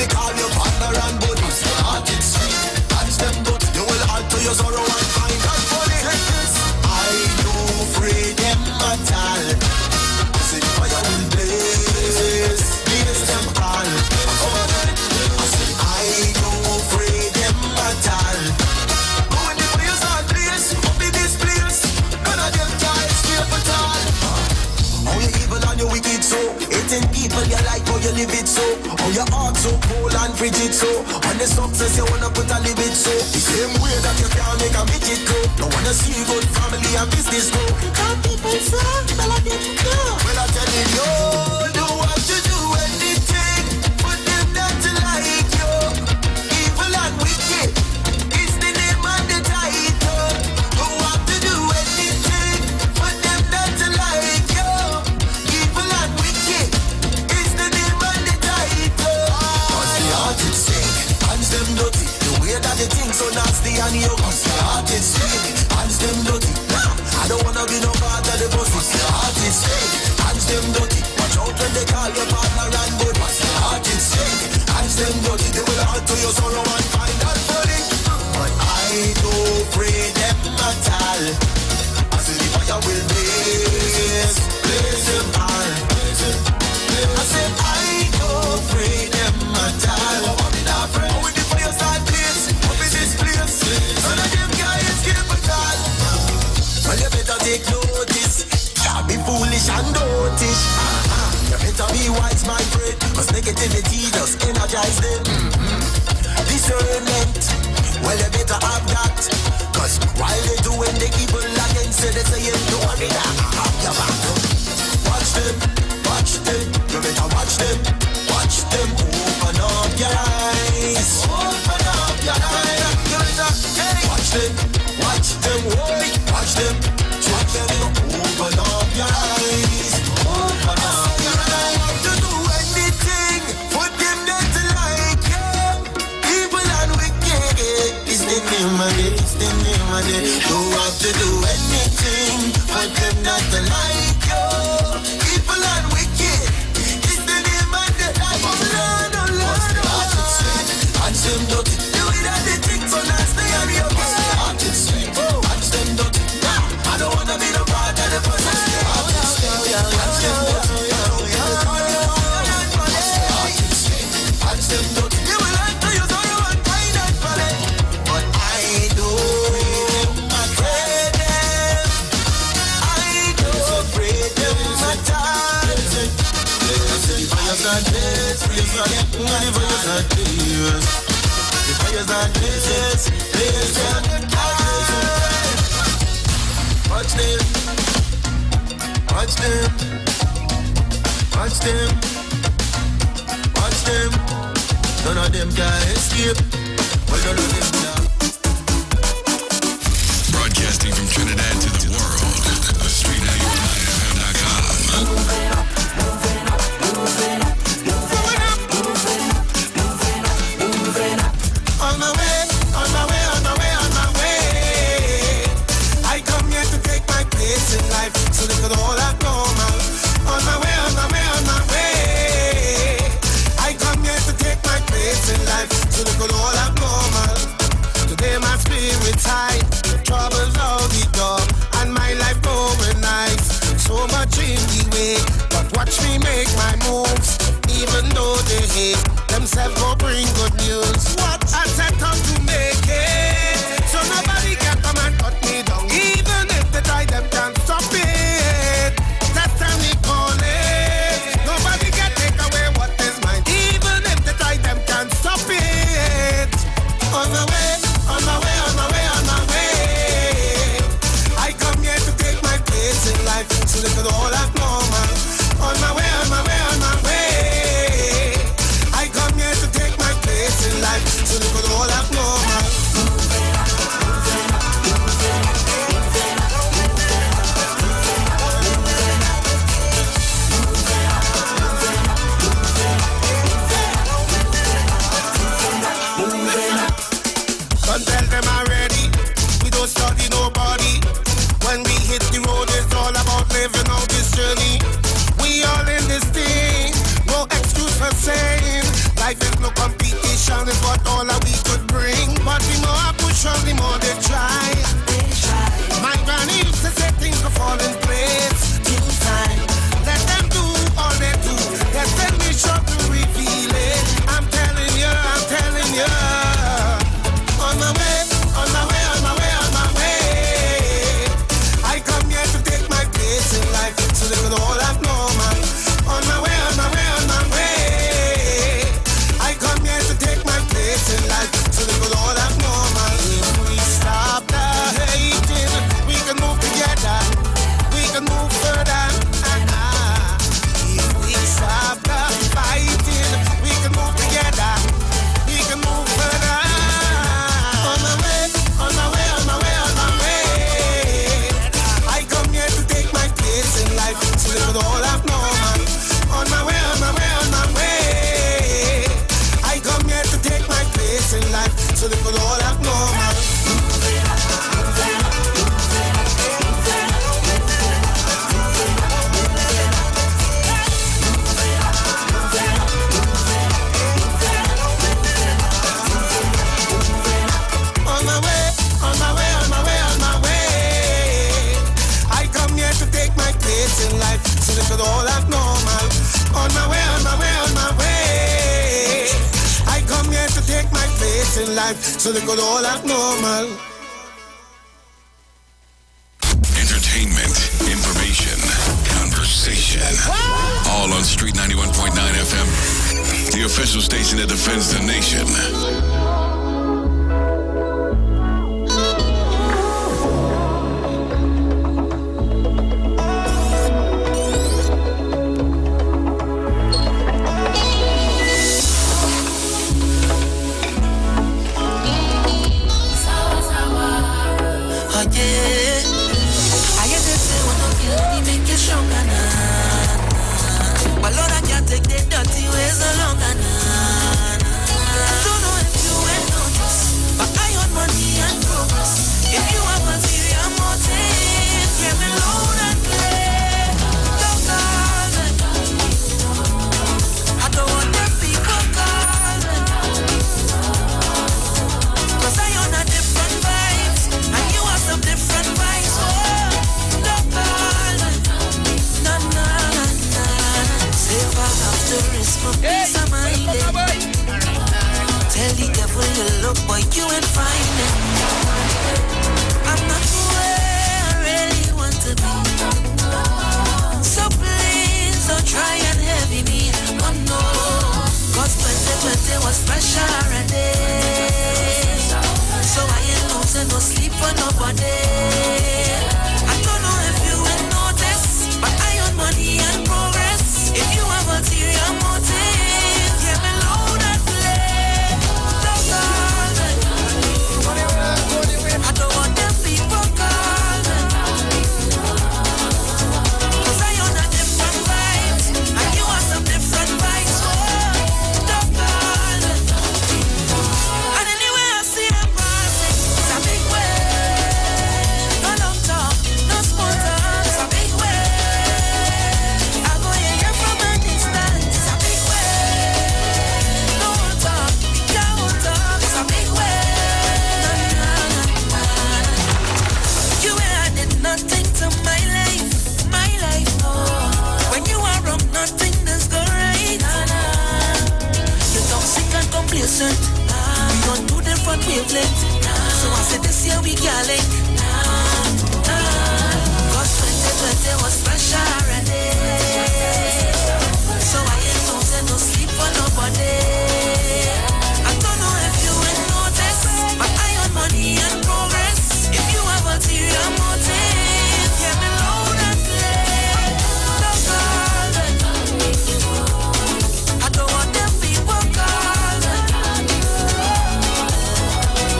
they call your partner and buddy. Heart is sweet, hands them dirty. You will alter your sorrow and find that funny. I don't afraid them at all. I say fire will blaze, blaze them all. I say I don't afraid them at all. But when the fires are blaze, up in this place, none of them can escape at all. How you evil and you wicked so, hating people you like how you live it so. How your heart so cold and frigid so, on the success you wanna put a limit so. The same way that you can't make a midget go. Don't wanna see good family and business go. Can't people say, well I didn't know. Well I tell you, do what you do anything for them not to like you. Evil and wicked is the name and the title. Do what to do anything for them not to like you. Evil and wicked is the name and the title. Cause the heart is sick, hands them dirty. The way that they think so nasty and you. Cause the heart is sick, hands them dirty. I don't wanna be no part of the pussy. Cause the heart is sick, hands them dirty. Watch out when they call your partner and buddy. Cause the heart is sick, hands them dirty. They will hurt to your sorrow and find that funny. But I don't pray them at all. I say the fire will blaze, blaze them all. I say I don't pray them at all. Oh, when the fire start blaze, up in this place, none of them can escape at all. Well, you better take notice. Can't be foolish and dotish. You better be wise, my friend, cause negativity just energize them. Discernment, well, you better have that. Cause while they doing the evil against you, they saying, don't worry, that have your back. Watch them, watch them. You better watch them, watch them. Open up your eyes. Open up your eyes. You better, hey, watch them, watch them. Watch them, watch them. Open up your eyes. Open up your eyes. To do anything for them not to like you. Evil and wicked is the name of it. It's the name of it. You have to do anything for them not to like you. Evil and wicked is the name of it. Oh Lord, oh Lord, oh Lord. Hands them dirty. The way that they think so nasty and you get. Hands them dirty. I don't wanna be no part of the process. Hands them dirty. You will have to use all your one kind of funny. But I don't afraid them. I don't afraid them at all. The fires are blazed, the fires are blazed. The fires are blazed, blazed. Watch them, watch them, watch them, watch them. None of them can escape. Well, none of them can. Broadcasting from Trinidad to the world. The street at YourLife.com. Moving up, moving up, moving up, moving up, moving up, moving up, moving up. On my way, on my way, on my way, on my way. I come here to take my place in life, so they could all act normal. On my way, on my way, on my way. I come here to take my place in life, so they could all act normal. Today my spirit's high, troubles all the door, and my life going nice. So much in the way, but watch me make my moves. Even though they hate, themselves go bring good news. What I set out to make it, so nobody can come and cut me down. Even if they try, them can't stop it. That's time we call it. Nobody can take away what is mine. Even if they try, them can't stop it. On my way, on my way, on my way, on my way. I come here to take my place in life, so they could all act normal. On my way, on my way, on my way. I come here to take my place in life, Life is no competition, is what all that we could bring. But the more I push on, the more they try. My granny used to say things will fall in place in time. Let them do all they do. Let them be sure to reveal it. I'm telling you. On my way. I come here to take my place in life, so they could all have normal. On my way. I come here to take my place in life, so they could all have normal. If we stop the hating, we can move together. We can move further. If we stop the fighting, we can move together. We can move further. On my way. I come here to take my place in life, so they could all have normal. On my way. I come here to take my place in life, so they could all have normal. On my way. I come here to take my place in life, so they could all have normal. On my way. I come here to take my place in life, so they could all have normal. Entertainment, information, conversation. All on Street 91.9 FM, the official station that defends the nation. Take the dirty ways along and don't know if you will notice, but I own money and progress. If you have a serious motive, get me loud and clear. Don't call me. I don't want them people calling, 'cause I own a different vibes, and you have some different vibes. Oh, don't call me. No. If I have to risk my peace of mind, tell the devil you look, boy, you ain't find it. I'm not where I really want to be, so please don't try and heavy me. Oh no, 'cause 2020 was special already, so I ain't losing no sleep for nobody. I don't know if you will notice, but I own money and progress. If you have a ulterior motive, get me loud and play. Don't call me. I don't want them people calling, 'cause I own a different vibes, and you have some different vibes. Oh, don't call me. And anyway I see them passing, it's a big way. No long talk, no small talk, it's a big way. I go here from a distance, it's a big way. No talk, it's a big way. You added nothing to my life, oh. When you are wrong, nothing does go right. You're toxic and complacent. We on two different wavelengths. So I said this year we can't link. 'Cause 2020 was special already, so I ain't losing no sleep for nobody. I don't know if you will notice, but I own money and progress. If you have a ulterior motive, get me loud and clear. Don't call me. I don't want them people calling,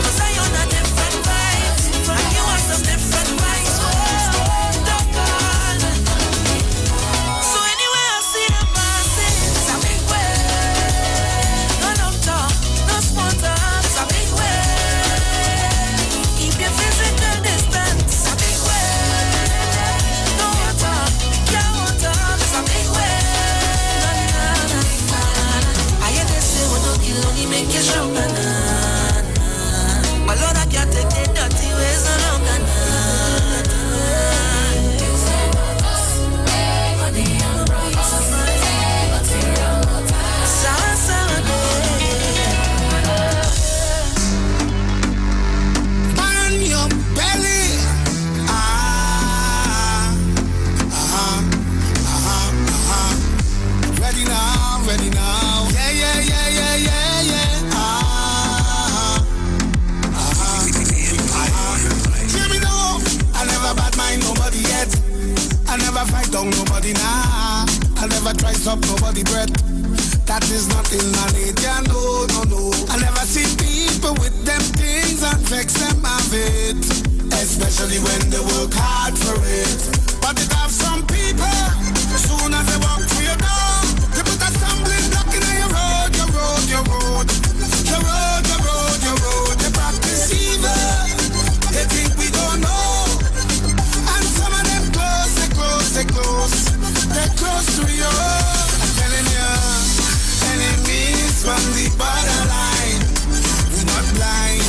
'cause I own a different vibes, and you have some different vibes. Oh, don't call me. money make you stronger, nah. My Lord, I can't take the dirty ways no longer, nah. Money and rights, on your belly. Ready now. Yeah. Hear me now. I never bad mind nobody yet. I never fight down nobody now. I never try stop nobody breath. That is not in my nature, no. I never see people with them things and vex them of it. Especially when they work hard for it. But it have some people, soon as they walk through your door, they put a stumbling block in your road. They practice evil, they think we don't know. And some of them they're close to you. I'm telling you, enemies from the borderline. We're not blind,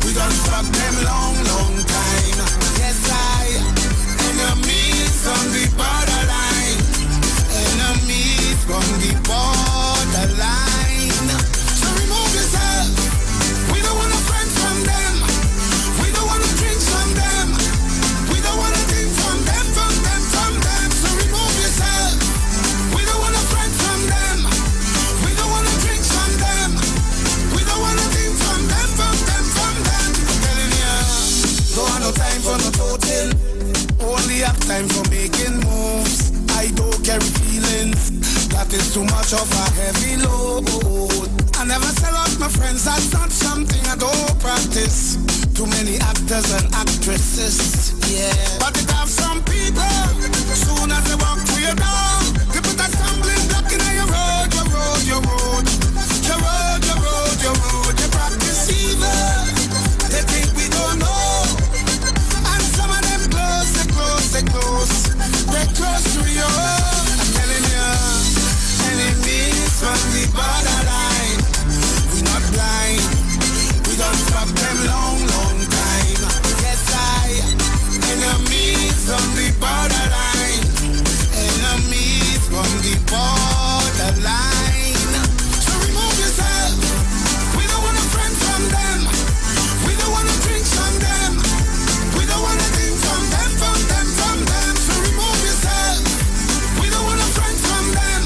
we don't fuck them long time. Yes, enemies from the borderline. Enemies from the borderline. So remove yourself. We don't want to friends from them. We don't want to drinks from them. We don't want to things from them. So remove yourself. We don't want to friends from them. We don't want to drinks from them. We don't want to things from them. I'm telling you, don't have no time for no total. Only have time for making moves. I don't carry feelings. That is too much of a heavy load. I never sell out my friends. That's not something I don't practice. Too many actors and actresses, yeah. But it have some people, soon as they walk through your door, they put a stumbling block in your road. They practice evil, they think we don't know. And some of them they're close to you. I'm telling you, enemies from the borderline. We're not blind, we don't fuck them long time. Yes, enemies from the borderline. Enemies from the borderline. So remove yourself. We don't want to friends from them. We don't want to drinks from them. We don't want to things from them. So remove yourself. We don't want to friends from them.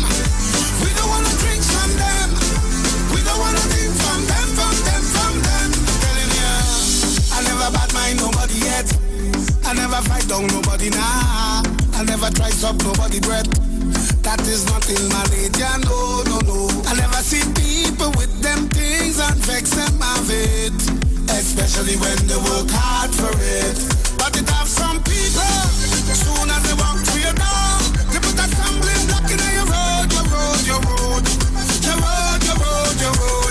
We don't want to drinks from them. We don't want to things from them. I'm telling you, I never bad mind nobody yet. I never fight down nobody now. I never try stop nobody breath. That is not in my nature, no. I never see people with them things and vex them of it. Especially when they work hard for it. But it have some people, soon as they walk through your door, they put a stumbling block in your road.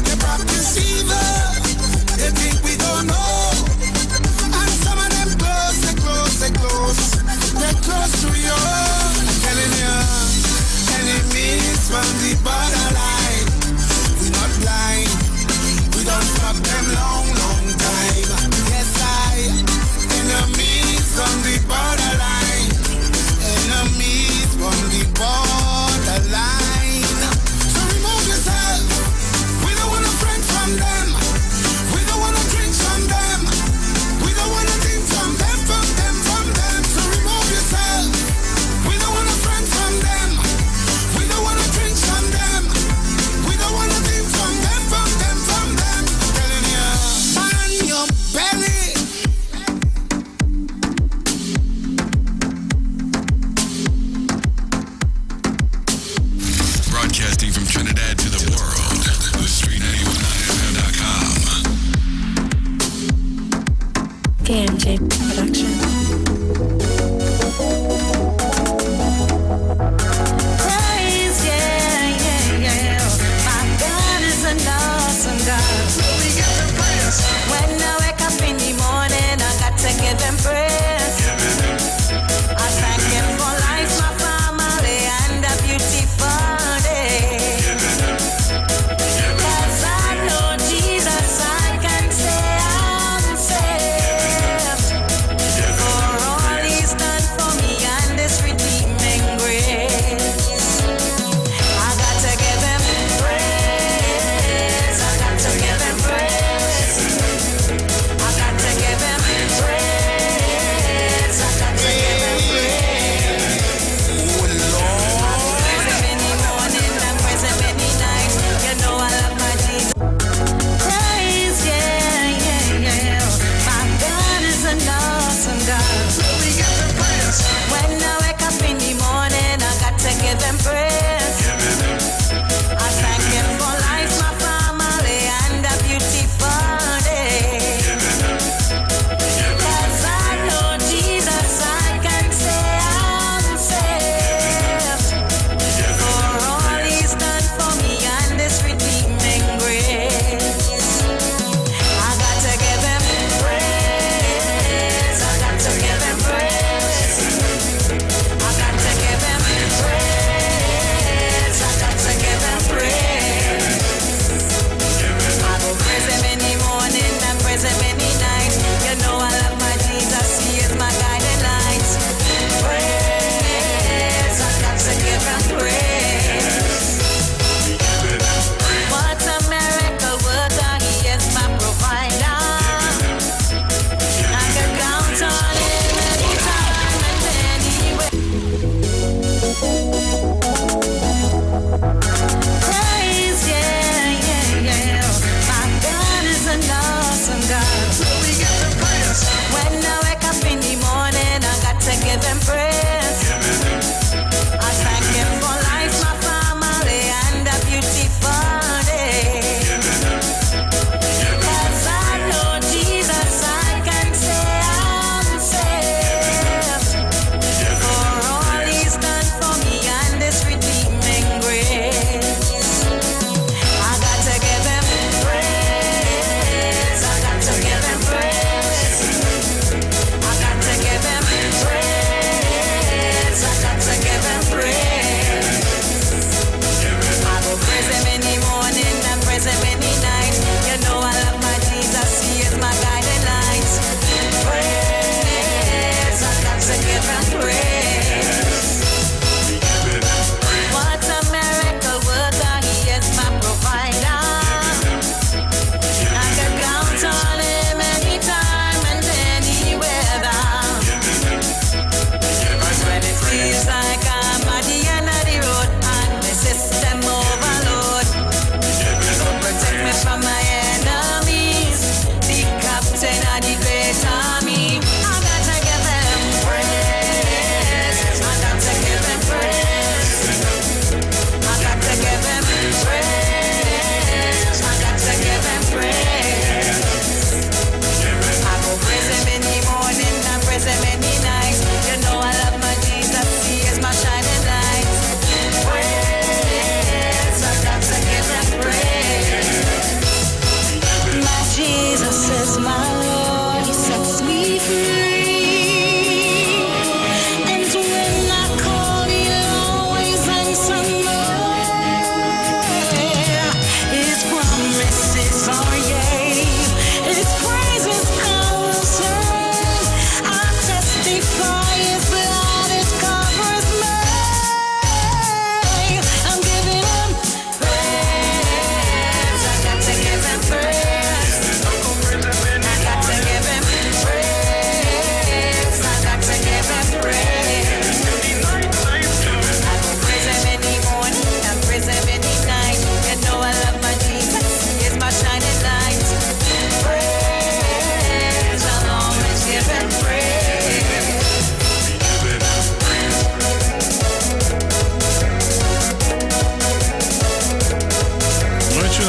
They practice evil, they think we don't know. And some of them they're close to you. I'm telling you, enemies from the borderline.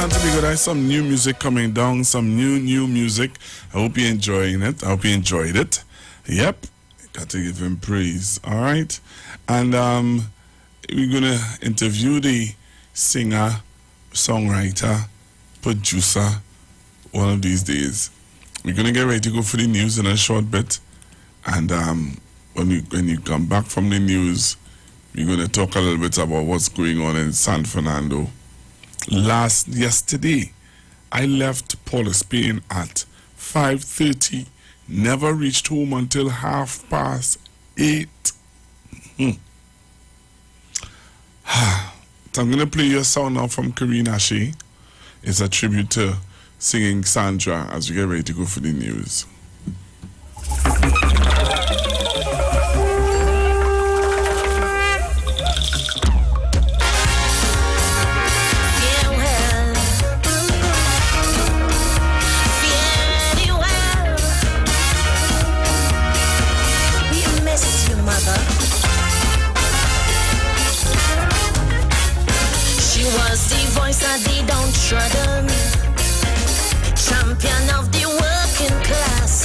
on to be good. I have some new music coming down, some new music. I hope you're enjoying it. I hope you enjoyed it. Yep, got to give him praise. All right, and we're gonna interview the singer, songwriter, producer one of these days. We're gonna get ready to go for the news in a short bit, and when you come back from the news, we're gonna talk a little bit about what's going on in San Fernando. Yesterday, I left Port of Spain at 5:30. Never reached home until 8:30. So I'm gonna play you a song now from Karina Shea. It's a tribute to singing Sandra as we get ready to go for the news. They don't trodden, champion of the working class.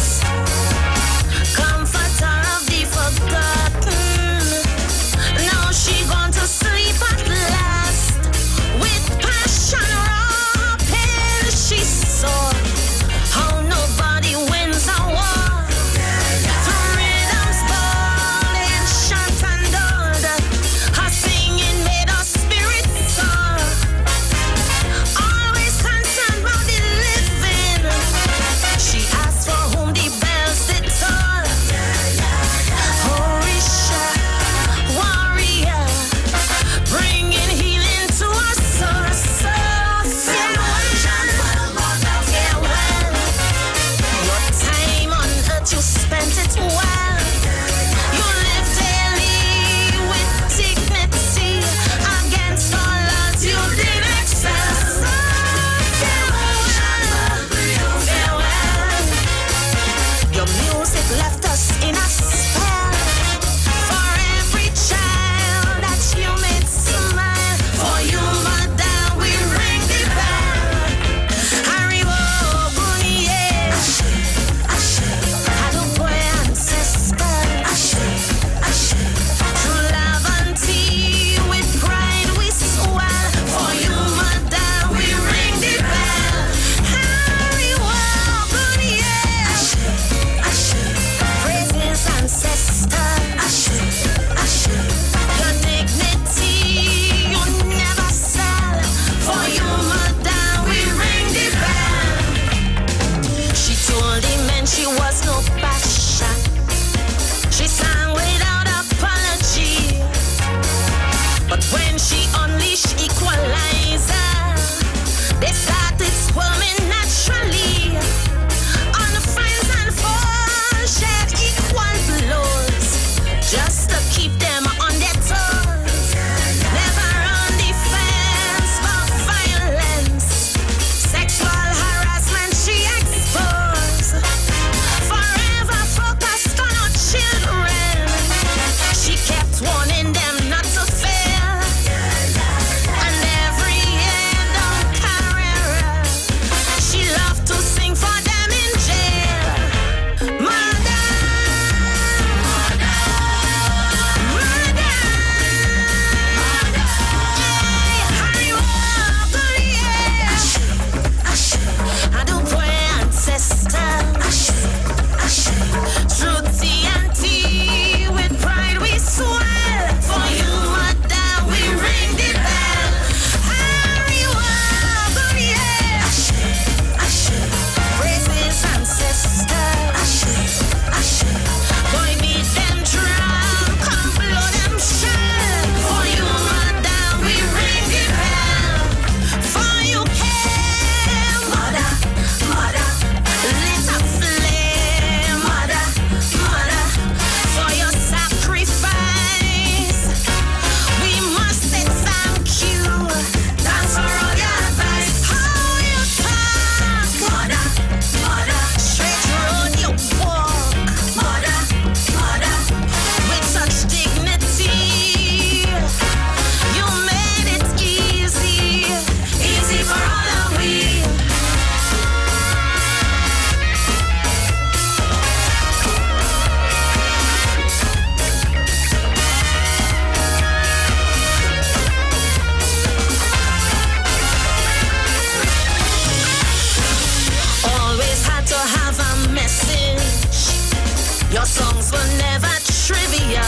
Your songs were never trivial.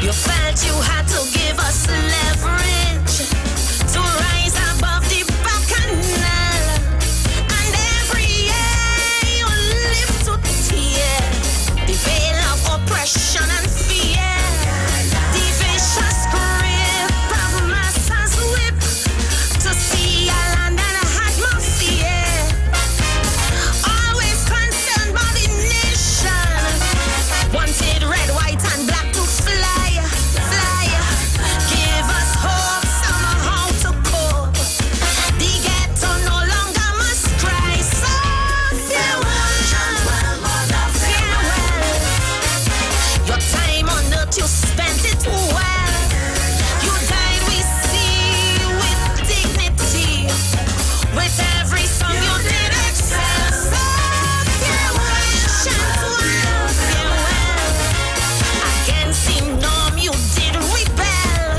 You felt you had to give us leverage to rise above the bacchanal. And every year you live to tear the veil of oppression and fear. The vicious grip of masses whip to see a land and a atmosphere. Always concerned about the nation. Wanted red, white, and black to fly, fly. Give us hope somehow to cope. The ghetto no longer must cry. So farewell, farewell. Your time on earth you spent it well. You died, we see, with dignity. With every song you did excel. So farewell, farewell. Against the norm you did rebel.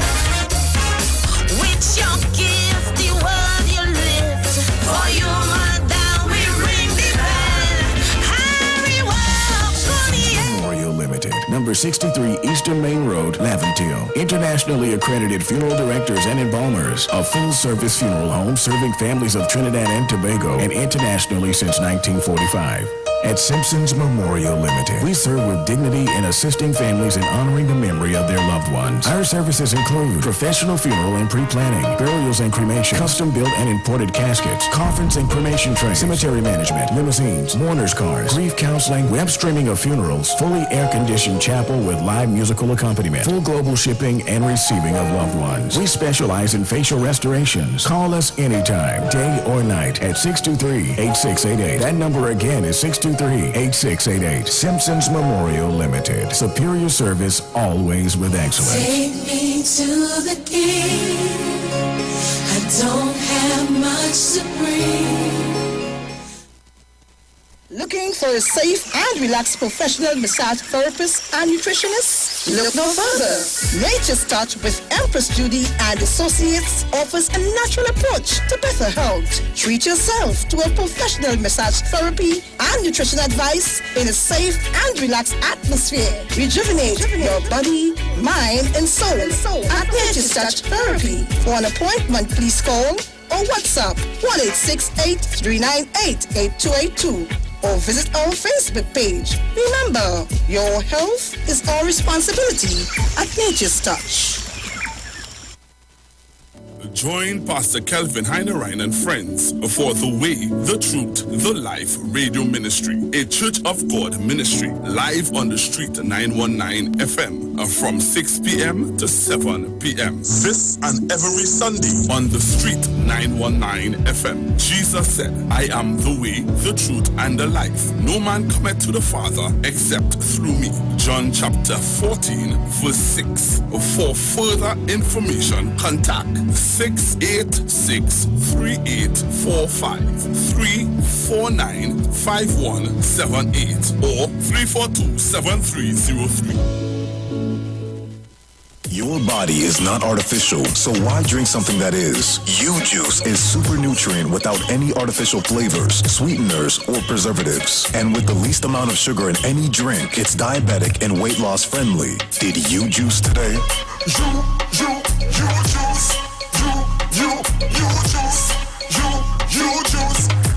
With your gift, the world you lived. For you, mother, we ring the bell. Harry walk on the air. Memorial Limited, number 63 Eastern Main Road, Laventille. Internationally accredited funeral directors and embalmers. A full-service funeral home serving families of Trinidad and Tobago and internationally since 1945. At Simpson's Memorial Limited, we serve with dignity in assisting families in honoring the memory of their loved ones. Our services include professional funeral and pre-planning, burials and cremation, custom-built and imported caskets, conference and cremation trays, cemetery management, limousines, mourners cars, grief counseling, web streaming of funerals, fully air-conditioned chapel with live musical accompaniment, full global shipping and receiving of loved ones. We specialize in facial restorations. Call us anytime, day or night, at 623-8688. That number again is 623-8688. Simpsons Memorial Limited. Superior service, always with excellence. Take me to the king. I don't have much to bring. Looking for a safe and relaxed professional massage therapist and nutritionist? Look no further. Nature's Touch with Empress Judy and Associates offers a natural approach to better health. Treat yourself to a professional massage therapy and nutrition advice in a safe and relaxed atmosphere. Rejuvenate your body, mind, and soul at Nature's Touch Therapy. For an appointment, please call or WhatsApp 1-868-398-8282. or visit our Facebook page. Remember, your health is our responsibility at Nature's Touch. Join Pastor Kelvin Heinerine and friends for The Way, The Truth, The Life Radio Ministry, a Church of God ministry, live on the street 919 FM from 6 p.m. to 7 p.m. This and every Sunday on the street 919 FM. Jesus said, I am the way, the truth, and the life. No man cometh to the Father except through me. John chapter 14, verse 6. For further information, contact 686-3845-349-5178 or 342-7303. Your body is not artificial, so why drink something that is? U-Juice is super nutrient without any artificial flavors, sweeteners, or preservatives. And with the least amount of sugar in any drink, it's diabetic and weight loss friendly. Did you juice today? You juice.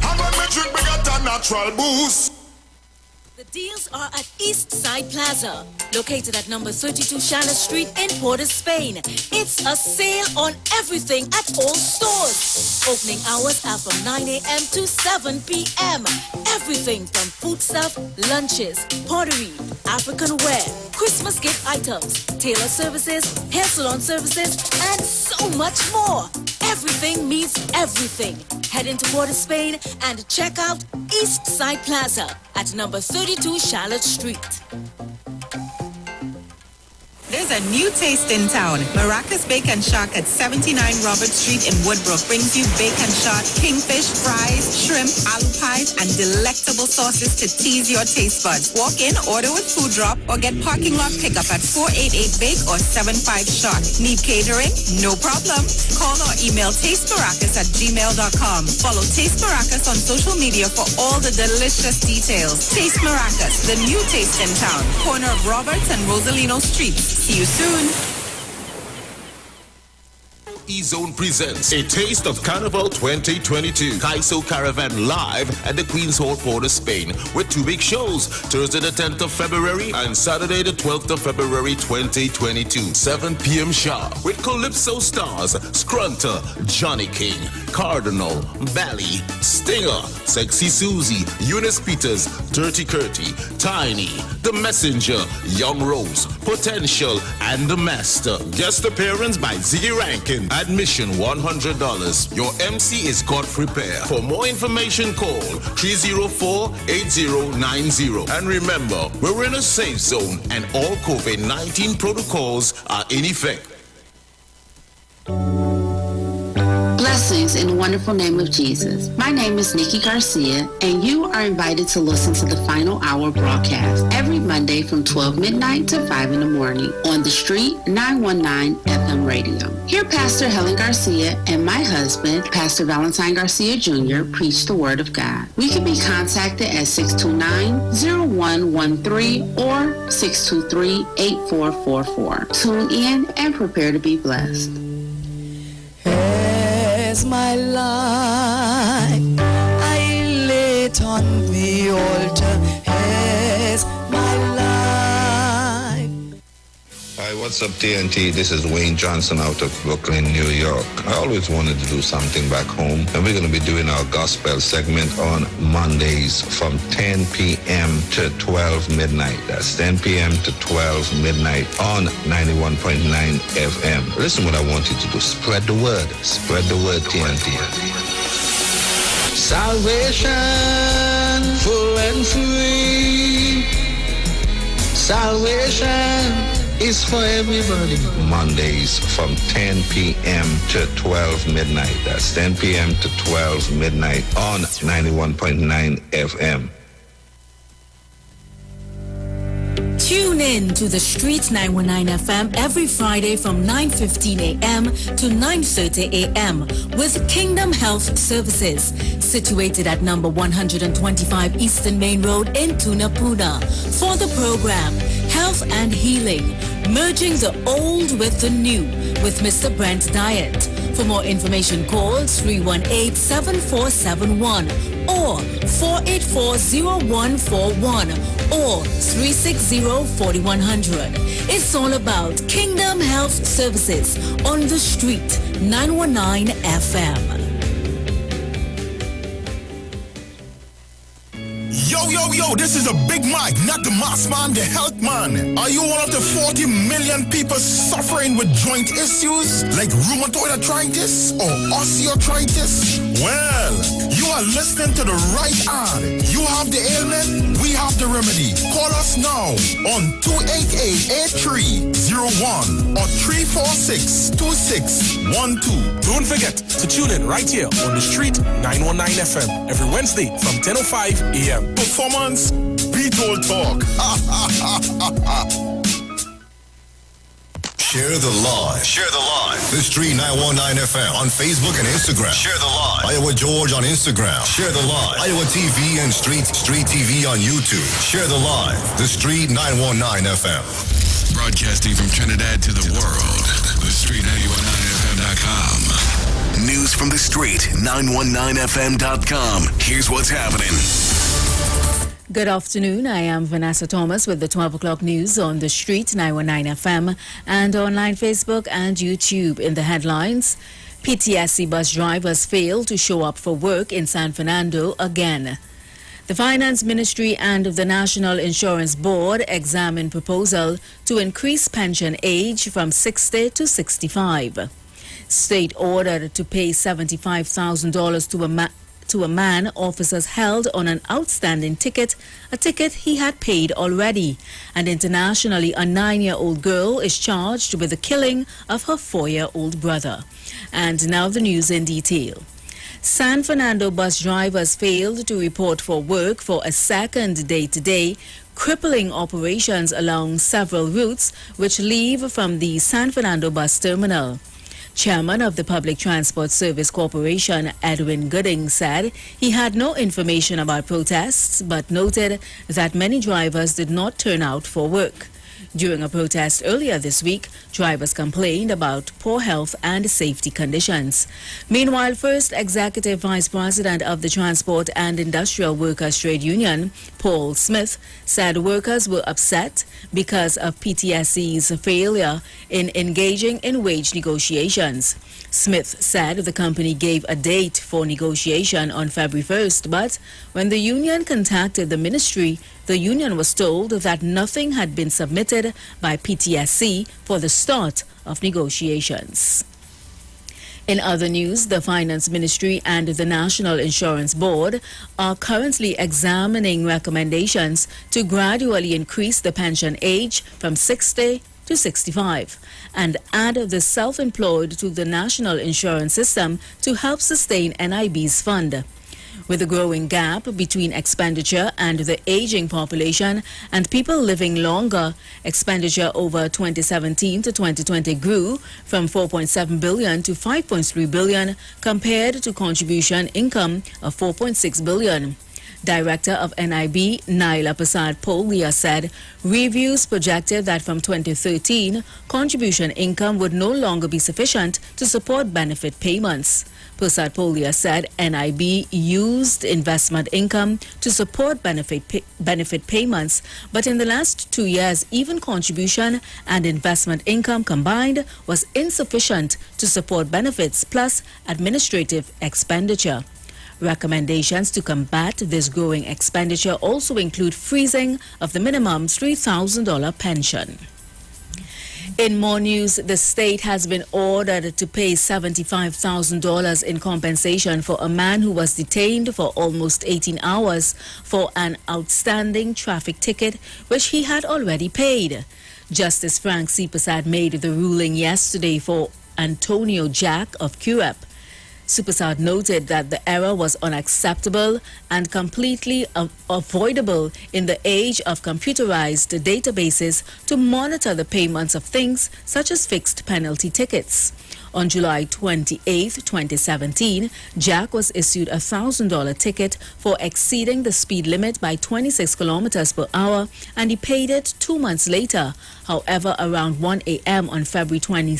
How about me drink bigger than natural booze? The deals are at East Side Plaza, located at number 32 Charlotte Street in Port of Spain. It's a sale on everything at all stores. Opening hours are from 9 a.m. to 7 p.m. Everything from food stuff, lunches, pottery, African wear, Christmas gift items, tailor services, hair salon services, and so much more. Everything means everything. Head into Port of Spain and check out East Side Plaza at number 32 Charlotte Street. There's a new taste in town. Maracas Bacon Shack at 79 Robert Street in Woodbrook brings you bacon shot, kingfish, fries, shrimp, aloo pies, and delectable sauces to tease your taste buds. Walk in, order with food drop, or get parking lot pickup at 488 Bake or 75 Shot. Need catering? No problem. Call or email tastemaracas@gmail.com. Follow Taste Maracas on social media for all the delicious details. Taste Maracas, the new taste in town. Corner of Roberts and Rosalino Streets. See you soon. E-Zone presents A Taste of Carnival 2022. Kaiso Caravan live at the Queen's Hall, Port of Spain with 2 big shows, Thursday the 10th of February and Saturday the 12th of February 2022, 7 p.m. sharp with Calypso stars Scrunter, Johnny King, Cardinal, Bally, Stinger, Sexy Susie, Eunice Peters, Dirty Curty, Tiny, The Messenger, Young Rose, Potential, and The Master. Guest appearance by Ziggy Rankin. Admission $100. Your MC is Godfrey Pear. For more information, call 304-8090. And remember, we're in a safe zone and all COVID-19 protocols are in effect. Blessings in the wonderful name of Jesus. My name is Nikki Garcia, and you are invited to listen to the Final Hour broadcast every Monday from 12 midnight to 5 in the morning on the Street 919 FM radio. Here, Pastor Helen Garcia and my husband, Pastor Valentine Garcia Jr., preach the Word of God. We can be contacted at 629-0113 or 623-8444. Tune in and prepare to be blessed. As my life I lay it on the altar, as my life. Hi, what's up, TNT? This is Wayne Johnson out of Brooklyn, New York. I always wanted to do something back home, and we're going to be doing our gospel segment on Mondays from 10 p.m. to 12 midnight. That's 10 p.m. to 12 midnight on 91.9 FM. Listen what I want you to do. Spread the word. Spread the word, TNT. Salvation, full and free. Salvation is for everybody. Mondays from 10 p.m. to 12 midnight. That's 10 p.m. to 12 midnight on 91.9 FM. Tune in to the Street 919 FM every Friday from 9:15 a.m. to 9:30 a.m. with Kingdom Health Services, situated at number 125 Eastern Main Road in Tunapuna. For the program, Health and Healing, merging the old with the new with Mr. Brent Diet. For more information, call 318-7471 or 484-0141 or 360-4100. It's all about Kingdom Health Services on the Street 919 FM. Yo, this is a Big Mike, not the mass man, the health man. Are you one of the 40 million people suffering with joint issues like rheumatoid arthritis or osteoarthritis? Well, you are listening to the right ad. You have the ailment, we have the remedy. Call us now on 288-8301 or 346-2612. Don't forget to tune in right here on the Street 919 FM every Wednesday from 10:05 a.m. Performance, beat all talk. Share the live. Share the live. The Street 919 FM on Facebook and Instagram. Share the live. Iowa George on Instagram. Share the live. Iowa TV and Street TV on YouTube. Share the live. The Street 919 FM. Broadcasting from Trinidad to the world. The Street 919FM.com. News from the Street 919FM.com. Here's what's happening. Good afternoon. I am Vanessa Thomas with the 12 o'clock news on the Street 919 FM and online Facebook and YouTube. In the headlines, PTSC bus drivers fail to show up for work in San Fernando again. The Finance Ministry and the National Insurance Board examine proposal to increase pension age from 60 to 65. State ordered to pay $75,000 to a man officers held on an outstanding ticket, a ticket he had paid already. And internationally, a 9-year-old girl is charged with the killing of her 4-year-old brother. And now the news in detail. San Fernando bus drivers failed to report for work for a second day today, crippling operations along several routes which leave from the San Fernando bus terminal. Chairman of the Public Transport Service Corporation, Edwin Gooding, said he had no information about protests but noted that many drivers did not turn out for work. During a protest earlier this week, drivers complained about poor health and safety conditions. Meanwhile, First Executive Vice President of the Transport and Industrial Workers Trade Union, Paul Smith, said workers were upset because of PTSC's failure in engaging in wage negotiations. Smith said the company gave a date for negotiation on February 1st, but when the union contacted the ministry, the union was told that nothing had been submitted by PTSC for the start of negotiations. In other news, the Finance Ministry and the National Insurance Board are currently examining recommendations to gradually increase the pension age from 60 to 65 and add the self-employed to the national insurance system to help sustain NIB's fund. With a growing gap between expenditure and the aging population and people living longer, expenditure over 2017 to 2020 grew from 4.7 billion to 5.3 billion compared to contribution income of 4.6 billion. Director of NIB, Naila Prasad Pollia, said reviews projected that from 2013, contribution income would no longer be sufficient to support benefit payments. Prasad Pollia said NIB used investment income to support benefit payments, but in the last 2 years, even contribution and investment income combined was insufficient to support benefits plus administrative expenditure. Recommendations to combat this growing expenditure also include freezing of the minimum $3,000 pension. In more news, the state has been ordered to pay $75,000 in compensation for a man who was detained for almost 18 hours for an outstanding traffic ticket which he had already paid. Justice Frank C. Prasad made the ruling yesterday for Antonio Jack of QREP. Supersad noted that the error was unacceptable and completely avoidable in the age of computerized databases to monitor the payments of things such as fixed penalty tickets. On July 28, 2017, Jack was issued a $1,000 ticket for exceeding the speed limit by 26 kilometers per hour, and he paid it 2 months later. However, around 1 a.m. on February 22,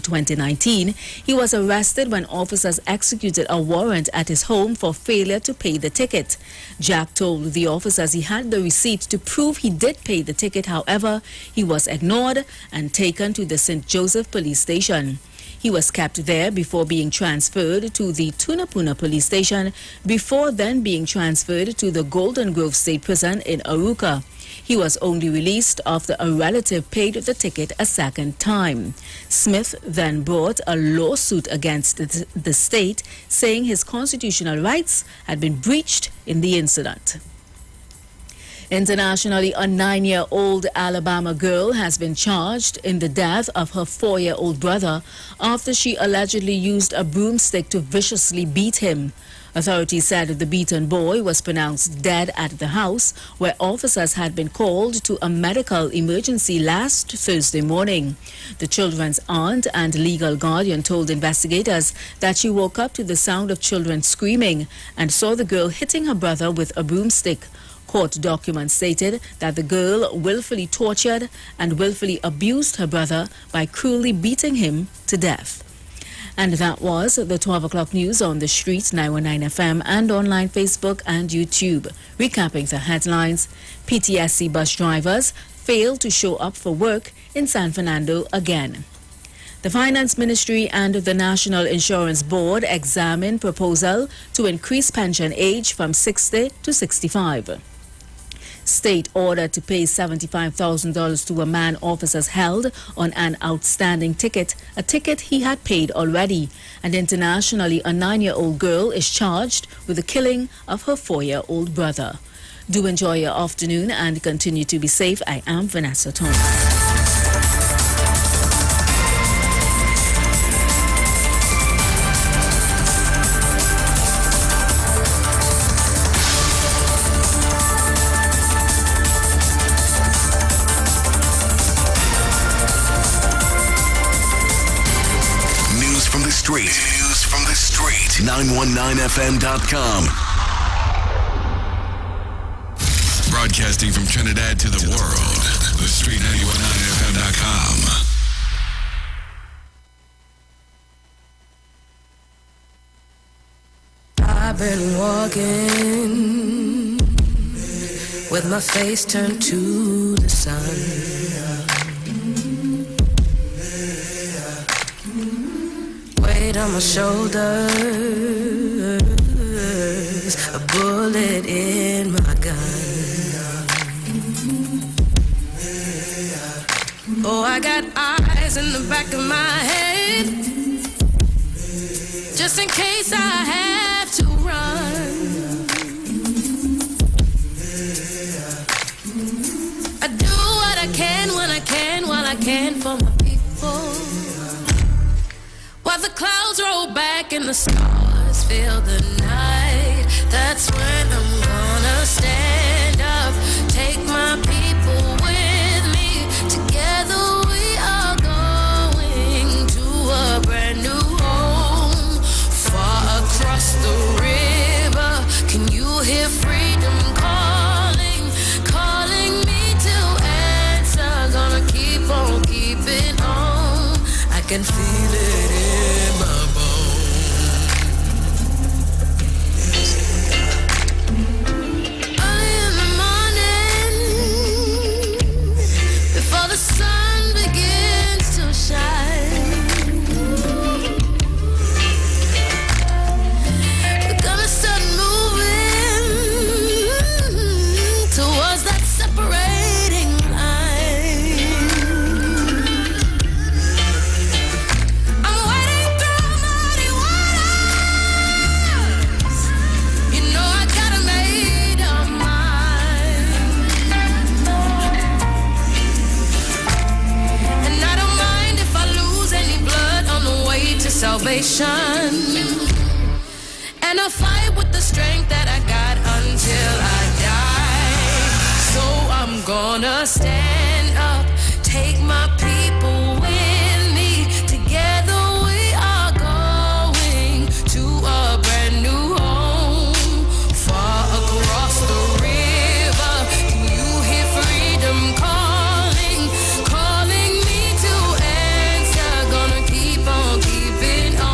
2019, he was arrested when officers executed a warrant at his home for failure to pay the ticket. Jack told the officers he had the receipt to prove he did pay the ticket. However, he was ignored and taken to the St. Joseph police station. He was kept there before being transferred to the Tunapuna police station, before then being transferred to the Golden Grove State Prison in Aruca. He was only released after a relative paid the ticket a second time. Smith then brought a lawsuit against the state, saying his constitutional rights had been breached in the incident. Internationally, a 9-year-old Alabama girl has been charged in the death of her 4-year-old brother after she allegedly used a broomstick to viciously beat him. Authorities said the beaten boy was pronounced dead at the house, where officers had been called to a medical emergency last Thursday morning. The children's aunt and legal guardian told investigators that she woke up to the sound of children screaming and saw the girl hitting her brother with a broomstick. Court documents stated that the girl willfully tortured and willfully abused her brother by cruelly beating him to death. And that was the 12 o'clock news on the street, 919 FM, and online Facebook and YouTube. Recapping the headlines, PTSC bus drivers failed to show up for work in San Fernando again. The Finance Ministry and the National Insurance Board examine proposal to increase pension age from 60 to 65. State ordered to pay $75,000 to a man officers held on an outstanding ticket, a ticket he had paid already. And internationally, a 9-year-old girl is charged with the killing of her 4-year-old brother. Do enjoy your afternoon and continue to be safe. I am Vanessa Thomas. News from the street. 919fm.com. Broadcasting from Trinidad to the world. The Street 919fm.com. I've been walking with my face turned to the sun. Weight on my shoulders, a bullet in my gun. Oh, I got eyes in the back of my head, just in case I have to run. I do what I can when I can, while I can for my people. While the clouds roll back and the stars fill the night, that's when I'm gonna stand up, take my people with me. Together we are going to a brand new home, far across the river. Can you hear freedom calling, calling me to answer? Gonna keep on keeping on. I can feel it in my early in the morning, before the sun begins to shine, we're gonna start moving towards that separating line. I'm wading through muddy waters. You know I gotta make up mine. And I don't mind if I lose any blood on the way to salvation. And I'll fight with the strength that I got until I die. So I'm gonna stand up, take my people with me. Together we are going to a brand new home, far across the river. Can you hear freedom calling, calling me to answer? Gonna keep on keeping on.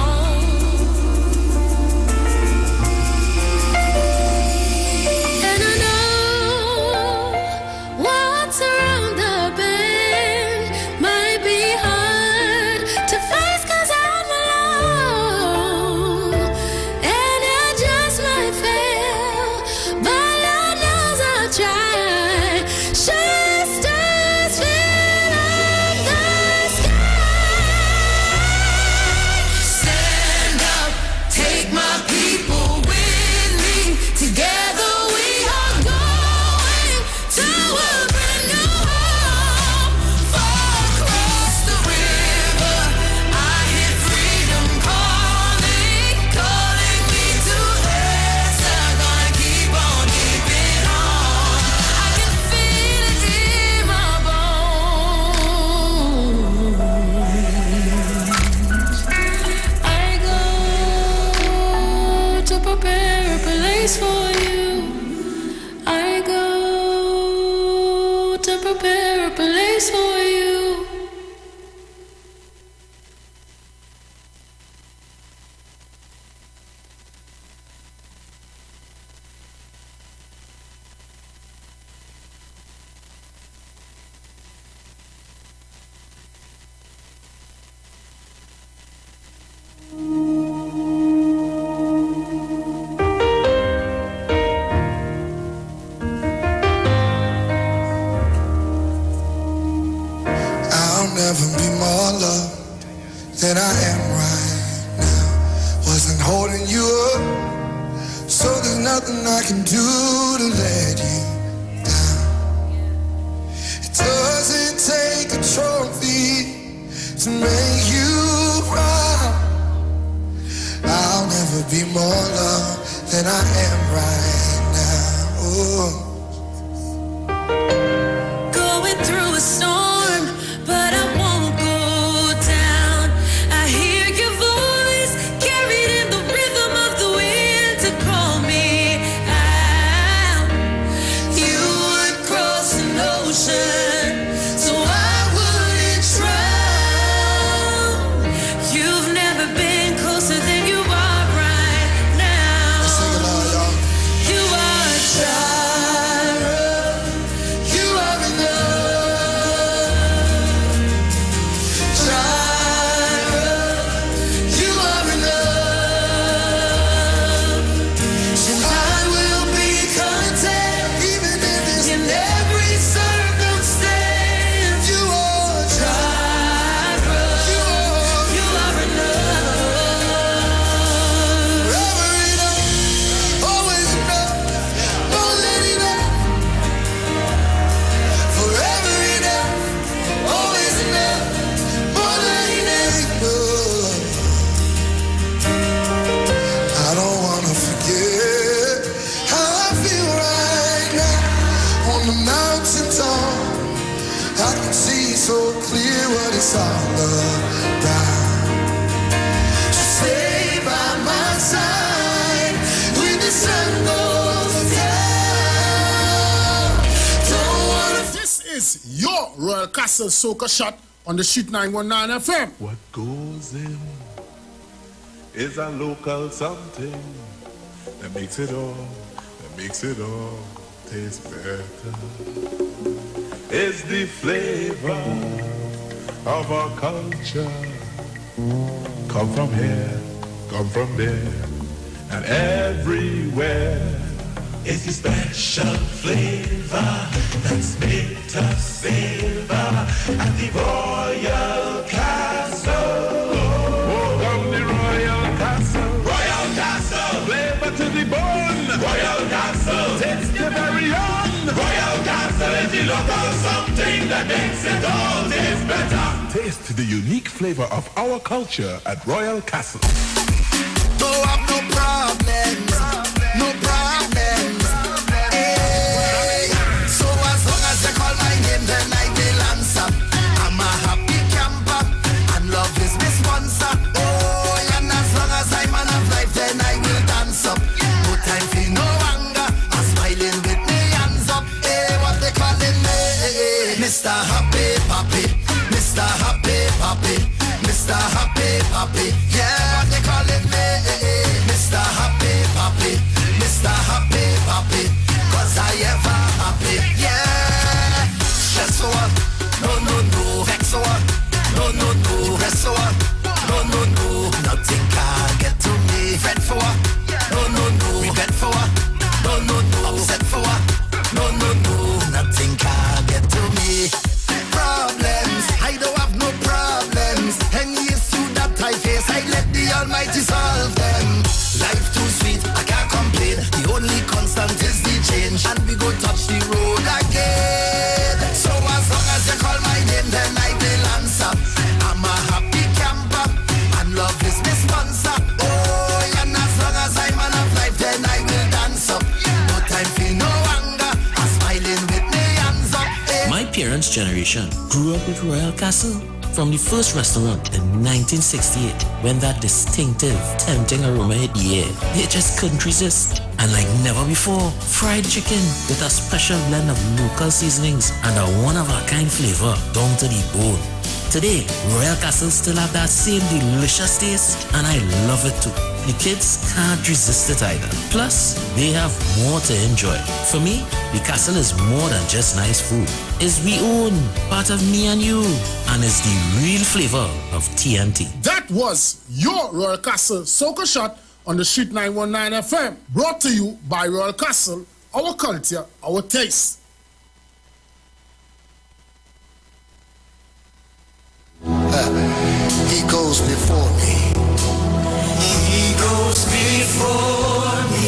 And I know what's around the bend might be hard to face 'cause I'm alone. And I just might fail, but Lord knows I'll try. Shine stars fill up the sky. Stand up, take my people with me. Together we are going to a brand new home, far across the river. I hear freedom calling, calling me to answer. Gonna keep on keeping on. I can feel it in my bones. I go to prepare a place for you. I go to prepare a place for you. nothing I can do to let you down. It doesn't take a trophy to make you proud. I'll never be more loved than I am right now. Oh. Going through a storm, but I won't go down. I hear your voice carried in the rhythm of the wind to call me out. You would cross an ocean so I wouldn't drown. You've never been closer than you are right now. You are Jireh. You are enough. Jireh. You are enough. And I will be content even in every circumstance. You are Jireh. You are enough. Forever enough. Always enough. More than enough. Forever enough. Always enough. More than enough. I don't wanna forget how I feel right now on the mountaintop. I can see so clear what it's all about. Just stay by my side when the sun goes down. Don't wanna. This is your Royal Castle Soca Shot on the Sheet 919 FM. What goes in is a local something that makes it all taste better. It's the flavor of our culture. Come from here, come from there, and everywhere. It's the special flavor that's made us savor at the Royal Castle. Welcome the Royal Castle. Royal Castle. Flavor to the bone. Royal Castle. Taste the very own. Royal Castle is the local something that makes it all taste better. Taste the unique flavor of our culture at Royal Castle. Don't have no problems, no problems. Hey. So as long as you call my name, then I will answer. I'm a happy camper, and love is my sponsor. Oh, and as long as I'm man of life, then I will dance up. No time for no anger, I'm smiling with me hands up. Hey, what they calling me? Mr. Happy Papi, Mr. Happy Papi, Mr. Happy Papi. Yeah, what they calling me? Mr. Happy Papi, Mr. Happy Papi, 'cause I ever happy. Yeah, stress for what? No, no, no. Vex for what? No, no, no. Stress for what? No, no, no. Nothing can get to me. Fret for what? No, no, no. Regret for what? No, no, no. Upset for what? No, no, no. Nothing can get to me. Problems, I don't have no problems. Any issue that I face, I let the Almighty solve them. Life too sweet, I can't complain. The only constant is the change, and we go touch the road again. So as long as you call my name, then I will answer. I'm a happy camper, and love is my sponsor. Oh, and as long as I'm man of life, then I will dance up. No time for no anger, I'm smiling with me hands up. Hey. My parents' generation grew up with Royal Castle. From the first restaurant in 1968, when that distinctive, tempting aroma hit the air, they just couldn't resist. And like never before, fried chicken with a special blend of local seasonings and a one-of-a-kind flavor down to the bone. Today, Royal Castle still have that same delicious taste, and I love it too. The kids can't resist it either. Plus, they have more to enjoy. For me, the castle is more than just nice food. It's we own, part of me and you, and it's the real flavor of TNT. That was your Royal Castle Soca Shot on the Sheet 919 FM. Brought to you by Royal Castle, our culture, our taste. He goes before me. He goes before me.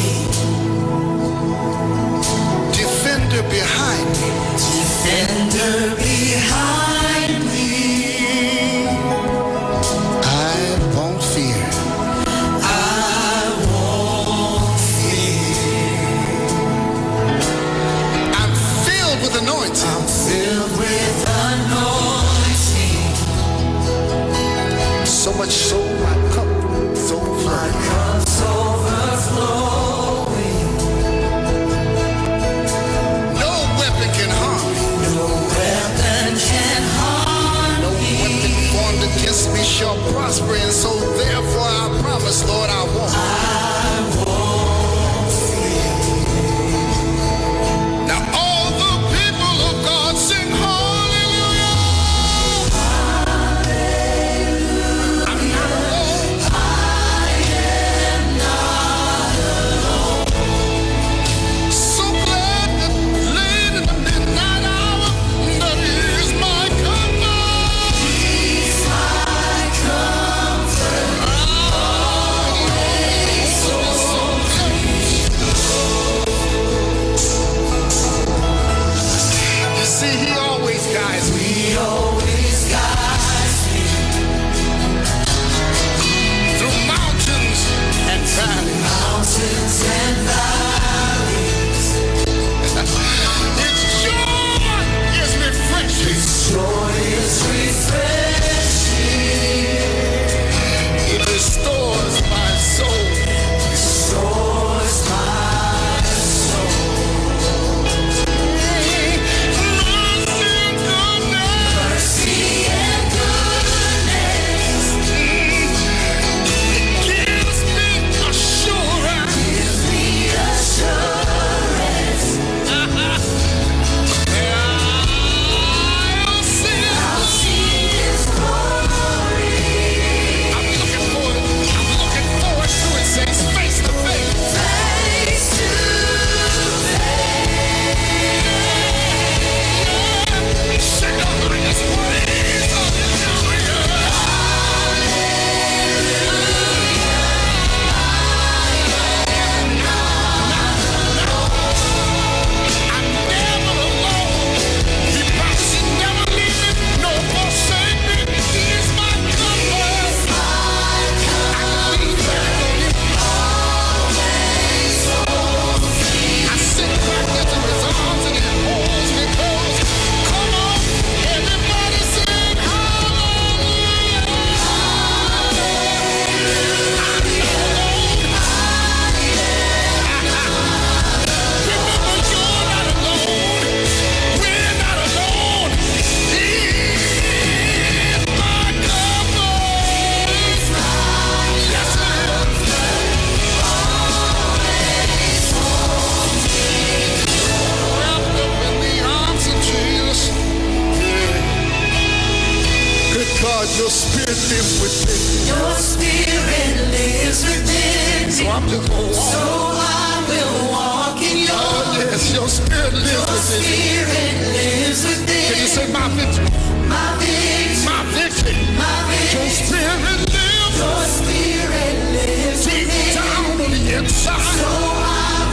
Your spirit lives within me. Your spirit lives within me. So I'm just gonna walk. So I will walk in your. Oh yes, your spirit lives within me. Your spirit lives within. Can you say my victory? My victory. My victory. My victory. Your spirit lives. Your spirit lives deep within. down on the inside. So I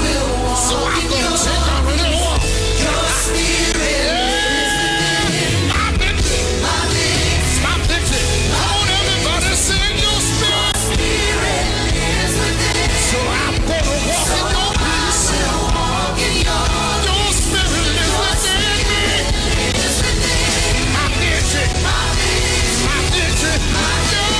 will walk. So I'm in gonna your. take out a little walk. Your spirit lives within. My victory. My victory. My victory. Come on, everybody, sing your spirit. Your spirit lives within. So I'm gonna walk in your peace. I will walk in your. Your spirit lives within me. Lives within. My victory. My victory. My victory. My victory.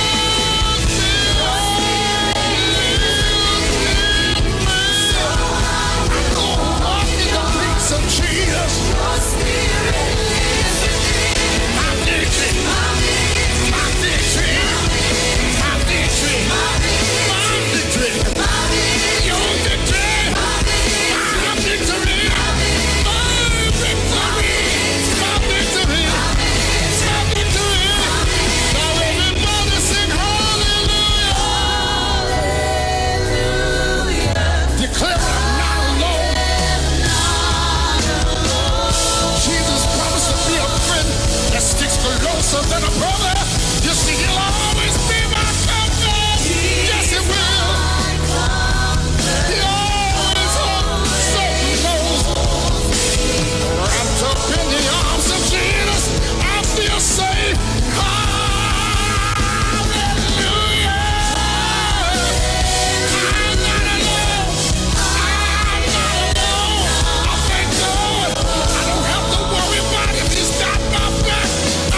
Of Jesus. Your spirit lives within. My victory. My victory. My victory. My victory. My victory. My victory. My victory. Your victory. My victory. My victory. My victory. My victory. My victory. Now everybody sing hallelujah. Hallelujah. Declare I'm not alone. Jesus promised to be a friend that sticks closer than a brother. You see, he'll always be my comfort. Yes, he will. He always holds so close. Wrapped up in the arms of Jesus, I feel safe. Hallelujah. I'm not alone. I'm not alone. I thank God. I don't have to worry about it. He's got my back.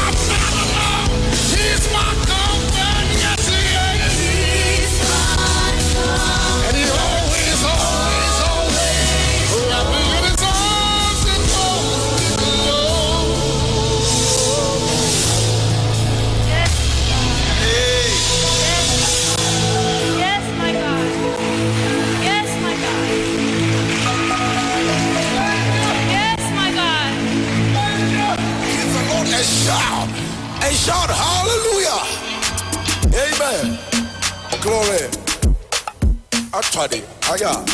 I'm not alone. He's my comfort. Yes, he is. He's my comfort. And he always, always, always wrap me in his arms and hold me close. Hey. Yes, my God. Yes, my God. Yes, my God. Give the Lord a shout. A shout, hallelujah. Amen. Glory. Actually, aya.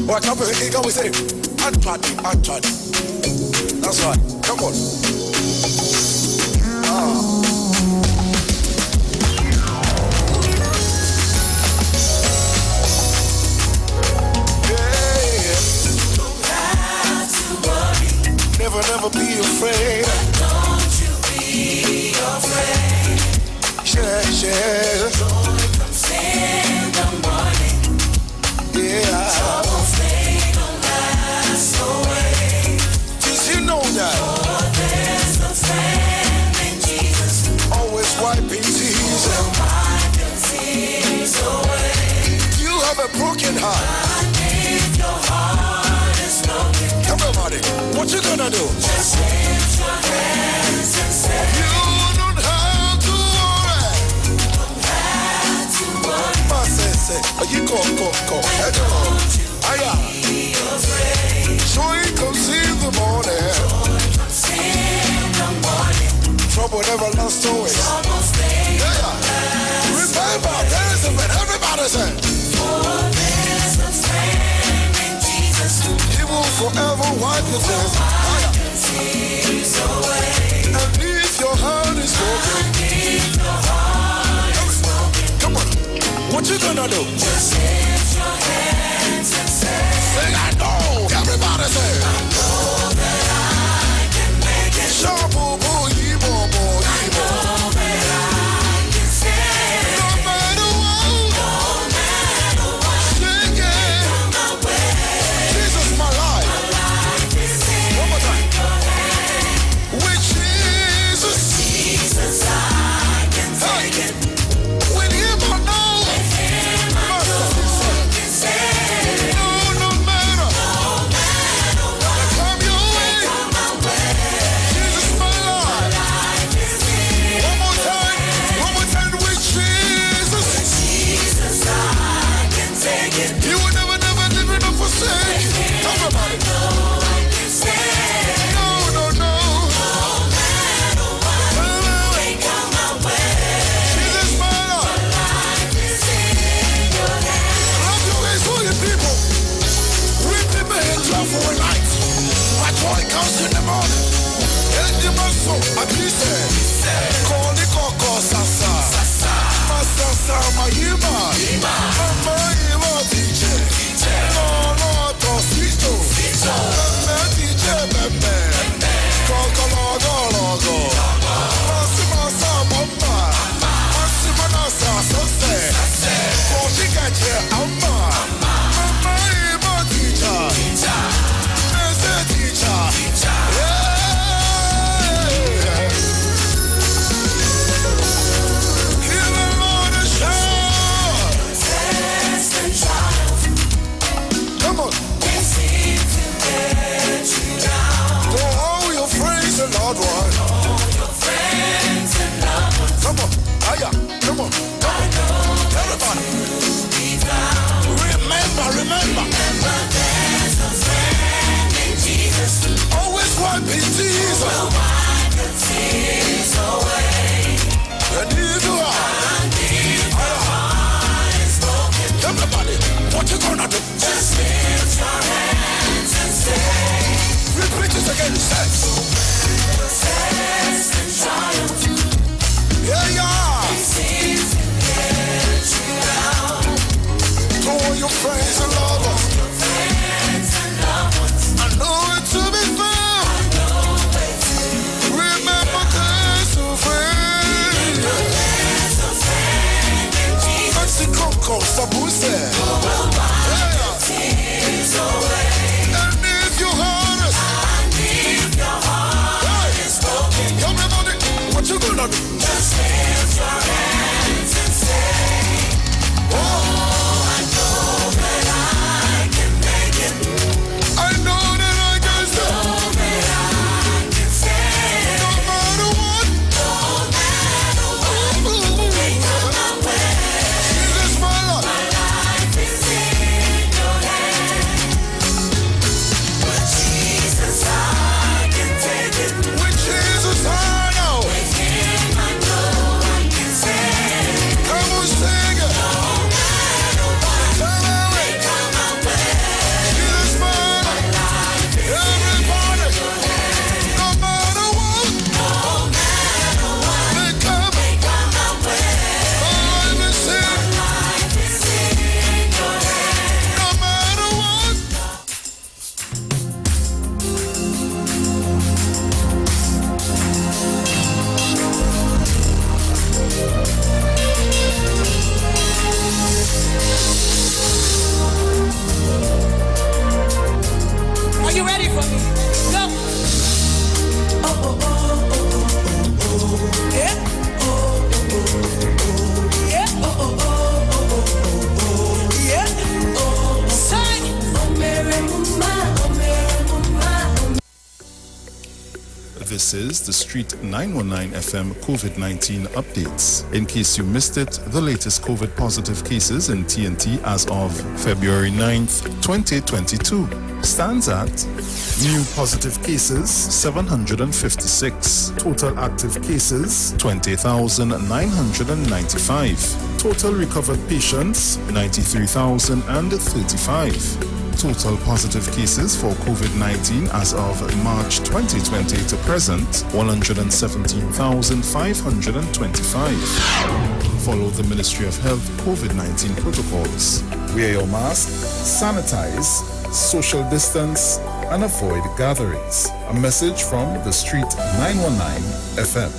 Well, come here, come say, actually. That's right. Come on. Yeah. Don't have to worry. Never be afraid. Don't you be afraid. Yeah. Joy comes in the morning. Yeah. Troubles they don't last away. Just you know that. For there's a friend in Jesus. Always wiping tears. Will wipe your tears away. You have a broken heart. And if your heart is broken, Everybody, what you gonna do? just lift your hands and say, You don't have to worry. don't have to worry. Say, you go. Aya. Be afraid. Joy comes in the morning. Joy comes in the morning. Trouble never lasts always. Troubles they Yeah. don't last. Remember, there is a man. Everybody say, For there's a friend in Jesus. He will forever wipe your tears. Aya. Tears away. And if your heart is broken, And if your heart is broken, come on. What you gonna do? just lift your hands and say, Sing, I know. Everybody say, I know that I can make it. Shabu, boo, yee, boo, boo, yee, boo. Know that I can stand. No matter what, No matter what sing it. comes my way, Jesus, my life. life is in One more time. your hand. With Jesus, Jesus, I can take it. with him I know. With him I know I can stand. No matter. No matter what Come your way. comes my way, Jesus, my life. life is in One more time with Jesus. Jesus, I can take it. He will never leave you nor forsake you. Everybody. No, I can stand. No. No matter So, I said, call the coco sasa. Masasa mahima. Mama ima teacher. No, no, tosito. Meme teacher, meme. Coco logo, logo. Masa, mama. Masa, nasa, sose. Koshi gache, amma. Mama ima teacher. Mese teacher. Yeah. Come on. They seem to let you down. For all your friends and loved ones. All your friends and loved ones. Come on. Aya. Come on. I know everybody. Remember. Remember there's a friend in Jesus. Always wiping tears. Will wipe the tears away. And if you are. Everybody, what you gonna do? Just lift your hands and say. Repeat it again, say. Test and triumph. Yeah. It seems to get you down. To all your friends and loved ones. Your friends and loved ones. I know it to be found. Remember there's a friend. There's a friend in Jesus. Mexico, Sabuse. Tears away. And if your heart is broken, everybody, what you gonna do? Just lift your hands and say, oh, I know that I can make it. I know that I can say. Know that I can say. No matter what. No matter what. They come my way. Jesus, my Lord. My life is in your hands. With Jesus, I can take it. With Jesus, I know. With Him, I know I can say. Come on, sing it. No matter what. They come my way. Jesus, my Lord. My life is everybody. In your hands. No matter what. No matter what. They come my way. My life is in. My life is in your hands. No matter what. Are you ready for me? Go. Yeah. Yeah. Yeah. Say. This is the Street 919 FM COVID-19 updates. In case you missed it, the latest COVID positive cases in TNT as of February 9th, 2022 stands at new positive cases 756, total active cases 20,995, total recovered patients 93,035. Total positive cases for COVID-19 as of March 2020 to present, 117,525. Follow the Ministry of Health COVID-19 protocols. Wear your mask, sanitize, social distance, and avoid gatherings. A message from the Street 919 FM.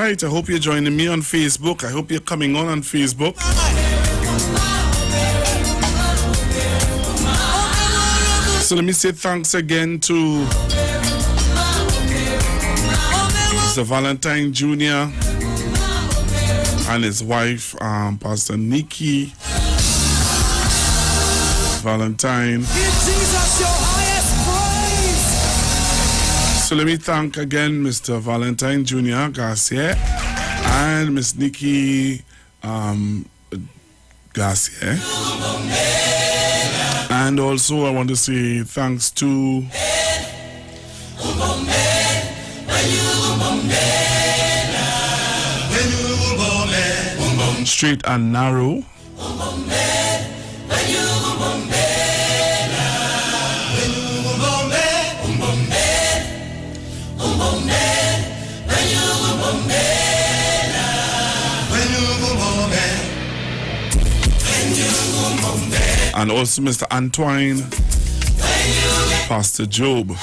right. I hope you're joining me on Facebook. I hope you're coming on Facebook. So let me say thanks again to Mr. Valentine Jr. and his wife, Pastor Nikki Valentine. So let me thank again Mr. Valentine Jr. Garcia and Miss Nikki Garcia. And also I want to say thanks to Straight and Narrow. And also Mr. Antoine, Pastor Job,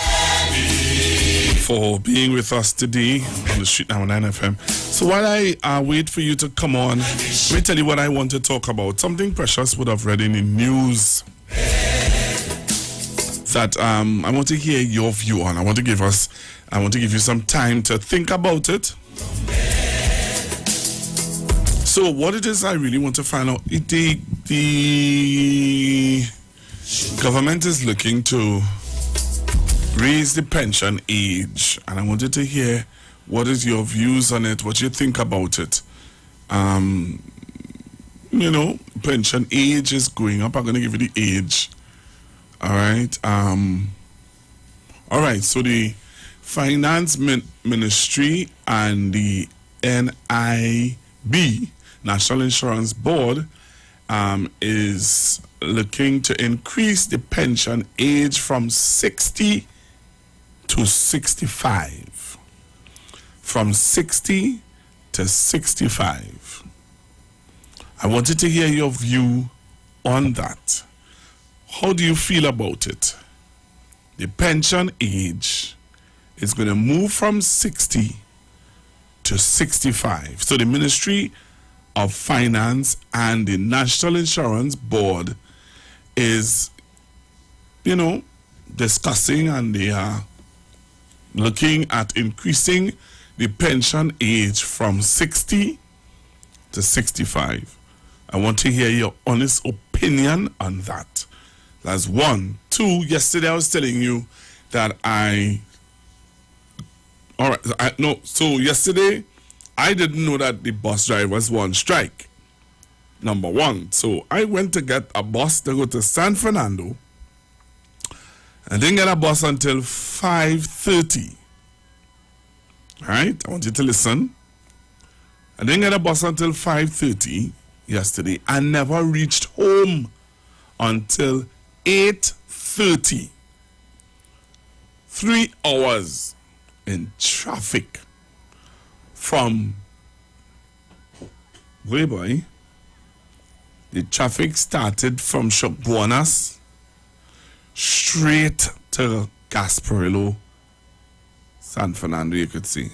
for being with us today on the Street 919 FM. So while I wait for you to come on, let me tell you what I want to talk about. Something Precious would have read in the news that I want to hear your view on. I want to give you some time to think about it. So what it is I really want to find out, the government is looking to raise the pension age, and I wanted to hear what is your views on it, what you think about it. Pension age is going up. I'm going to give you the age. All right. All right. So the Finance Ministry and the NIB, National Insurance Board, is looking to increase the pension age from 60 to 65. From 60 to 65. I wanted to hear your view on that. How do you feel about it? The pension age is going to move from 60 to 65. So the Ministry of Finance and the National Insurance Board is, discussing, and they are looking at increasing the pension age from 60 to 65. I want to hear your honest opinion on that. That's one. Two, yesterday I was telling you that so yesterday I didn't know that the bus drivers were on strike. Number one. So I went to get a bus to go to San Fernando. I didn't get a bus until 5:30. All right, I want you to listen. I didn't get a bus until 5:30 yesterday. I never reached home until 8:30. 3 hours in traffic from Boy. The traffic started from Shopbuanas straight to Gasparillo, San Fernando, you could see.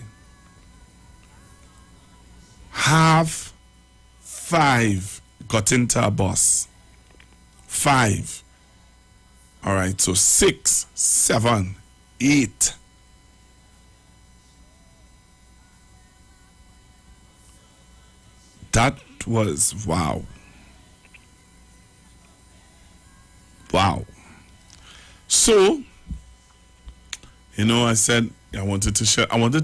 5:30 got into a bus. 5. All right, so 6, 7, 8. That was wow. Wow. So, I said I wanted to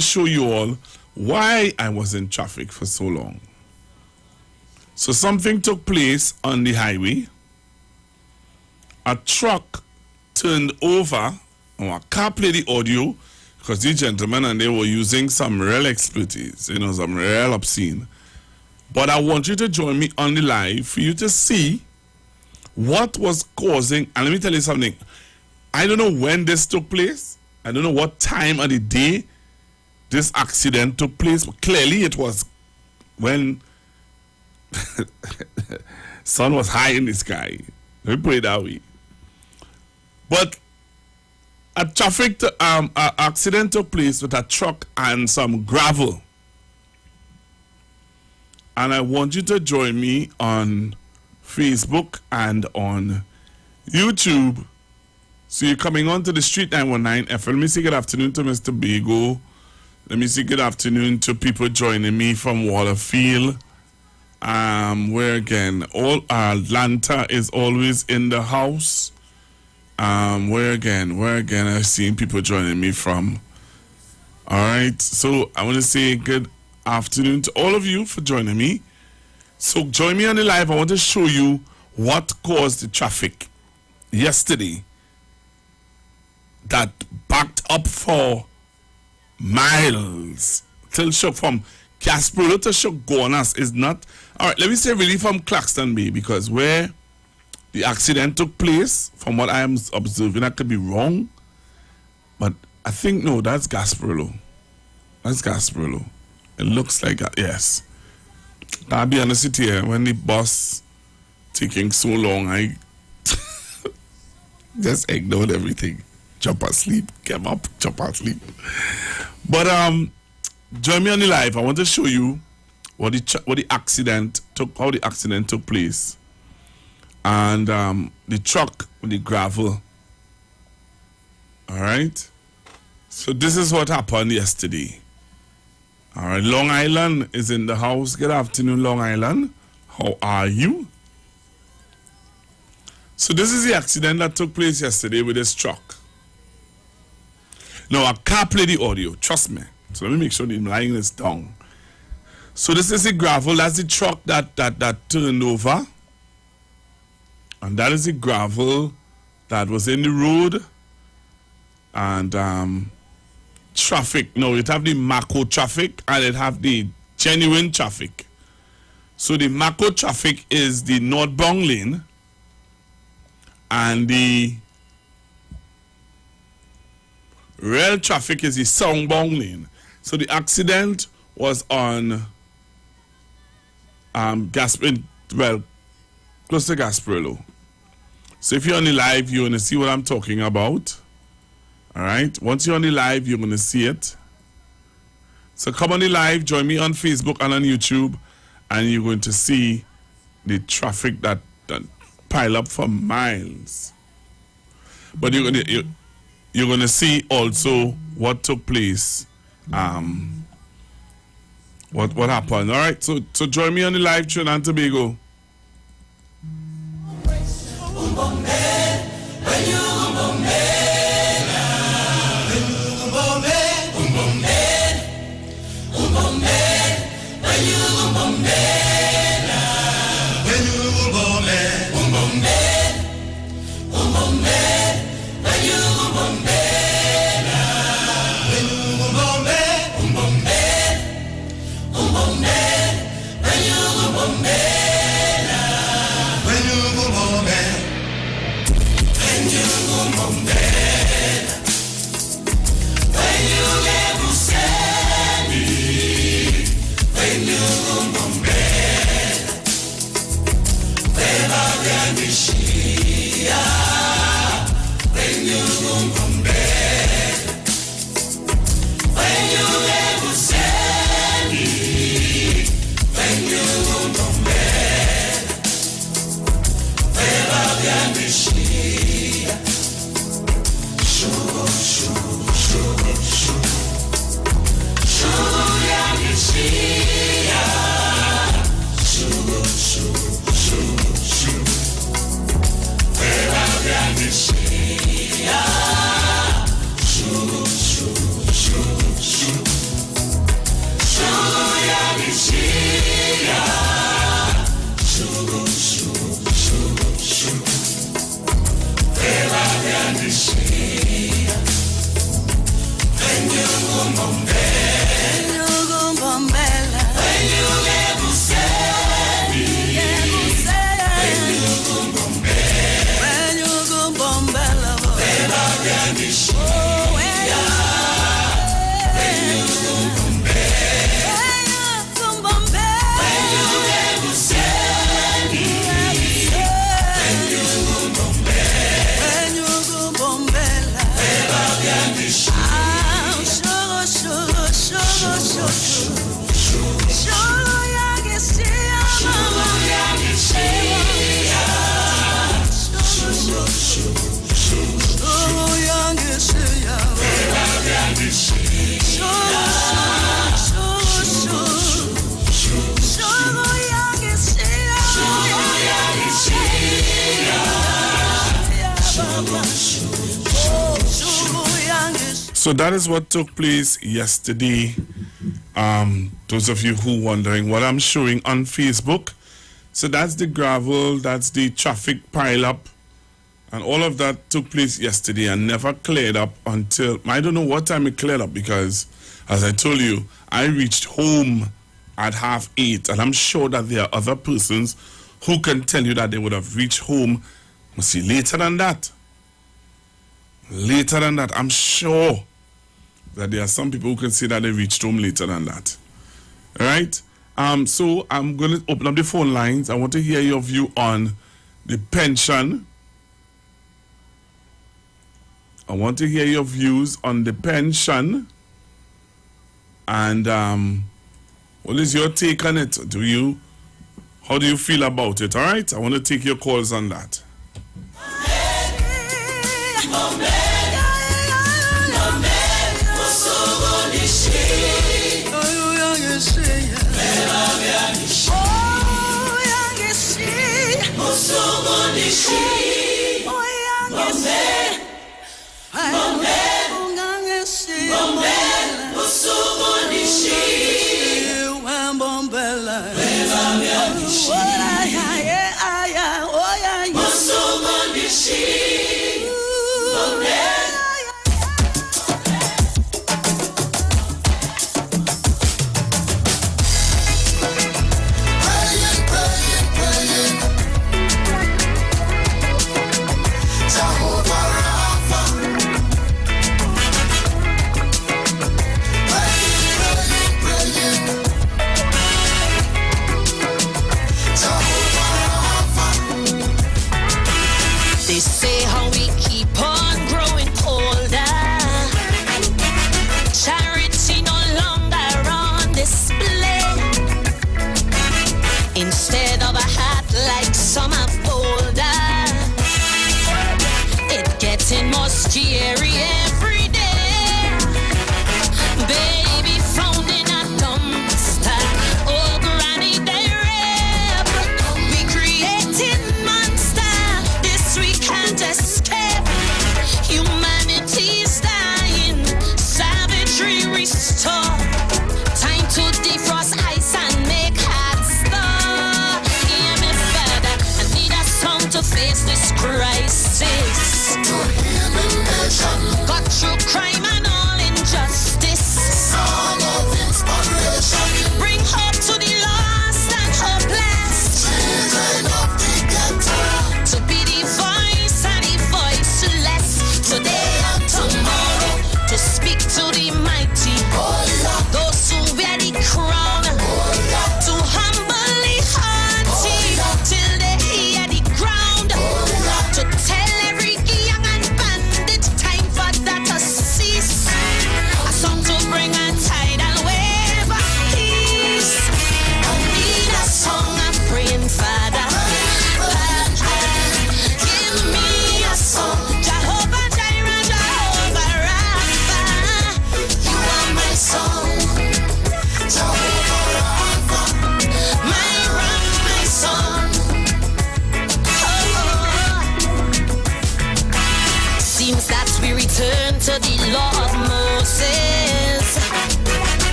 show you all why I was in traffic for so long. So something took place on the highway. A truck turned over, and I can't play the audio because these gentlemen and they were using some real expertise, some real obscene. But I want you to join me on the live for you to see what was causing, and let me tell you something. I don't know when this took place. I don't know what time of the day this accident took place, but clearly it was when sun was high in the sky. Let me put it that way. But a traffic accident took place with a truck and some gravel. And I want you to join me on Facebook and on YouTube. So you're coming on to the Street 919 FM. Let me say good afternoon to Mr. Bego. Let me say good afternoon to people joining me from Waterfield. Where again, all Atlanta is always in the house. Where again, I've seen people joining me from. All right, so I want to say good afternoon to all of you for joining me. So join me on the live. I want to show you what caused the traffic yesterday that backed up for miles till from Gasparilla to Shogunas is not. All right, let me say really from Claxton Bay, because where the accident took place, from what I am observing, I could be wrong, but I think, no, that's Gasparilla. That's Gasparilla. It looks like that, yes. I'll be honest here, when the bus taking so long, I just ignored everything. Jump asleep, get up, jump asleep. But join me on the live. I want to show you how the accident took place, and the truck with the gravel. All right. So this is what happened yesterday. All right, Long Island is in the house. Good afternoon, Long Island. How are you? So this is the accident that took place yesterday with this truck. Now, I can't play the audio, trust me. So let me make sure the line is down. So this is the gravel. That's the truck that turned over. And that is the gravel that was in the road. And traffic. Now, it have the macro traffic and it have the genuine traffic. So the macro traffic is the northbound lane. And the real traffic is the southbound lane. So the accident was on close to Gasparilla. So if you're on the live, you're going to see what I'm talking about. All right. Once you're on the live, you're going to see it. So come on the live, join me on Facebook and on YouTube, and you're going to see the traffic that pile up for miles. But you're going to see also what took place. What happened? All right. So join me on the live, Trinidad and Tobago. So that is what took place yesterday. Those of you who wondering what I'm showing on Facebook. So that's the gravel, that's the traffic pile up, and all of that took place yesterday and never cleared up until, I don't know what time it cleared up, because as I told you, I reached home at 8:30, and I'm sure that there are other persons who can tell you that they would have reached home, later than that. Later than that. I'm sure that there are some people who can say that they reached home later than that. All right? So I'm going to open up the phone lines. I want to hear your view on the pension. I want to hear your views on the pension. And what is your take on it? How do you feel about it? All right? I want to take your calls on that.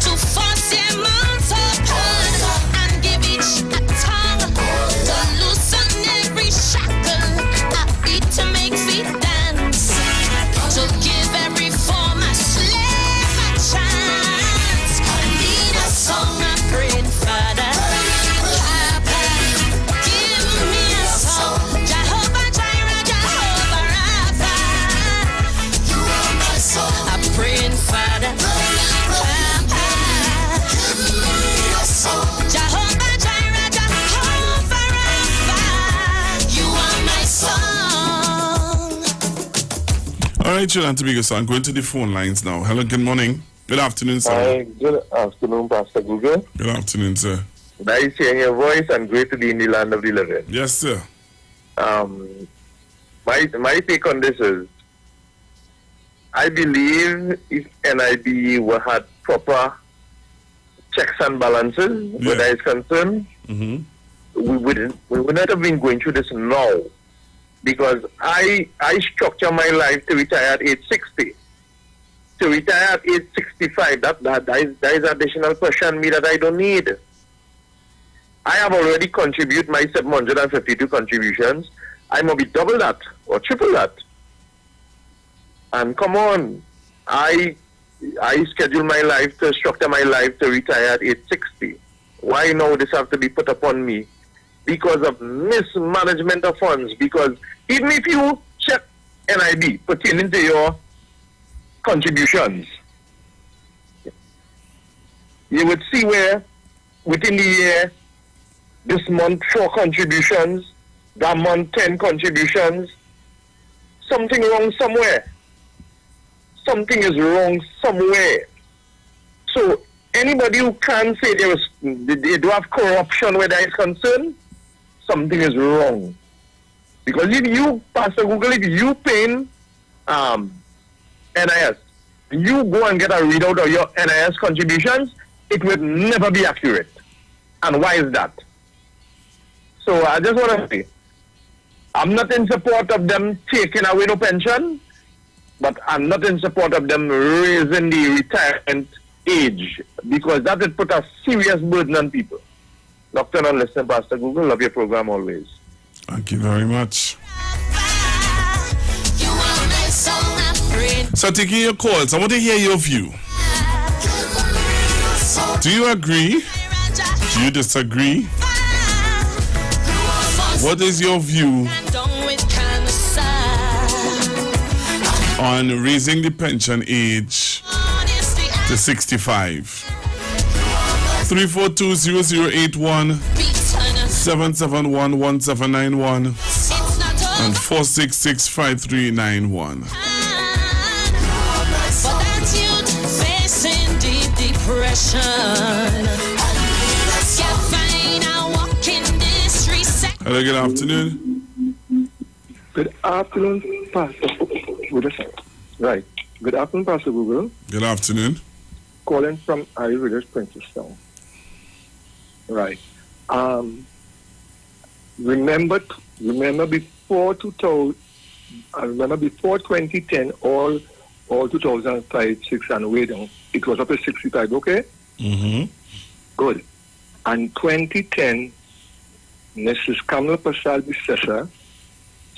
To force them out upon and give each a tongue right, Trinidad and Tobago, so I'm going to the phone lines now. Hello, good morning. Good afternoon, sir. Hi, good afternoon, Pastor Google. Good afternoon, sir. Nice hearing your voice and great to be in the land of the living. Yes, sir. My take on this is, I believe if NIB had proper checks and balances, where that is concerned, we would not have been going through this now. Because I structure my life to retire at age 60. To retire at age 65, that is additional pressure on me that I don't need. I have already contributed my 752 contributions. I must be double that or triple that. And come on, I schedule my life to structure my life to retire at age 60. Why now this have to be put upon me? Because of mismanagement of funds. Because even if you check NIB pertaining to your contributions, you would see where within the year, this month 4 contributions, that month 10 contributions, something wrong somewhere. Something is wrong somewhere. So anybody who can say they do have corruption where that is concerned, something is wrong. Because if you, Pastor Google, if you paying NIS, you go and get a readout of your NIS contributions, it will never be accurate. And why is that? So I just want to say, I'm not in support of them taking away the pension, but I'm not in support of them raising the retirement age, because that would put a serious burden on people. Dr. and listen, Pastor Google, love your program always. Thank you very much. So taking your calls, I want to hear your view. Do you agree? Do you disagree? What is your view on raising the pension age to 65? 342-0081, 771-1791, and 466-5391. Hello, good afternoon. Good afternoon, Pastor Google. Right. Good afternoon, Pastor Google. Good afternoon. Calling from Iwer, Princeton. Right. Remember before 2000. I remember before 2010, all 2005, 6 and way down, it was up to 65. Okay. Good. And 2010, Mrs. Kamala Pasal Bissessa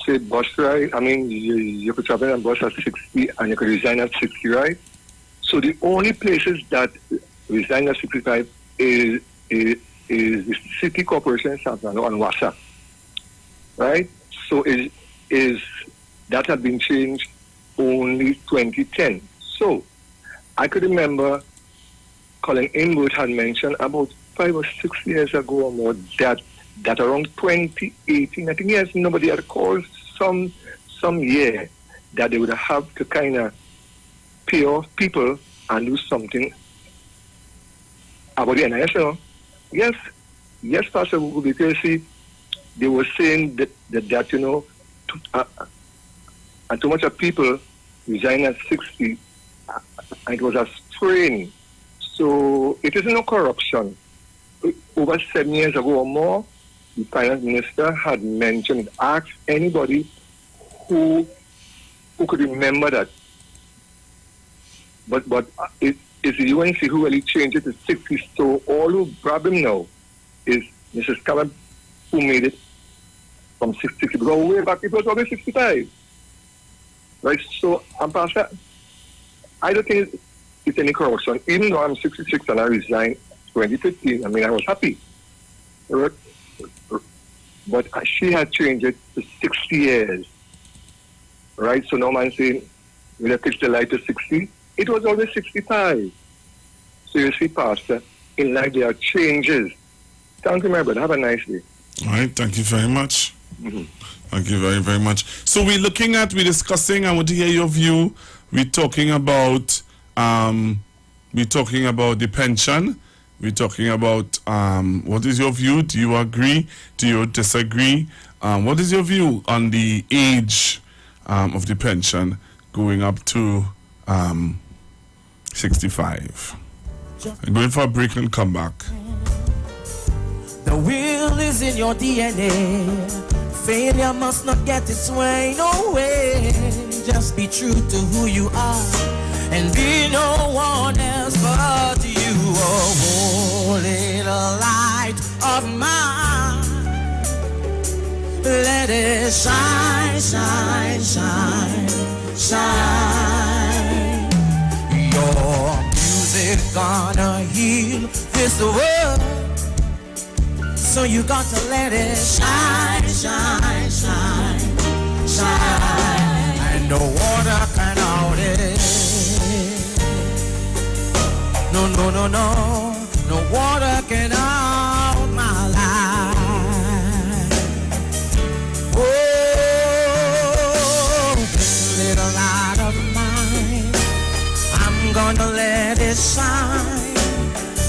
said, bus ride. I mean, you could travel and bus at 60, and you could resign at 60, right? So the only places that resign at 65 is the city corporation in San Fernando and Wassa, right? So is that had been changed only 2010. So I could remember Colin Inwood had mentioned about 5 or 6 years ago or more that around 2018, I think yes, nobody had called some year that they would have to kind of pay off people and do something about the NIS. Yes, Pastor Google, because see, they were saying that you know, and too much of people resign at 60, and it was a strain. So it is no corruption. Over 7 years ago or more, the finance minister had mentioned, asked anybody who could remember that. But it's the UNC who really changed it to 60. So all who problem now is Mrs. Callan, who made it from 60 to go way back. It was always 65. Right? So, Pastor, I don't think it's any corruption. Even though I'm 66 and I resigned 2015, I mean, I was happy. Right? But she had changed it to 60 years. Right? So now I'm saying, will I pitch the light to 60? It was always 65. So you see, Pastor, in life there are changes. Thank you, my brother. Have a nice day. All right. Thank you very much. Thank you very, very much. So we're discussing, I want to hear your view. We're talking about the pension. We're talking about what is your view? Do you agree? Do you disagree? What is your view on the age of the pension going up to 65? I'm going for a break and come back. The will is in your DNA. Failure must not get its way, no way. Just be true to who you are and be no one else but you. Oh, little light of mine, let it shine, shine, shine, shine. Your music gonna heal this world, so you got to let it shine, shine, shine, shine. And no water can out it. No, no, no, no. No water can out my life. Oh, this little light of mine, I'm gonna let it shine.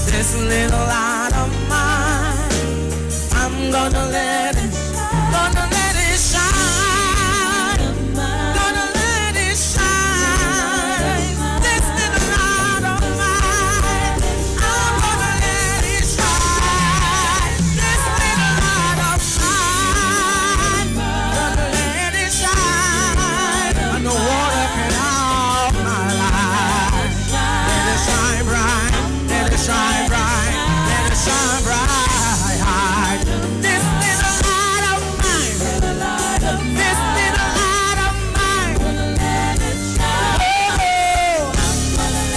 This little light of mine, I'm gonna let it shine. Gonna let it shine. Gonna let it shine. This little light of mine, I'm gonna let it shine. This little light of mine, gonna let it shine. And the water can out my life. Let it shine bright. Let it shine bright. Let it shine bright. This little light of mine, this little light of mine, let it shine.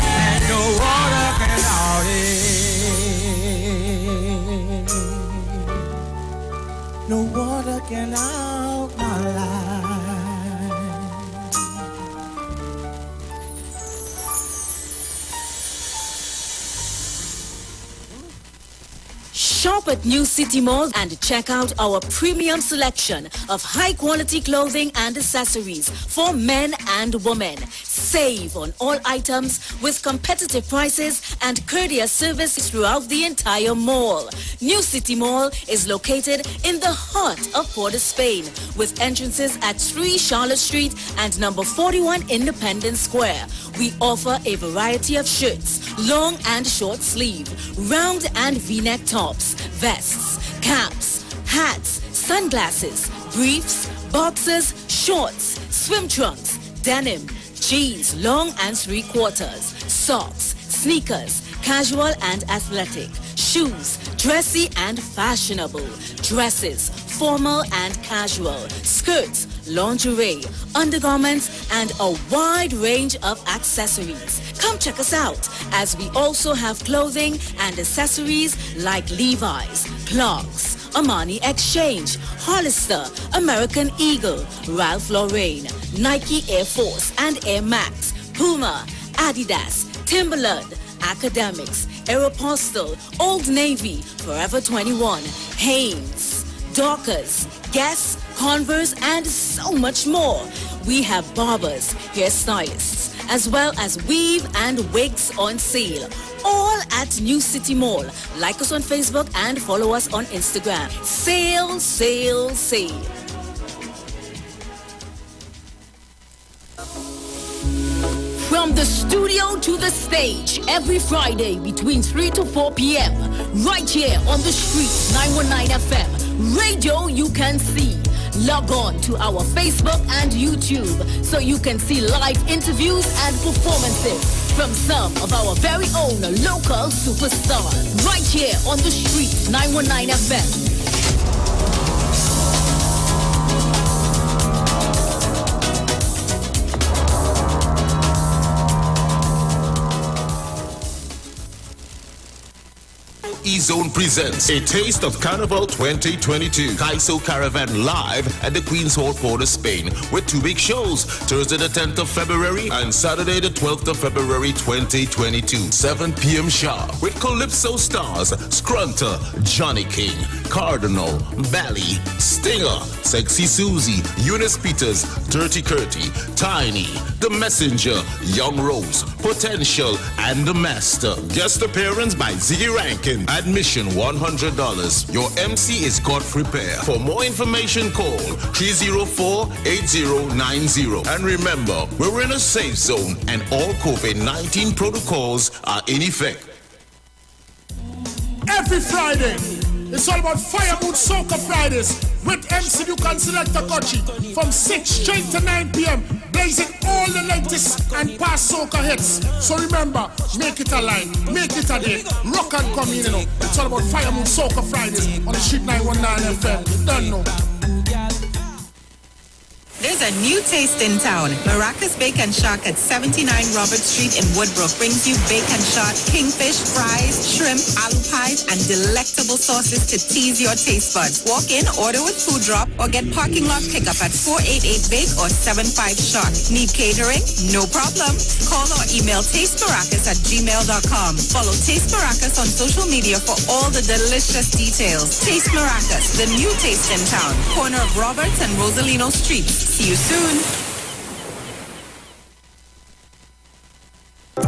And no water can out it. No water can out my life. Shop at New City Mall and check out our premium selection of high-quality clothing and accessories for men and women. Save on all items with competitive prices and courteous service throughout the entire mall. New City Mall is located in the heart of Port of Spain with entrances at 3 Charlotte Street and number 41 Independence Square. We offer a variety of shirts, long and short sleeve, round and V-neck tops, vests, caps, hats, sunglasses, briefs, boxers, shorts, swim trunks, denim, jeans, long and 3/4, socks, sneakers, casual and athletic, shoes, dressy and fashionable, dresses, formal and casual, skirts, lingerie, undergarments, and a wide range of accessories. Come check us out, as we also have clothing and accessories like Levi's, Clarks, Armani Exchange, Hollister, American Eagle, Ralph Lauren, Nike Air Force and Air Max, Puma, Adidas, Timberland, Academics, Aeropostale, Old Navy, Forever 21, Hanes, Dockers, Guess, Converse, and so much more. We have barbers, hairstylists, as well as weave and wigs on sale. All at New City Mall. Like us on Facebook and follow us on Instagram. Sale, sale, sale. From the studio to the stage, every Friday between 3 to 4 p.m. Right here on the street, 919 FM. Radio you can see. Log on to our Facebook and YouTube so you can see live interviews and performances from some of our very own local superstars. Right here on the street, 919 FM. Easy K-Zone presents A Taste of Carnival 2022. Kaiso Caravan live at the Queen's Hall, Port of Spain with two big shows, Thursday the 10th of February and Saturday the 12th of February 2022, 7 p.m. sharp with Calypso stars Scrunter, Johnny King, Cardinal, Bally, Stinger, Sexy Susie, Eunice Peters, Dirty Curty, Tiny, The Messenger, Young Rose, Potential, and The Master. Guest appearance by Ziggy Rankin. Admission $100. Your MC is Godfrey Pear. For more information, call 304-8090. And remember, we're in a safe zone and all COVID-19 protocols are in effect. Every Friday, it's all about Fire Mood Soca Fridays with MC Duke and Selector Kochi from 6 straight to 9 p.m. blazing all the latest and past soca hits. So remember, make it a line, make it a day, rock and come in, you know. It's all about Fire Mood Soca Fridays on the Street 919 FM. Don't know. There's a new taste in town. Maracas Bake and Shack at 79 Robert Street in Woodbrook brings you bacon shot, kingfish, fries, shrimp, aloo pies, and delectable sauces to tease your taste buds. Walk in, order with food drop, or get parking lot pickup at 488 Bake or 75 Shot. Need catering? No problem. Call or email tastemaracas@gmail.com. Follow Taste Maracas on social media for all the delicious details. Taste Maracas, the new taste in town. Corner of Roberts and Rosalino Streets. See you soon.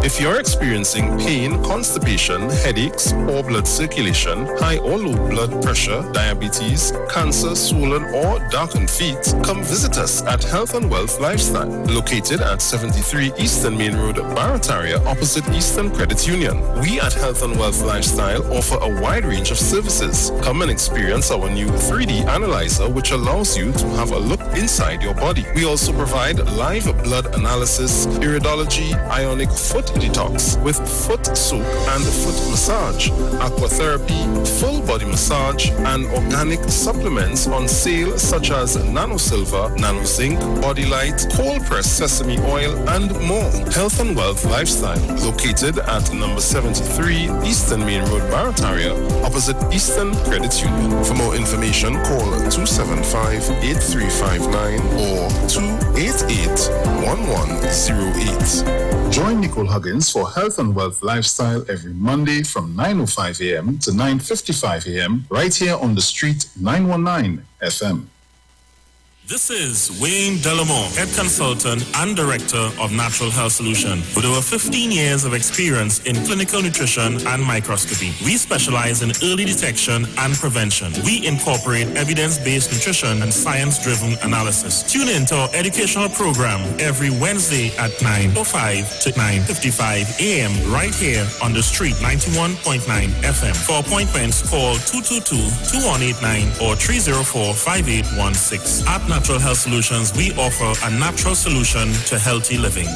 If you're experiencing pain, constipation, headaches, poor blood circulation, high or low blood pressure, diabetes, cancer, swollen or darkened feet, come visit us at Health and Wealth Lifestyle, located at 73 Eastern Main Road, Barataria, opposite Eastern Credit Union. We at Health and Wealth Lifestyle offer a wide range of services. Come and experience our new 3D analyzer, which allows you to have a look inside your body. We also provide live blood analysis, iridology, ionic foot detox with foot soak and foot massage, aquatherapy, full body massage, and organic supplements on sale such as Nano Silver, Nano Zinc, Body Light, cold pressed sesame oil, and more. Health and Wealth Lifestyle, located at number 73 Eastern Main Road, Barataria, opposite Eastern Credit Union. For more information, call 275-8359 or 288-1108. Join Nicole Huggins for Health and Wealth Lifestyle every Monday from 9:05 a.m. to 9:55 a.m. right here on the Street 919 FM. This is Wayne Delamore, Head Consultant and Director of Natural Health Solution. With over 15 years of experience in clinical nutrition and microscopy, we specialize in early detection and prevention. We incorporate evidence-based nutrition and science-driven analysis. Tune in to our educational program every Wednesday at 9:05 to 9:55 a.m. right here on the Street 91.9 FM. For appointments, call 222-2189 or 304-5816. At Natural Health Solutions, we offer a natural solution to healthy living.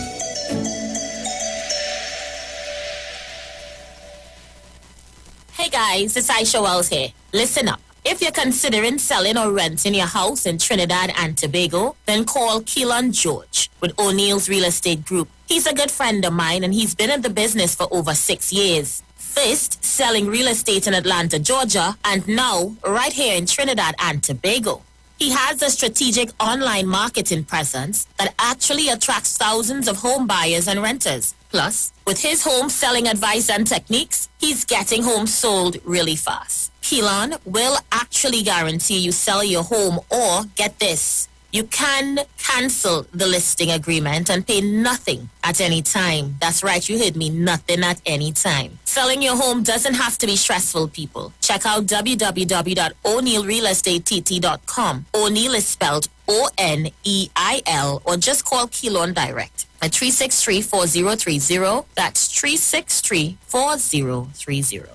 Hey guys, it's Aisha Wells here. Listen up. If you're considering selling or renting your house in Trinidad and Tobago, then call Keelan George with O'Neill's Real Estate Group. He's a good friend of mine and he's been in the business for over 6 years. First, selling real estate in Atlanta, Georgia, and now right here in Trinidad and Tobago. He has a strategic online marketing presence that actually attracts thousands of home buyers and renters. Plus, with his home selling advice and techniques, he's getting homes sold really fast. Keelan will actually guarantee you sell your home or, get this, you can cancel the listing agreement and pay nothing at any time. That's right, you heard me, nothing at any time. Selling your home doesn't have to be stressful, people. Check out www.o'neillrealestatetT.com. O'Neill is spelled O-N-E-I-L, or just call Keelan direct at 363-4030. That's 363-4030.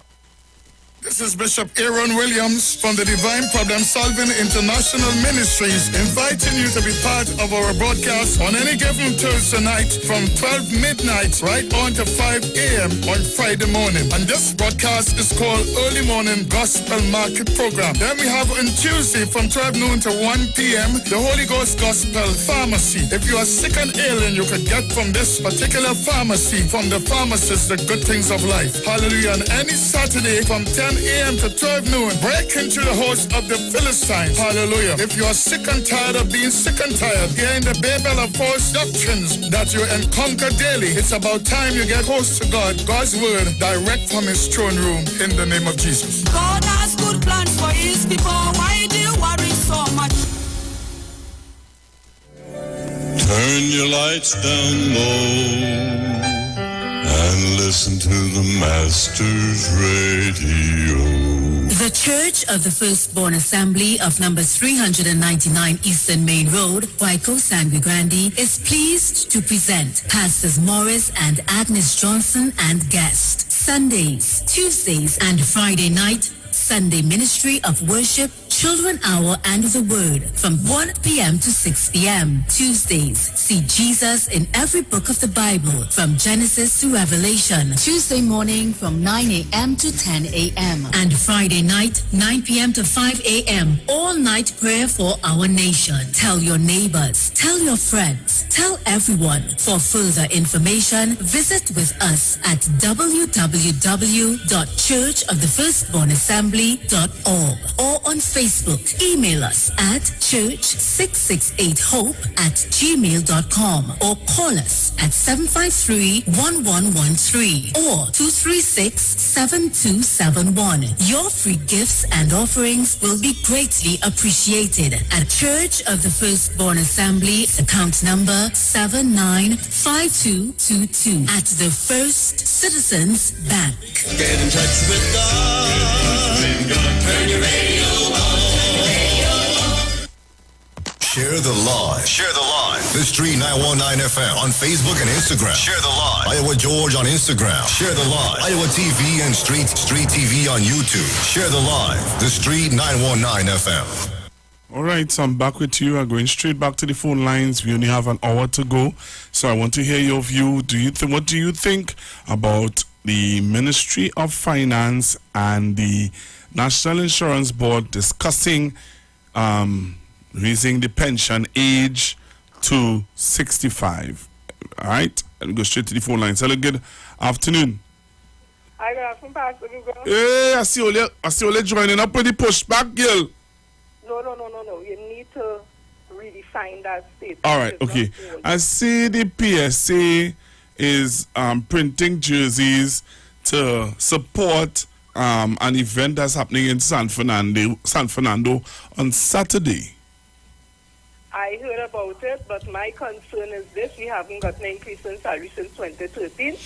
This is Bishop Aaron Williams from the Divine Problem Solving International Ministries, inviting you to be part of our broadcast on any given Thursday night from 12 midnight right on to 5 a.m. on Friday morning. And this broadcast is called Early Morning Gospel Market Program. Then we have on Tuesday from 12 noon to 1 p.m. the Holy Ghost Gospel Pharmacy. If you are sick and ill, and you can get from this particular pharmacy, from the pharmacist, the good things of life. Hallelujah. And any Saturday from 10 a.m. to 12 noon. Break into the host of the Philistines. Hallelujah. If you are sick and tired of being sick and tired, hearing the babel of false doctrines that you encounter daily, it's about time you get close to God. God's word direct from his throne room in the name of Jesus. God has good plans for his people. Why do you worry so much? Turn your lights down low and listen to the Master's radio. The Church of the Firstborn Assembly of number 399 Eastern Main Road, Waiko, Sangre Grande, is pleased to present Pastors Morris and Agnes Johnson and guest. Sundays, Tuesdays, and Friday night, Sunday Ministry of Worship, Children Hour and the Word from 1 p.m. to 6 p.m. Tuesdays, see Jesus in every book of the Bible from Genesis to Revelation. Tuesday morning from 9 a.m. to 10 a.m. And Friday night, 9 p.m. to 5 a.m. All night prayer for our nation. Tell your neighbors, tell your friends, tell everyone. For further information, visit with us at www.churchofthefirstbornassembly.org or on Facebook. Email us at church668hope@gmail.com or call us at 753-1113 or 236-7271. Your free gifts and offerings will be greatly appreciated at Church of the Firstborn Assembly, account number 795222 at the First Citizens Bank. Get in touch with God. Turn your radio on. Share the live. Share the live. The Street 919 FM on Facebook and Instagram. Share the live. Iowa George on Instagram. Share the live. Iowa TV and Street TV on YouTube. Share the live. The Street 919 FM. All right, so I'm back with you. I'm going straight back to the phone lines. We only have an hour to go, so I want to hear your view. What do you think about the Ministry of Finance and the National Insurance Board discussing raising the pension age to 65? All right, and go straight to the phone lines. Hello, good afternoon. I got from Pastor Google. Hey, I see you joining up with the pushback, girl. No. You need to redefine that statement. All right, okay. I see the PSA is printing jerseys to support an event that's happening in San Fernando on Saturday. I heard about it, but my concern is this: we haven't got an increase in salary since 2013.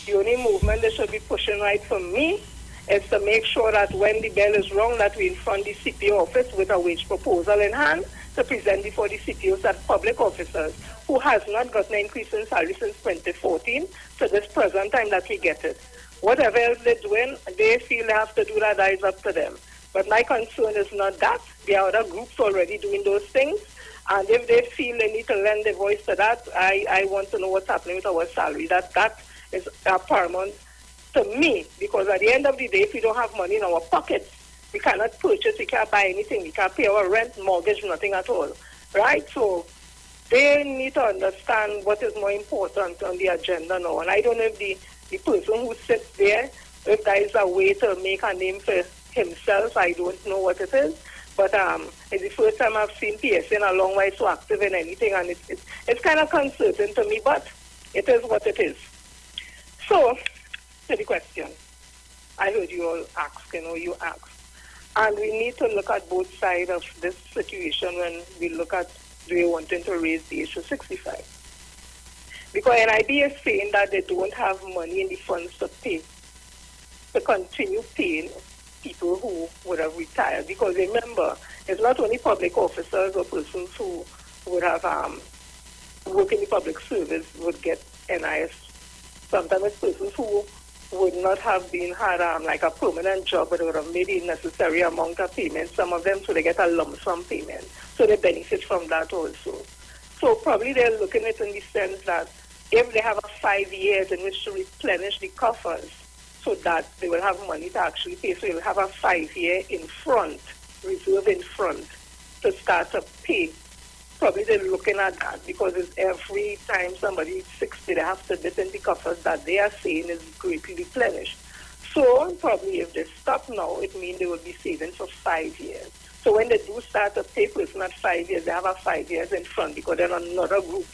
The only movement they should be pushing right for me is to make sure that when the bell is rung, that we in front the CPO office with a wage proposal in hand to present before the CPOs as public officers who has not gotten an increase in salary since 2014 to this present time that we get it. Whatever else they're doing, they feel they have to do that is up to them. But my concern is not that. There are other groups already doing those things. And if they feel they need to lend their voice to that, I want to know what's happening with our salary. That is paramount to me, because at the end of the day, if we don't have money in our pockets, we cannot purchase, we can't buy anything, we can't pay our rent, mortgage, nothing at all, right? So they need to understand what is more important on the agenda now. And I don't know if the person who sits there, if there is a way to make a name for himself, I don't know what it is. But it's the first time I've seen PSA in a long while so active in anything, and it's kind of concerning to me, but it is what it is. So, to the question, I heard you all ask, you asked. And we need to look at both sides of this situation when we look at do we wanting to raise the age to 65. Because NIB is saying that they don't have money in the funds to continue paying people who would have retired. Because remember, it's not only public officers or persons who would have work in the public service would get NIS. Sometimes it's persons who would not have had like a permanent job, but would have made the necessary amount of payment. Some of them, so they get a lump sum payment. So they benefit from that also. So probably they're looking at it in the sense that if they have a 5 years in which to replenish the coffers, so that they will have money to actually pay. So you'll have a 5 year in front, reserve in front, to start to pay. Probably they're looking at that because it's every time somebody is 60, they have to dip in the coffers that they are saying is greatly replenished. So probably if they stop now, it means they will be saving for 5 years. So when they do start a pay person at 5 years, they have a 5 years in front because then another group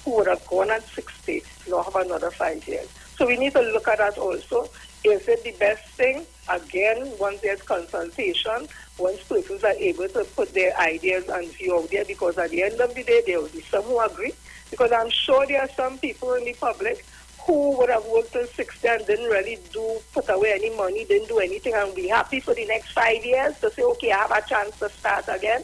who would have gone at 60 now have another 5 years. So we need to look at that also. Is it the best thing? Again, once there's consultation, once persons are able to put their ideas and view out there, because at the end of the day, there will be some who agree. Because I'm sure there are some people in the public who would have worked till 60 and didn't really put away any money, didn't do anything, and be happy for the next 5 years to say, okay, I have a chance to start again.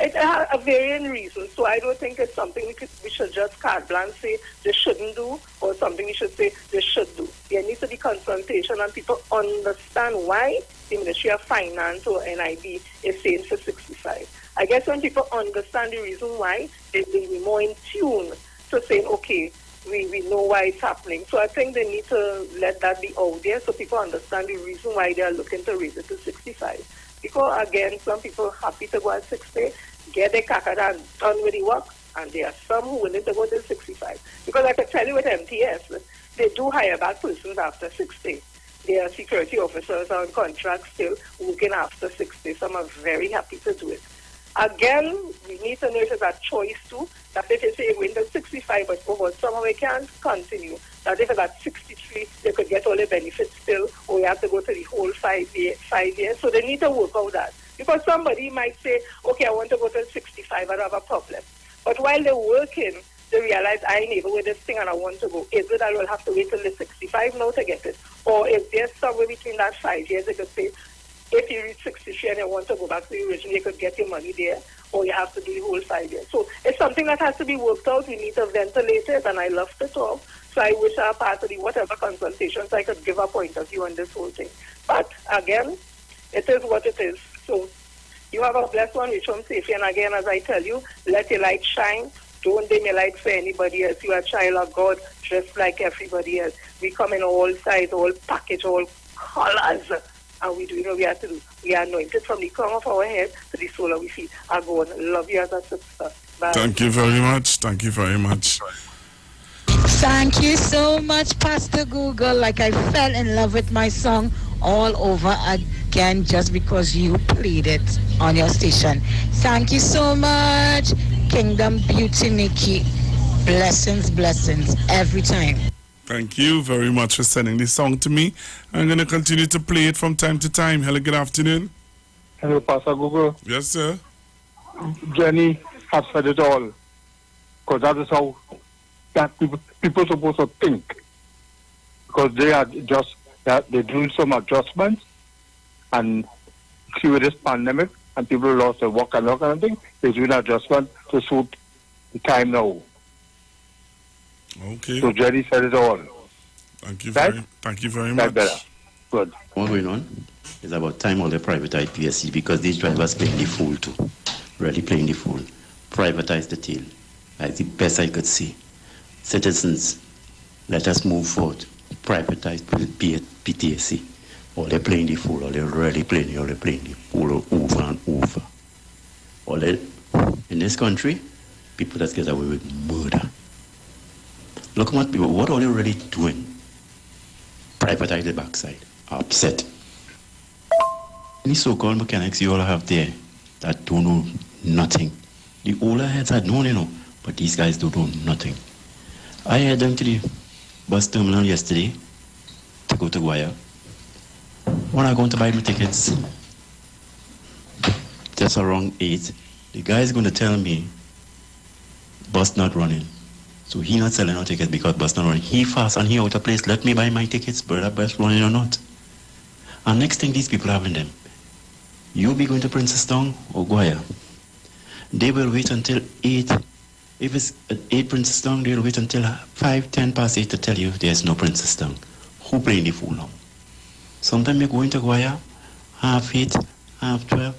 It has a varying reason. So I don't think it's something we should just carte blanche say they shouldn't do, or something we should say they should do. There needs to be consultation and people understand why the Ministry of Finance or NIB is saying for 65. I guess when people understand the reason why, they will be more in tune to saying, okay, we know why it's happening. So I think they need to let that be out there so people understand the reason why they are looking to raise it to 65. Because again, some people are happy to go at 60, get their caca done with the work, and there are some who are willing to go to 65. Because I can tell you with MTS, they do hire back persons after 60. There are security officers on contract still working after 60. Some are very happy to do it. Again, we need to know if it's a choice too, that if they say going to 65 but over, somehow we can't continue. That if it's at 63, they could get all the benefits still, or you have to go to the whole 5 years. So they need to work out that. Because somebody might say, okay, I want to go to 65, I don't have a problem. But while they're working, they realize I ain't able with this thing and I want to go. Is it I will have to wait till the 65 now to get it? Or if there's somewhere between that 5 years, they could say, if you reach 63 and you want to go back to the original, you could get your money there, or you have to do the whole 5 years. So it's something that has to be worked out. We need to ventilate it, and I love to talk. So I wish our part of the whatever consultations I could give a point of view on this whole thing. But again, it is what it is. So you have a blessed one, reach home safely. And again, as I tell you, let your light shine. Don't dim your light for anybody else. You are a child of God, just like everybody else. We come in all sizes, all package, all colors. And we do what we have to do. We are anointed from the crown of our head to the sole of our feet. I go on. Love you as a sister. Bye. Thank you very much. Thank you very much. Thank you so much, Pastor Google. Like I fell in love with my song all over again just because you played it on your station. Thank you so much, Kingdom Beauty Nikki. Blessings, blessings every time. Thank you very much for sending this song to me. I'm going to continue to play it from time to time. Hello, good afternoon. Hello, Pastor Google. Yes, sir. Jenny has said it all. Because that is how that people supposed to think. Because they are just, they're doing some adjustments. And see with this pandemic, and people lost their work and that kind of thing, they're doing adjustment to suit the time now. Okay. So Jenny said it all. Thank you very much. Better. Good. What's going on is about time all the privatized PSC because these drivers playing the fool too. Really playing the fool. Privatize the tail. That's the best I could see. Citizens, let us move forward. Privatize PTSC. Or they're playing the fool, or they're really playing the fool over and over. Or in this country, people that get away with murder. Look at what people, what are they already doing? Privatize the backside. Upset. Any so-called mechanics you all have there that don't know nothing. The older heads are known, but these guys don't know nothing. I headed them to the bus terminal yesterday to go to Guaya. When I go to buy my tickets, just around 8, the guy is going to tell me bus not running. So he not selling no tickets because bus not running. He fast and he out of place. Let me buy my tickets, whether bus running or not. And next thing these people having them, you be going to Princetown or Guaya. They will wait until 8. If it's at 8 Princetown, they'll wait until 5, 10 past 8 to tell you there's no Princetown. Who playing the fool now? Sometimes you're going to Guaya, half 8, half 12.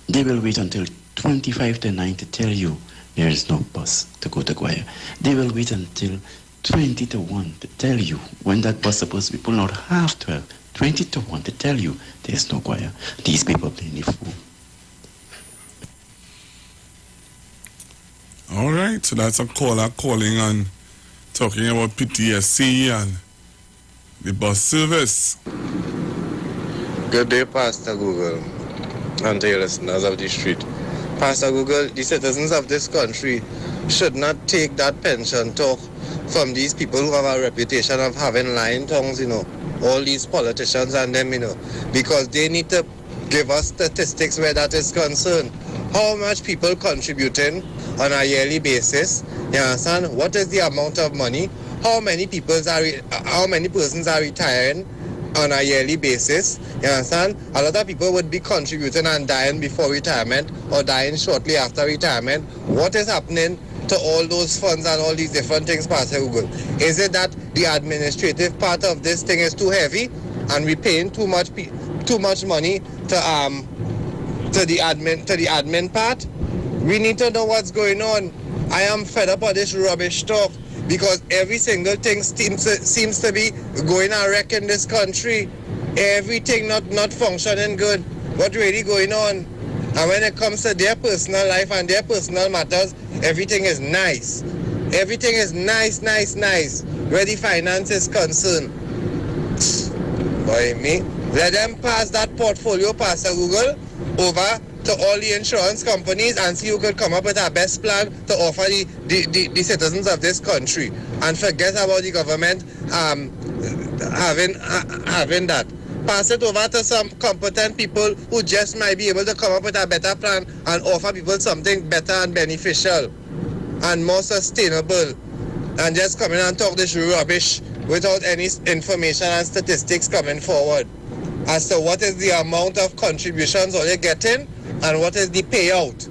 They will wait until 25 to 9 to tell you there is no bus to go to Guaya. They will wait until 20 to 1 to tell you when that bus is supposed to be pulling out half 12, 20 to 1 to tell you there's no Guaya. These people playing the fool. All right, so that's a caller calling and talking about PTSC and the bus service. Good day, Pastor Google, and to your listeners of the street. Pastor Google, the citizens of this country should not take that pension talk from these people who have a reputation of having lying tongues, all these politicians and them, because they need to give us statistics where that is concerned. How much people contributing on a yearly basis? You understand? What is the amount of money? How many persons are retiring on a yearly basis? You understand? A lot of people would be contributing and dying before retirement or dying shortly after retirement. What is happening to all those funds and all these different things, Pastor Google? Is it that the administrative part of this thing is too heavy and we're paying too much money to the admin part? We need to know what's going on. I am fed up of this rubbish talk because every single thing seems to be going a wreck in this country. Everything not functioning good. What really going on? And when it comes to their personal life and their personal matters, everything is nice. Everything is nice. Where the finance is concerned. Boy, me. Let them pass that portfolio, Pastor Google, over to all the insurance companies and see who could come up with our best plan to offer the citizens of this country. And forget about the government having that. Pass it over to some competent people who just might be able to come up with a better plan and offer people something better and beneficial and more sustainable. And just come in and talk this rubbish without any information and statistics coming forward as to what is the amount of contributions are they getting and what is the payout.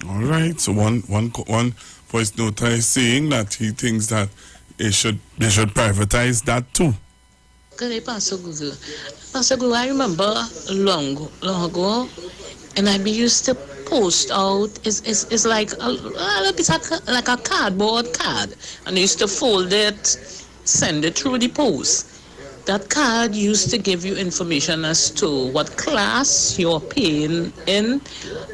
All right. So one voice noter is saying that he thinks that they should privatize that too. Good day, Pastor Google. Pastor Google, I remember long ago, and I used to post out. It's like a little bit like a cardboard card, and I used to fold it, send it through the post. That card used to give you information as to what class you're paying in,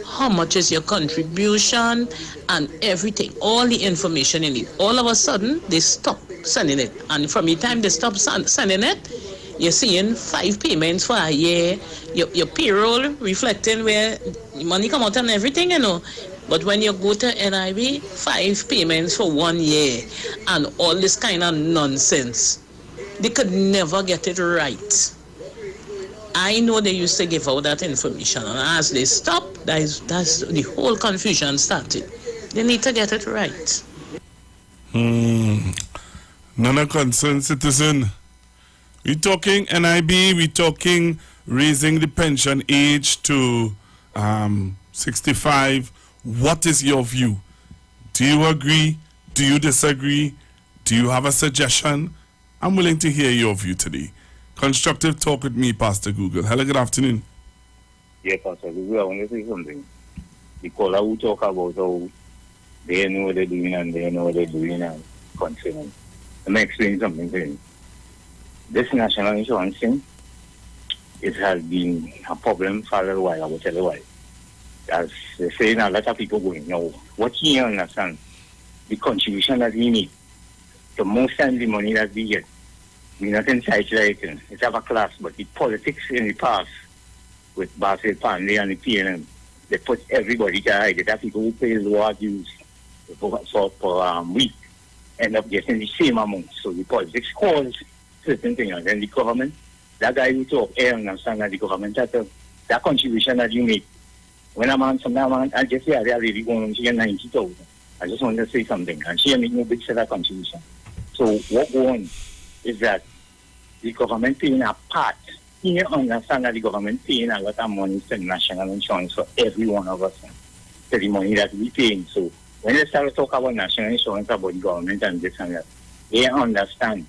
how much is your contribution, and everything, all the information in it. All of a sudden, they stop sending it. And from the time they stop sending it, you're seeing 5 payments for a year, your payroll reflecting where the money come out and everything, But when you go to NIB, 5 payments for 1 year, and all this kind of nonsense. They could never get it right. I know they used to give out that information, and as they stopped, that's the whole confusion started. They need to get it right. None of concern, citizen. We talking NIB, we talking raising the pension age to 65. What is your view? Do you agree? Do you disagree? Do you have a suggestion? I'm willing to hear your view today. Constructive talk with me, Pastor Google. Hello, good afternoon. Yeah, Pastor Google, I want to say something. The caller who talk about how they know what they're doing and they know what they're doing and concerned. Let me explain something to you. This national insurance thing, it has been a problem for a little while, I will tell you why. As they say, a lot of people going, now, what you understand, the contribution that we need, the most time the money that we get, we're not inside it. It's have a class, but the politics in the past, with Bassett, Panley and the PNM, they put everybody to hide. They have people who pay lower dues for week, end up getting the same amount. So the politics calls certain things. And then the government, that guy who talk, I understand that the government, that contribution that you make, when I just say, I really going on, she get 90,000. I just want to say something. And she make no big set of contribution. So what go on is that the government paying a part. You understand that the government paying a lot of money to national insurance for every one of us. So the money that we paying. So when they start to talk about national insurance, about the government and this and that, they understand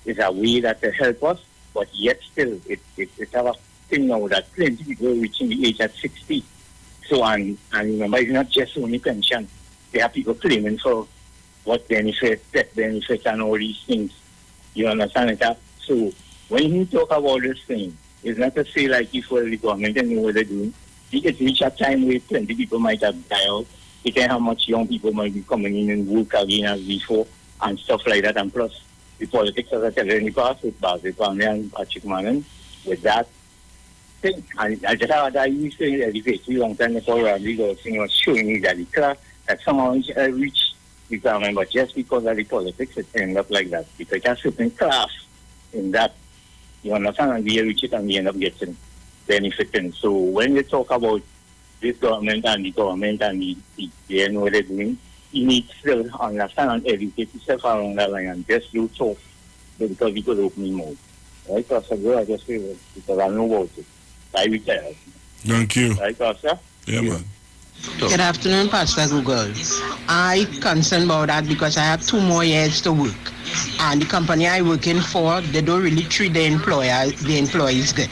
it's a way that they help us, but yet still it's a thing now that plenty people reaching the age at 60. So and remember, it's not just only pension. There are people claiming for what benefit, death benefits, and all these things. You understand that? So when you talk about this thing, it's not to say like if the government and know what they're doing. It reach a time where plenty people might have died out. It can how much young people might be coming in and work again as before. and stuff like that. And plus, the politics, as I said in the past, with Basil Kwame and Patrick Manning, with that thing. And I just had that you saying that it's a long time before Randy was showing me that the class that somehow reach the government, but just because of the politics, it ended up like that. Because there's a certain class in that, you understand, and we reach it and we end up getting benefiting. So when you talk about this government and the they know what they're doing, you need to understand and educate yourself around that line and just do talk because we could open your mouth. Right, Pastor? I just feel it because I know about it. I retire. Thank you. Right, Pastor? Yeah, man. Good afternoon, Pastor Google. I concerned about that because I have 2 more years to work. And the company I working for, they don't really treat the employees good.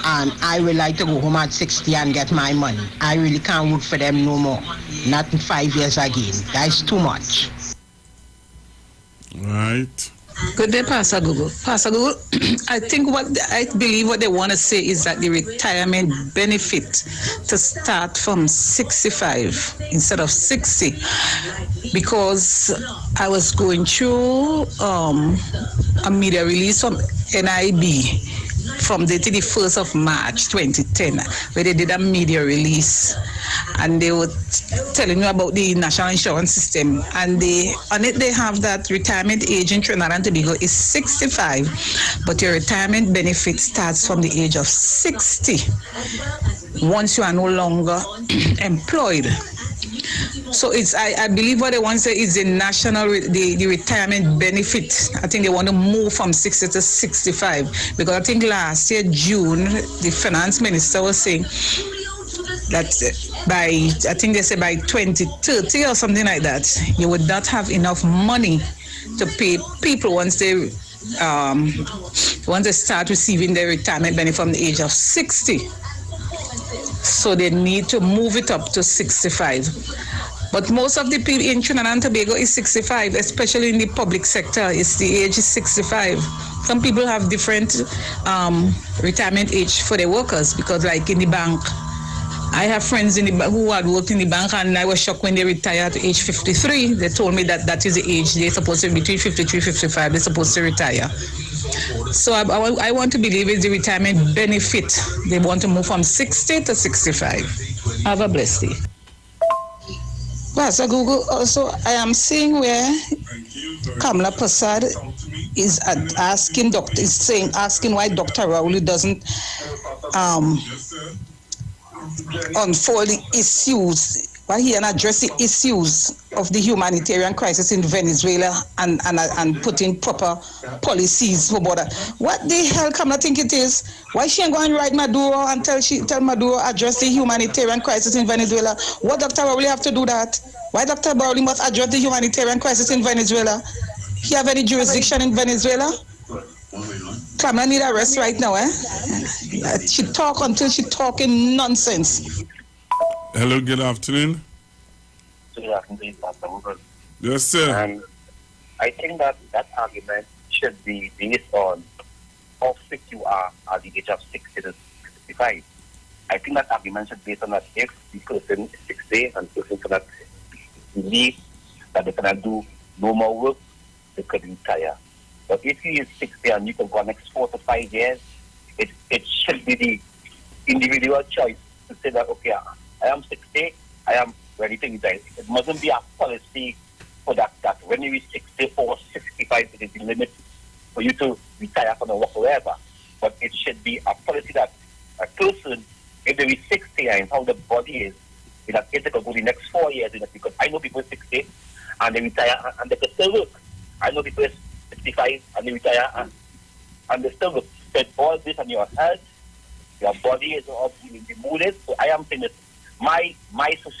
And I would like to go home at 60 and get my money. I really can't work for them no more. Not in 5 years again. That's too much. Right. Good day, Pastor Google. Pastor Google, I believe what they want to say is that the retirement benefit to start from 65 instead of 60, because I was going through a media release from NIB from the 31st of March 2010, where they did a media release, and they were telling you about the national insurance system, and on it they have that retirement age in Trinidad and Tobago is 65, but your retirement benefit starts from the age of 60 once you are no longer employed. So I believe what they want to say is the retirement benefit. I think they want to move from 60 to 65, because I think last year, June, the finance minister was saying that by 2030 or something like that, you would not have enough money to pay people once they start receiving their retirement benefit from the age of 60. So they need to move it up to 65. But most of the people in Trinidad and Tobago is 65, especially in the public sector. The age is 65. Some people have different retirement age for their workers, because like in the bank, I have friends who had worked in the bank, and I was shocked when they retired at age 53. They told me that is the age they're supposed to be, between 53 and 55, they're supposed to retire. So I want to believe it's the retirement benefit. They want to move from 60 to 65. Have a blessed day. Pastor Google, also I am seeing where Kamala Prasad is asking why Dr. Rowley doesn't unfold the issues, why he didn't address the issues of the humanitarian crisis in Venezuela and put in proper policies for border. What the hell Kamala think it is? Why she ain't going to write Maduro and tell Maduro address the humanitarian crisis in Venezuela? What Dr. Rowley have to do that? Why Dr. Rowley must address the humanitarian crisis in Venezuela? He have any jurisdiction in Venezuela? Kamala need a rest right now, eh? She talk until she talking nonsense. Hello, good afternoon. Good afternoon, Pastor Google. Yes, sir. I think that argument should be based on how fit you are at the age of 60 to 65. I think that argument should be based on that if the person is 60 and the person cannot believe that they cannot do no more work, they could retire. But if he is 60 and you can go next 4 to 5 years, it should be the individual choice to say that, okay, I am 60, I am ready to retire. It mustn't be a policy for that when you reach 60 or 65, it is the limit for you to retire from the work or wherever. But it should be a policy that a person, if they reach 60 and how the body is, that if they can go the next 4 years, because I know people 60 and they retire and they can still work. I know people 65 and they retire and they still work. So all this on your health, your body is all the mood is. So I am saying that my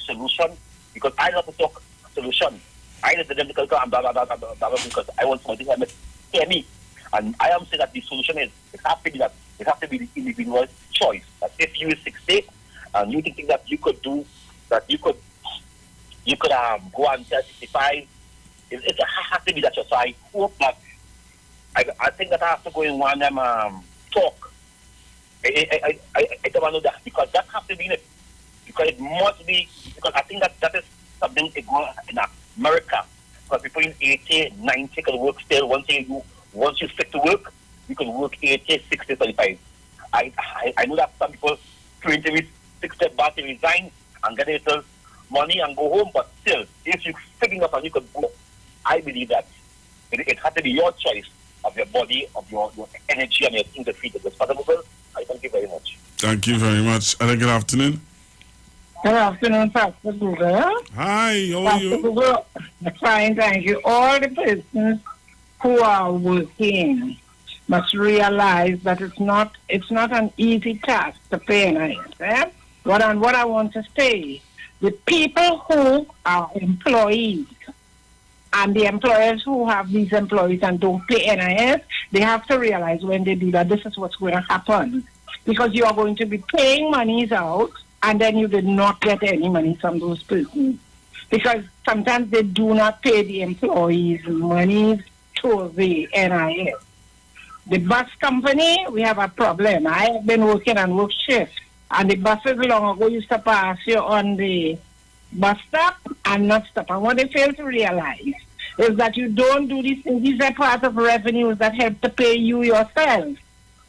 solution, because I love to talk solution. I love them to go and blah, blah, blah, blah, blah, blah, because I want somebody to hear me. And I am saying that the solution is, it has to be the individual choice. That if you are 60 and you think that you could do, that you could go until 65, it has to be that. So I hope that, I think that I have to go in one talk. I don't want to know that, because that has to be in it. Because it must be, because I think that is something in America. Because people in 80 say 90 you can work still. Once you stick to work, you can work 80, 60, 35. I know that some people train to 60 back to resign and get a little money and go home, but still, if you're fitting up and you can go, I believe that it has to be your choice of your body, of your energy and your things to feed it. I thank you very much. Thank you very much. And good afternoon. Good afternoon, Pastor Google. Hi, how are Pastor you? Google, fine, thank you. All the persons who are working must realize that it's not an easy task to pay NIS. What I want to say, the people who are employees and the employers who have these employees and don't pay NIS, they have to realize when they do that, this is what's going to happen. Because you are going to be paying monies out and then you did not get any money from those persons. Because sometimes they do not pay the employees monies to the NIS. The bus company, we have a problem. I have been working and work shift, and the buses long ago used to pass you on the bus stop and not stop. And what they fail to realize is that you don't do these things. These are part of revenues that help to pay you yourself.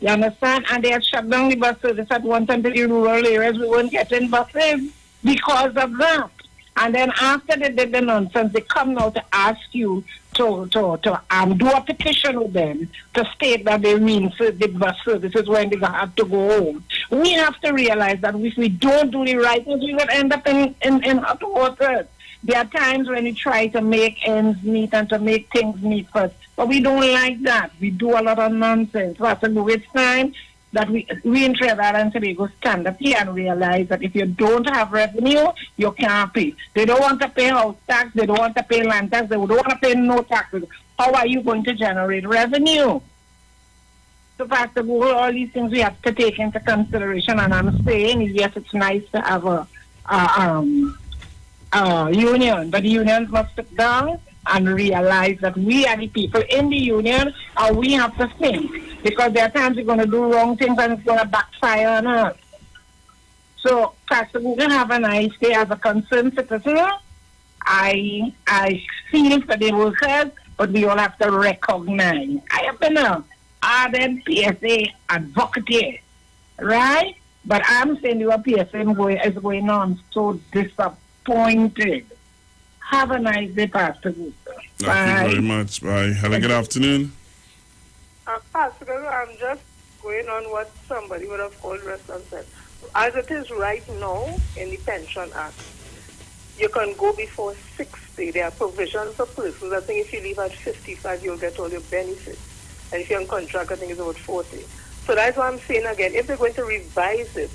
You understand? And they had shut down the bus service at one time to the rural areas. We weren't getting buses because of that. And then after they did the nonsense, they come now to ask you to do a petition with them to state that they reinsert the bus services when they have to go home. We have to realize that if we don't do the right things, we will end up in hot water. There are times when we try to make ends meet and to make things meet first, but we don't like that. We do a lot of nonsense. So it's time that we in Trinidad and Tobago stand up here and realize that if you don't have revenue, you can't pay. They don't want to pay house tax, they don't want to pay land tax, they don't want to pay no taxes. How are you going to generate revenue? So Pastor Google, all these things we have to take into consideration, and I'm saying is yes, it's nice to have a union, but the unions must sit down and realize that we are the people in the union and we have to think, because there are times we're going to do wrong things and it's going to backfire on us. So, Pastor, we can have a nice day as a concerned citizen. I feel for the workers, but we all have to recognize. I have been a ardent PSA advocate, right? But I'm saying your PSA is going on so disappointed. Have a nice day, Pastor. Bye. Thank you very much. Bye. Have a good afternoon. Pastor, I'm just going on what somebody would have called restaurant said. As it is right now in the Pension Act, you can go before 60. There are provisions for persons. I think if you leave at 55, you'll get all your benefits. And if you're on contract, I think it's about 40. So that's what I'm saying again. If they're going to revise it,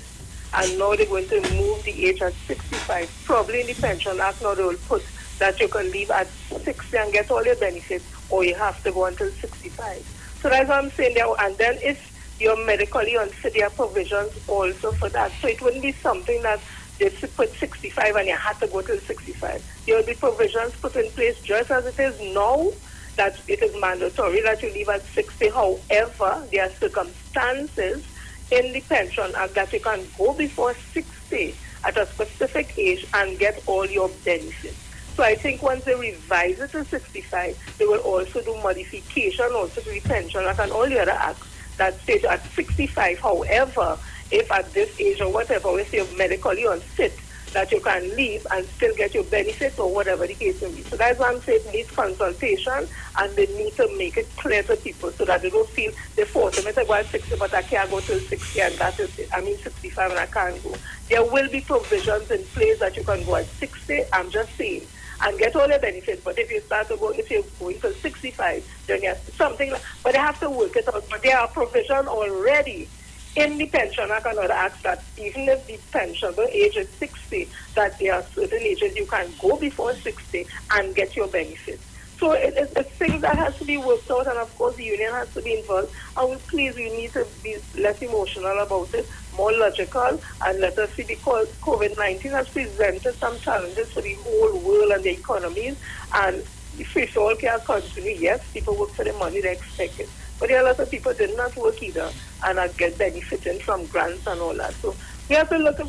and now they're going to move the age at 65, probably in the Pension Act now they will put that you can leave at 60 and get all your benefits, or you have to go until 65. So that's what I'm saying there. And then if you're medically unfit, there are provisions also for that. So it wouldn't be something that they put 65 and you have to go till 65. There will be provisions put in place just as it is now, that it is mandatory that you leave at 60. However, there are circumstances in the Pension Act that you can go before 60 at a specific age and get all your benefits. So I think once they revise it to 65, they will also do modification also to the Pension Act and all the other acts that state at 65. However, if at this age or whatever, if you're medically unfit, that you can leave and still get your benefits or whatever the case may be. So that's why I'm saying it needs consultation, and they need to make it clear to people so that they don't feel they force them to go at 60, but I can't go till 60, and that is it. I mean 65 and I can't go. There will be provisions in place that you can go at 60, I'm just saying, and get all the benefits. But if you start to go, if you're going till 65, then you have something like, but they have to work it out. But there are provisions already in the Pension Act and other acts that even if the pensionable age is 60, that there are certain ages you can go before 60 and get your benefits. So it's things that has to be worked out, and of course the union has to be involved. And we need to be less emotional about it, more logical, and let us see, because COVID-19 has presented some challenges for the whole world and the economies, and if it all can continue, yes, people work for the money they expect it. But there are a lot of people did not work either and are get benefiting from grants and all that. So we have to look,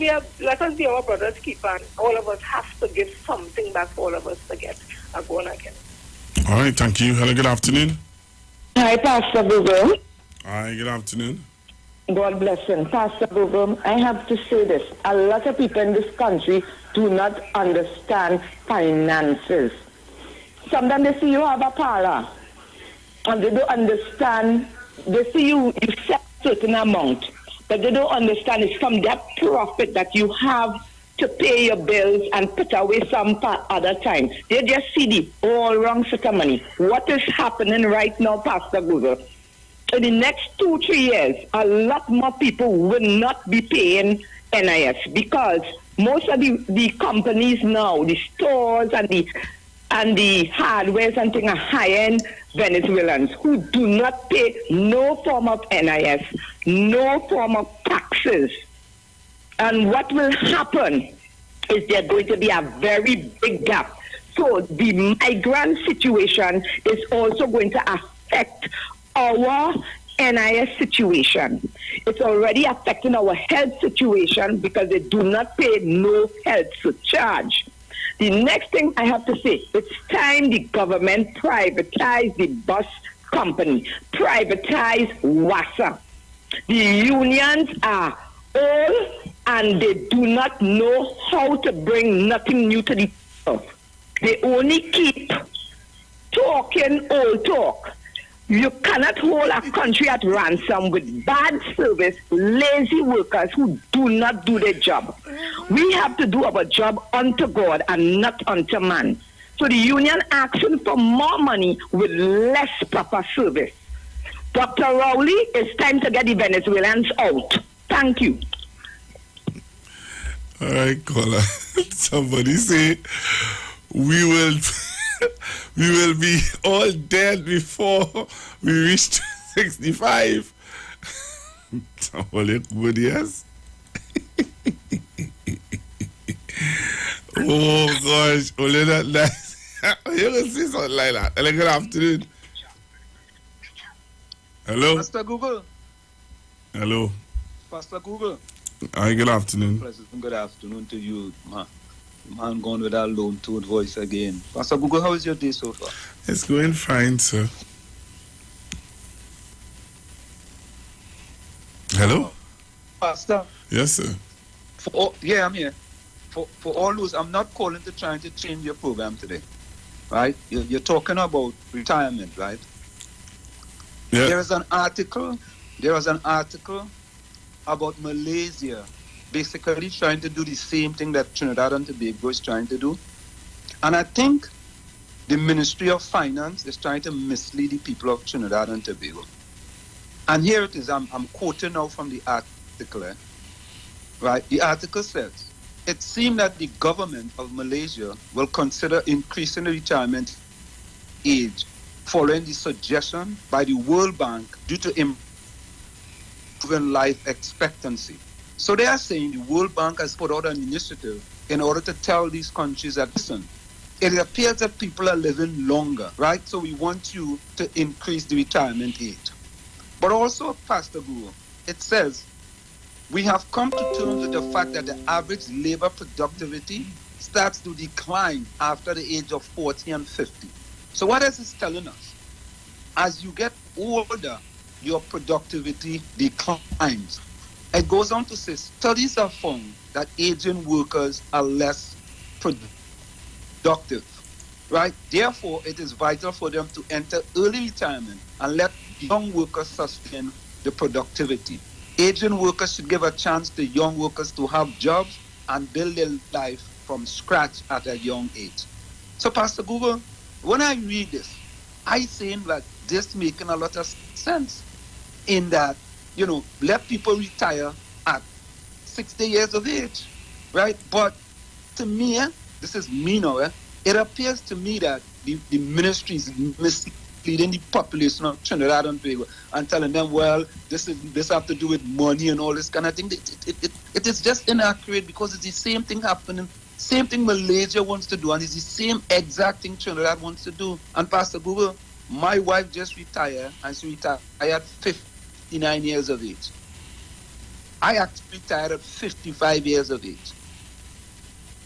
let us be our brother's keeper, and all of us have to give something back for all of us to get. I'll go on again. All right, thank you. Hello, good afternoon. Hi, Pastor Google. Hi, good afternoon. God bless him. Pastor Google, I have to say this. A lot of people in this country do not understand finances. Sometimes they see you have a parlor, and they don't understand. They see you set a certain amount, but they don't understand it's from that profit that you have to pay your bills and put away some other time. They just see the all wrong set of money. What is happening right now, Pastor Google? In the next 2-3 years, a lot more people will not be paying NIS because most of the companies now, the stores and the hardwares and things are high-end Venezuelans who do not pay no form of NIS, no form of taxes. And what will happen is there's going to be a very big gap. So the migrant situation is also going to affect our NIS situation. It's already affecting our health situation because they do not pay no health charge. The next thing I have to say, it's time the government privatize the bus company, privatize WASA. The unions are old and they do not know how to bring nothing new to the people. They only keep talking old talk. You cannot hold a country at ransom with bad service, lazy workers who do not do their job. We have to do our job unto God and not unto man. So the union asking for more money with less proper service. Dr. Rowley, it's time to get the Venezuelans out. Thank you. All right, caller. Somebody say we will be all dead before we reach 65. Somebody good, yes. Oh gosh, only that nice. You can see something like that. Hello, good afternoon. Hello. Pastor Google. Hello. Pastor Google. Hi, good afternoon. President, good afternoon to you, man. Man gone with that lone tone voice again. Pastor Google, how is your day so far? It's going fine, sir. Hello? Pastor? Yes, sir. I'm here. For all those, I'm not calling to trying to change your program today, right? You're talking about retirement, right? Yeah. There was an article about Malaysia basically trying to do the same thing that Trinidad and Tobago is trying to do. And I think the Ministry of Finance is trying to mislead the people of Trinidad and Tobago. And here it is, I'm quoting now from the article, right? The article says, it seems that the government of Malaysia will consider increasing the retirement age following the suggestion by the World Bank due to improving life expectancy. So they are saying the World Bank has put out an initiative in order to tell these countries that, listen, it appears that people are living longer, right? So we want you to increase the retirement age. But also, Pastor Guru, it says, we have come to terms with the fact that the average labor productivity starts to decline after the age of 40 and 50. So what is this telling us? As you get older, your productivity declines. It goes on to say, studies have found that aging workers are less productive, right? Therefore, it is vital for them to enter early retirement and let young workers sustain the productivity. Aging workers should give a chance to young workers to have jobs and build their life from scratch at a young age. So, Pastor Google, when I read this, I think that this making a lot of sense in that, let people retire at 60 years of age, right? But to me, this is me now, it appears to me that the ministry is misleading the population of Trinidad and Tobago and telling them, well, this have to do with money and all this kind of thing. It is just inaccurate because it's the same thing happening, same thing Malaysia wants to do, and it's the same exact thing Trinidad wants to do. And Pastor Google, my wife just retired, and she retired at 59 years of age. I actually retired at 55 years of age,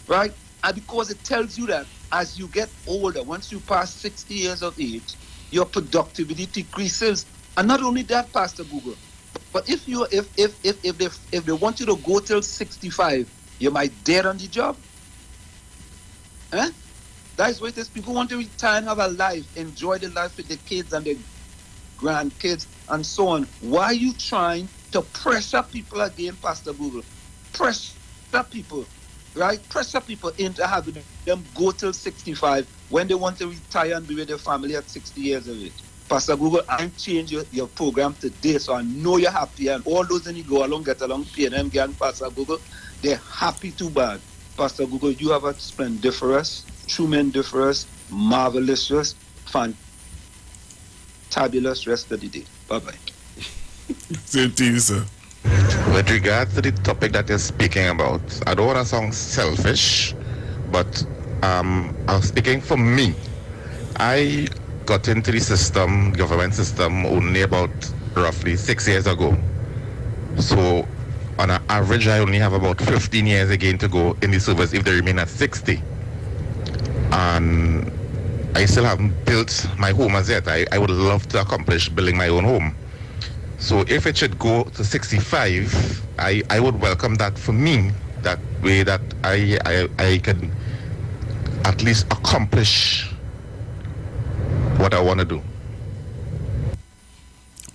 right? And because it tells you that as you get older, once you pass 60 years of age, your productivity decreases. And not only that, Pastor Google, but if they want you to go till 65, you might dead on the job. That's what it is. People want to retire and have a life, enjoy the life with the kids and the grandkids and so on. Why are you trying to pressure people again, Pastor Google? Pressure people, right? Pressure people into having them go till 65 when they want to retire and be with their family at 60 years of age. Pastor Google, I'm changing your program today, so I know you're happy, and all those in the go along, get along, PNM gang, Pastor Google, they're happy too bad. Pastor Google, you have a splendiferous, tremendous, marvelous, fantabulous rest of the day. Bye-bye. Same to you, sir. With regard to the topic that you're speaking about, I don't want to sound selfish, but I was speaking for me. I got into the government system, only about roughly 6 years ago. So on an average, I only have about 15 years again to go in the service if they remain at 60. And I still haven't built my home as yet. I would love to accomplish building my own home. So if it should go to 65, I would welcome that for me, that way that I can at least accomplish what I want to do.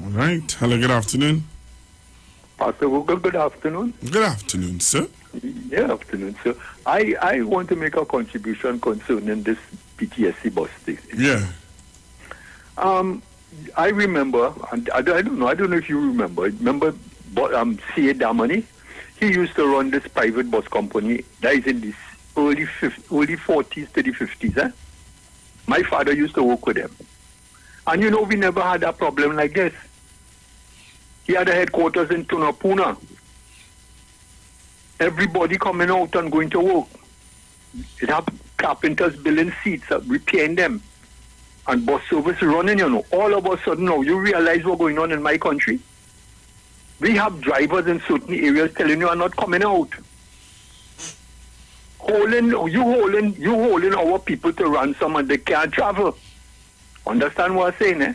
All right. Hello, good afternoon. Pastor Google, good afternoon. Good afternoon, sir. Good afternoon, sir. I want to make a contribution concerning this PTSC bus thing. Yeah. I remember, and I don't know if you remember C.A. Damani? He used to run this private bus company that is in this early 40s to the 50s. My father used to work with them. And we never had a problem like this. He had a headquarters in Tunapuna. Everybody coming out and going to work. It had carpenters building seats, repairing them. And bus service running, all of a sudden now, you realize what's going on in my country? We have drivers in certain areas telling you are not coming out. Holding our people to ransom and they can't travel. Understand what I'm saying, eh?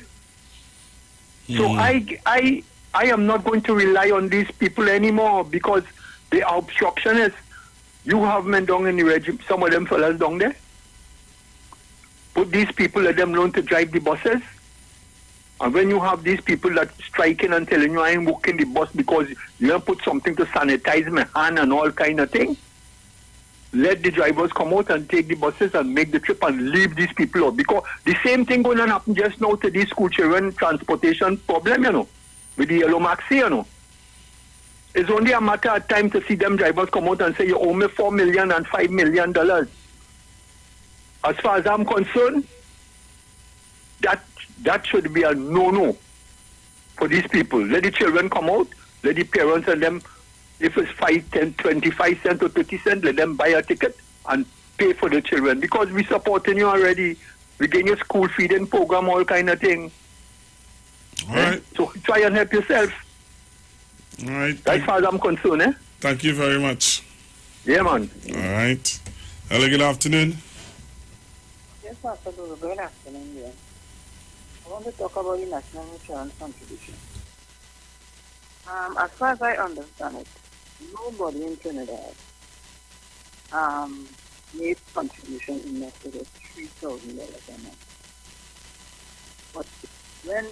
So I am not going to rely on these people anymore because they are obstructionists. You have men down in the regime, some of them fellas down there. Put these people, let them learn to drive the buses. And when you have these people that striking and telling you I ain't working the bus because you don't put something to sanitize my hand and all kind of thing, let the drivers come out and take the buses and make the trip and leave these people out. Because the same thing going to happen just now to these school children transportation problem, with the yellow maxi, It's only a matter of time to see them drivers come out and say, you owe me $4 million and $5 million. As far as I'm concerned, that should be a no-no for these people. Let the children come out, let the parents and them, if it's 5, 10, 25 cents or 30 cents, let them buy a ticket and pay for the children. Because we supporting you already. We getting your school feeding program, all kind of thing. All right. So try and help yourself. All right. As far as I'm concerned, eh? Thank you very much. Yeah, man. All right. Hello, good afternoon. Yes, Pastor Guru. Good afternoon, dear. I want to talk about the national insurance contribution. As far as I understand it, nobody in Trinidad made contribution in excess of $3,000 a month. But when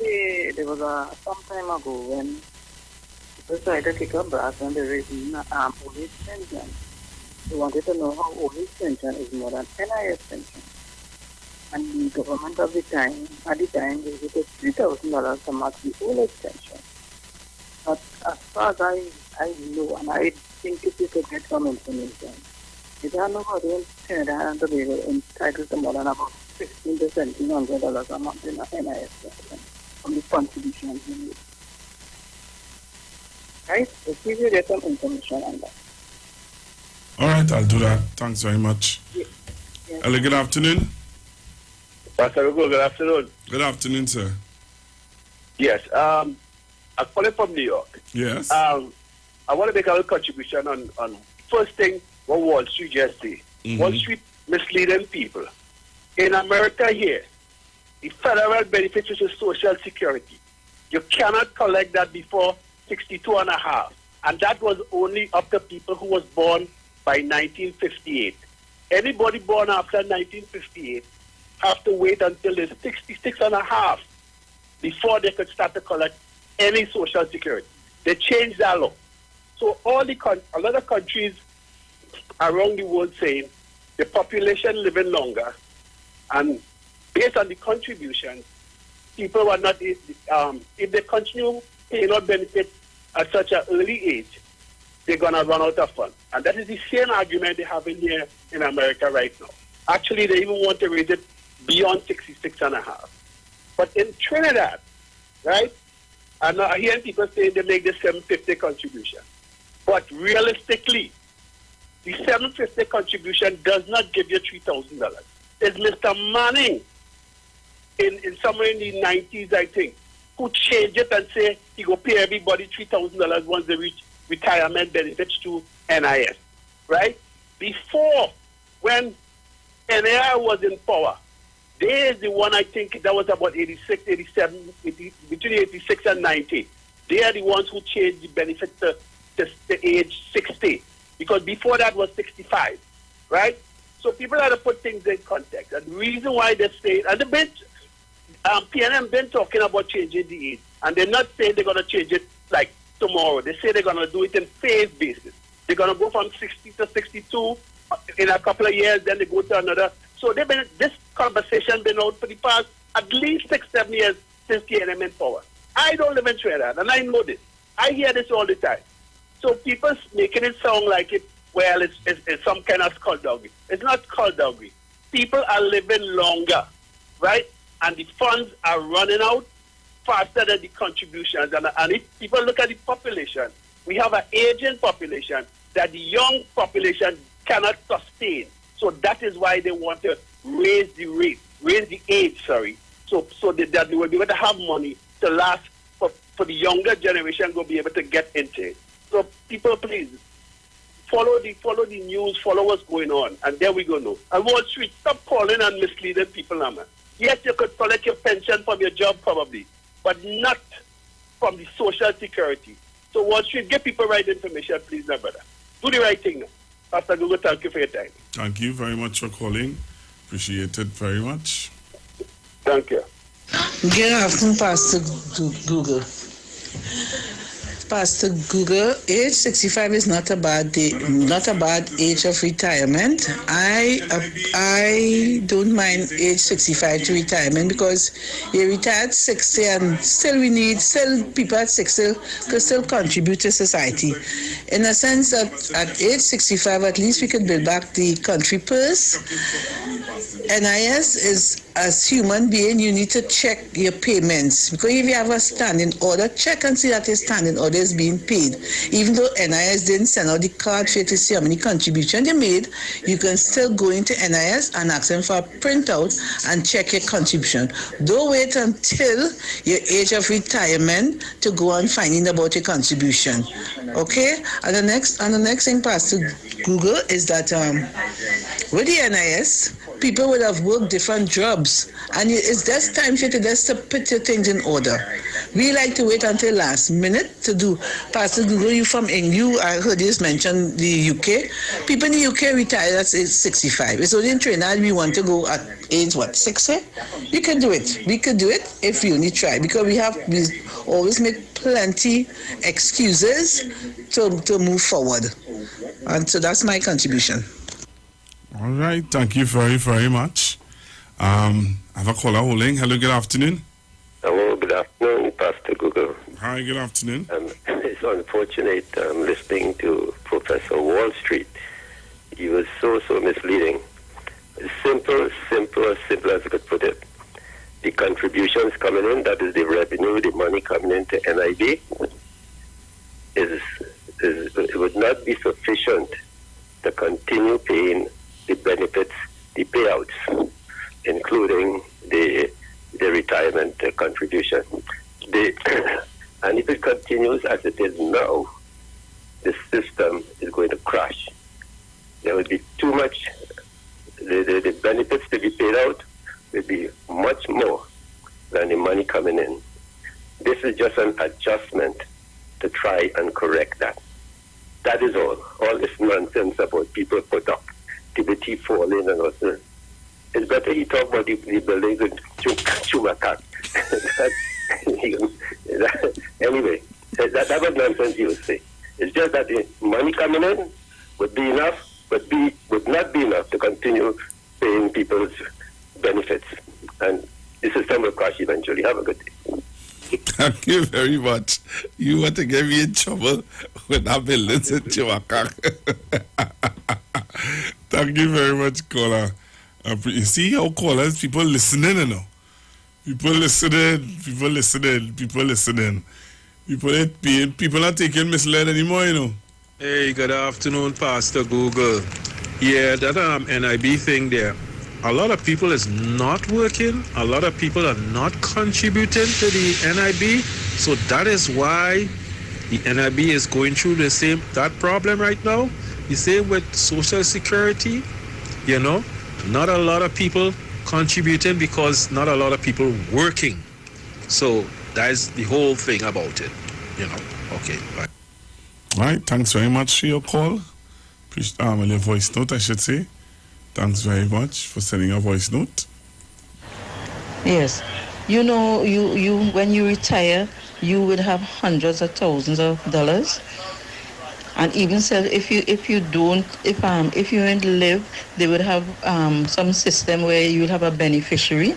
there was some time ago when people tried to kick a brass and they raised old age pension, they wanted to know how old age pension is more than NIS pension. And the government at the time gave it $3,000 to match the old age pension. But as far as I know, and I think if you could get some information, if there are nobody in Trinidad and Tobago entitled to more than about $1,500 to $1,700 a month in NIS pension from the contributions you made. Right? So if you get some information on that. All right, I'll do that. Thanks very much. Yes. Hello, good afternoon. Pastor Hugo, good afternoon. Good afternoon, sir. Yes, I'm calling from New York. Yes. I want to make a little contribution on first thing what Wall Street just did. Mm-hmm. Wall Street misleading people. In America here, the federal benefits, which is Social Security, you cannot collect that before 62 and a half. And that was only up to people who was born by 1958. Anybody born after 1958 have to wait until they're 66 and a half before they could start to collect any Social Security. They changed that law. So a lot of countries around the world saying the population living longer, and based on the contributions, people were not, if they continue paying out benefits at such an early age, they're going to run out of funds. And that is the same argument they have in here in America right now. Actually, they even want to raise it beyond 66 and a half. But in Trinidad, right, I'm hearing people saying they make the 750 contribution. But realistically, the 750 contribution does not give you $3,000. It's Mr. Manning in somewhere in the 90s, I think, who changed it and say he go pay everybody $3,000 once they reach retirement benefits to NIS, right? Before, when NIR was in power, they is the one, I think that was about 86, 87, between 86 and 90. They are the ones who changed the benefit to age 60, because before that was 65, right? So people have to put things in context. And the reason why they say, and the bench, PNM been talking about changing the age, and they're not saying they're going to change it like tomorrow. They say they're going to do it in phase basis. They're going to go from 60 to 62 in a couple of years, then they go to another. So this conversation been out for the past at least 6-7 years since PNM in power. I don't live in Trinidad, and I know this. I hear this all the time. So people making it sound like it's some kind of skullduggery. It's not skullduggery. People are living longer, right? And the funds are running out faster than the contributions. And if people look at the population, we have an aging population that the young population cannot sustain. So that is why they want to raise the age, so that they will be able to have money to last for the younger generation will be able to get into it. So people, please, follow the news, follow what's going on, and there we go now. And Wall Street, stop calling and misleading people, man. Yes, you could collect your pension from your job probably, but not from the Social Security. So Wall Street, get people right information, please, my brother. Do the right thing now. Pastor Google, thank you for your time. Thank you very much for calling. Appreciate it very much. Thank you. Good afternoon, Pastor Google. Pastor Google, age 65 is not a bad age of retirement. I don't mind age 65 to retirement, because you retire at 60 and still people at 60 could still contribute to society. In a sense that at age 65, at least we could build back the country purse. NIS is, as human being, you need to check your payments, because if you have a standing order, check and see that your standing order is being paid. Even though NIS didn't send out the card for you to see how many contributions you made, you can still go into NIS and ask them for a printout and check your contribution. Don't wait until your age of retirement to go on finding about your contribution. Okay? And the next thing, Pastor Google, is that with the NIS, people would have worked different jobs, and it's just time for you to just put your things in order. We like to wait until last minute to do. Pastor Google, you from England, I heard you mention the UK. People in the UK retire at age 65. It's only in Trinidad we want to go at age, 60? You can do it. We could do it if we only try, because we always make plenty excuses to move forward. And so that's my contribution. All right, thank you very, very much. I have a caller holding. Hello, good afternoon. Hello, good afternoon, Pastor Google. Hi, good afternoon. It's unfortunate listening to Professor Wall Street. He was so misleading. Simple as I could put it. The contributions coming in, that is the revenue, the money coming into NIB, it would not be sufficient to continue paying the benefits, the payouts, including the retirement contribution. And if it continues as it is now, the system is going to crash. There will be too much the benefits to be paid out will be much more than the money coming in. This is just an adjustment to try and correct that. That is all. All this nonsense about people put up activity falling and also. It's better he talk about the buildings in Chumakak. Anyway, that was nonsense he would say. It's just that the money coming in would be enough, would not be enough to continue paying people's benefits. And the system will crash eventually. Have a good day. Thank you very much. You want to get me in trouble with that buildings in Chumakak. Thank you very much, caller. You see how callers, people listening, you know. People listening. People ain't paying. People not taking misled anymore, you know. Hey, good afternoon, Pastor Google. Yeah, that NIB thing there. A lot of people is not working. A lot of people are not contributing to the NIB. So that is why the NIB is going through that problem right now. The same with Social Security, you know. Not a lot of people contributing because not a lot of people working. So that's the whole thing about it, you know. Okay, bye. All right, thanks very much for your call. Your voice note, I should say. Thanks very much for sending a voice note. Yes. You know, you when you retire, you would have hundreds of thousands of dollars. And even so, if you don't live, they would have some system where you would have a beneficiary,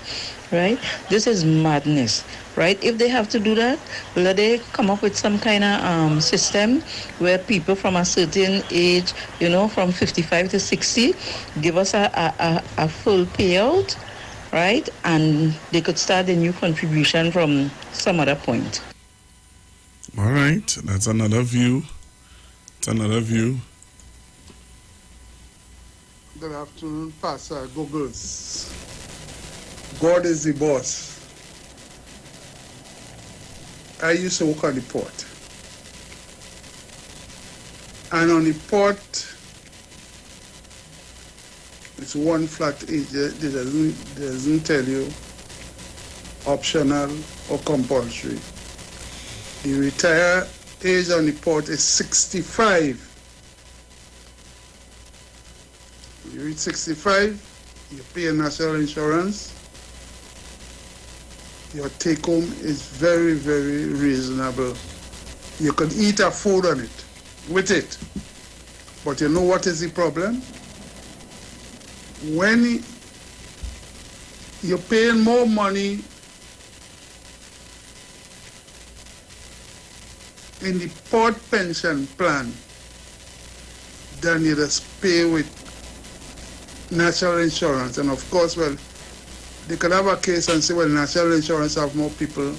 right? This is madness, right? If they have to do that, will they come up with some kind of system where people from a certain age, you know, from 55 to 60, give us a full payout, right? And they could start a new contribution from some other point. All right, that's another view. Good afternoon, Pastor Googles. God is the boss. I used to work on the port. And on the port, it's one flat age. It doesn't tell you optional or compulsory. The retire age on the port is 65. You reach 65, you pay national insurance. Your take home is very, very reasonable. You can eat a food on it, with it. But you know what is the problem? When you're paying more money in the port pension plan than you just pay with national insurance. And of course, well, they could have a case and say, well, national insurance have more people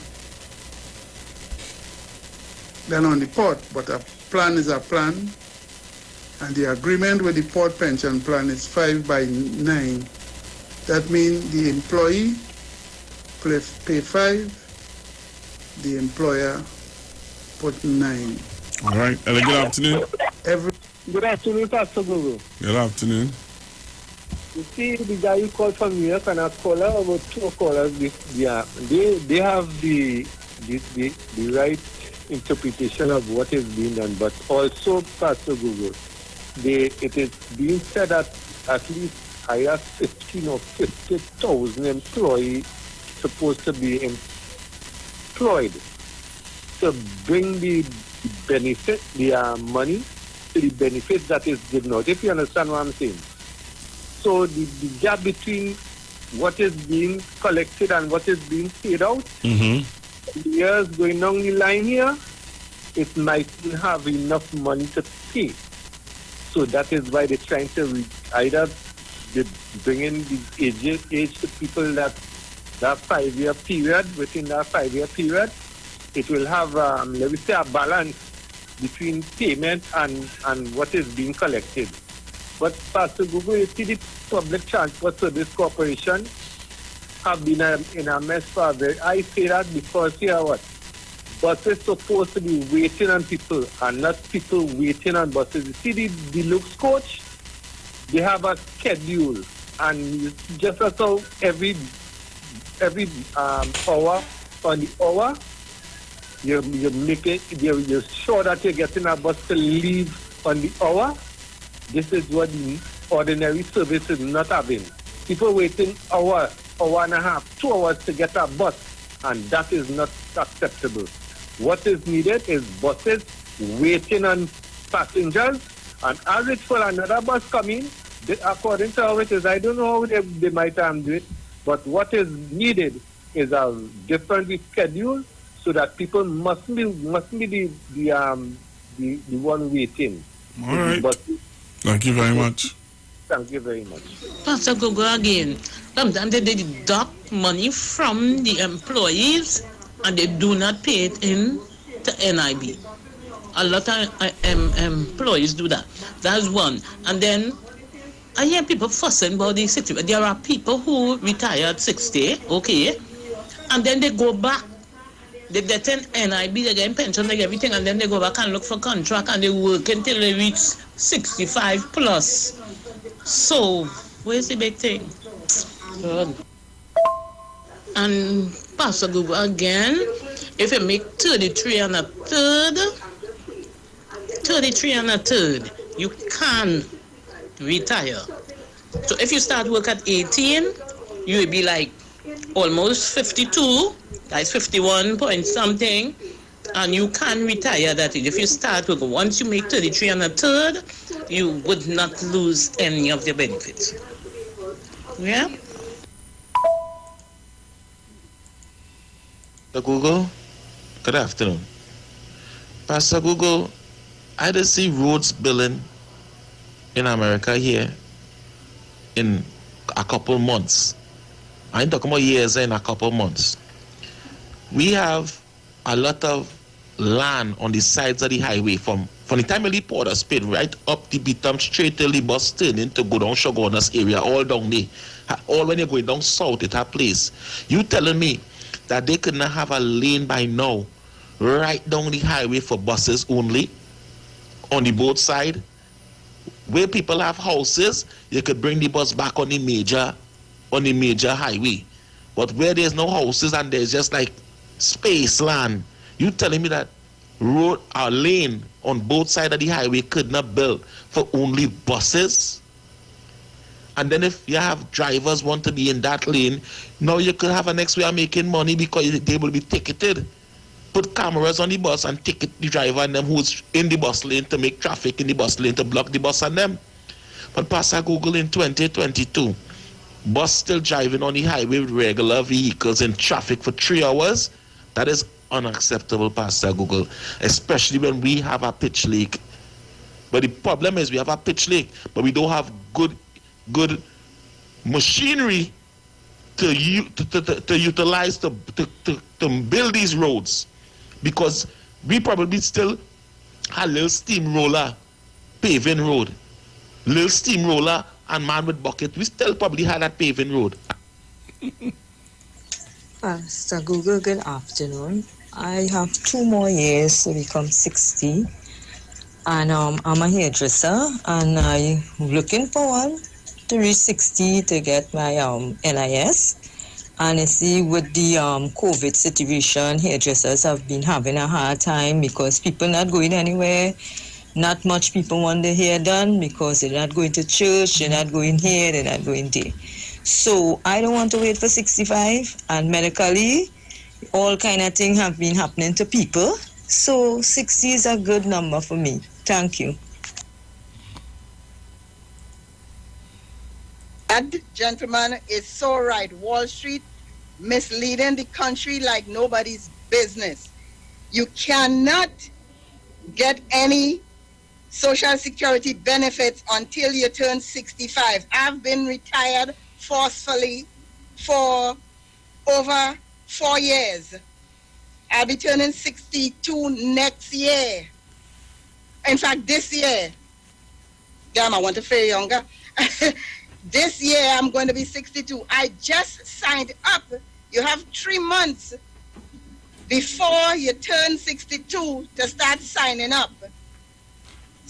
than on the port, but a plan is a plan, and the agreement with the port pension plan is 5/9. That means the employee pay 5, the employer put 9. All right. Hello, good afternoon. Good afternoon, Pastor Google. Good afternoon. You see, the guy you called from New York and a caller, about 2 callers, they have the right interpretation of what is being done, but also, Pastor Google, it is being said that at least higher 15 or 50,000 employees supposed to be employed to bring the benefit, the money to the benefits that is given out, if you understand what I'm saying. So the gap between what is being collected and what is being paid out, years going down the line here, it might not have enough money to pay. So that is why they're trying to either bring in the age to people that 5-year period, within that 5-year period, it will have, let me say, a balance between payment and what is being collected. But Pastor Google, you see the Public Transport Service Corporation have been in a mess for a very. I say that because here what? Buses supposed to be waiting on people and not people waiting on buses. You see the deluxe coach, they have a schedule and just as how every hour on the hour, you make it, you're sure that you're getting a bus to leave on the hour. This is what the ordinary service is not having. People waiting hour and a half, 2 hours to get a bus, and that is not acceptable. What is needed is buses waiting on passengers, and as it's for another bus coming, according to how it is, I don't know how they might do it, but what is needed is a different schedule so that people mustn't be the one waiting. All right. Thank you very much. Thank you very much. Pastor Gogo again. Sometimes they deduct money from the employees and they do not pay it in to NIB. A lot of employees do that. That's one. And then I hear people fussing about the situation. There are people who retire at 60, okay, and then they go back. They get an NIB, they get pension, they get everything, and then they go back and look for contract and they work until they reach 65 plus. So, where's the big thing? Good. And Pastor Google again, if you make 33 and a third, you can retire. So if you start work at 18, you will be like almost 52, that's 51 point something, and you can retire that age. If you start work, once you make 33 and a third, you would not lose any of the benefits. Yeah? Google, good afternoon. Pastor Google, I just see roads billing in America here in a couple months. I ain't talking about years, in a couple months. We have a lot of land on the sides of the highway from the time of the Porter Spade right up the Beatham straight till the bus turning to go down Shogunas area, all down there. All when you're going down south at that place. You telling me that they could not have a lane by now right down the highway for buses only on the both side? Where people have houses, you could bring the bus back on the major highway. But where there's no houses and there's just like space land, you telling me that road or lane on both sides of the highway could not build for only buses? And then if you have drivers want to be in that lane, now you could have a next way of making money because they will be ticketed. Put cameras on the bus and ticket the driver and them who's in the bus lane to make traffic in the bus lane to block the bus and them. But Pastor Google, in 2022, bus still driving on the highway with regular vehicles in traffic for 3 hours. That is unacceptable, Pastor Google, especially when we have a pitch lake. But the problem is we have a pitch lake, but we don't have good machinery to utilize to build these roads, because we probably still have little steamroller paving road, little steamroller and man with bucket. We still probably have that paving road. Pastor Google, good afternoon. I have 2 more years to become 60, and I'm a hairdresser, and I'm looking forward to reach 60 to get my NIS. And you see, with the COVID situation, hairdressers have been having a hard time because people not going anywhere. Not much people want their hair done because they're not going to church, they're not going here, they're not going there. So I don't want to wait for 65, and medically, all kind of things have been happening to people. So 60 is a good number for me. Thank you. That gentleman is so right. Wall Street misleading the country like nobody's business. You cannot get any Social Security benefits until you turn 65. I've been retired forcefully for over 4 years. I'll be turning 62 next year. In fact, this year. Damn, I want to feel younger. This year, I'm going to be 62. I just signed up. You have 3 months before you turn 62 to start signing up.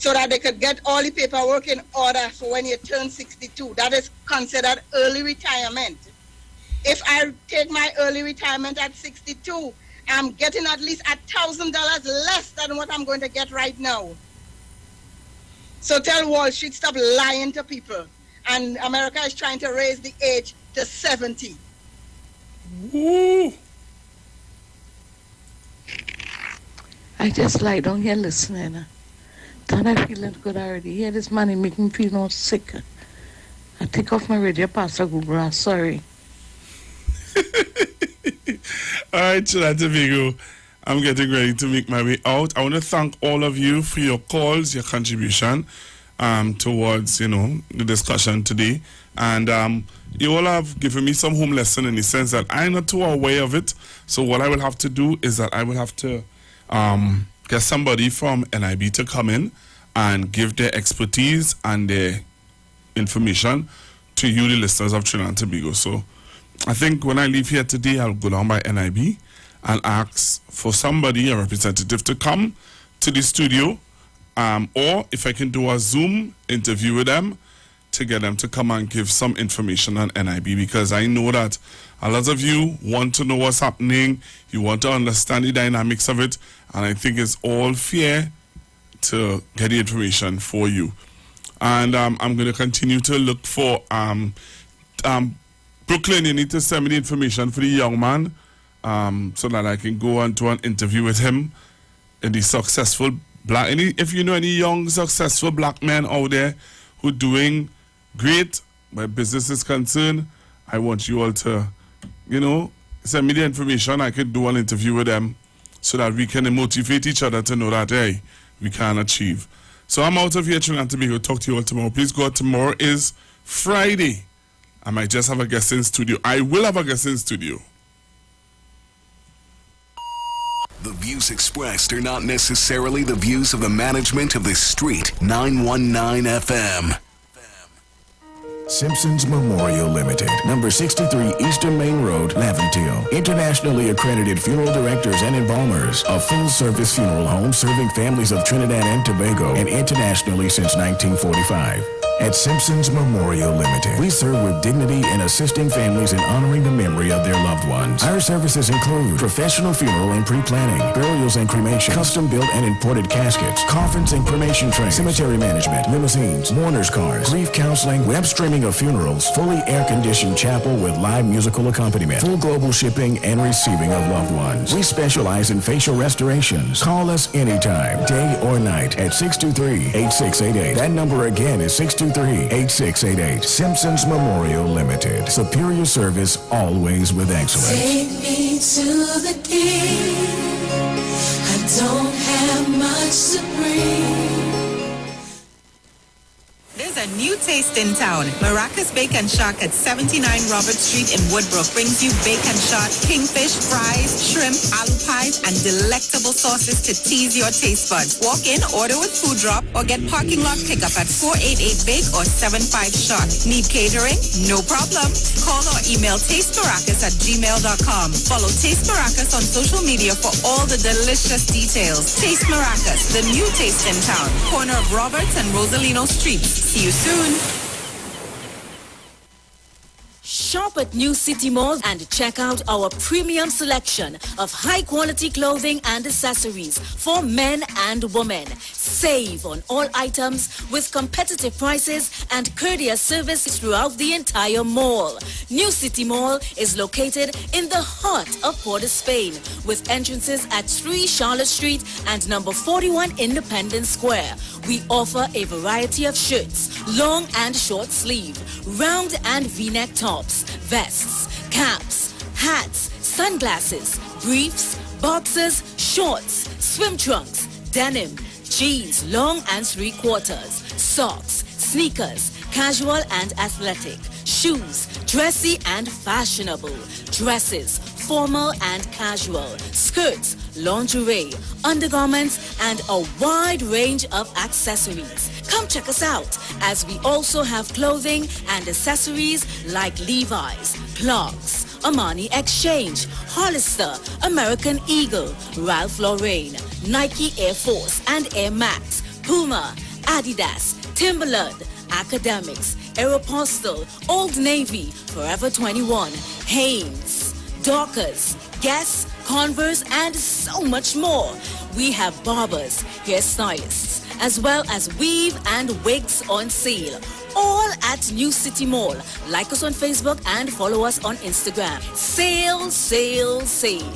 so that they could get all the paperwork in order for when you turn 62. That is considered early retirement. If I take my early retirement at 62, I'm getting at least $1,000 less than what I'm going to get right now. So tell Wall Street, stop lying to people. And America is trying to raise the age to 70. Woo. I just lie down here listening. Then I feeling good already. Hear this money make me feel no sick. I take off my radio, Pastor Google. I'm sorry. All right, Trinidad Tobago, I'm getting ready to make my way out. I want to thank all of you for your calls, your contribution towards, the discussion today. And you all have given me some home lesson in the sense that I'm not too aware of it. So what I will have to do is that I will have to get somebody from NIB to come in and give their expertise and their information to you, the listeners of Trinidad and Tobago. So I think when I leave here today, I'll go down by NIB and ask for somebody, a representative, to come to the studio, or if I can do a Zoom interview with them to get them to come and give some information on NIB, because I know that a lot of you want to know what's happening, you want to understand the dynamics of it, and I think it's all fair to get the information for you. And I'm going to continue to look for Brooklyn, you need to send me the information for the young man so that I can go on to an interview with him. And the successful if you know any young, successful black men out there who are doing great where business is concerned, I want you all to, send me the information. I can do an interview with them so that we can motivate each other to know that, hey, we can achieve. So I'm out of here, Trinidad and Tobago. Talk to you all tomorrow. Please go out. Tomorrow is Friday. I might just have a guest in studio. I will have a guest in studio. The views expressed are not necessarily the views of the management of the Street 919 FM. Simpsons Memorial Limited, number 63 Eastern Main Road, Laventille. Internationally accredited funeral directors and embalmers. A full-service funeral home serving families of Trinidad and Tobago and internationally since 1945. At Simpsons Memorial Limited, we serve with dignity in assisting families in honoring the memory of their loved ones. Our services include professional funeral and pre-planning, burials and cremation, custom-built and imported caskets, coffins and cremation trays, cemetery management, limousines, mourners cars, grief counseling, web streaming of funerals, fully air-conditioned chapel with live musical accompaniment, full global shipping and receiving of loved ones. We specialize in facial restorations. Call us anytime, day or night, at 623-8688. That number again is 623-8688. Simpsons Memorial Limited. Superior service, always with excellence. Take me to the king. I don't have much to bring. There's a new taste in town. Maracas Bacon Shack at 79 Robert Street in Woodbrook brings you bacon shot, kingfish, fries, shrimp, aloo pies, and delectable sauces to tease your taste buds. Walk in, order with food drop, or get parking lot pickup at 488 Bake or 75 Shot. Need catering? No problem. Call or email tastemaracas@gmail.com. Follow Taste Maracas on social media for all the delicious details. Taste Maracas, the new taste in town. Corner of Roberts and Rosalino Streets. See you soon. Shop at New City Mall and check out our premium selection of high-quality clothing and accessories for men and women. Save on all items with competitive prices and courteous service throughout the entire mall. New City Mall is located in the heart of Port of Spain with entrances at 3 Charlotte Street and number 41 Independence Square. We offer a variety of shirts, long and short sleeve, round and V-neck tops, vests, caps, hats, sunglasses, briefs, boxers, shorts, swim trunks, denim, jeans, long and 3/4, socks, sneakers, casual and athletic, shoes, dressy and fashionable, dresses, formal and casual, skirts, lingerie, undergarments, and a wide range of accessories. Come check us out, as we also have clothing and accessories like Levi's, Clarks, Armani Exchange, Hollister, American Eagle, Ralph Lauren, Nike Air Force and Air Max, Puma, Adidas, Timberland, Academics, Aeropostale, Old Navy, Forever 21, Hanes, Dockers, Guess, Converse, and so much more. We have barbers, hairstylists, as well as weave and wigs on sale. All at New City Mall. Like us on Facebook and follow us on Instagram. Sale, sale, sale.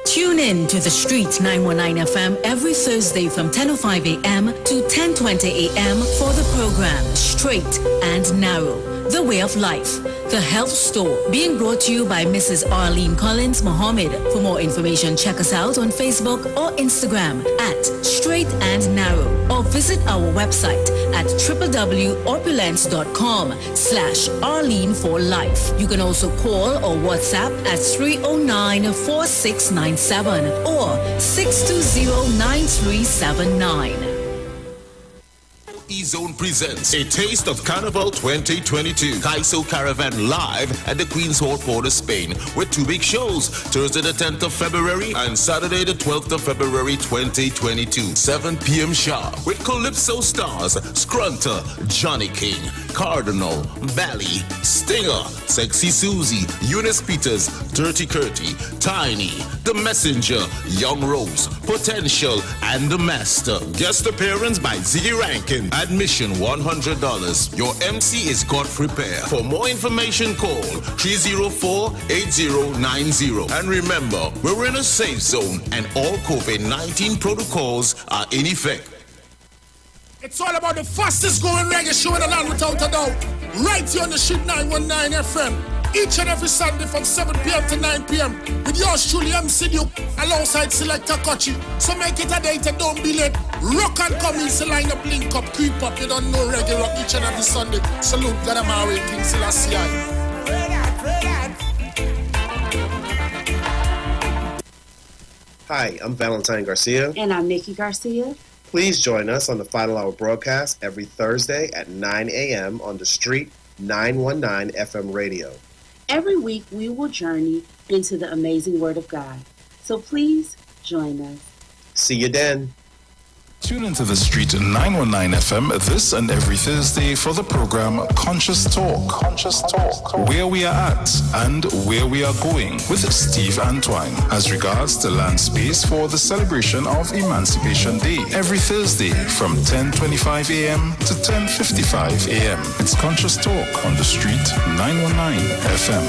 Tune in to The Street 919 FM every Thursday from 10:05 a.m. to 10:20 a.m. for the program Straight and Narrow, The Way of Life, The Health Store, being brought to you by Mrs. Arlene Collins Mohammed. For more information, check us out on Facebook or Instagram at Straight and Narrow, or visit our website at www.opulence.com/Arlene for Life. You can also call or WhatsApp at 309-4697 or 620-9379. E-Zone presents A Taste of Carnival 2022. Kaiso Caravan live at the Queen's Hall, Port of Spain, with two big shows, Thursday the 10th of February and Saturday the 12th of February 2022, 7 p.m. sharp, with Calypso stars Scrunter, Johnny King, Cardinal, Bally, Stinger, Sexy Susie, Eunice Peters, Dirty Curty, Tiny, The Messenger, Young Rose, Potential, and The Master. Guest appearance by Ziggy Rankin. Admission $100. Your MC is Godfrey Pear. For more information, call 304-8090. And remember, we're in a safe zone and all COVID-19 protocols are in effect. It's all about the fastest growing reggae show in the land without a doubt. Right here on the Street 919 FM. Each and every Sunday from 7 p.m. to 9 p.m. with yours truly, MC Duke, alongside Selector Kochi. So make it a date and don't be late. Rock and come in, line up, link up, creep up. You don't know reggae rock each and every Sunday. Salute God Amari, King Selassie. Hi, I'm Valentine Garcia. And I'm Nikki Garcia. Please join us on the Final Hour broadcast every Thursday at 9 a.m. on the Street 919 FM radio. Every week we will journey into the amazing Word of God. So please join us. See you then. Tune into the Street 919 FM this and every Thursday for the program Conscious Talk, where we are at and where we are going with Steve Antoine as regards the land space for the celebration of Emancipation Day. Every Thursday from 10:25 a.m. to 10:55 a.m. It's Conscious Talk on the Street 919 FM.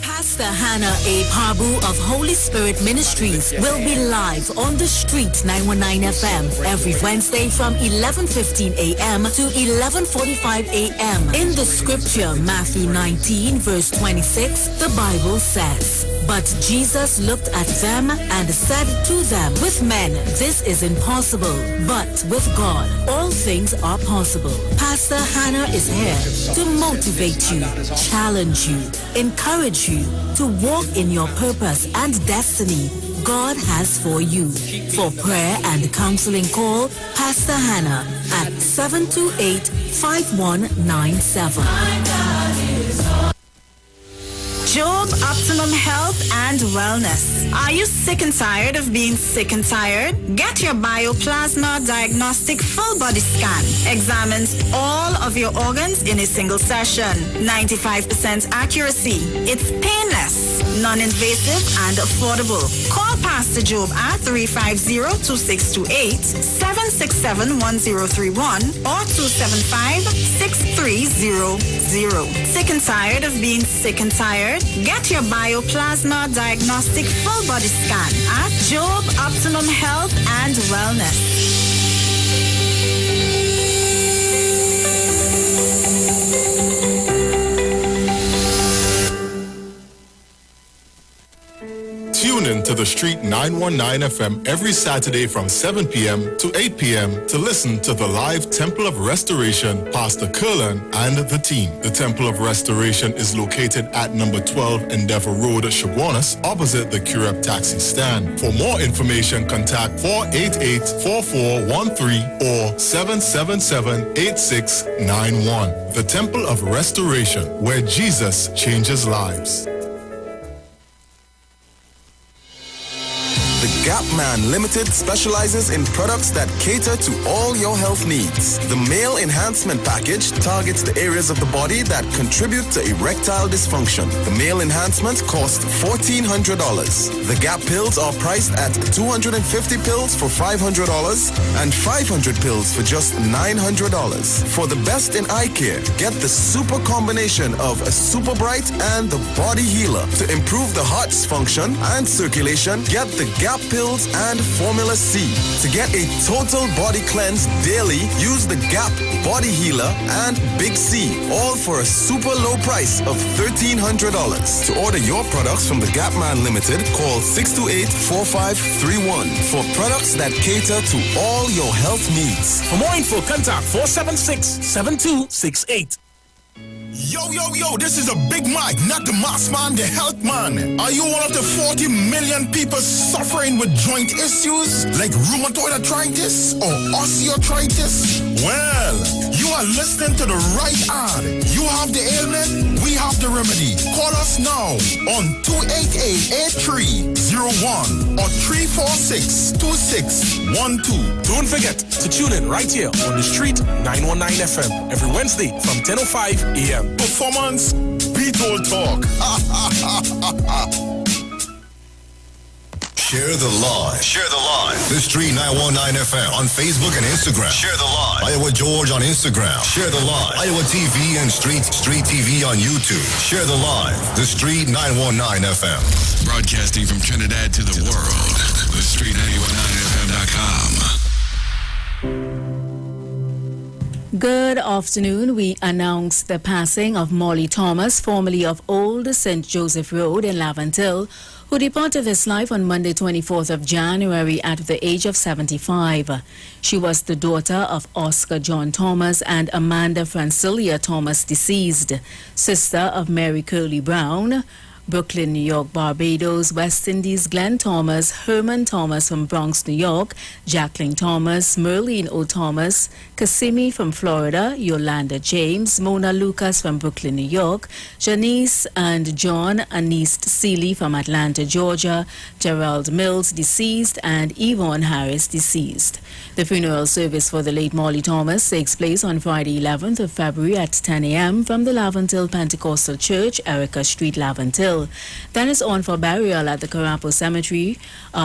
Pastor Hannah A. Pabu of Holy Spirit Ministries will be live on the Street 919 FM every Wednesday from 11:15 a.m. to 11:45 a.m. In the scripture, Matthew 19 verse 26, the Bible says, "But Jesus looked at them and said to them, with men this is impossible, but with God all things are possible." Pastor Hannah is here to motivate you, challenge you, encourage you to walk in your purpose and destiny God has for you. For prayer and counseling, call Pastor Hannah at 728-5197. Job Optimum Health and Wellness. Are you sick and tired of being sick and tired? Get your Bioplasma Diagnostic Full Body Scan. Examines all of your organs in a single session. 95% accuracy. It's painless, non-invasive, and affordable. Call Pastor Job at 350-2628, 767-1031, or 275-6300. Sick and tired of being sick and tired? Get your Bioplasma Diagnostic Full Body Scan at Job Optimum Health and Wellness. Tune in to the Street 919 FM every Saturday from 7 p.m. to 8 p.m. to listen to the live Temple of Restoration, Pastor Curlin and the team. The Temple of Restoration is located at number 12 Endeavor Road, Chaguanas, opposite the Curab taxi stand. For more information, contact 488-4413 or 777-8691. The Temple of Restoration, where Jesus changes lives. The Gap Man Limited specializes in products that cater to all your health needs. The Male Enhancement Package targets the areas of the body that contribute to erectile dysfunction. The Male Enhancement costs $1,400. The Gap pills are priced at 250 pills for $500 and 500 pills for just $900. For the best in eye care, get the super combination of a Super Bright and the Body Healer. To improve the heart's function and circulation, get the Gap pills and Formula C. To get a total body cleanse daily, use the Gap Body Healer and Big C, all for a super low price of $1,300. To order your products from the Gap Man Limited, call 628-4531 for products that cater to all your health needs. For more info, contact 476-7268. Yo, this is a Big Mike, not the mass man, the health man. Are you one of the 40 million people suffering with joint issues like rheumatoid arthritis or osteoarthritis? Well, you are listening to the right ad. You have the ailment, we have the remedy. Call us now on 288-8301 or 346-2612. Don't forget to tune in right here on the street 919 FM every Wednesday from 10:05 a.m. Performance, beat all talk. Share the live. Share the live. The Street 919 FM on Facebook and Instagram. Share the live. Iowa George on Instagram. Share the live. Iowa TV and Street TV on YouTube. Share the live. The Street 919 FM. Broadcasting from Trinidad to the world. The Street 919FM.com. Good afternoon. We announce the passing of Molly Thomas, formerly of Old St. Joseph Road in Laventille, who departed this life on Monday, 24th of January at the age of 75. She was the daughter of Oscar John Thomas and Amanda Francilia Thomas, deceased, sister of Mary Curley Brown, Brooklyn, New York, Barbados, West Indies, Glenn Thomas, Herman Thomas from Bronx, New York, Jacqueline Thomas, Merlene O. Thomas, Cassimi from Florida, Yolanda James, Mona Lucas from Brooklyn, New York, Janice and John Anist Seeley from Atlanta, Georgia, Gerald Mills, deceased, and Yvonne Harris, deceased. The funeral service for the late Molly Thomas takes place on Friday, 11th of February at 10 a.m. from the Laventille Pentecostal Church, Erica Street, Laventille. Then is on for burial at the Carapo Cemetery.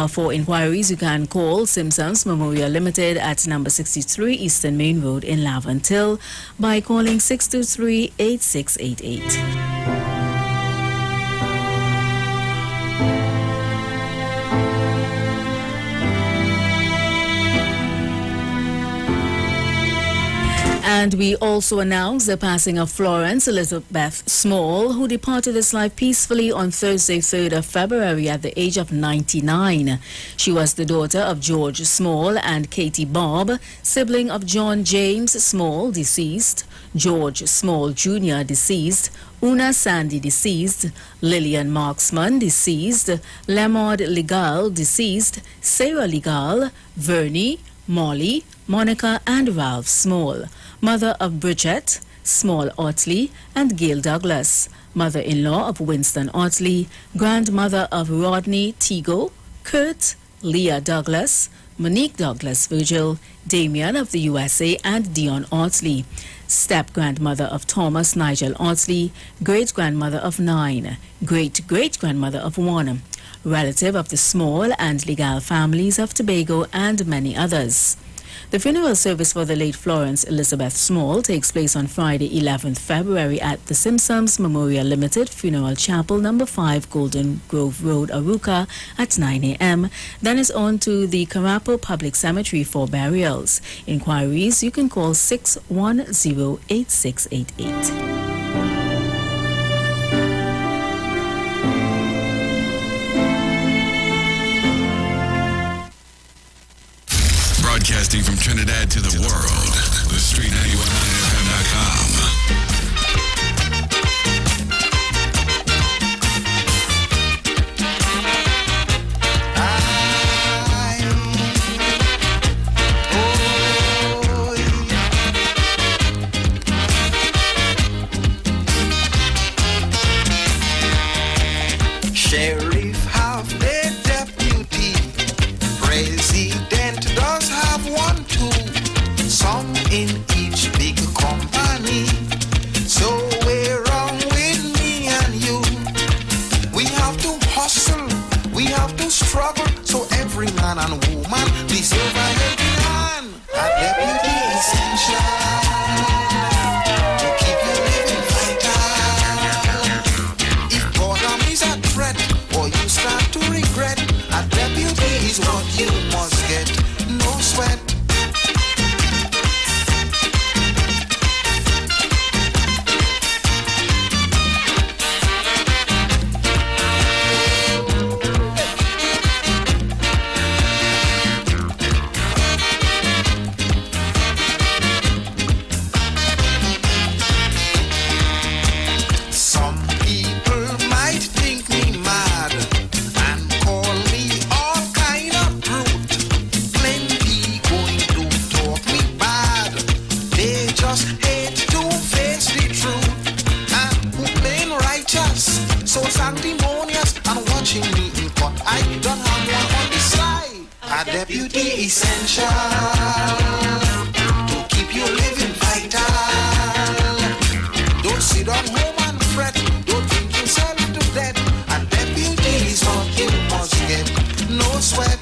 For inquiries, you can call Simpsons Memorial Limited at number 63 Eastern Main Road in Laventille by calling 623-8688. And we also announced the passing of Florence Elizabeth Small, who departed this life peacefully on Thursday, 3rd of February at the age of 99. She was the daughter of George Small and Katie Bob, sibling of John James Small, deceased, George Small Jr., deceased, Una Sandy, deceased, Lillian Marksman, deceased, Lemord Legal, deceased, Sarah Legal, Vernie, Molly, Monica, and Ralph Small, mother of Bridget Small Otley and Gail Douglas, mother-in-law of Winston Otley, grandmother of Rodney Tigo, Kurt, Leah Douglas, Monique Douglas Virgil, Damien of the USA, and Dion Otley, step-grandmother of Thomas Nigel Otley, great-grandmother of 9, great-great-grandmother of 1, relative of the Small and Legal families of Tobago, and many others. The funeral service for the late Florence Elizabeth Small takes place on Friday, 11th February at the Simpsons Memorial Limited Funeral Chapel, number 5, Golden Grove Road, Aruca, at 9 a.m. Then is on to the Carapo Public Cemetery for burials. Inquiries, you can call 610-8688. Broadcasting from Trinidad to the world, the Street 919FM.com. Sheriff have a deputy in each big company. So we're wrong with me and you. We have to hustle, we have to struggle, so every man and woman deserve a helping hand. A deputy essential to keep you living vital. If boredom is a threat or you start to regret, a deputy is what you must get. No sweat. Deputy essential to keep you living vital. Don't sit on home and fret. Don't drink yourself to death. A deputy is what you must get. No sweat.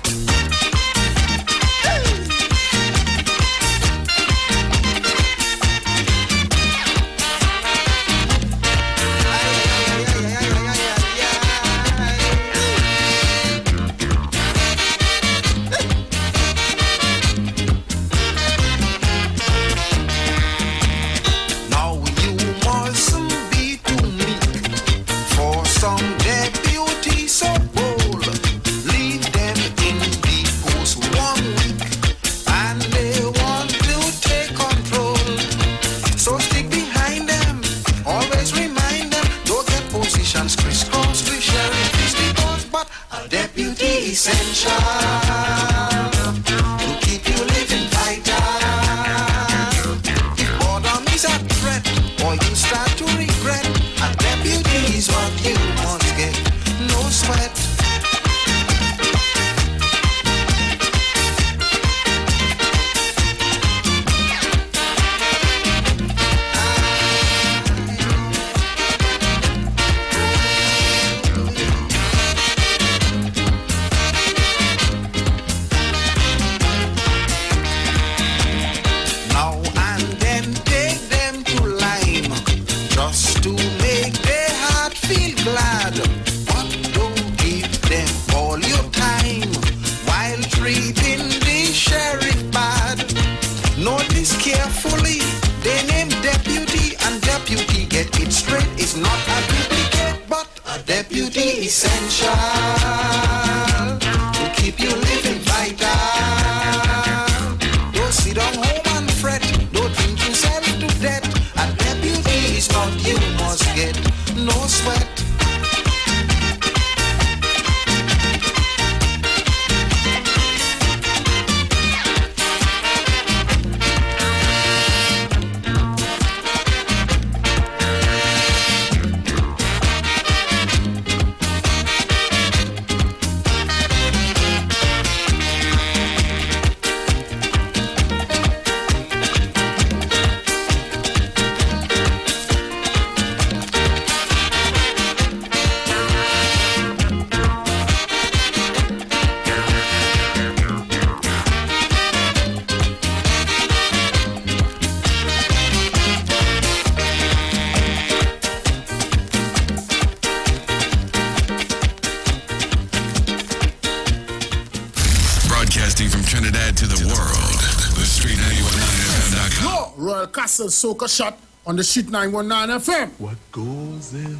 Soca shot on the Street 919 FM. What goes in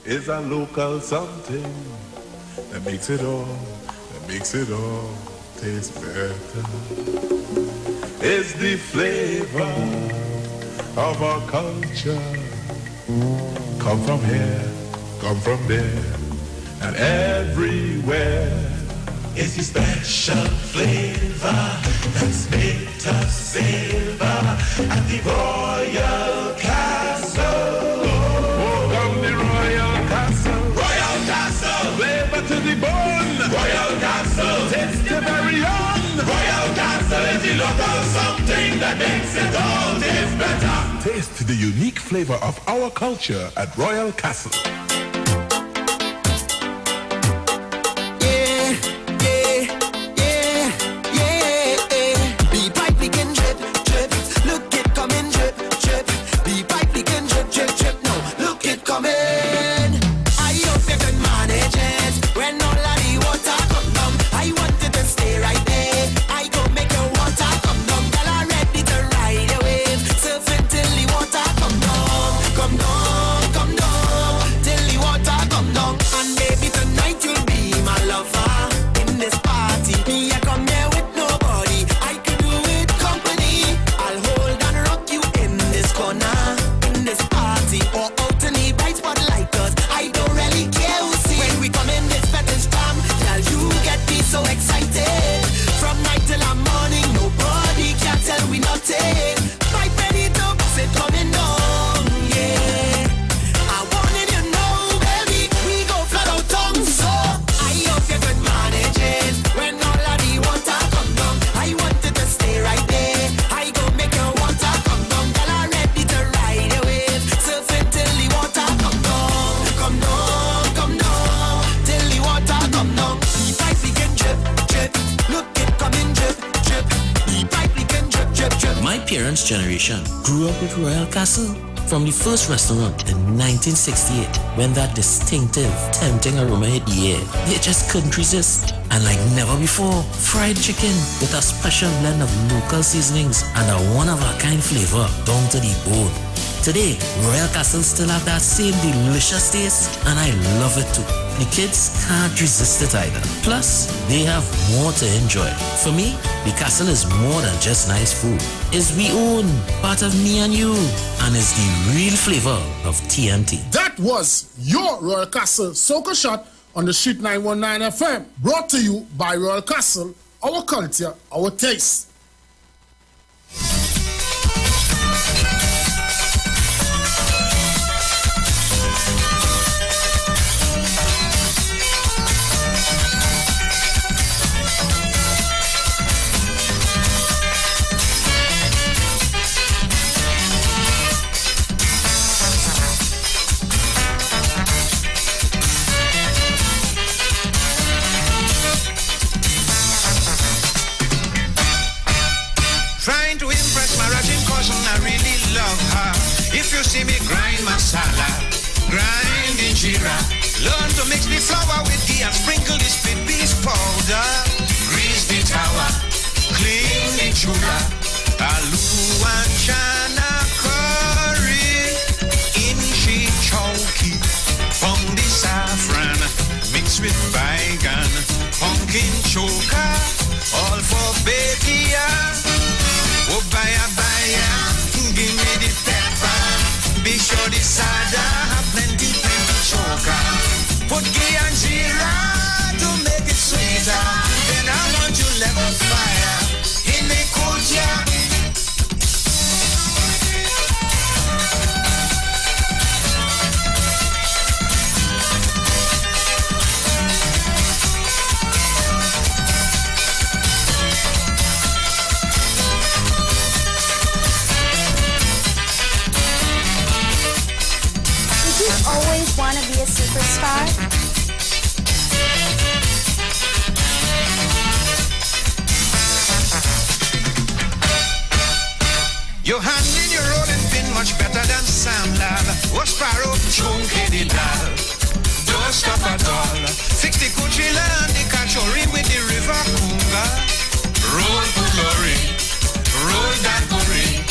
is a local something that makes it all taste better. It's the flavor of our culture. Come from here, come from there, and everywhere. It's the special flavor that's made us savor at the Royal Castle. Oh, come the Royal Castle. Royal Castle. Flavor to the bone. Royal Castle. Taste the very own. Royal Castle is the local something that makes it all taste better. Taste the unique flavor of our culture at Royal Castle. Generation grew up with Royal Castle from the first restaurant in 1968 when that distinctive, tempting aroma hit the air. They just couldn't resist. And like never before, fried chicken with a special blend of local seasonings and a one-of-a-kind flavor down to the bone. Today, Royal Castle still have that same delicious taste, and I love it too. The kids can't resist it either. Plus, they have more to enjoy. For me, the castle is more than just nice food. It's we own, part of me and you, and is the real flavor of TNT. That was your Royal Castle Soca Shot on the Street 919 FM. Brought to you by Royal Castle, our culture, our taste. If you see me grind masala, grind injera, learn to mix the flour with ghee and sprinkle the split peas powder. Grease the tower, clean the chura, alu and chana curry, inchi chowky, pound the saffron, mix with baigan, pumpkin choka, all for betia. Oh baya, give me the pepper. Be sure the cider have plenty choker. Put ghee and jeera to make it sweeter. Then I want you level fire in the courtyard. Always want to be a superstar? Your hand in your rolling pin much better than Sam Lal. Was Sparrow chunky the dal. Don't stop at all. Fix the Cuchilla and the Cachori with the river Kunga. Roll Pulori, roll Danbury.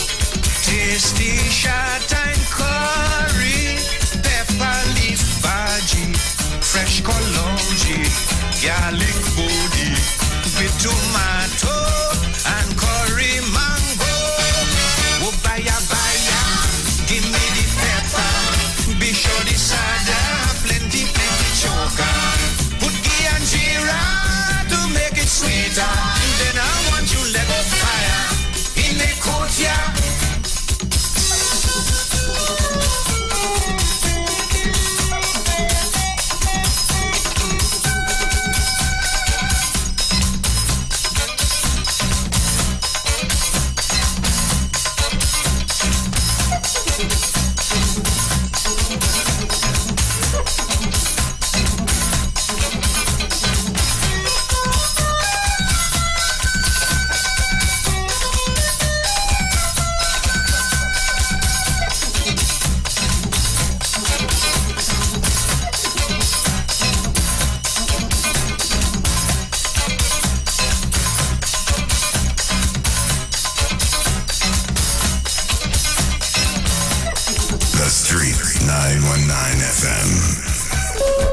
Tasty shot and curry. Pepper leaf bhaji, fresh cologne, garlic body, with tomato and curry mango. Oh baya, give me the pepper. Be sure the cider, plenty choker. Put ghee and jeera to make it sweeter. Then I want you let go fire in the courtyard.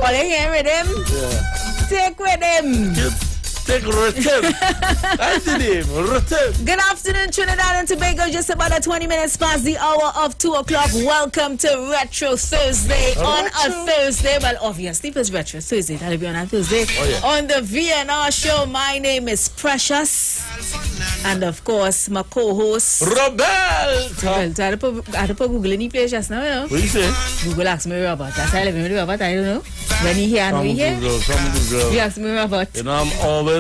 All you hear with him? Yeah. Take with him. Take rhythm. That's the name, rhythm. Good afternoon, Trinidad and Tobago. Just about 20 minutes past the hour of 2 o'clock. Welcome to Retro Thursday on a Thursday. Well, obviously, it's Retro Thursday. That'll be on a Thursday. Oh, yeah. On the VNR show, my name is Precious. And of course, my co-host Roberto. I had to put Google any place just now, you know. What you say? Google asked me Robert. That's how I live with Robert. I don't know. When he here and we here. Google. He asked me Robert. You know, I'm always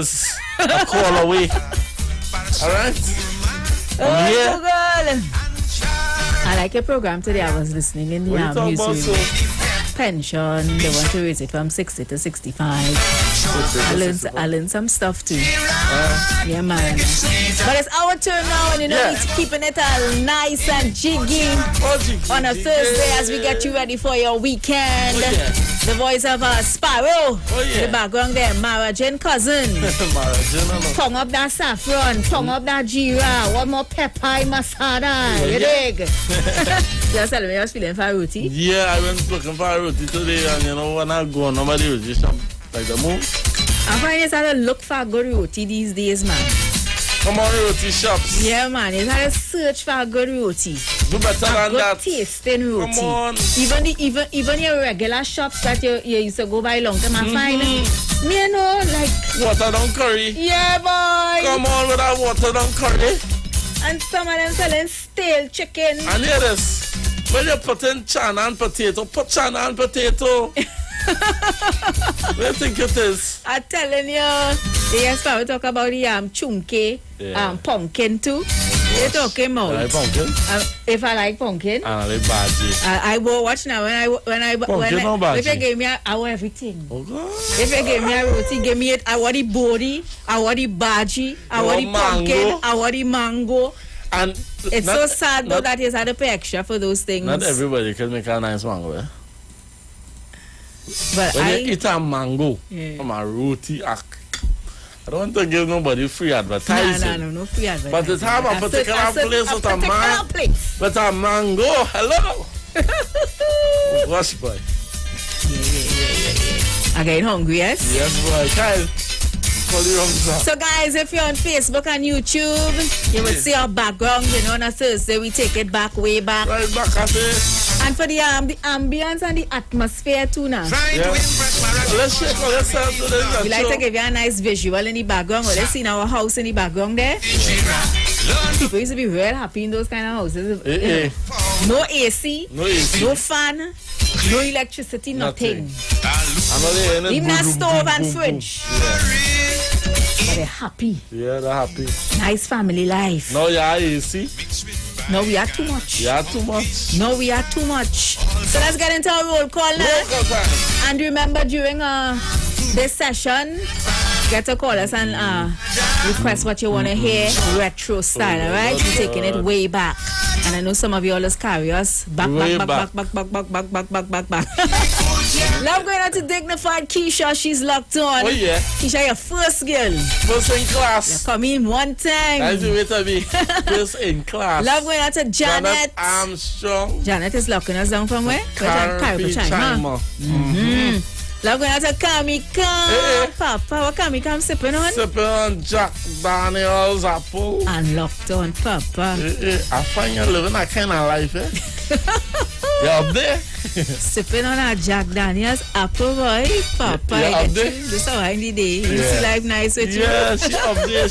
a call away. Alright? Google. I like your program today. I was listening in the newsroom. Pension, they want to raise it from 60 to 65. I learned some stuff too. Yeah, man. But it's our turn now, and you know, we're keeping it all nice and jiggy on a Thursday as we get you ready for your weekend. The voice of Sparrow. In the background there, Mara Jane Cousin. Pong up that saffron, pong up that jeera. One more pepper in masala. You dig? Just tell me, I was feeling for roti. Yeah, I went looking for a roti today, and you know, when I go, nobody was just like the move. I find it's hard to look for good roti these days, man. Come on, roti shops. Yeah, man, it's hard to search for good roti. Do better than that. Good tasting roti. Come on. Even your regular shops that you used to go by long time, I find me, you know, like water down curry. Yeah, boy. Come on with that water down curry. And some of them selling stale chicken. And hear this. When you put in chana and potato, put chana and potato. What do you think it is? I'm telling you. Yes, we talk about the chunky, pumpkin too. They're talking about. You like pumpkin? If I like pumpkin. And I like bhaji. I will watch now when I if you give me I want everything. Oh God. If you give me a roti, give me it. I want the body, I want the bhaji, I want the pumpkin, I want the mango. And it's so sad though that he's had to pay extra for those things. Not everybody can make a nice mango, eh? But when you eat a mango from a roti, I don't want to give nobody free advertising. No free advertising. But it's have a particular place with a mango. With a mango, hello. Oh, gosh, boy. Yeah. I get hungry, yes? Yes, boy. Kyle. So guys, if you're on Facebook and YouTube, you will see our background. You know, on a Thursday we take it back, way back. Right back at it. And for the ambience and the atmosphere too now. Let's check out, let's start to this. We like to give you a nice visual in the background. Well, let's see our house in the background there. People used to be real happy in those kind of houses. No AC, no fan, no electricity, nothing. Even a stove and fridge. But they're happy. Yeah, they're happy. Nice family life. No, yeah, AC. No, we are too much. Yeah, too much. No, we are too much. So let's get into our roll call now. And remember, during this session, get to call us and request what you want to hear, retro style, alright? We're taking it way back. And I know some of you always carry us back. Love going out to Dignified Keisha, she's locked on. Oh yeah. Keisha, your first girl. First in class. You come in one time. That's the way to be. First in class. Love going out to Janet. Armstrong. Janet is locking us down from where? China. Love going out to Kamika. Papa, what Kamika I'm sipping on? Sipping on Jack Daniels apple. And locked on, Papa. I find you living that kind of life, eh? You up there? Sipping on a Jack Daniels apple, boy. Papa, you up there? This is how I need it. You see life nice with you. Yeah, she up there,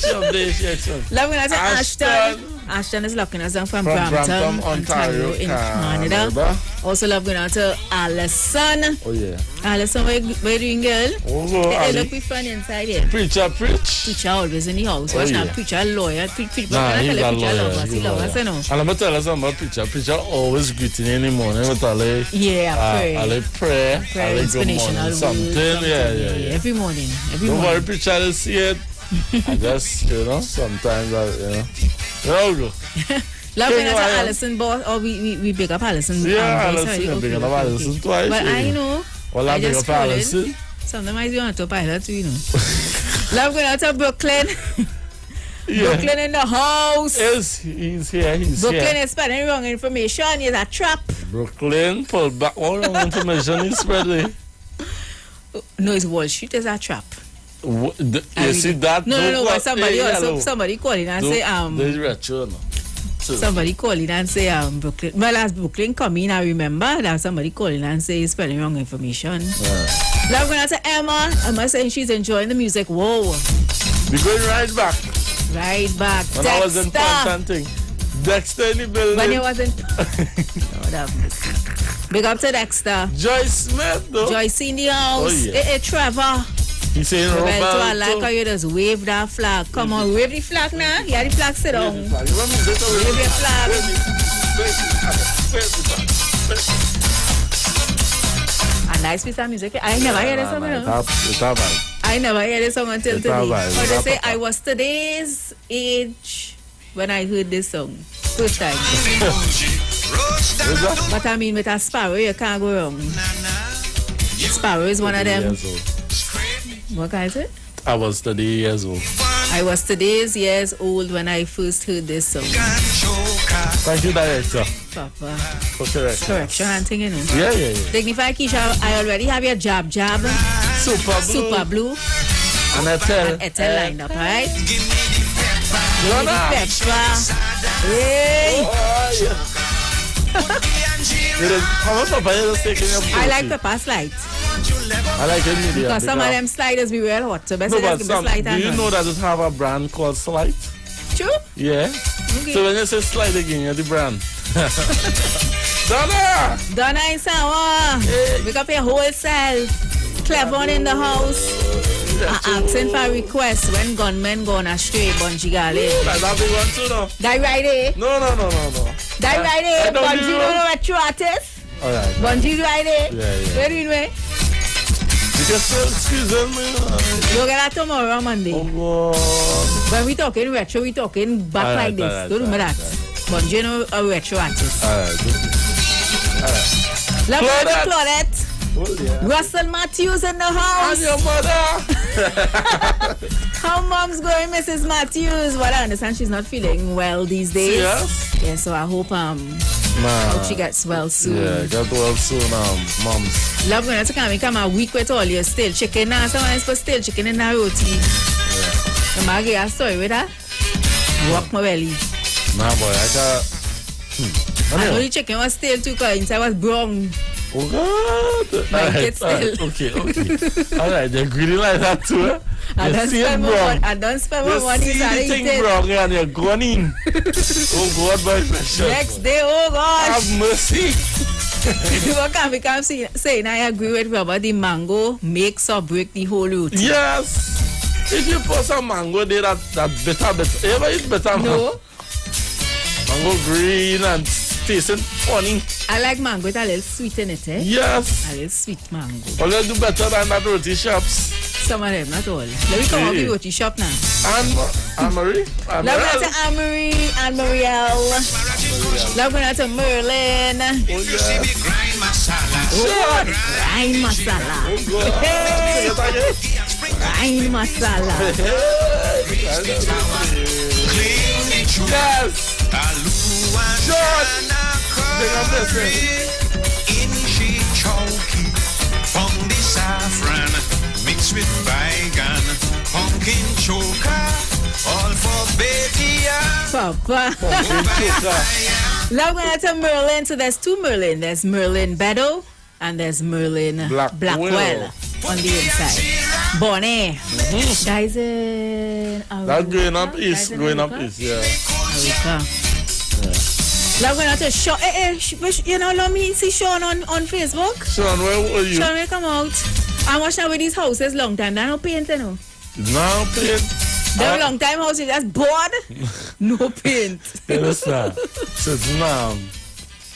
Love going out to Ashton. Ashton is locking us down from Brampton, Ontario in Canada. Also love going out to Alison. Oh yeah. Alison, where you doing, girl? Oh, hey, look, we fun inside here. Preacher. Preacher always in the house. Watch now, preacher, lawyer. Nah, he's a lawyer. And I'm going to tell you something about preacher. Preacher always greeting in the morning with a prayer. Prayer, inspirational something. Yeah. Every morning. Don't worry, preacher, to see it. I just, sometimes, Love when I tell Alison, boss, or we pick up Alison. Yeah, Alison, pick up Alison twice. But I know. Well, I pick up Alison. Sometimes you want to pilot too, Love when I tell Brooklyn. Brooklyn in the house. Yes, he's here. Brooklyn is spreading wrong information. He's a trap. Brooklyn, pull back all wrong information is spreading. No, it's Wall Street is a trap. You see that? No. Somebody calling and say there's retro, no. Somebody calling and say Brooklyn. Well, as Brooklyn come in, I remember that somebody calling and say he's spelling wrong information. Now I'm going to Emma. Emma saying she's enjoying the music. Whoa. We're going right back. Right back. When I was in Constantine. Dexter in the building. When you wasn't. Lord have mercy. Big up to Dexter. Joyce Smith, though. Joyce in the house. Oh, yeah. Hey, Trevor. He's saying Roberto. I like how you just wave that flag. Come on, wave the flag now. Yeah, the flag sit down. Wave the flag. A nice piece of music. I never hear this song. I never hear this song until today. But they say I was today's age when I heard this song. First time. But I mean, with a Sparrow, you can't go wrong. Sparrow is one of them. What guy is it? I was 30 years old. I was today's years old when I first heard this song. Thank you, director. Papa. For correction and thing, you know. Yeah. Dignify Keisha, I already have your Jab. Super Blue. And Etel lined up, right? Petra. Hey. I like Pepper Slide. I like it medium. Because some of them sliders be real hot. So best give me slide. Do you know that it have a brand called Slide? True? Yeah. Okay. So when you say Slide again, you're the brand. Donna in Sawa. Hey. Pick up your whole self. Clever in the house. Asking for requests when gunmen go on astray. Bungie Gale. That's a big one too, no? Die right there. No. Die right there. Bungie don't know what you artist. Alright. Bungie right there. Yeah. Where do you know? You can still excuse me. You'll get that tomorrow, Monday. Oh, God. When we talking retro, we talking back like this. Don't remember that. Bungie know a retro artist. Alright. Love Claudette. Oh, yeah. Russell Matthews in the house. And your mother. How mom's going, Mrs. Matthews? Well, I understand she's not feeling well these days. Yes. Yeah, so I hope hope she gets well soon. Yeah, get well soon, moms. Love when I come a week with all your stale chicken. Now someone is for stale chicken in a roti. Yeah. The Maggie, I saw it with her. Walk my belly. Nah, boy, I got. I know the chicken was stale too, because inside was brown. Oh, God. Right, okay. Alright, they're greedy like that too, eh? I don't spend my money. You see the thing wrong and you're going in. Oh, God, my precious. Next day, oh, gosh. Have mercy. People come saying I agree with you about the mango makes or break the whole route. Yes. If you put some mango there, that better. You ever eat better mango? No. Mango green and tasting funny. I like mango with a little sweet in it, eh? Yes. A little sweet mango. Well, they do better than that roti shops. Some of them, not all. Let me come up with roti shop now. Anne-Marie? Love going to Anne-Marie, Anne-Marielle. Love going to Merlin. Oh, yeah. Grind masala. Grind masala. Yes. Inchi chowky, from the saffron, mixed with bygone, pumpkin choker, all for baby. Papa. Love going to Merlin. So there's two Merlin. There's Merlin Bedo and there's Merlin Blackwell on the inside. Bonnet. Guys in That's going up east. Yeah. Love going to Sean. You know, let me see Sean on Facebook. Sean, where were you? Sean will come out. I'm watching with these houses long time. They no paint, you know. No paint. Them long time houses just bored. No paint. Understand? Since now,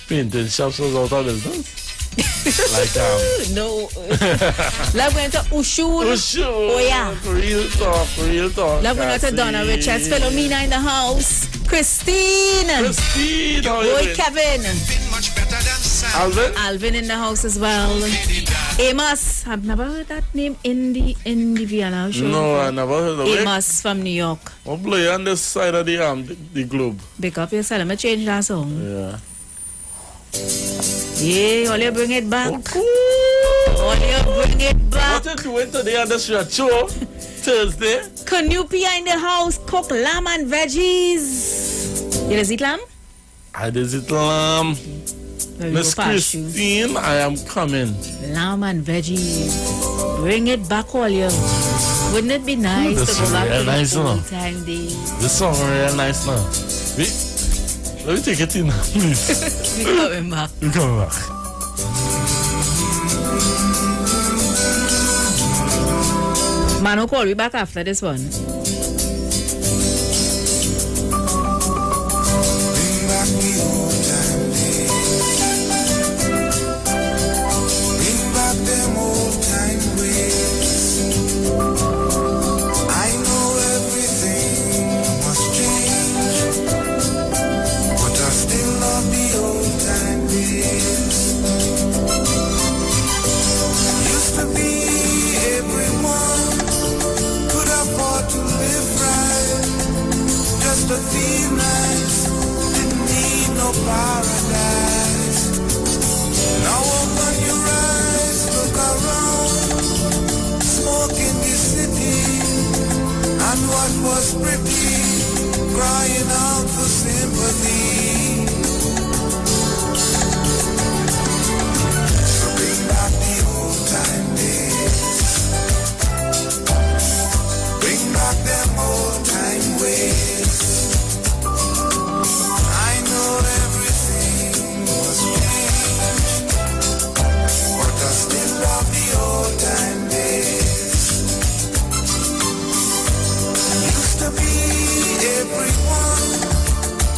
painting shops was out of business. Like no. Love going to Ushur. Oh yeah. Real talk. Love going to Donna Richards, Philomena in the house. Christine. Boy Kevin. Alvin in the house as well. Amos. I've never heard that name in the Vienna show. No, I never heard of it. Amos from New York. I'll play on this side of the globe. Pick up yourself. Let me change that song. Yeah. Yeah, all you bring it back. Oh, bring it back. What you doing today on the show? Thursday? Canupia in the house, cook lamb and veggies. You eat lamb? I eat lamb. Miss Christine, I am coming. Lamb and veggies. Bring it back, all you. Wouldn't it be nice to go back to the old time days? This song is real nice now. Let me take it in now, please. We're coming back. We're coming back. Man, I'll call you back after this one. Bring back the old time days. Bring back them old time ways. I know everything must change, but I still love the old time days. Used to be everyone could afford to live right, just to feel nice, didn't need no paradise. Now open your eyes, look around, smoke in the city, and what was pretty, crying out for sympathy. So bring back the old time days. Bring back them old time ways. I know everything was changed, but I still love the old time days. Used to be everyone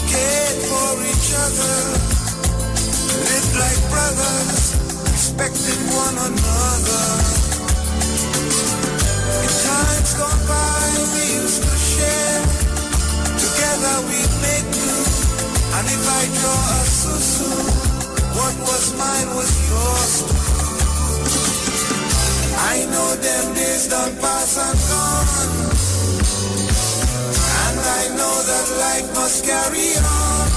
cared for each other, lived like brothers, respected one another. In times gone by, we used to share. Together we make do. And if I draw a susu, what was mine was yours too. I know them days done pass and gone, and I know that life must carry on.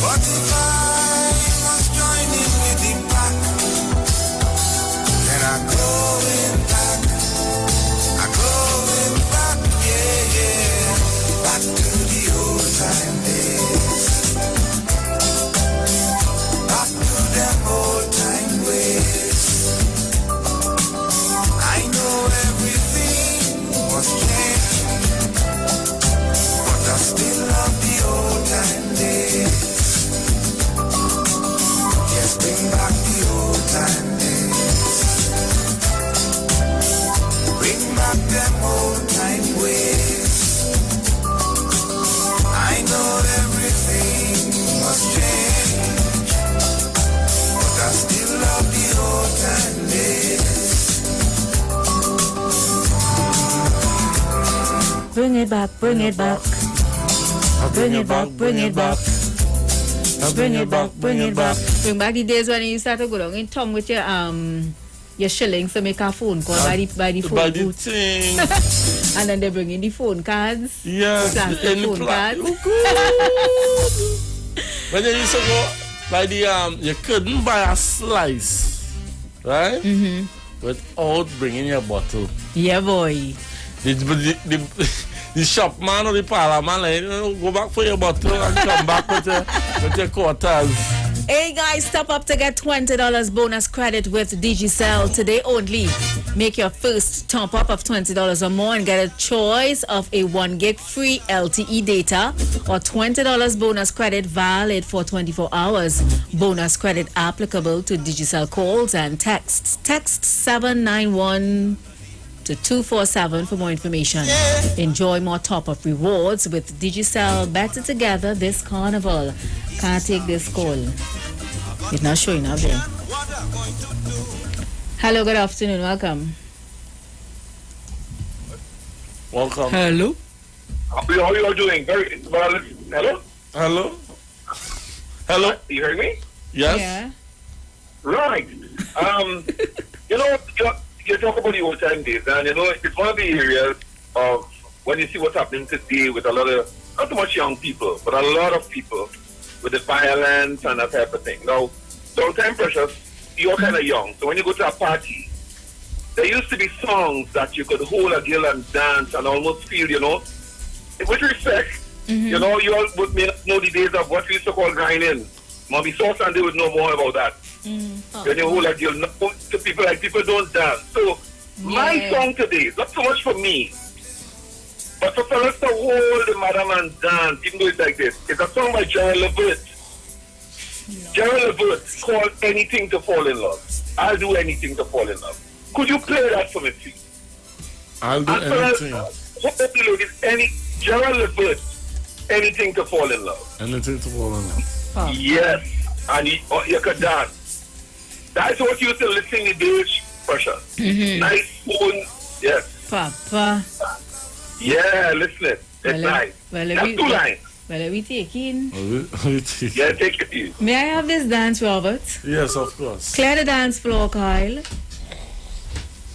But if I must join in with the pack, then I'm going back. I'm going back, yeah, yeah, back to the old time days, back to them old time ways. I know everything was changed, but I still love the old time days. Yes, bring back the old time days. Bring back them old time ways. I know everything must change, but I still love the old time days. Bring it back, bring it back. Bring it back, bring it back. Bring it back, bring it back. Bring back the days when you start to go down in town with your shillings to make a phone call by the phone booth. And then they bring in the phone cards. Yes, plastic phone cards. When you used to go by the you couldn't buy a slice, right? Without bringing your bottle. Yeah, boy. The shop man or the parlor man, like, go back for your bottle and come back with your quarters. Hey guys, step up to get $20 bonus credit with Digicel today only. Make your first top up of $20 or more and get a choice of a 1 gig free LTE data or $20 bonus credit valid for 24 hours. Bonus credit applicable to Digicel calls and texts. Text 791 to 247 for more information. Enjoy more top-up rewards with Digicel. Better together this carnival. Can't take this call. It's not showing up there. Hello, good afternoon. Welcome. Welcome. Hello. How are you doing? Very well. Hello? Hello? Hello? You heard me? Yes. Yeah. Right. You know, you talk about the old time days, and you know, it's one of the areas of when you see what's happening today with a lot of, not so much young people, but a lot of people with the violence and that type of thing. Now, sometimes precious, you're kind of young, so when you go to a party, there used to be songs that you could hold a girl and dance and almost feel, with respect, you all would know the days of what we used to call grinding. Mommy Sauce and they would know more about that. When you hold a girl, to people don't dance. So my song today, not so much for me, but for fellas to hold the madam and dance, even though it's like this. It's a song by Gerald Levert. Gerald Levert called Anything to Fall in Love. I'll do anything to fall in love. Could you play that for me, please? I'll do anything. Gerald Levert, Anything to Fall in Love. Anything to fall in love. Yes, and you could dance. That's what you used to listen to Dave Precious. Nice phone, yes. Papa. Yeah, listen. It's nice. That's 2 lines. Well, are we taking? Yeah, take it easy. May I have this dance, Robert? Yes, of course. Clear the dance floor, Kyle.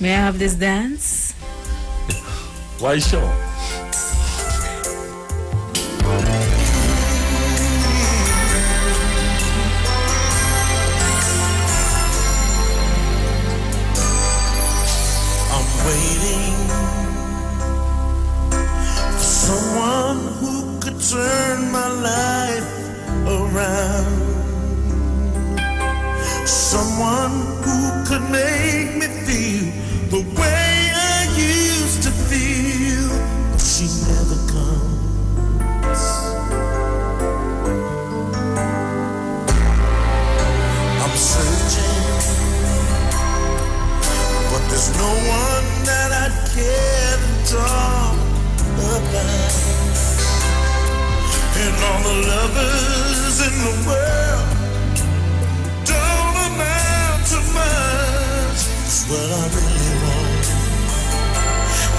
May I have this dance? Why sure? I'm waiting for someone who could turn my life around. Someone who could make me feel the way I used to feel. But she never comes. I'm searching, but there's no one that I'd care to talk about. And all the lovers in the world don't amount to much. 'Cause what I really want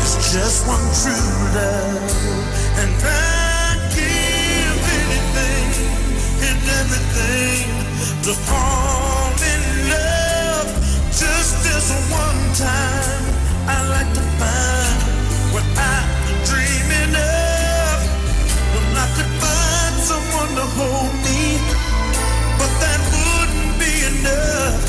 is just one true love. And I'd give anything and everything to fall in love. Just this one time, I like to find what I've been dreaming of. Well, I could find someone to hold me, but that wouldn't be enough.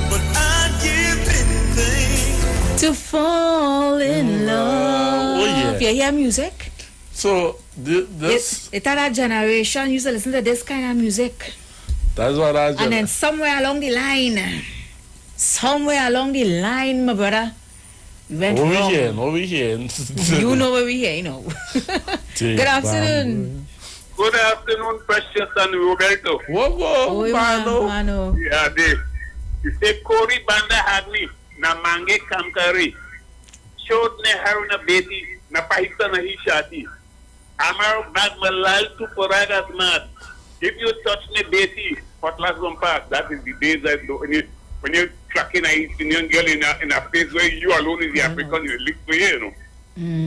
But I'd give anything to fall in love. Oh, yeah. You hear music? So, this... It's that generation used to listen to this kind of music. That's what I And then somewhere along the line, my brother, we went wrong. Over here. You know where we here, you know. Good afternoon. Good afternoon, Precious and Roberto. Whoa, Mano. Yeah, you say Kori Banda had me, na mange kamkari. Showed ne haruna beti, na pahita na hishati. Amar bag malal tu poragas mad. If you touch me beti, Potlas Park, that is the days that when you're tracking a Indian girl in a place where you alone is the African, you live for you know.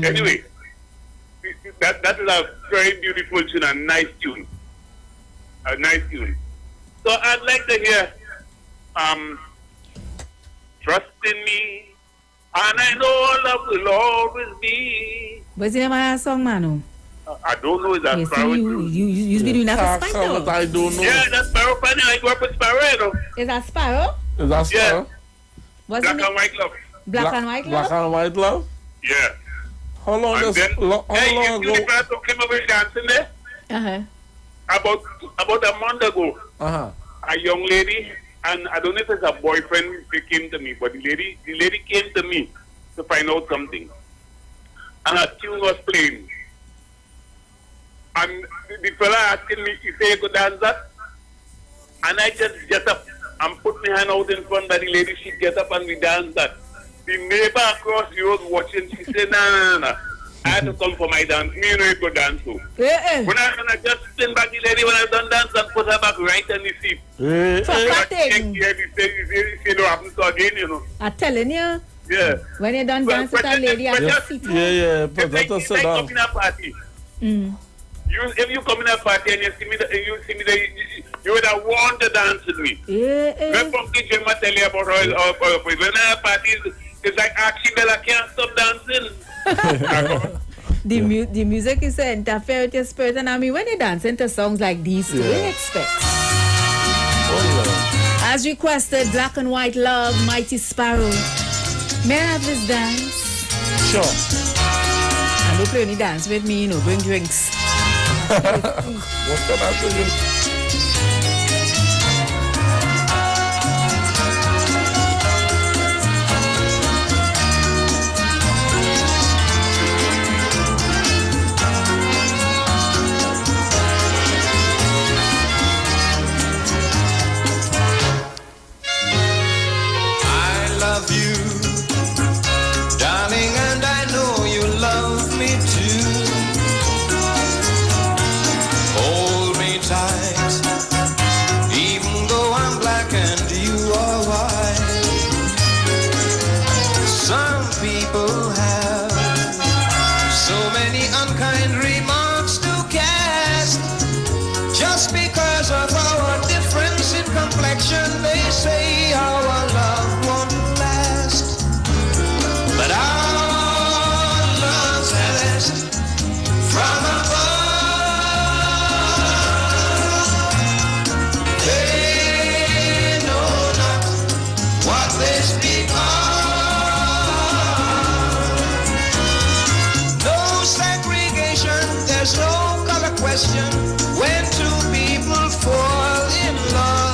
Anyway, that is a very beautiful tune, a nice tune. A nice tune. So I'd like to hear Trust in Me, and I know love will always be. What's the name of that song, Manu? I don't know if that's Sparrow. You be doing that for Sparrow? I don't know. Yeah, that's Sparrow. I grew up with Sparrow, you know. Is that Sparrow? Is that Sparrow? Black and White Love. Black and White Love? Black and White Love? Yeah. How long and does... Then, how long you ago? came over dancing there? About a month ago. A young lady, and I don't know if it's a boyfriend, they came to me, but the lady came to me to find out something. And a tune was playing. And the fella asking me, he said, you could dance that? And I just get up and put my hand out in front of the lady. She get up and we dance that. The neighbor across the road watching, she said, no. I had to come for my dance. Me, you know, you could dance too. When I just spin back the lady, when I done dance and put her back right on the seat. She don't happen to again, you know. I'm telling you. Yeah. When you done dance with a lady at the seat. Yeah, but that's a sit down. In a party. If you come in a party and you see me, you would have wanted to dance with me. When Funky Jim tell you about when I have parties, it's like Archie Bella can't stop dancing. The music is to interfere with your spirit, and I mean when you dance into songs like these, what do you expect? As requested, Black and White Love, Mighty Sparrow. May I have this dance? Sure. And don't play any dance with me, bring drinks. What can I do? They say our love won't last, but our love's blessed from above. They know not what they speak of. No segregation, there's no color question when two people fall in love.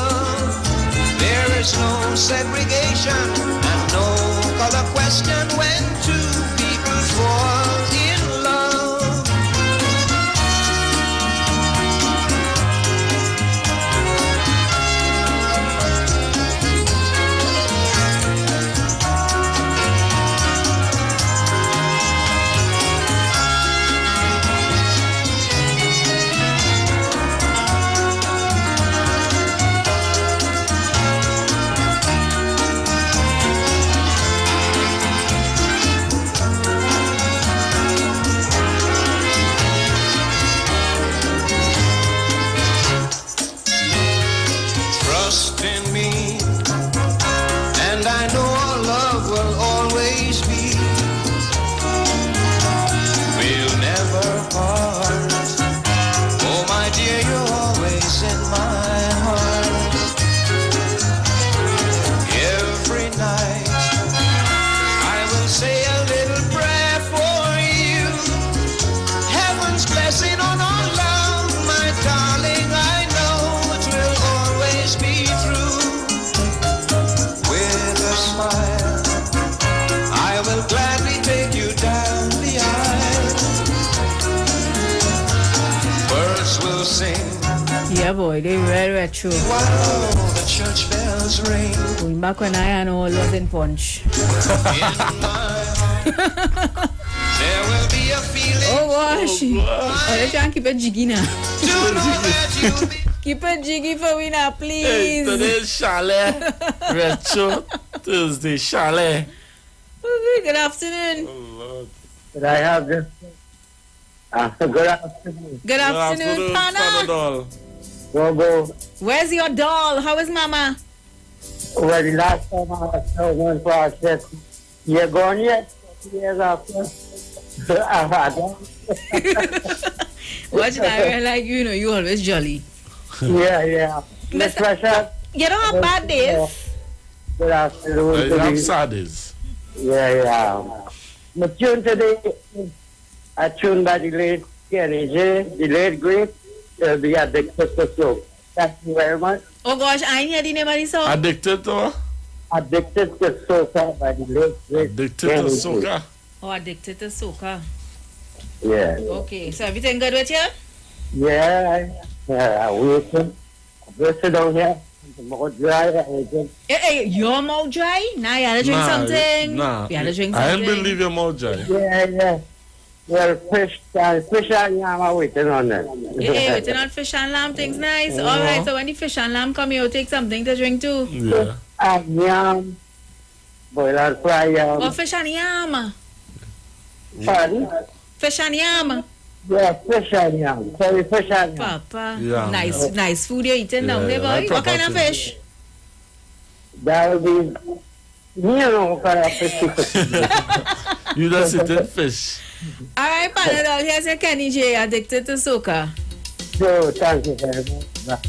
There is no segregation and no color question when two people fall in love. Yeah, boy, they very retro. Wow, the church bells ring. Going back when I and all was in Punch. There will be a feeling. Oh gosh. Oh, let's try and keep it jiggy now. Keep it jiggy for me now, please. Hey, today's Chalet. Retro Thursday Chalet. Okay, good afternoon. Oh, Lord. Could I have this? Good afternoon. Good afternoon, Pana. Go. Where's your doll? How is Mama? Well, the last time I saw one for I said, you're gone yet? Years after. Watch that, like you always jolly. Yeah. Mr. You don't have bad days. Good afternoon. You have sad days. Yeah. My tune today is a tune by the late Kenny J, the late great, the Addicted to Soap. Thank you very much. Oh gosh, I ain't hear the name of the song. Addicted to what? Addicted to Soca by the late great Addicted to Soca. Oh, Addicted to Soca. Yeah. Okay, so everything good with you? Yeah, waiting. Sit down here. Mouth dry. Hey, your mouth dry? Nah, you had to drink something. Nah, you had to drink I something. didn't believe your mouth dry. Yeah. Well, fish and lamb are waiting on them. Hey, waiting on fish and lamb, things nice. All right, so when the fish and lamb come, you take something to drink too. Yeah. And yam, boil and fry yam. Oh, fish and yam. Pardon? Fish and yam. Yeah, fish and yam. Sorry, fish and yam. Papa, Yeah, nice food you're eating down there, boy. What kind of fish? That will be, what kind of fish. You just eating fish. All right, Panadol, here's your Kenny J, Addicted to Soca. So, thank you very much.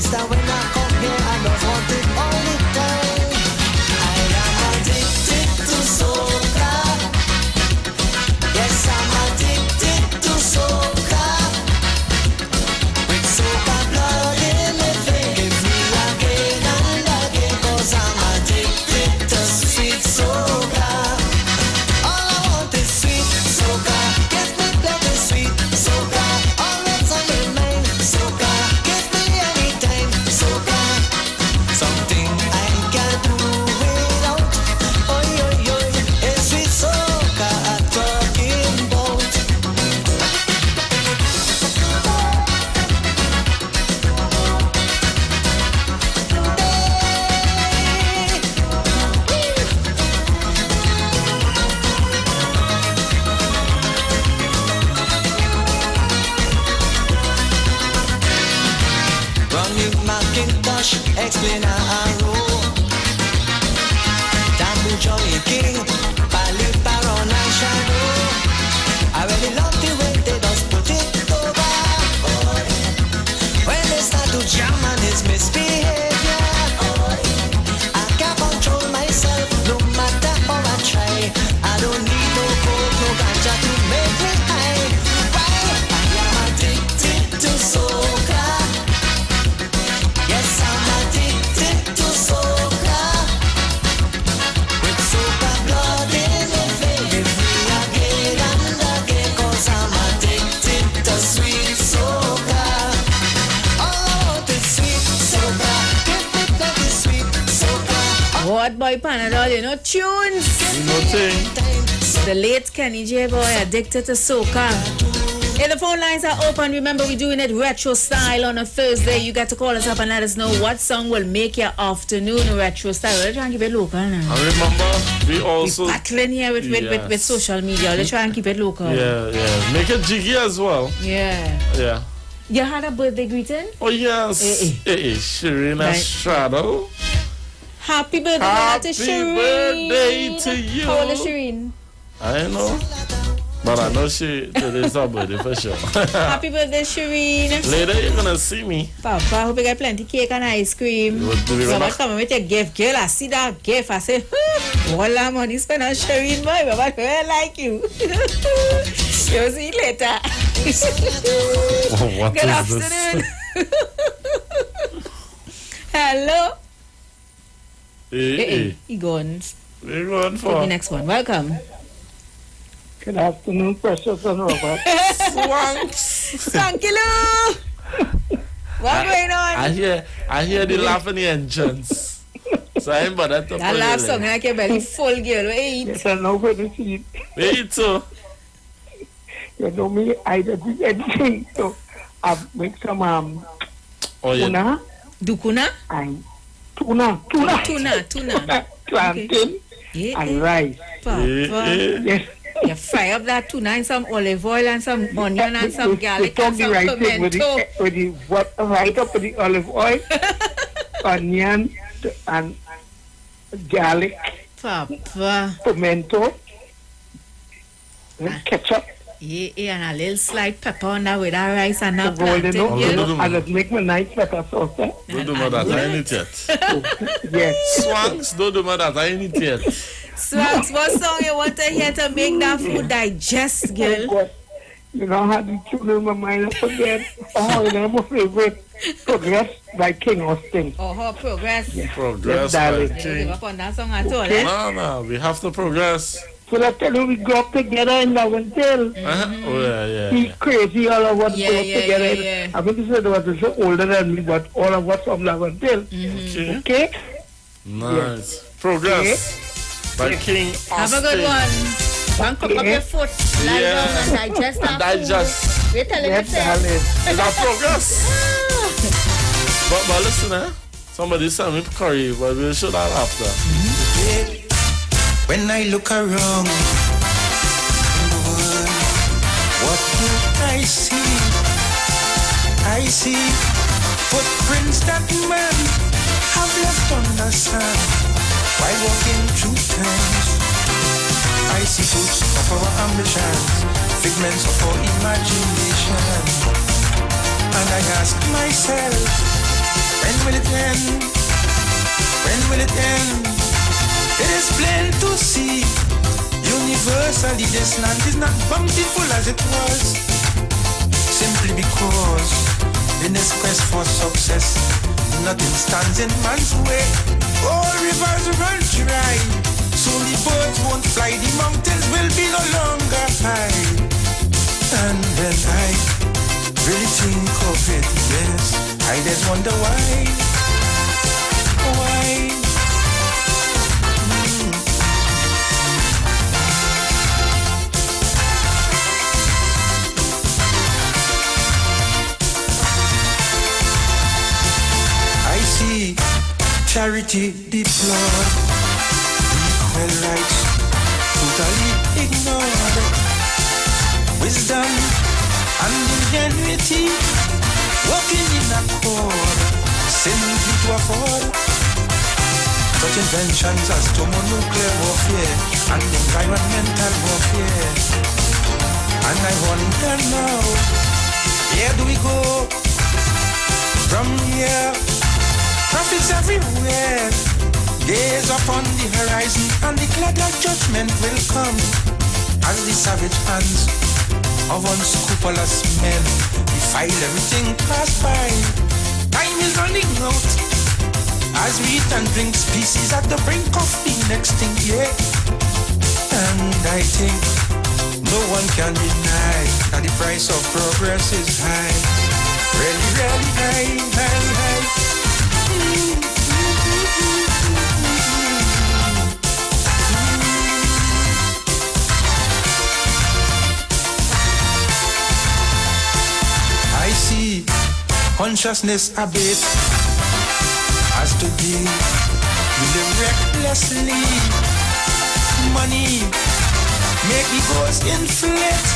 It's that when I come here, I don't want it all the time. I am addicted to soca. Yes, I'm addicted to soca. With soca blood in me vein, give me again and again, 'cause I'm addicted to sweet soca. All I want is sweet soca. Give me plenty sweet soca. All that's on my mind, soca. Give me anytime, soca. Something I can't do without. Oi, oi, oi, is sweet soca I'm talking about. Run with Macintosh, explain our rule. Tambu Joy King, Palu Baron and Shadow. I really love the way they just put it over. When they start to jam and it's misbehavior. I can't control myself no matter how I try. I don't need no coke, no ganja to make me high. Why? I am addicted to soca. Yes, I'm addicted to soca. With soca blood in the vein, give me again and again, 'cause I'm addicted to sweet soca. All I want is sweet soca. Give me plenty sweet soca. What boy Panadol, you know tunes. Nothing. The late Kenny J boy addicted to soca. Hey, the phone lines are open. Remember, we're doing it retro style on a Thursday. You got to call us up and let us know what song will make your afternoon retro style. Let's try and keep it local now. And remember, we also... We're battling here with social media. Let's try and keep it local. Yeah. Make it jiggy as well. Yeah. You had a birthday greeting? Oh, yes. Shirina Straddle. Happy birthday to Shireen. Happy birthday to you. How old is Shireen? I know. But I know today's her birthday for sure. Happy birthday, Shireen. Later, you're going to see me. Papa, I hope you got plenty cake and ice cream. Baba come with your gift. Girl, I see that gift. I say, all that money spent on Shireen, boy. Baba, I like you. You'll see you later. What Good is afternoon. Hello. Hey. He gone. We're going for the next one. Welcome. Good afternoon, Precious and Robert. Swanky Lou. What's going on? I hear the laugh in the entrance. So I'm about to that laugh song like your belly full, girl. Where eat? Yes, I know where to eat. Where eat so? You know me, I don't do anything. So I make some tuna. Dukuna? And tuna. Plantain and rice. Yes. You fry up that tuna in some olive oil and some onion and some garlic and some pimento. Right up with the olive oil, onion and garlic, pimento, ketchup. Yeah, and a little slight pepper on that with that rice and that plantain. I just make my nice pepper sauce. Don't do more that, I ain't it yet. Yes. Swanks, don't do more that, I ain't it yet. Swanks, what song you want to hear to make that food digest, girl? You know how the tune in my mind, I forget. You know my favorite, Progress by King Austin. Progress. Yeah. Progress by King. You give up on that song at all, No, we have to progress. So I tell you, we grew up together in Laventille. Yeah. He's crazy, all of us grew up together. Yeah. I mean, he said he was older than me, but all of us from Laventille. Okay? Nice. Yes. Progress by King Austin. Have a good one. Bank up your foot, lie down and digest that food. Wait till yes, is that progress? but listen, somebody sent me curry, but we'll show that after. When I look around in the world, what do I see? I see footprints that men have left on the sand while walking through times. I see fruits of our ambitions, figments of our imagination. And I ask myself, When will it end? When will it end? It is plain to see. Universally, this land is not bountiful as it was. Simply because in this quest for success, nothing stands in man's way. All rivers run dry. Soon the birds won't fly. The mountains will be no longer high. And then I really think of it, yes. I just wonder why. Why? I see charity deplored, equal rights totally ignored, wisdom and ingenuity working in accord, simply to afford such inventions as thermonuclear warfare and environmental warfare. And I wonder now, where do we go from here? Prophets everywhere gaze upon the horizon, and declare that judgment will come as the savage hands of unscrupulous men defile everything passed by. Time is running out as we eat and drink species at the brink of being extinct, yeah. And I think no one can deny that the price of progress is high. Really, really high, high, high. I see consciousness abate as to be live recklessly. Money make egos inflate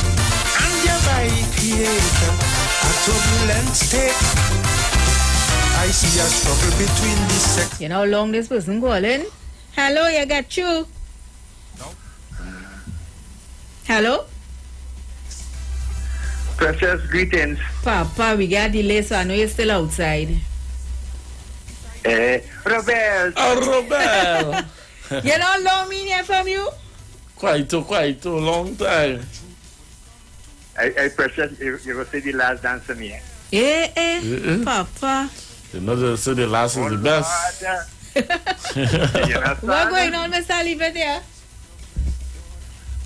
and thereby create a turbulent state. I see a struggle between the sex. You know how long this person calling? Hello, you got you. No. Hello? Precious greetings. Papa, we got delay, so I know you're still outside. Robert. Oh, Robert. You know how long me hear from you? Quite a long time. I Precious, you will say the last dance for me. Papa. You know they say the last is the best. What's going on, Mr. Oliver?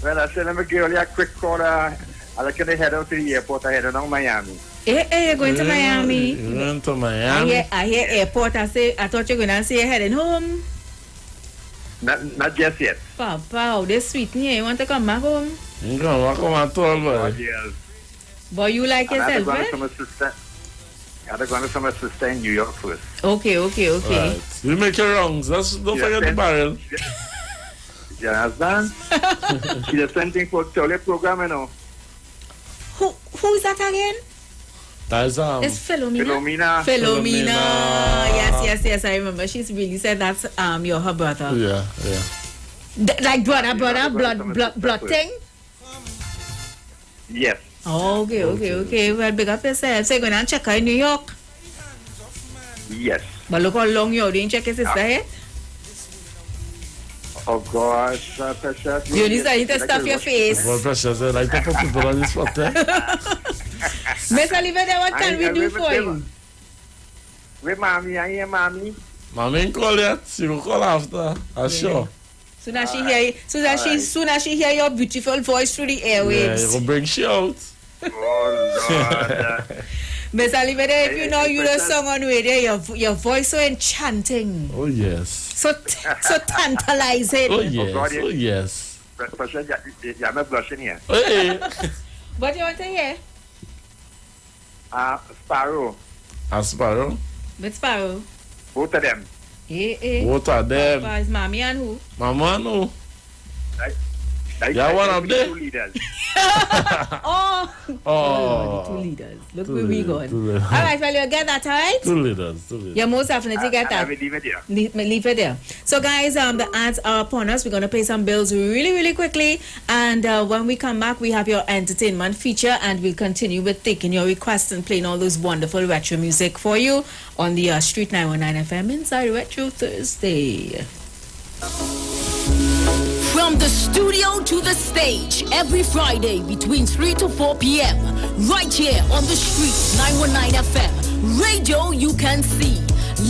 Well, I said, let me give you a quick call. I like to head out to the airport. I head on Miami. You're going to Miami? You're going to Miami? I hear airport. I thought you were going to say you're heading home. Not just yet. Papa, this sweet here. You want to come back home? You come back home at all, boy. Yes. But you like yourself, I had to go to some sister in New York first. Okay. Right. You make your wrongs. Don't forget the barrel. You understand? She the same thing for the program, you know. Who is that again? That's It's Philomena. Yes, I remember. She's really said that's her brother. Yeah. Like brother, blood thing? Yes. Okay. Well, big up yourself. So you're going to check her in New York? Yes. But look how long you didn't check your sister yet? Oh gosh, Precious. You need to stuff your face. Well, Precious, I like to put people on the spot, eh? Miss Oliver, what can we do for you? Where mommy? I hear mommy. Mommy ain't call yet. She will call after. I'm sure. Soon as she hear your beautiful voice through the airwaves. Yeah, it will bring she out. Oh Lord. Miss Oliver, if you know you the song on radio, your voice so enchanting. Oh yes. So tantalizing. Oh yes. Precious, you're not blushing here. Hey. What do you want to hear? Sparrow. A sparrow? With Sparrow? Both of them. Both of them. Papa, is Mommy and who? Mama and who? You're one of them? Oh. Two leaders. Look where we going. All right, well, you'll get that, all right? Two leaders. You most definitely get that. Leave it there. Leave it there. So, guys, the ads are upon us. We're going to pay some bills really, really quickly. And when we come back, we have your entertainment feature. And we'll continue with taking your requests and playing all those wonderful retro music for you on the Street 919 FM Inside Retro Thursday. From the studio to the stage, every Friday between 3 to 4 p.m. Right here on the Street 919 FM. Radio you can see.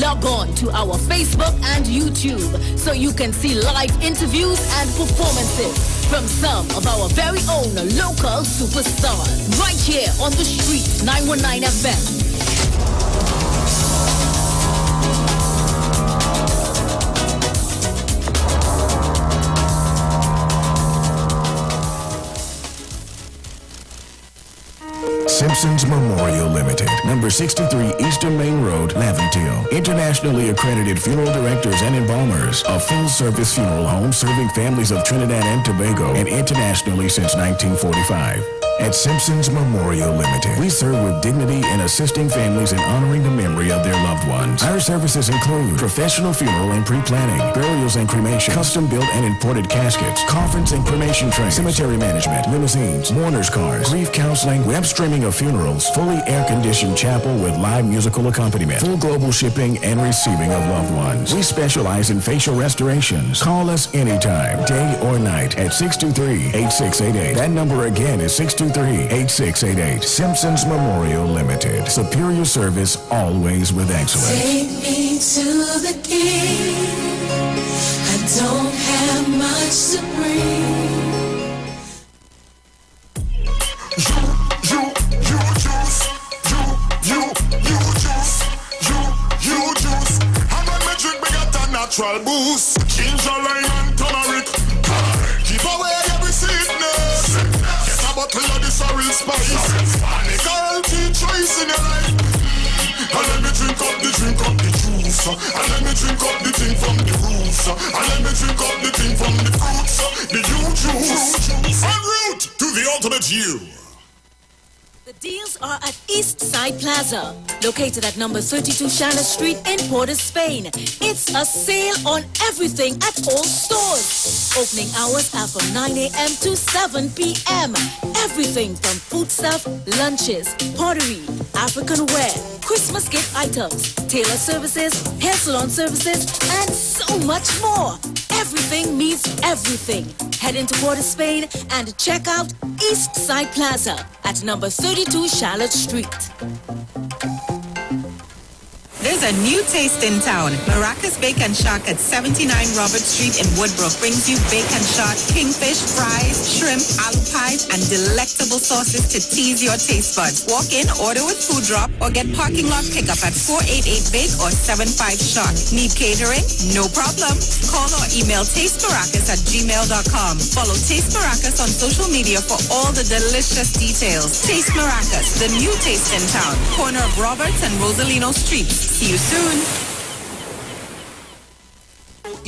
Log on to our Facebook and YouTube so you can see live interviews and performances from some of our very own local superstars. Right here on the Street 919 FM. Simpsons Memorial Limited, number 63 Eastern Main Road, Laventille. Internationally accredited funeral directors and embalmers. A full-service funeral home serving families of Trinidad and Tobago and internationally since 1945. At Simpsons Memorial Limited, we serve with dignity in assisting families in honoring the memory of their loved ones. Our services include professional funeral and pre-planning, burials and cremation, custom-built and imported caskets, conference and cremation trays, cemetery management, limousines, mourners cars, grief counseling, web streaming of funerals, fully air-conditioned chapel with live musical accompaniment, full global shipping and receiving of loved ones. We specialize in facial restorations. Call us anytime, day or night, at 623-8688. That number again is 623-8688. Simpsons Memorial Limited. Superior service, always with excellence. Take me to the king. I don't have much to bring. You juice. And when me drink, me get a natural boost. Ginger, lime, and turmeric. Keep away every sickness. Get a bottle of this real spice. Girl, tea choice in your life. And let me drink up the juice. And let me drink up the thing from the roots. And let me drink up the thing from the fruits. The you juice. En route to the ultimate you. The deals are at East Side Plaza, located at number 32 Charlotte Street in Port of Spain. It's a sale on everything at all stores. Opening hours are from 9 a.m. to 7 p.m. Everything from food stuff, lunches, pottery, African wear, Christmas gift items, tailor services, hair salon services, and so much more. Everything means everything. Head into Port of Spain and check out East Side Plaza at number 32 Charlotte Street. There's a new taste in town. Maracas Bacon Shack at 79 Robert Street in Woodbrook brings you bacon shot, kingfish, fries, shrimp, aloo pies, and delectable sauces to tease your taste buds. Walk in, order with food drop, or get parking lot pickup at 488 Bake or 75 Shot. Need catering? No problem. Call or email tastemaracas@gmail.com. Follow Taste Maracas on social media for all the delicious details. Taste Maracas, the new taste in town. Corner of Roberts and Rosalino Streets. See you soon.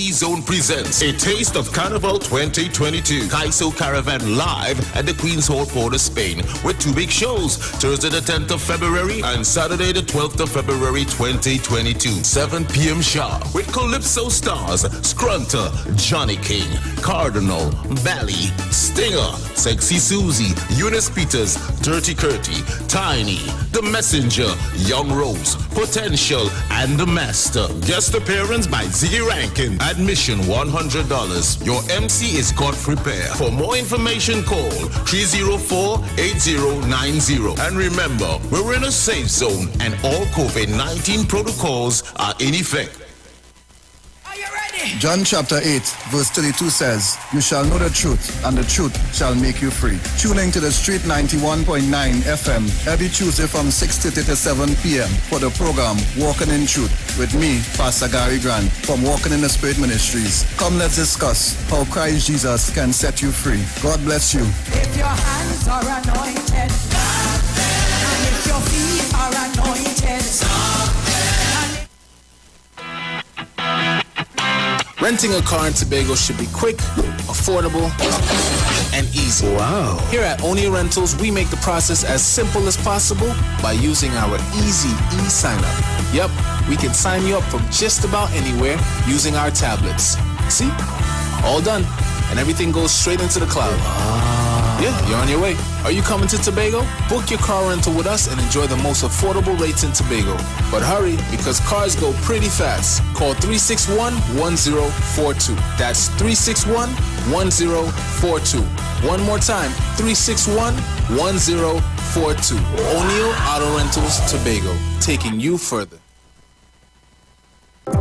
E-Zone presents A Taste of Carnival 2022. Kaiso Caravan live at the Queen's Hall, Port of Spain with two big shows, Thursday the 10th of February and Saturday the 12th of February 2022, 7 p.m. sharp with Calypso stars Scrunter, Johnny King, Cardinal, Bally, Stinger, Sexy Susie, Eunice Peters, Dirty Curty, Tiny, The Messenger, Young Rose, Potential, and The Master. Guest appearance by Ziggy Rankin. Admission $100. Your MC is Godfrey Pear. For more information, call 304-8090. And remember, we're in a safe zone and all COVID-19 protocols are in effect. John chapter 8, verse 32 says, "You shall know the truth, and the truth shall make you free." Tune in to the Street 91.9 FM every Tuesday from 6:30 to 7 p.m. for the program Walking in Truth with me, Pastor Gary Grant from Walking in the Spirit Ministries. Come, let's discuss how Christ Jesus can set you free. God bless you. If your hands are anointed, and if your feet are anointed, Renting a car in Tobago should be quick, affordable, and easy. Wow. Here at O'Neill Rentals, we make the process as simple as possible by using our easy e-sign-up. Yep, we can sign you up from just about anywhere using our tablets. See? All done. And everything goes straight into the cloud. Yeah, you're on your way. Are you coming to Tobago? Book your car rental with us and enjoy the most affordable rates in Tobago. But hurry, because cars go pretty fast. Call 361-1042. That's 361-1042. One more time, 361-1042. O'Neill Auto Rentals, Tobago, taking you further.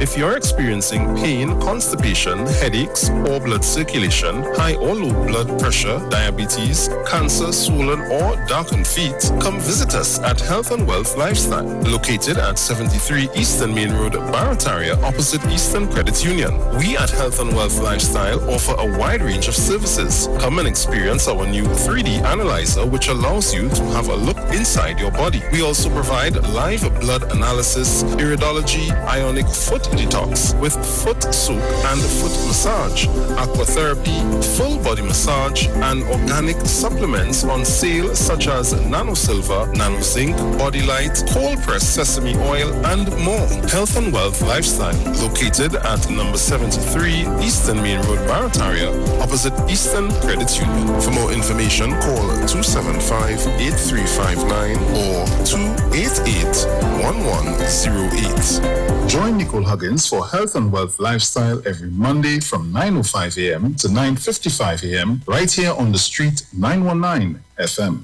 If you're experiencing pain, constipation, headaches, poor blood circulation, high or low blood pressure, diabetes, cancer, swollen or darkened feet, come visit us at Health and Wealth Lifestyle, located at 73 Eastern Main Road, Barataria, opposite Eastern Credit Union. We at Health and Wealth Lifestyle offer a wide range of services. Come and experience our new 3D analyzer, which allows you to have a look inside your body. We also provide live blood analysis, iridology, ionic foot detox with foot soak and foot massage, aquatherapy, full body massage, and organic supplements on sale such as Nano Silver, Nano Zinc, Body Light, cold pressed sesame oil, and more. Health and Wealth Lifestyle, located at number 73 Eastern Main Road, Barataria, opposite Eastern Credit Union. For more information, call 275-8359 or 288-1108. Join Nicole Huggins for Health and Wealth Lifestyle every Monday from 9:05 a.m. to 9:55 a.m. right here on the street 919 FM.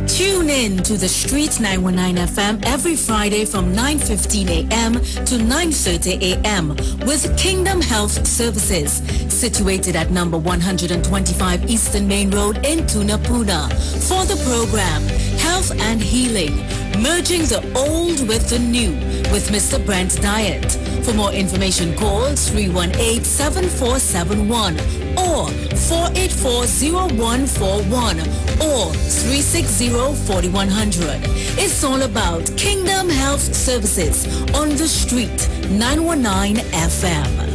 Tune in to the Street 919 FM every Friday from 9:15 a.m. to 9:30 a.m. with Kingdom Health Services, situated at number 125 Eastern Main Road in Tunapuna. For the program, Health and Healing, merging the old with the new with Mr. Brent Diet. For more information, call 318-7471 or 484-0141 or 360-4100. It's all about Kingdom Health Services on the street 919 FM.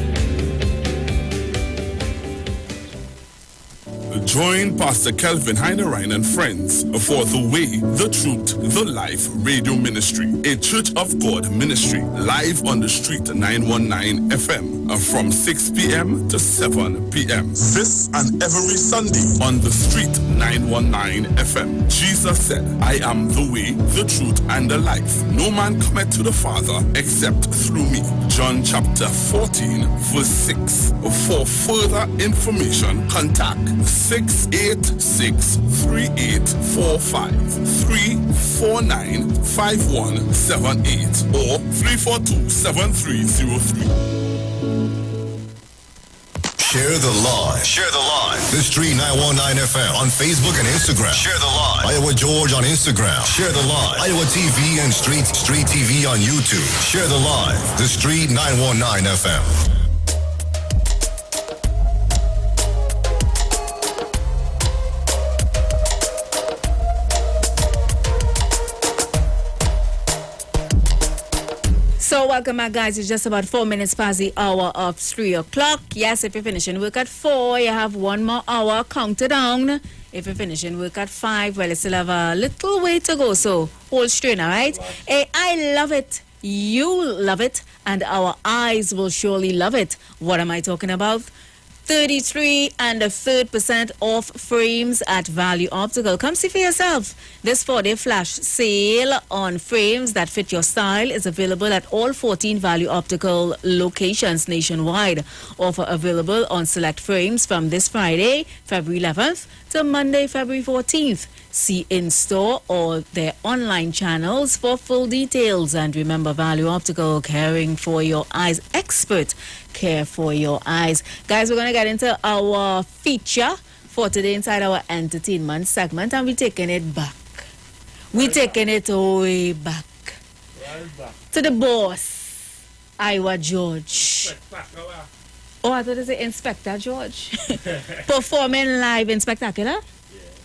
Join Pastor Kelvin Heinerine and friends for The Way, The Truth, The Life Radio Ministry, a Church of God ministry, live on the street 919 FM from 6 p.m. to 7 p.m. This and every Sunday on the street 919 FM. Jesus said, I am the way, the truth, and the life. No man cometh to the Father except through me. John chapter 14, verse 6. For further information, contact 686-3845-349-5178 or 342-7303. Share the live. Share the live. The Street 919 FM on Facebook and Instagram. Share the live. Iowa George on Instagram. Share the live. Iowa TV and Street TV on YouTube. Share the live. The Street 919 FM. So welcome back, guys. It's just about 4 minutes past the hour of 3 o'clock. Yes, if you're finishing work at 4, you have 1 more hour. Count it down. If you're finishing work at 5, well, you still have a little way to go. So hold straight, all right? Hey, I love it. You love it. And our eyes will surely love it. What am I talking about? 33 and a third % off frames at Value Optical. Come see for yourself. This 4-day flash sale on frames that fit your style is available at all 14 Value Optical locations nationwide. Offer available on select frames from this Friday, February 11th to Monday, February 14th. See in-store or their online channels for full details. And remember, Value Optical, caring for your eyes. Expert care for your eyes. Guys, we're going to get into our feature for today inside our entertainment segment, and we're taking it back. We're taking it way back. To the boss, Iwer George. Oh, I thought it was Inspector George. Performing live in Spectacular?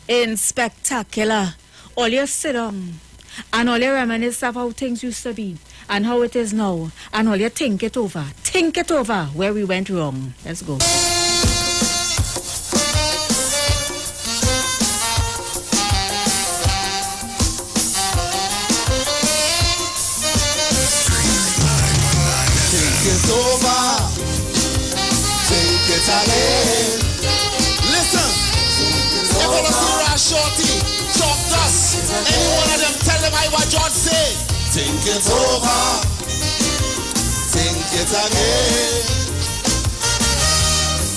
In Spectacular. All you sit down and all you reminisce of how things used to be. and how it is now. And all you think it over. Think it over where we went wrong. Let's go. It's over. Take it again. Listen. Everyone see Rash Shorty, Chalk Dust. Any one of them tell them what George say. Think it over. Think it again.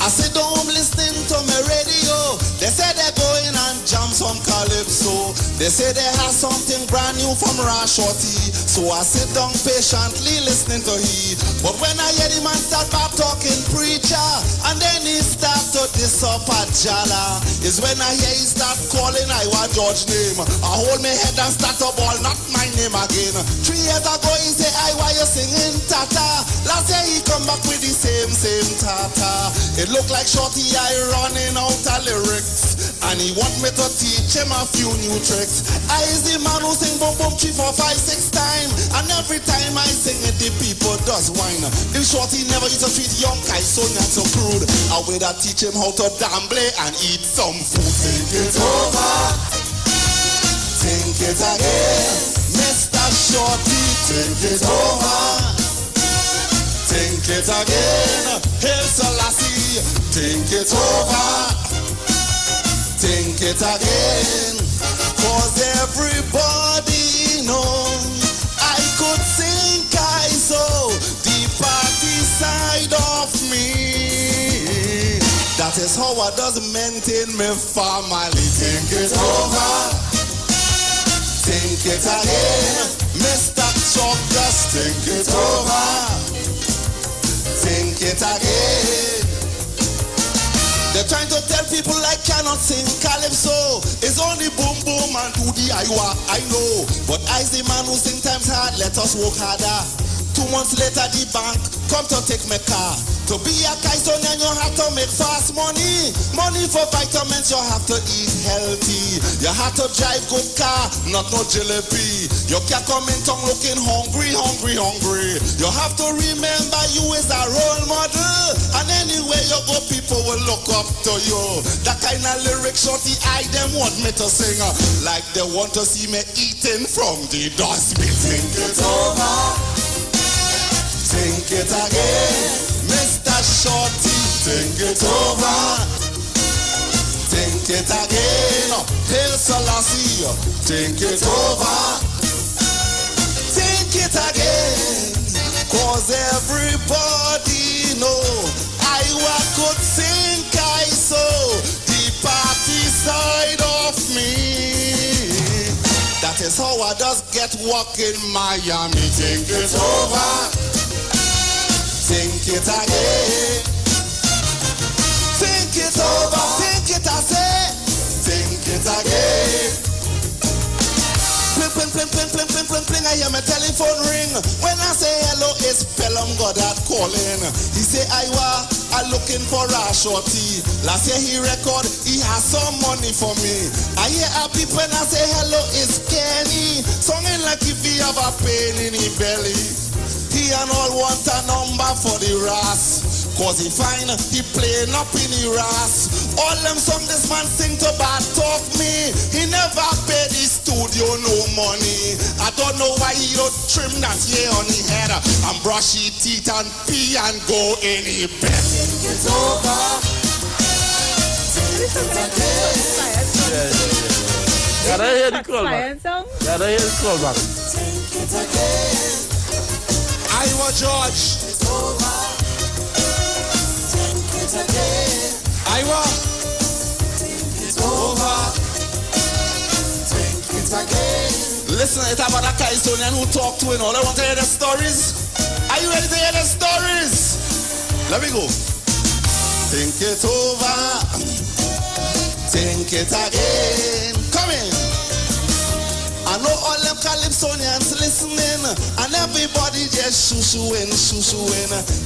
I sit home listening to my radio. They say they're going and jam some calypso. They say they have something brand new from Rash Shorty. So I sit down patiently listening to he. But when I hear the man start back talking preacher, and then he start to diss up at Jala, is when I hear he start calling Iwer George name. I hold my head and start to ball, not my name again. 3 years ago he say, Iwer, you singing Tata. Last year he come back with the same Tata. It look like Shorty I running out of lyrics, and he want me to teach him a few new tricks. I is the man who sing boom boom 3, 4, 5, 6 times, and every time I sing it the people does whine. This Shorty never used to treat young guys so not so crude. I will that teach him how to gamble and eat some food. Think it over. Think it again. Mr. Shorty, think it over. Think it again. Hail Selassie, think it over. Think it again. Cause everybody knows I could sing Kaiso, the party side of me. That is how I does maintain my family. Think it over. Think it again. Mr. Chalk, just think it over. Think it again. They're trying to tell people I cannot sing calypso. It's only boom boom and do the Iwer, I know. But I's the man who sing times hard, let us work harder. 2 months later the bank come to take my car. To be a Kaisonian you have to make fast money. Money for vitamins, you have to eat healthy. You have to drive good car, not no jalebi. You can't come in town looking hungry. You have to remember you is a role model, and anywhere you go people will look up to you. That kind of lyric Shorty I them want me to sing, like they want to see me eating from the dustbin. Think it over. Think it again. Mr. Shorty, think it over. Think it again. Hail Selassie, think it over. Think it again. Cause everybody know Iwer could sing Kaiso, the party side of me. That is how I just get walk in Miami. Think it over. Think it again. Think it over. Think it, I say. Think it again. Pling, I hear my telephone ring. When I say hello, it's Pelham Goddard calling. He say, Iwer, I'm looking for Rash Shorty. Last year he record, he has some money for me. I hear happy when I say hello, it's Kenny. Songing like if he have a pain in his belly. He and all want a number for the Ras. Cause he find he playing up in the Ras. All them songs this man sing to bad talk me. He never paid the studio no money. I don't know why he don't trim that hair on his head and brush his teeth and pee and go in his bed. It's over. Gotta hear the call back. Gotta hear the call back. Take it again. Iwer George. It's over. Think it again. Iwer. Think it over. Think it again. Listen, it's about a Kaisonian who talk to and all. I want to hear the stories. Are you ready to hear the stories? Let me go. Think it over. Think it again. Come in. I know all them calypso Kaisonians listening, and everybody just shoo-shooing.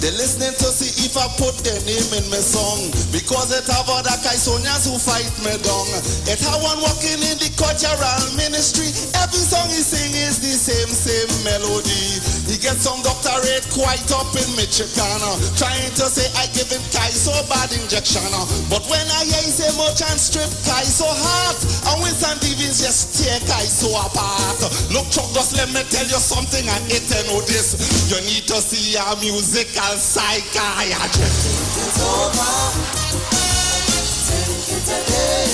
They listening to see if I put their name in my song, because it have other Kaisonians who fight me down. It have one working in the cultural ministry. Every song he sing is the same melody. He gets some doctorate quite up in Michigan, trying to say I give him Kaiso bad injection. But when I hear he say merchant strip Kaiso heart, and Winston Davies just tear Kaiso apart. Look Chuck, just let me tell you something, and it know this. You need to see a musical psychiatrist. It's over. Take it again.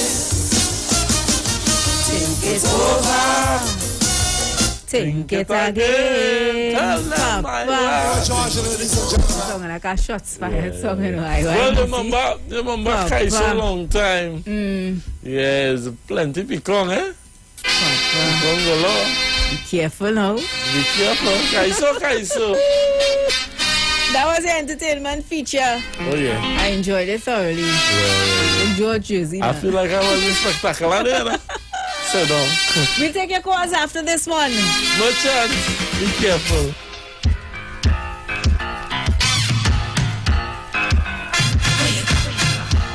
Think it's over. Think it again. Tell them, Papa. Song like a shots fired song, you know. Well, remember Kaiso long time. Yes, plenty pecan, eh? Be careful now. Be careful. Kaiso. That was the entertainment feature. Oh, yeah. I enjoyed it thoroughly. Yeah. In George Jersey. I feel like I was in spectacular there. Sit down. We'll take your calls after this one. No chance. Be careful.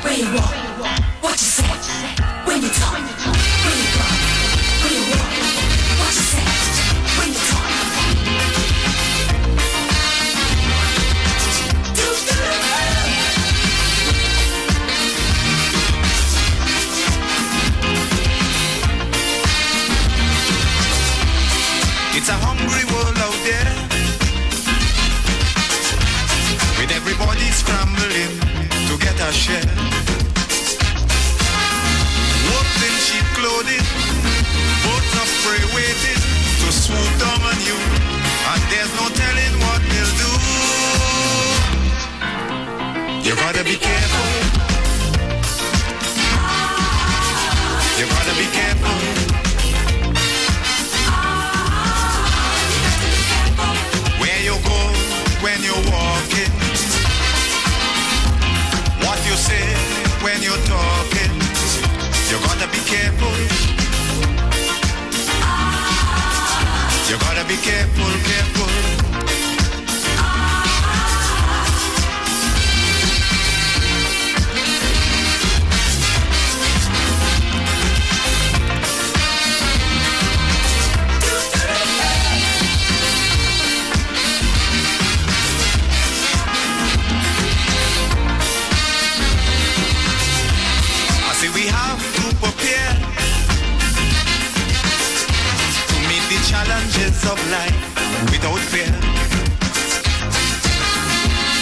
Where you walk, what you say, when you talk, where you go, where you walk, what you say, when you talk. It's a hungry world out there, with everybody scrambling to get a share. Wolves in sheep clothing, birds of prey waiting to swoop down on you, and there's no telling what they'll do. You gotta be careful. You gotta be careful. Where you go when you're walking, what you say when you're talking, you gotta be careful. You gotta be careful. We have to prepare to meet the challenges of life without fear.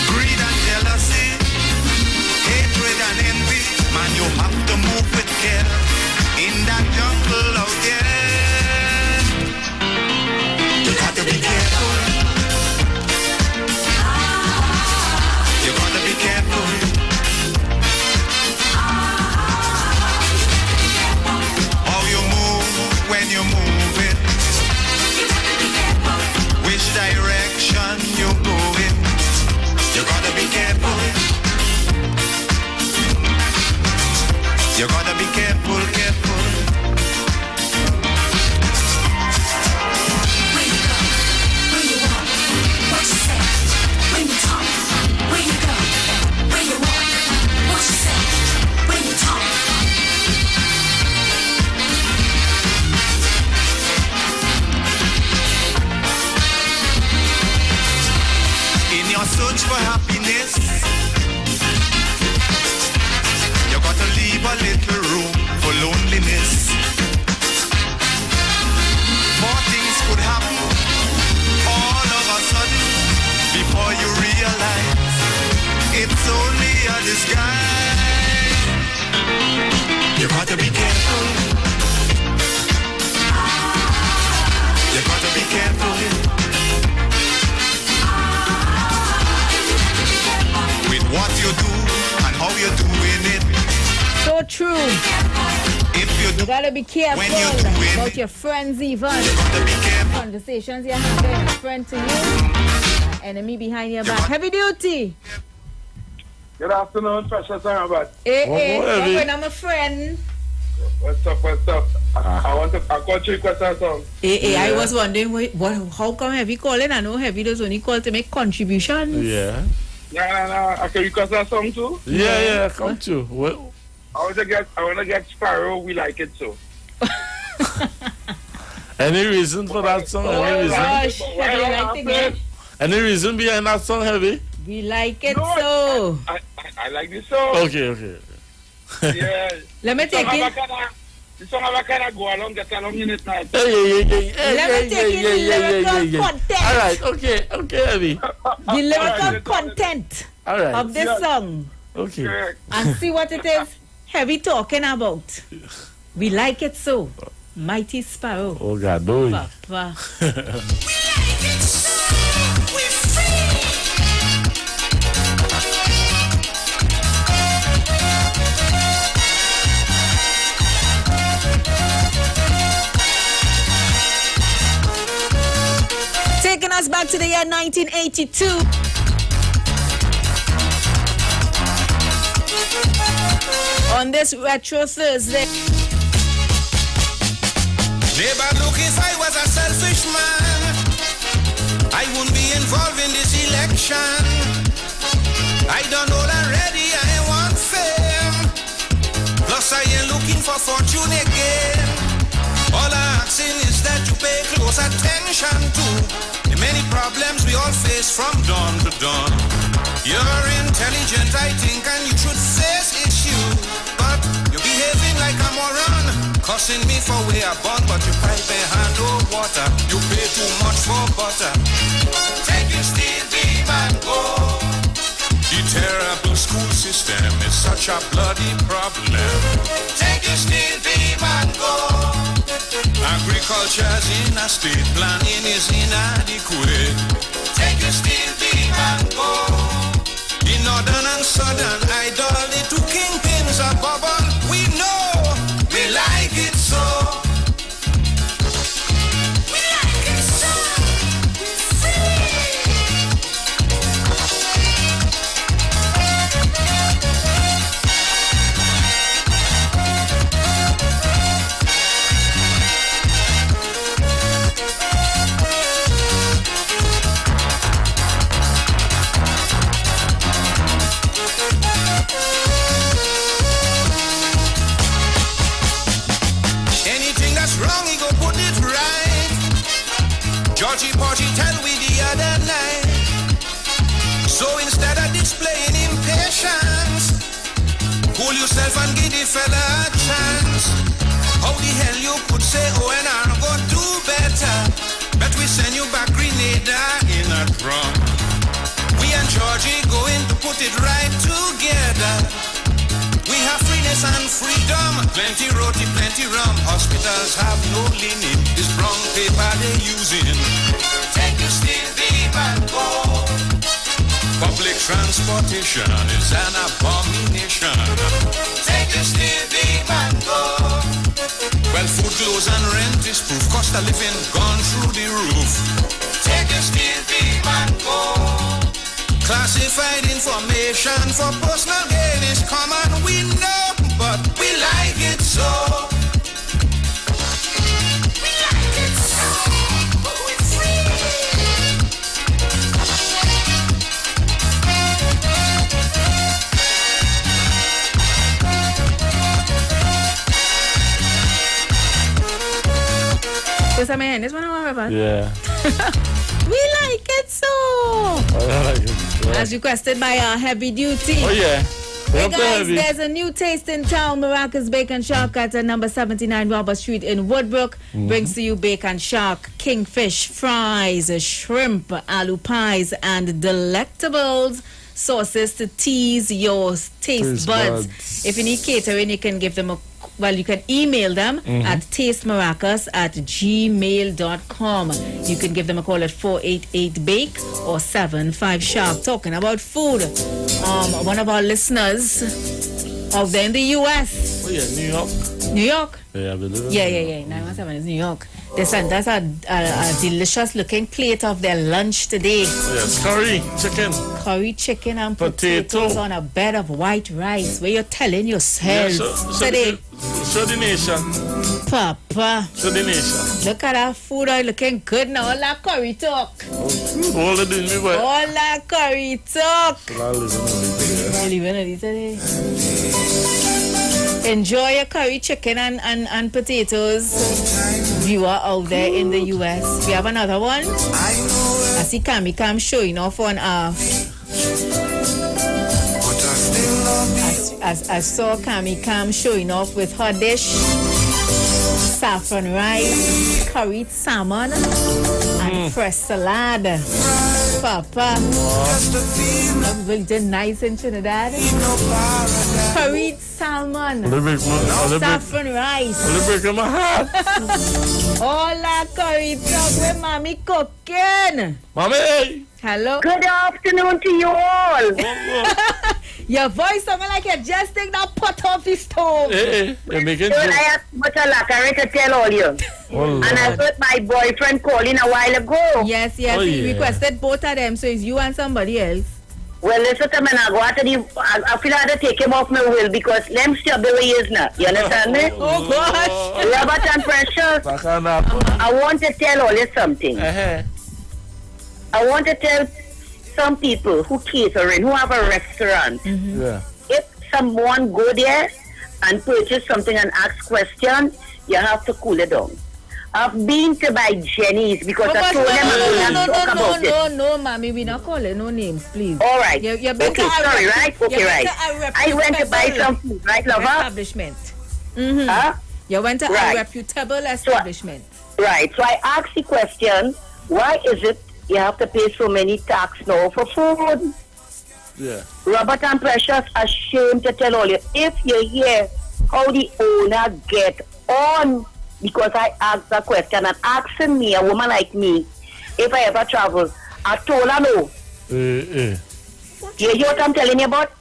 Greed and jealousy, hatred and envy, man, you have to move with care in that jungle out there. You got to be careful. You got to be careful. When you're moving, which direction you're going, you gotta be careful. You gotta be careful. Where you go, where you walk, what you say, when you talk, where you go, where you walk, what you say, when you talk. In your search for happiness, you gotta leave a little room for loneliness. More things could happen all of a sudden before you realize it's only a disguise. You gotta be careful. You gotta be careful. What you do and how you're doing it. So true. If you gotta be careful when you're doing about your friends even. You gotta be careful. Conversations you're having, a friend to you, enemy behind your back. Heavy duty. Good afternoon, Precious and Robert. Hey, I'm a friend. What's up? I want a country request a song. I was wondering how come Heavy calling? I know Heavy does only call to make contributions. Yeah. No. I can request a song too. Yeah. Come to. Well, I want to get Sparrow. We like it so. Any reason for that song? Any reason behind that song, Heavy? We like it so. I like this song. Okay. Yeah. Let me take it. This song have a kind of go along, get along in it now. Let me take it lyrical content. All right, okay, Heavy. The lyrical content of this song. Okay. And see what it is Heavy talking about. We like it so. Mighty Sparrow. Oh, God, boy. Papa. Taking us back to the year 1982. On this Retro Thursday. Neighbor, look, if I was a selfish man, I wouldn't be involved in this election. I don't know already, I want fame. Plus I ain't looking for fortune again. All I'm asking is that you pay close attention to the many problems we all face from dawn to dawn. You're intelligent, I think, and you should face issues, but you're behaving like a moron. Cussing me for way I born, but you pipe and hand no water. You pay too much for butter. Take your steel beam and go. The terrible school system is such a bloody problem. Take your steel beam and go. Agriculture's in a state, planning is inadequate. Take your steel beam and go. The northern and southern idol, the two kingpins are bubble. We know. We like it so. We like it so. We're free. Wrong, he go put it right. Georgie Porgy tell we the other night. So instead of displaying impatience, cool yourself and give the fella a chance. How the hell you could say ONR go do better? Bet we send you back Grenada in a drum. We and Georgie going to put it right together. We have freeness and freedom, plenty roti, plenty rum. Hospitals have no linen, this brown paper they're using. Take your steel beam and go. Public transportation is an abomination. Take your steel beam and go. Well, food, clothes and rent is proof. Cost of living gone through the roof. Take your steel beam and go. Classified information for personal gain is common, we know, but we like it so. We like it so, but we're free. Pues a man, this one I'm about. Yeah. We like it so. I like it. Yeah. As requested by our Heavy Duty. Oh yeah. Hey guys, there's a new taste in town. Maracas Bacon Shark at number 79 Robert Street in Woodbrook. Brings to you bacon shark, kingfish, fries, shrimp, aloo pies, and delectables. Sauces to tease your taste buds. If you need catering, you can give them you can email them at tastemaracas@gmail.com. You can give them a call at 488-BAKE or 75-SHARK. Talking about food, one of our listeners out there in the U.S. Oh yeah, New York. New York? Yeah, I believe it. Yeah. 917 is New York. They sent us a delicious looking plate of their lunch today. Yes, curry chicken and potatoes on a bed of white rice. Where you're telling yourself show today. Show the nation. Papa. So the nation. Look at that food oil looking good now. All that curry talk. All the doing me, boy. All that curry talk. You live in today. Enjoy your curry chicken and potatoes. Viewer out there in the US. We have another one. I see Cam showing off on I saw Cam showing off with her dish, saffron rice, curried salmon, and fresh salad. Papa, that's really nice in Trinidad. Curried salmon, saffron rice. All that curried stuff with mommy cooking. Mommy! Hello. Good afternoon to you all. Your voice sounded like you just take that pot off the stove. You're making I have much a lot to tell all you. And I heard my boyfriend calling a while ago. Yes, he requested both of them, so it's you and somebody else. Well, listen to me now. Go after I feel I had to take him off my will because let him stop the way he is now. You understand me? Oh, gosh. Robert and Precious, I want to tell all you something. I want to tell some people who catering, who have a restaurant, if someone go there and purchase something and ask question, you have to cool it down. I've been to buy Jenny's because I told them I don't talk about it. No, mommy, we not calling no names, please. All right. You're okay, sorry, right? Okay, right. I went to buy some food, right, lover? Establishment. Huh? You went to a reputable establishment. Right. So I asked the question, why is it you have to pay so many tax now for food? Yeah. Robert and Precious, ashamed to tell all you, if you hear how the owner get on, because I asked a question and asking me, a woman like me, if I ever travel, I told her no. You hear what I'm telling you about?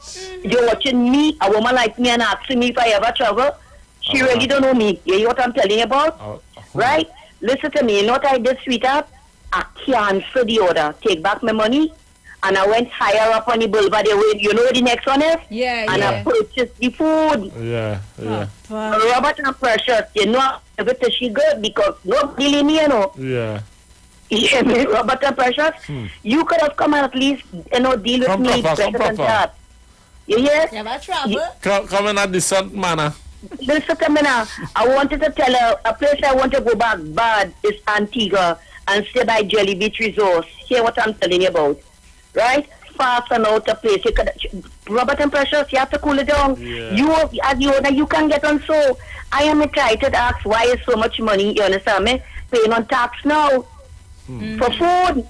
You're watching me, a woman like me, and asking me if I ever travel. She really don't know me. You hear what I'm telling you about? Right? Listen to me. You know what I did, sweetheart? I canceled the order, take back my money, and I went higher up on the boulevard. You know what the next one is? And I purchased the food. Robert and Precious, you know, everything she good because nobody leave me, you know. You hear me, Robert and Precious? You could have come and at least, you know, deal with me better than that. You hear? Never trouble. Come in a decent manner. Listen to me now. I wanted to tell her, a place I want to go back bad is Antigua and stay by Jelly Beach Resort. Hear what I'm telling you about. Right? Fast and out of place. Robert and Precious, you have to cool it down. You, as the owner, you can get on so. I am excited to ask why is so much money, you understand me, paying on tax now for food.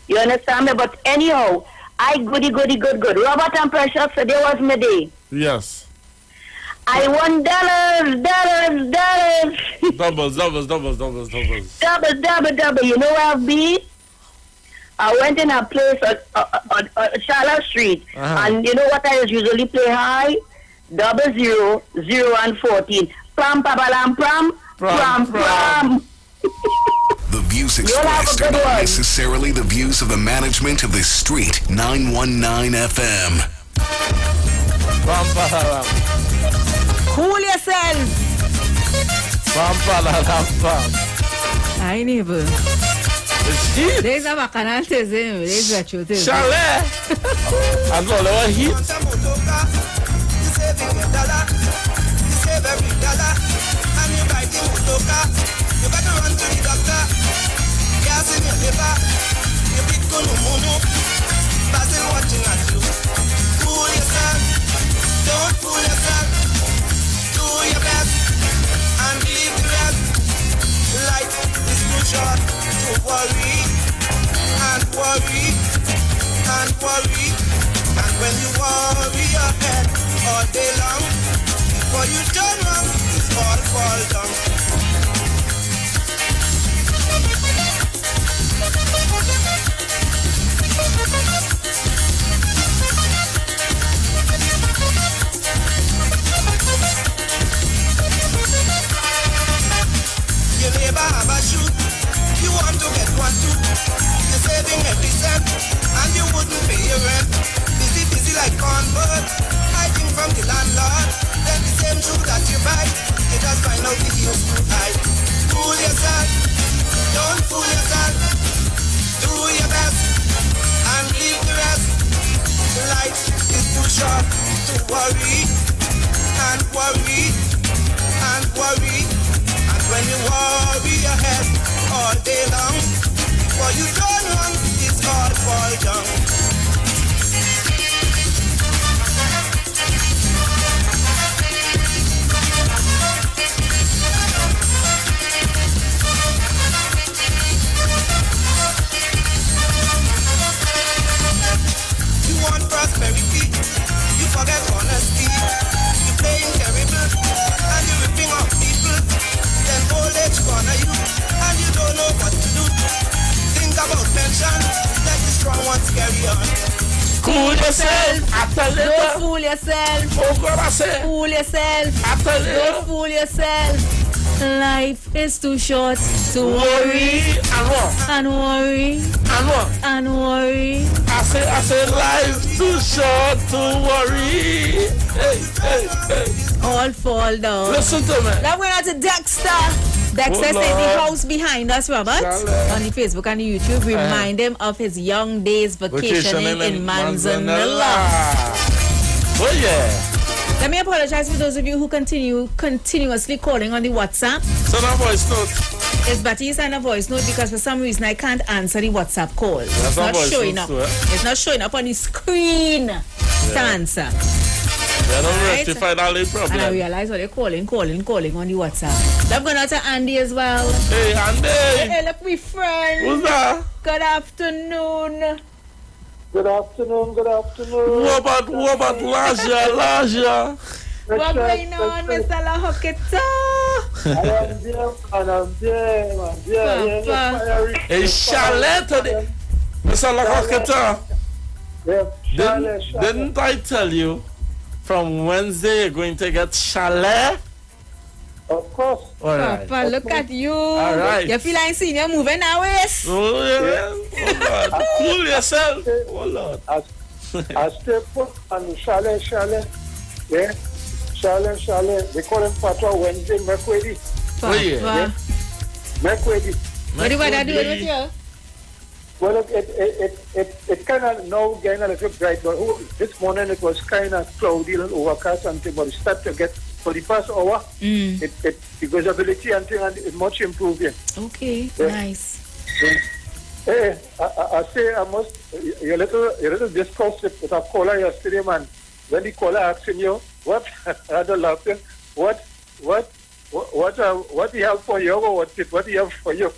You understand me? But anyhow, I good. Robert and Precious, so there was my day. Yes. I won dollars. Doubles. Double. You know where I've been? I went in a place on Charlotte Street, and you know what I usually play high? 00, 0 and 14. Pram. The views expressed are not necessarily the views of the management of the Street 919 FM. Cool yourself. I never. There's a bacanal there's a truth. Chalet. I'm going to hit. You better run to the doctor. Gas in your liver. You big mono. Basil watching at you. Fool yourself. Don't fool yourself. Do your best and leave the rest. Life is too short to worry and worry and worry. And when you worry your head all day long, before you turn wrong, it's all fall down. Your neighbor have a shoot, you want to get one too. You're saving every cent, and you wouldn't pay your rent. Busy like cornbird, hiding from the landlord. Then the same shoe that you buy, you just find out if you worry and worry and worry. And when you worry your head all day long, for you don't want it's all fall down. Prosperity, you forget honesty. You playing terrible and you ripping off people. Then old age corner you and you don't know what to do. Think about pension, let the strong ones carry on. Cool yourself. Don't fool yourself. Fool yourself. Don't fool yourself. Life is too short to worry and worry and worry. I say life too short to worry. Hey. All fall down. Listen to me. Now we're on to Dexter. Dexter says the house behind us, Robert, on the Facebook and the YouTube. Remind him of his young days vacationing in Manzanilla. Oh yeah. Let me apologize for those of you who continuously calling on the WhatsApp. Send a voice note. It's better you send a voice note because for some reason I can't answer the WhatsApp call. It's not showing up. It's not showing up on the screen to answer. They don't rectify all the problem. And I realize they're calling on the WhatsApp. I'm going out to Andy as well. Hey, Andy. Hey, look, my friend. Who's that? Good afternoon. Good afternoon. What about Laja? What's going on, Mr. Lahoketa? I'm there. Hey, Chalet today. Mr. Lahoketa. Didn't I tell you from Wednesday you're going to get chalet? Of course. All right. Papa, look at you. All right. You feel like seeing you moving now, yes? Oh, yeah. Oh, Lord. Cool yourself. Oh, Lord. I stay put on chalet. Yeah. Chalet. They call him Patra Wednesday, Mercury. Oh, yeah. Mercury. What do I do with you? Well, it kind of now getting a little bright, but this morning it was kind of cloudy and overcast and thing, but it started to get, for the past hour, the visibility and thing, and it much improved. Yeah. Okay, nice. Yeah. Hey, I say I must, you little discussed with a caller yesterday, man. When the caller asking you, what, I had a laughing, what do you have for you, or what do you have for you?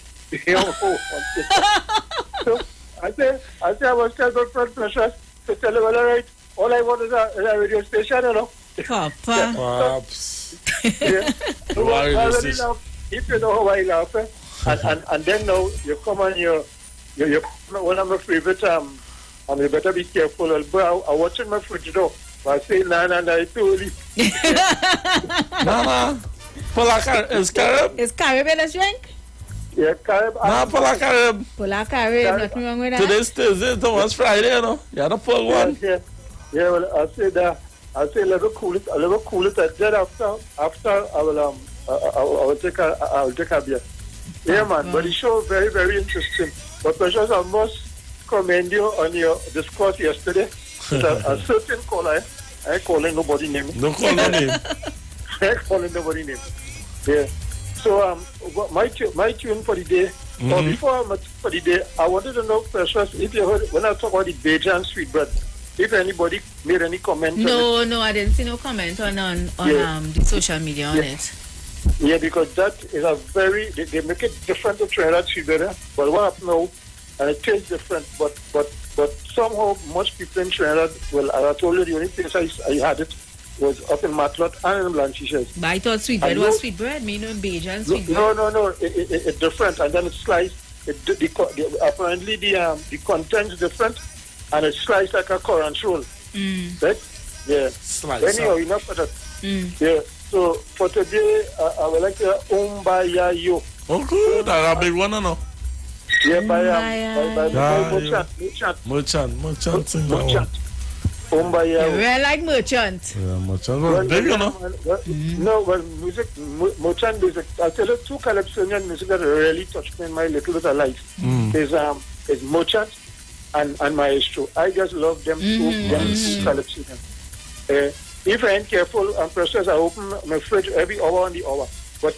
So I say I was telling my friend Precious to tell him, well, all right, all I want is a radio station, you know. Papa. Pops. Yeah. So I already laugh, if you know how I laugh, and then now you come on you're one of my favorite, and you better be careful. I'm watching my fridge though. I say, nah, it's too early. Mama, is Carib? Is Carib in a drink? Yeah, Carib. Nah, Pola Carib. Nothing wrong with that. Today's Thursday, tomorrow's Friday, you know. You had to pull one. Yeah, well, I say that. I say let me cool it. And then after I will take a beer. Yeah, man. But the show is very, very interesting. But Precious, I must commend you on your discourse yesterday. A certain caller, I ain't calling nobody name. Don't call no name. I ain't calling nobody name. Yeah. So my tune for the day, or before for the day, I wanted to know, Precious, if you heard when I talk about the Bajan sweet bread, if anybody made any comment on it. No, I didn't see no comment on the social media on it. Yeah, because that is a very, they make it different to Trinidad sweet bread, but what happened now, and it tastes different, but somehow most people in Trinidad, well, I told you the only place I had it was up in Matlot and in Blanchishes. But I thought sweet bread was sweet bread, me no Bajan sweet bread. No, it's different, and then it's sliced. Apparently the content is different, and it's sliced like a currant roll. Right? Yeah. Slice. Anyhow, enough of that. Yeah. So for today, I would like to Umbaya Yo. Oh, good. That's a big one, no? Yeah, by Merchant. Umbaya. Real like Merchant. Yeah, Merchant was big, you know? No, well, Merchant music. I tell you, two Calypsonian music that really touched me in my little bit of life. Is Merchant and Maestro. I just love them two Calypsonian. if I ain't careful and precious, I open my fridge every hour on the hour. But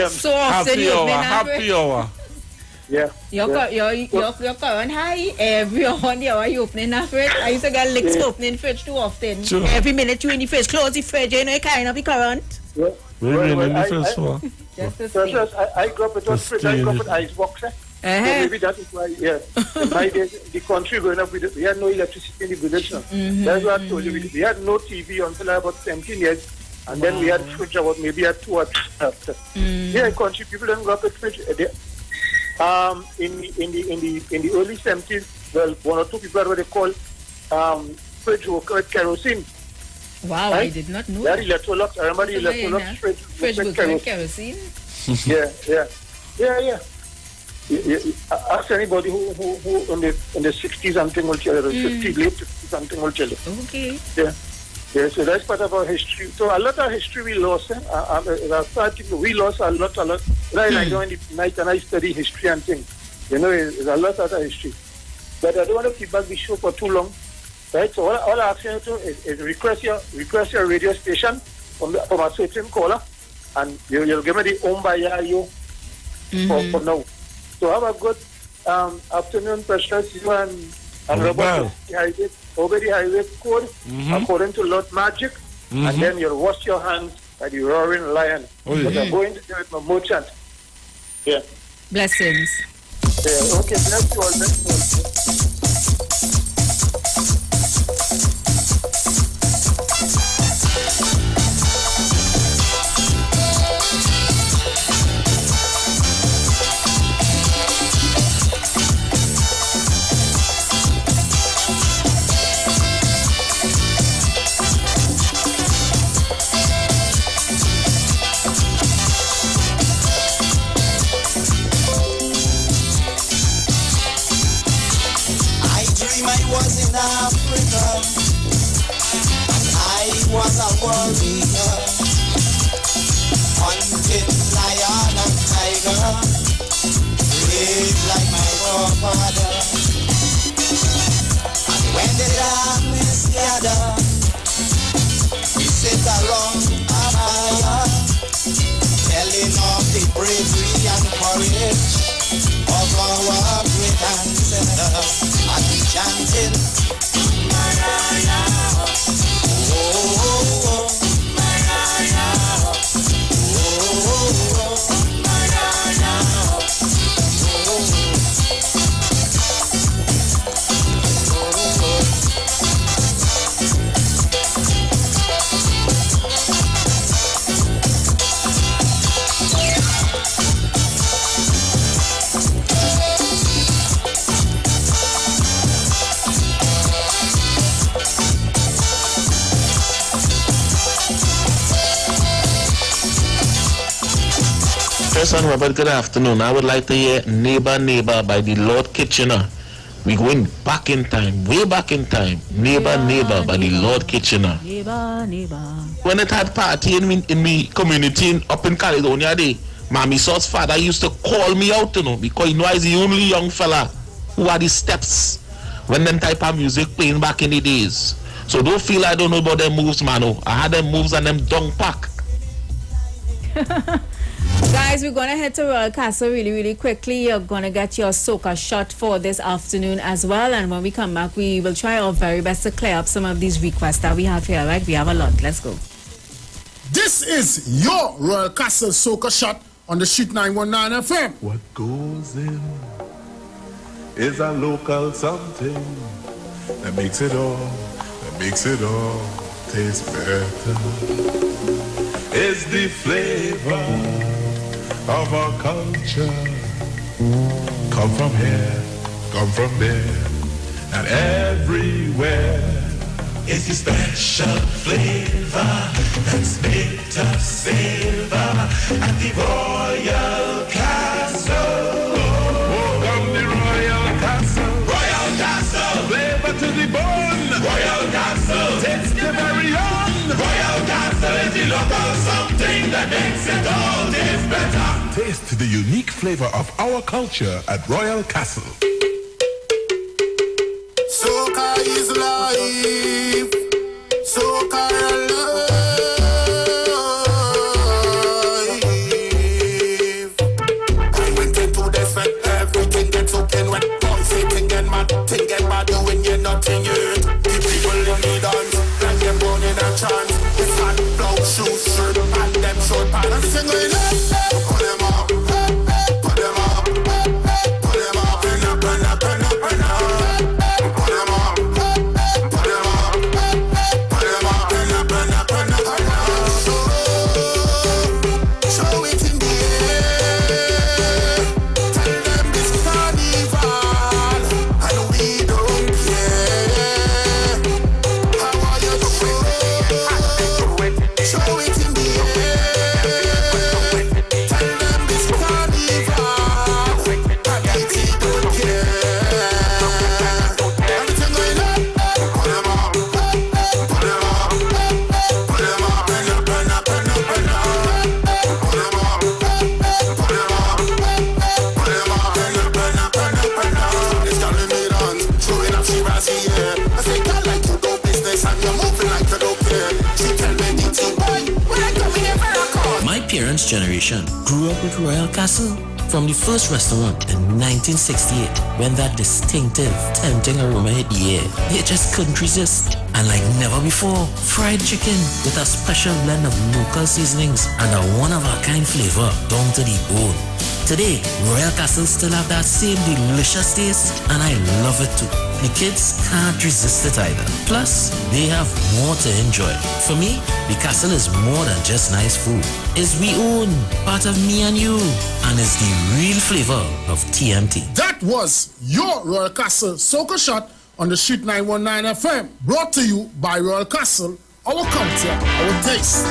so often happy hour. Yeah. Your current high every on the hour you opening the fridge. I used to get licks opening fridge too often. Sure. Every minute you in the fridge, close the fridge, you know you can't have the current. Yeah. Just to precious, I grew up with a fridge, I grew up with ice box. So maybe that is why, yeah. In my days, the country growing up with it, we had no electricity in the village. That's what I told you. We had no TV until I was 17 years. And then we had fridge about maybe at 2 or 3 after. Yeah, country people don't grow up with fridge. In the early 70s, well, 1 or 2 people had what they call fridge worker with kerosene. Wow, right? I did not know. That Electrolux. I remember the Electrolux fridge worker with kerosene. Yeah. Ask anybody who in the 60s something will tell you, 50s, late 50s something will tell you. Okay. Yeah, so that's part of our history. So a lot of history we lost. We lost a lot. Right, I go in the night and I study history and things. You know, there's a lot of history. But I don't want to keep back the show for too long. Right, so all I ask you to is request your radio station from a certain caller, and you'll give me the home by you for now. So have a good afternoon, Precious. You and Robert over the highway code according to Lord Magic, and then you'll wash your hands by the roaring lion. But I'm going to do it with merchant. Yeah. Blessings. Yeah, okay, bless you all. Was a warrior, hunting lion and tiger, brave like my forefather. And when the darkness gather, we sit around a fire, telling of the bravery and courage of our great ancestors, and we chanting Mariah. Son Robert, good afternoon. I would like to hear Neighbor Neighbor by the Lord Kitchener. We're going back in time, way back in time. Neighbor Neighbor by the Lord Kitchener. Neighbor. When it had party in me community up in Caledonia, Mammy Saw's father used to call me out, because I was the only young fella who had the steps when them type of music playing back in the days. So don't feel I don't know about them moves, mano. I had them moves and them dung pack. Guys, we're going to head to Royal Castle really quickly. You're going to get your soca shot for this afternoon as well. And when we come back, we will try our very best to clear up some of these requests that we have here, right? We have a lot. Let's go. This is your Royal Castle soca shot on the Street 919 FM. What goes in is a local something that makes it all taste better. It's the flavor of our culture. Come from here, come from there, and everywhere. It's the special flavor that's made us savor at the Royal Castle. Welcome the Royal Castle. Royal Castle. Flavor to the bone. Royal Castle. Taste the very own. Royal Castle is the local something that makes it all taste better. Taste the unique flavor of our culture at Royal Castle. Soca is life. parents' generation grew up with Royal Castle. From the first restaurant in 1968, when that distinctive, tempting aroma hit the air, they just couldn't resist. And like never before, fried chicken with a special blend of local seasonings and a one-of-a-kind flavor down to the bone. Today, Royal Castle still have that same delicious taste, and I love it too. The kids can't resist it either. Plus, they have more to enjoy. For me, the castle is more than just nice food. It's we own, part of me and you, and it's the real flavor of TMT. That was your Royal Castle Soca Shot on the Street 919 FM. Brought to you by Royal Castle, our culture, our taste.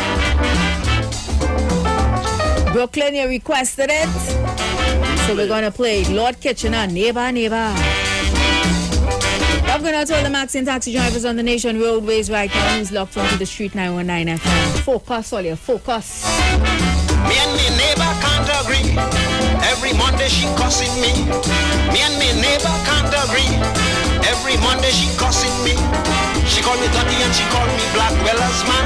Brooklyn, you requested it. So we're going to play Lord Kitchener, Neighbor, Neighbor. I'm going to tell the Maxine taxi drivers on the nation roadways right now who's locked onto the Street 919 FM. Focus, all you, focus. Me and me neighbor can't agree. Every Monday she cussing me. Me and me neighbor can't agree. Every Monday she cussing me. She call me dirty and she call me black. Well as man,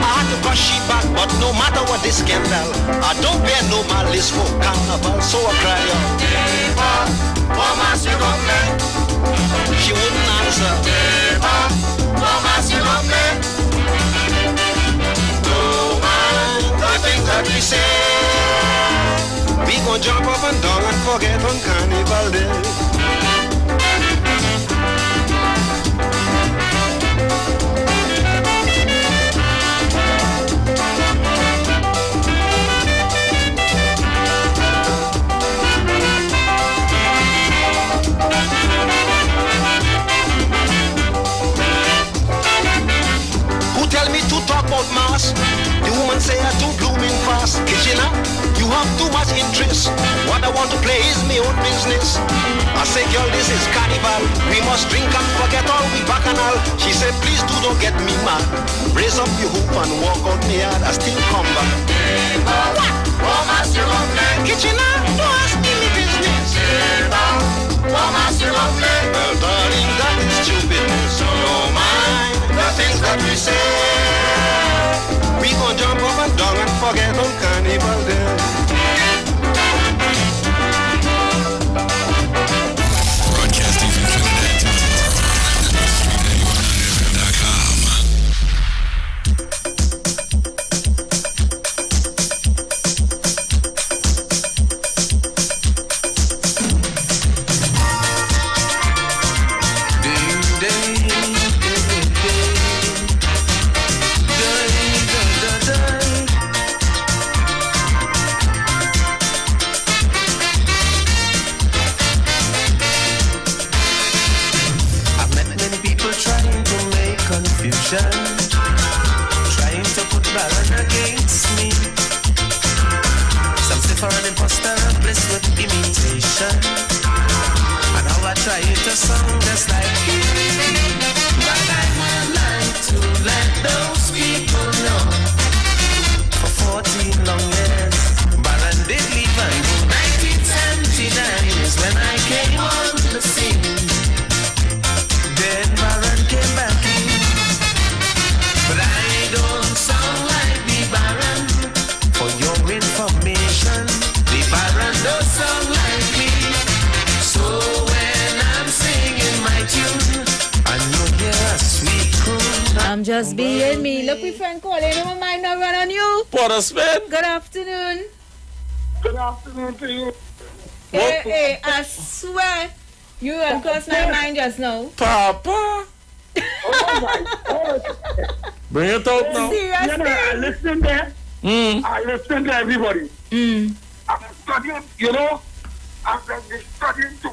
I had to cuss she back. But no matter what this scandal, I don't bear no malice for carnival. So I cry out, neighbor, what must you got me? She wouldn't answer. Neighbor, what must you got me? No man, the things that we say. We gon' jump up and down and forget on Carnival Day. Tell me to talk about mass. The woman say I too blooming fast. Kitchener, you have too much interest. What I want to play is my own business. I say, girl, this is carnival. We must drink and forget all we bacchanal. She said, please do don't get me mad. Raise up your hoop and walk out me yard. I still come back. What must you love me? Kitchener, don't ask me my business. What must you love me? Well, darling, that is stupidness. No mind the things that we say. We gon' jump up and down and forget on Carnival Day. Broadcasting from Trinidad to street919fm.com. Trying to put Baron against me. Some say for an imposter, a bliss with imitation. And how I try to sound just like you. But I would like to let those people know. For 14 long years, Baron did leave and go. 1979 is when I came on the scene. Then Baron came back in. But I don't sound like the Baron. For your information, the Baron don't sound like me. So when I'm singing my tune, I know you're a sweet croon. I'm just being me. Look, my friend calling. Never mind, not run on you. Portersman. Good afternoon. Good afternoon to you. Hey, I swear, you have crossed my mind just now. Papa. Oh my God. Bring it out now. You know, I listen there. I listen to everybody. I'm studying, you know. I'm studying too.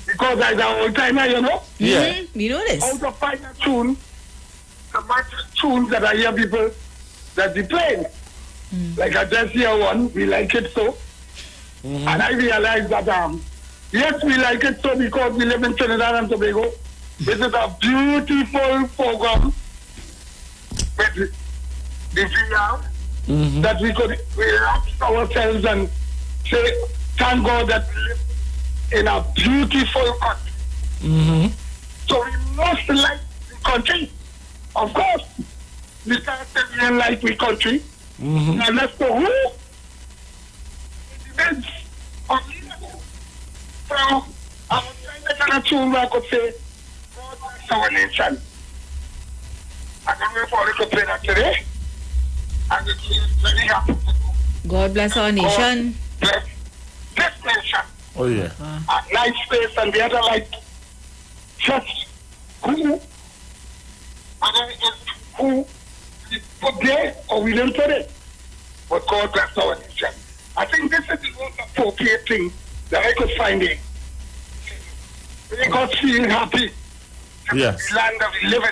Because I'm an old timer, you know. Yeah. We know this. Out of find a tune, the much tunes that I hear people that they play. Like I just hear one, we like it so. And I realize that yes, we like it so because we live in Trinidad and Tobago. This is a beautiful program with the VR that we could relax ourselves and say, thank God that we live in a beautiful country. So we must like the country. Of course, we can't say we don't like the country. And as to who, it depends on leadership. So, I was trying to get a tune where I could say, God bless our nation. I don't know if I could play that today. And it is very happy. God bless our nation. Bless this nation. Oh, yeah. A nice space and the other like just who we put there or we didn't put it. But God bless our nation. I think this is the most appropriate thing that I could find here. Make us feel happy. Yes. The land that we live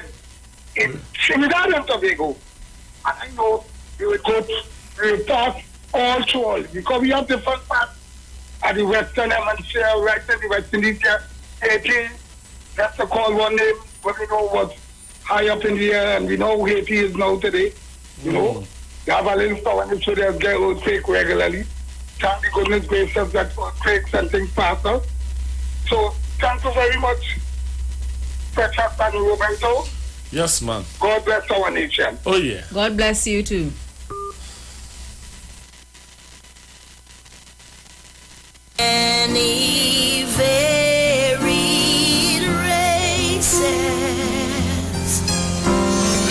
in Trinidad and Tobago. And I know we will go we will pass all to all because we have different parts at the Western Hemisphere, right in the West Indies, Haiti. That's to call one name, but we know what's high up in the air, and we know who Haiti is now today. You know, they have a little storm, and so they get earthquake regularly. Thank the goodness gracious that earthquakes and things pass us. So, thank you very much, Precious and Roberto. Yes, man. God bless our nation. Oh, yeah. God bless you too. Any varied races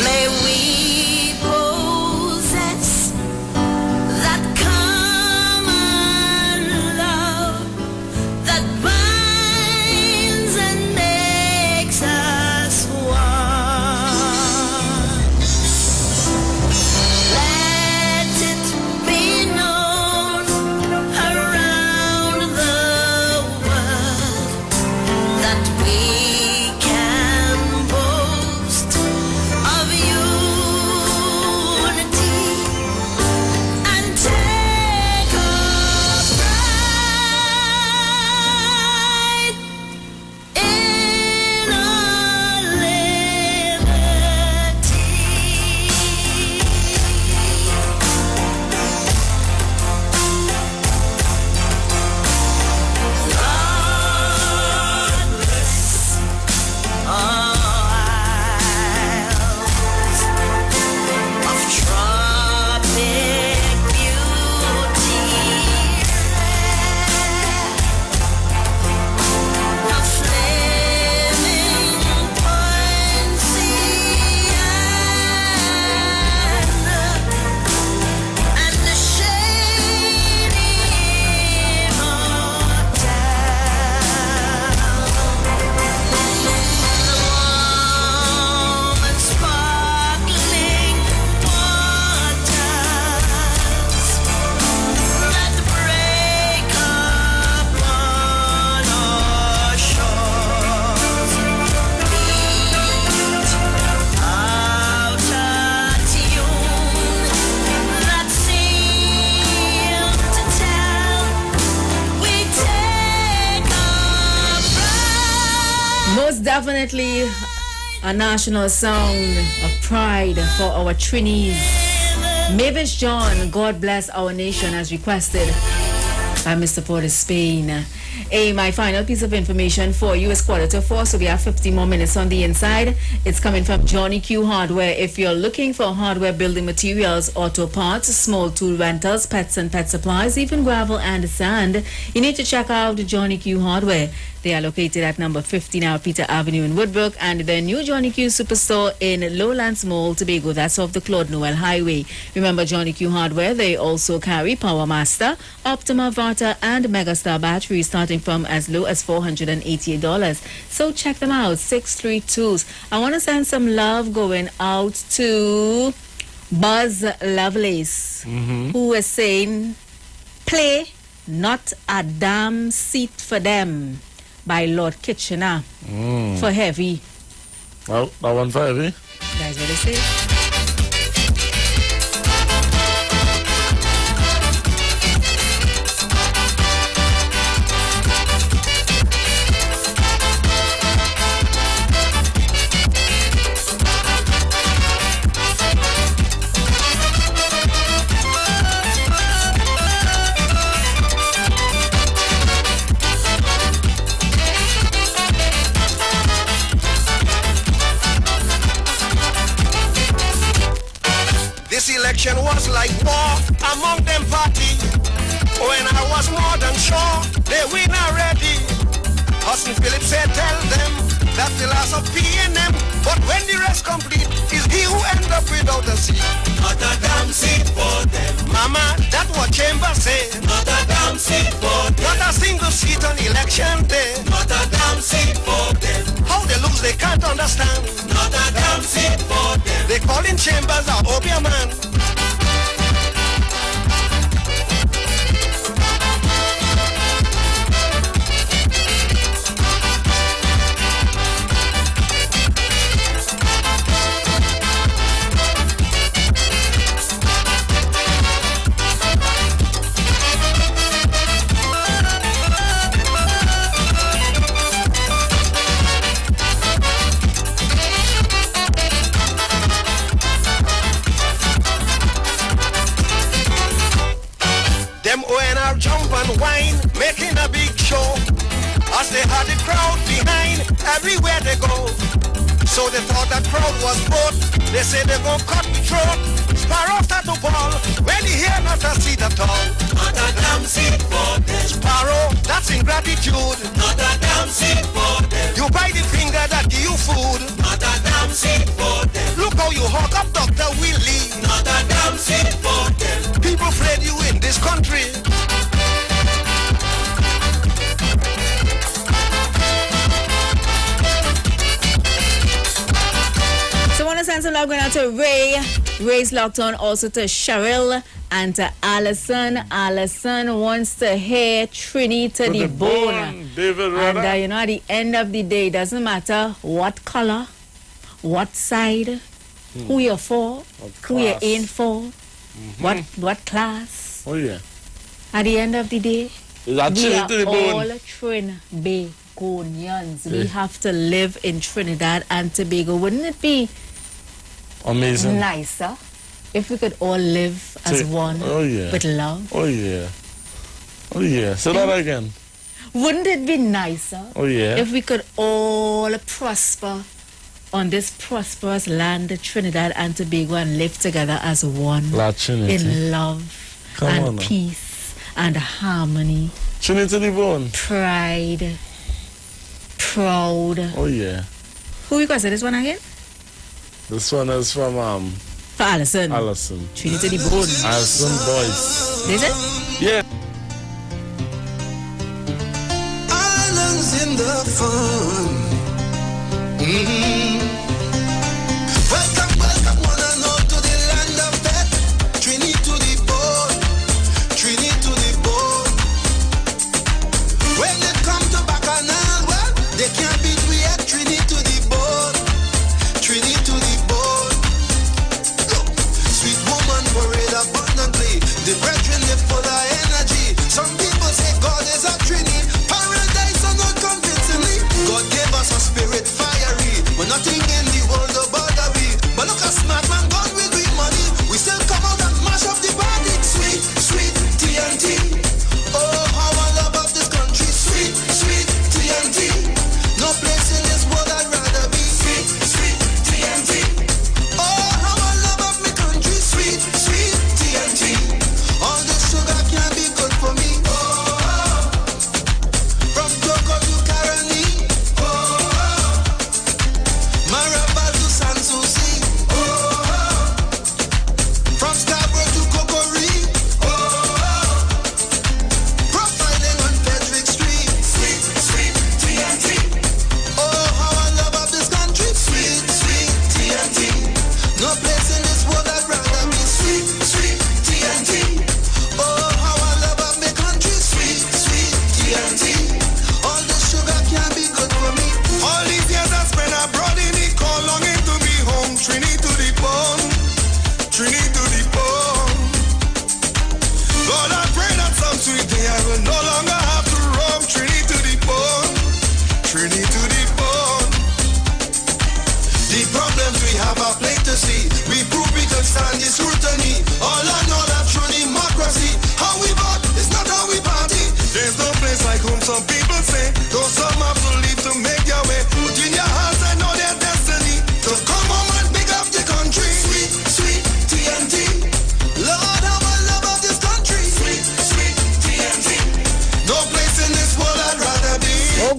may we possess that common love that binds and makes us one. Let it be known around the world that we can boast of unity and take our pride in our liberty. God bless our isles of tropic beauty, of flaming poignant and the shady warm and sparkling waters that break upon our shores beat out a tune that seemed to tell we take our pride. Most definitely a national song of pride for our Trinis. Mavis John, God bless our nation, as requested by Mr. Porter Spain. My final piece of information for you is 4:45, so we have 50 more minutes on the inside. It's coming from Johnny Q Hardware. If you're looking for hardware, building materials, auto parts, small tool rentals, pets and pet supplies, even gravel and sand, you need to check out Johnny Q Hardware. They are located at number 50 now Peter Avenue in Woodbrook, and their new Johnny Q Superstore in Lowlands Mall, Tobago. That's off the Claude Noel Highway. Remember Johnny Q Hardware, they also carry Power Master, Optima, Varta, and Megastar batteries starting from as low as $488. So check them out, 632s. I want to send some love going out to Buzz Lovelace, who is saying, play Not a Damn Seat for Them by Lord Kitchener for Heavy. Oh, that one for Heavy? That's what they say. election was like war among them party. When I was more than sure they win already. Hudson Phillips said tell them that the loss of P&M, but when the rest complete is he who end up without a seat. Not a damn seat for them. Mama, that's what Chambers said. Not a damn seat for them. Not a single seat on election day. Not a damn seat for them. How they lose they can't understand. Not a damn seat for them. They call in Chambers a Obia man. Them ONR jump and whine, making a big show. As they had the crowd behind, everywhere they go. So they thought that crowd was both. They say they gon' cut the throat. Sparrow start to ball, when he hear not a seat at all. Not a damn seat for them. Sparrow, that's ingratitude. Not a damn seat for them. You buy the finger that give you food. Not a damn seat for them. Look how you hug up Dr. Willie. Not a damn seat for them. People afraid you in this country. So I want to send some love going out to Ray. Ray's locked on also to Cheryl and to Allison. Allison wants to hear Trini to the bone. David and you know, at the end of the day, it doesn't matter what color, what side, who you're for, who you're in for, what class. Oh yeah. At the end of the day, we are all Trinbagonians. We have to live in Trinidad and Tobago. Wouldn't it be amazing, nicer if we could all live as one with love? Oh yeah. Oh yeah. Say that again. Wouldn't it be nicer if we could all prosper on this prosperous land of Trinidad and Tobago and live together as one in love and peace and harmony, Trinity the bone, pride, proud. Oh yeah. Who we gonna say this one again? This one is from for Allison. Allison. Trinity the bone. Allison boys. Is it? Yeah. Islands in the fun. Welcome, welcome, one and all to the land of death. Trini to the bone, Trini to the bone. When they come to Bacchanal, well, they can't beat we at Trini to the bone, Trini to the bone. Look, sweet woman parade abundantly. The brethren, they full of energy. Some people say God is a Trini. Paradise are not convincingly. God gave us a spirit fiery, but nothing is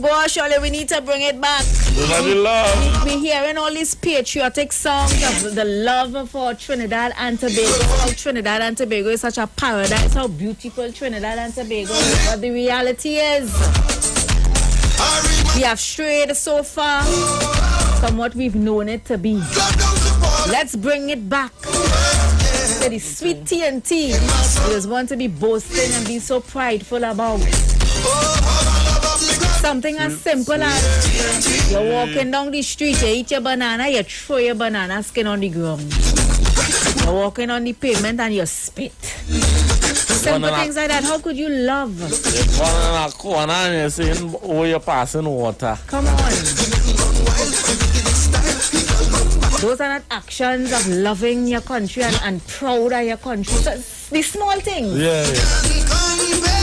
go, surely we need to bring it back. We're hearing all these patriotic songs of the love for Trinidad and Tobago. How Trinidad and Tobago is such a paradise. How beautiful Trinidad and Tobago is. But the reality is, we have strayed so far from what we've known it to be. Let's bring it back to the sweet TNT. You just want to be boasting and be so prideful about. Something as simple as you're walking down the street, you eat your banana, you throw your banana skin on the ground. You're walking on the pavement and you spit. Simple things like that. How could you love? You're going in a corner and you're saying, oh, you're passing water. Come on. Those are not actions of loving your country and proud of your country. So, the small things. Yeah.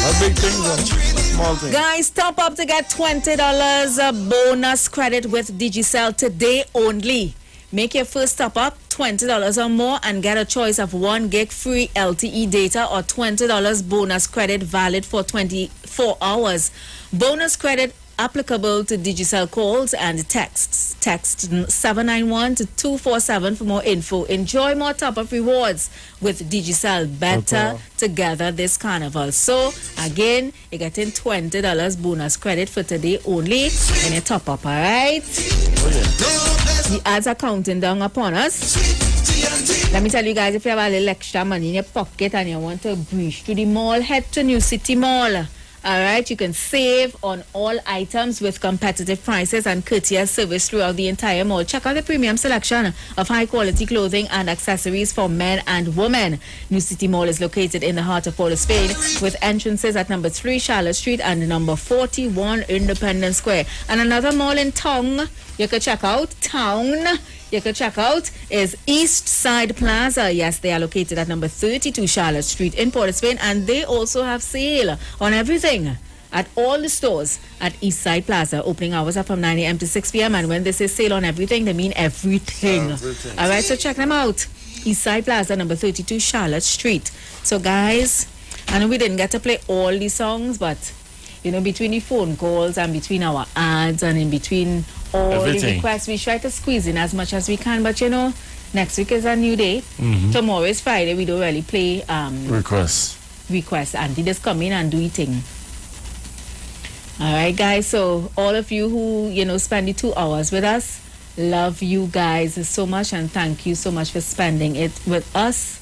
Not big things, small things. Guys, top up to get $20 bonus credit with Digicel today only. Make your first top up $20 or more and get a choice of 1 gig free LTE data or $20 bonus credit valid for 24 hours. Bonus credit applicable to Digicel calls and texts. Text 791 to 247 for more info. Enjoy more top-up rewards with Digicel. Better together this carnival. So, again, you're getting $20 bonus credit for today only in a top-up, all right? The ads are counting down upon us. Let me tell you guys, if you have a little extra money in your pocket and you want to breeze to the mall, head to New City Mall. Alright, you can save on all items with competitive prices and courteous service throughout the entire mall. Check out the premium selection of high quality clothing and accessories for men and women. New City Mall is located in the heart of Port of Spain with entrances at number 3 Charlotte Street and number 41 Independence Square. And another mall in town you can check out, is East Side Plaza. Yes, they are located at number 32 Charlotte Street in Port of Spain, and they also have sale on everything at all the stores at East Side Plaza. Opening hours are from 9 a.m. to 6 p.m. and when they say sale on everything, they mean everything. All right, so check them out. East Side Plaza, number 32 Charlotte Street. So guys, I know we didn't get to play all the songs, but you know, between the phone calls and between our ads and in between all the requests, we try to squeeze in as much as we can. But you know, next week is a new day. Tomorrow is Friday. We don't really play requests. And they just come in and do it thing. All right, guys. So all of you who, you know, spend the 2 hours with us, love you guys so much and thank you so much for spending it with us.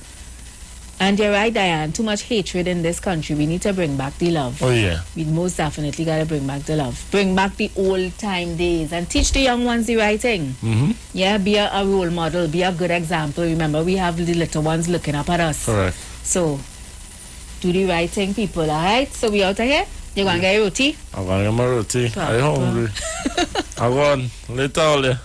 And you're right, Diane, too much hatred in this country. We need to bring back the love. Oh, yeah. We most definitely got to bring back the love. Bring back the old time days and teach the young ones the right thing. Yeah, be a role model, be a good example. Remember, we have the little ones looking up at us. Correct. So, do the right thing, people, all right? So, we out of here? You going to get your roti? I'm going to get my roti. I'm hungry. I'm going. Later, all day.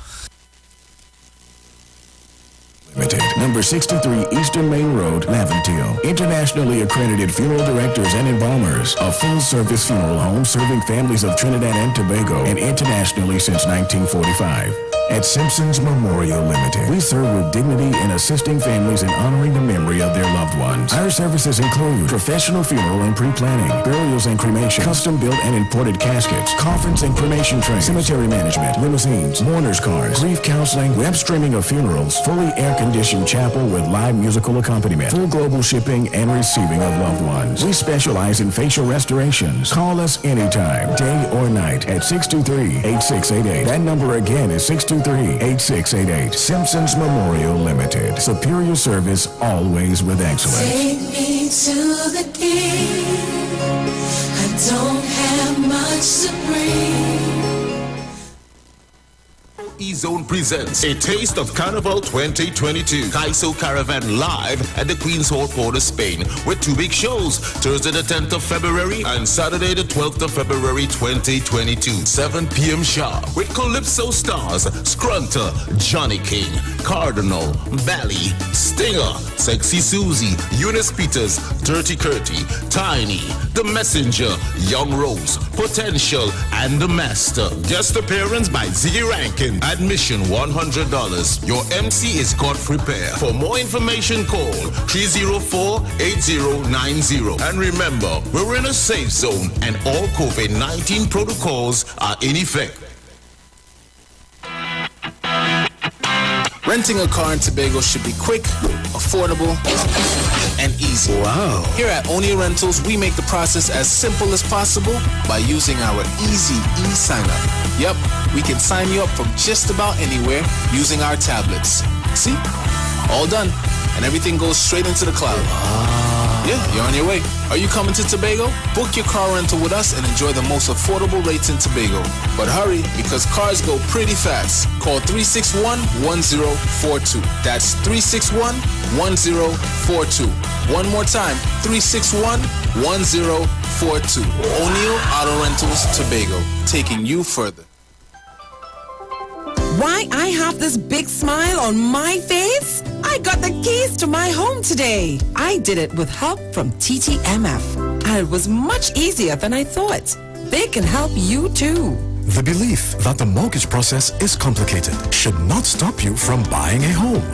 Limited. Number 63 Eastern Main Road, Laventille. Internationally accredited funeral directors and embalmers. A full-service funeral home serving families of Trinidad and Tobago and internationally since 1945. At Simpson's Memorial Limited, we serve with dignity in assisting families in honoring the memory of their loved ones. Our services include professional funeral and pre-planning, burials and cremation, custom-built and imported caskets, coffins and cremation trays, cemetery management, limousines, mourners cars, grief counseling, web streaming of funerals, fully air-conditioned chapel with live musical accompaniment, full global shipping and receiving of loved ones. We specialize in facial restorations. Call us anytime, day or night, at 623-8688. That number again is 623-8688. Simpsons Memorial Limited. Superior service, always with excellence. Take me to the king. I don't have much to bring. E-Zone presents A Taste of Carnival 2022. Kaiso Caravan live at the Queen's Hall, Port of Spain with 2 big shows, Thursday the 10th of February and Saturday the 12th of February 2022, 7 p.m. sharp with Calypso stars Scrunter, Johnny King, Cardinal, Bally, Stinger, Sexy Susie, Eunice Peters, Dirty Curty, Tiny, The Messenger, Young Rose, Potential, and The Master. Guest appearance by Ziggy Rankin Admission $100. Your MC is Godfrey Pair. For more information, call 304-8090. And remember, we're in a safe zone and all COVID-19 protocols are in effect. Renting a car in Tobago should be quick, affordable, and easy. Wow. Here at Onia Rentals, we make the process as simple as possible by using our easy e-sign-up. Yep, we can sign you up from just about anywhere using our tablets. See? All done. And everything goes straight into the cloud. Yeah, you're on your way. Are you coming to Tobago? Book your car rental with us and enjoy the most affordable rates in Tobago. But hurry, because cars go pretty fast. Call 361-1042. That's 361-1042. One more time, 361-1042. O'Neill Auto Rentals, Tobago, taking you further. Why I have this big smile on my face? I got the keys to my home today. I did it with help from TTMF, and it was much easier than I thought. They can help you too. The belief that the mortgage process is complicated should not stop you from buying a home.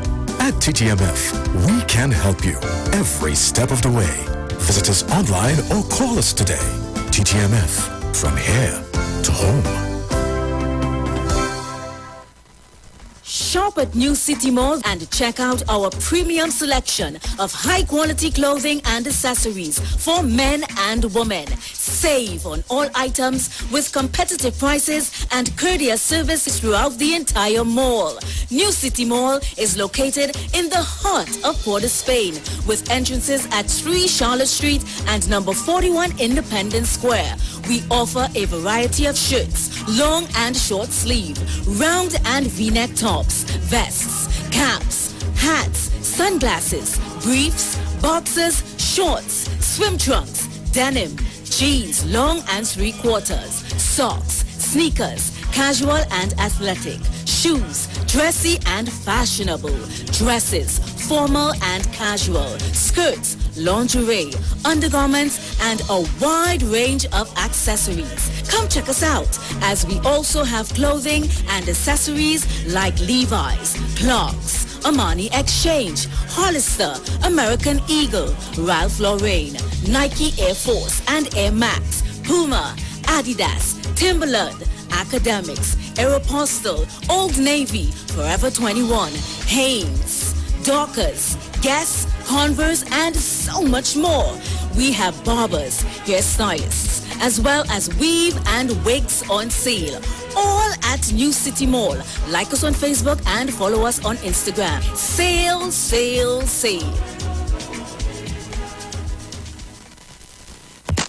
At TTMF, we can help you every step of the way. Visit us online or call us today. TTMF, from here to home. Shop at New City Malls and check out our premium selection of high-quality clothing and accessories for men and women. Save on all items with competitive prices and courteous service throughout the entire mall. New City Mall is located in the heart of Port of Spain with entrances at 3 Charlotte Street and number 41 Independence Square. We offer a variety of shirts, long and short sleeve, round and V-neck tops, vests, caps, hats, sunglasses, briefs, boxers, shorts, swim trunks, denim, jeans, long and 3/4, socks, sneakers, casual and athletic, shoes, dressy and fashionable, dresses, formal and casual, skirts, lingerie, undergarments, and a wide range of accessories. Come check us out, as we also have clothing and accessories like Levi's, Clarks, Armani Exchange, Hollister, American Eagle, Ralph Lauren, Nike Air Force and Air Max, Puma, Adidas, Timberland, Academics, Aeropostale, Old Navy, Forever 21, Hanes, Dockers, Guess, Converse, and so much more. We have barbers, hairstylists, as well as weave and wigs on sale. All at New City Mall. Like us on Facebook and follow us on Instagram. Sale, sale, sale.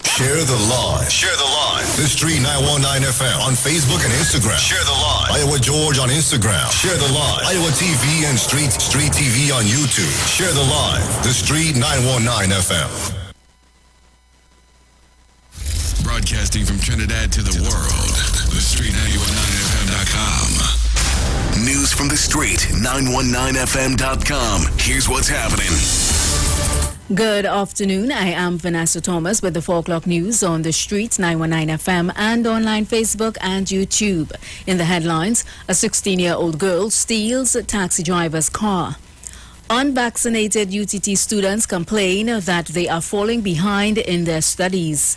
Share the live. Share the live. The Street 919 FM on Facebook and Instagram. Share the live. Iowa George on Instagram. Share the live. Iowa TV and Street TV on YouTube. Share the live. The Street 919 FM. Broadcasting from Trinidad to the world. The Street 919FM.com. News from the Street 919FM.com. Here's what's happening. Good afternoon. I am Vanessa Thomas with the 4 o'clock news on the Street 919 FM and online Facebook and YouTube. In the headlines, a 16-year-old girl steals a taxi driver's car. Unvaccinated UTT students complain that they are falling behind in their studies.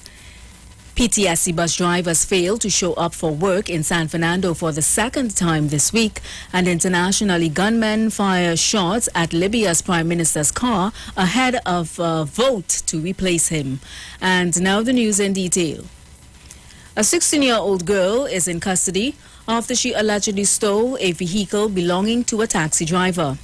PTSC bus drivers failed to show up for work in San Fernando for the second time this week, and internationally gunmen fire shots at Libya's prime minister's car ahead of a vote to replace him. And now the news in detail. A 16-year-old girl is in custody after she allegedly stole a vehicle belonging to a taxi driver.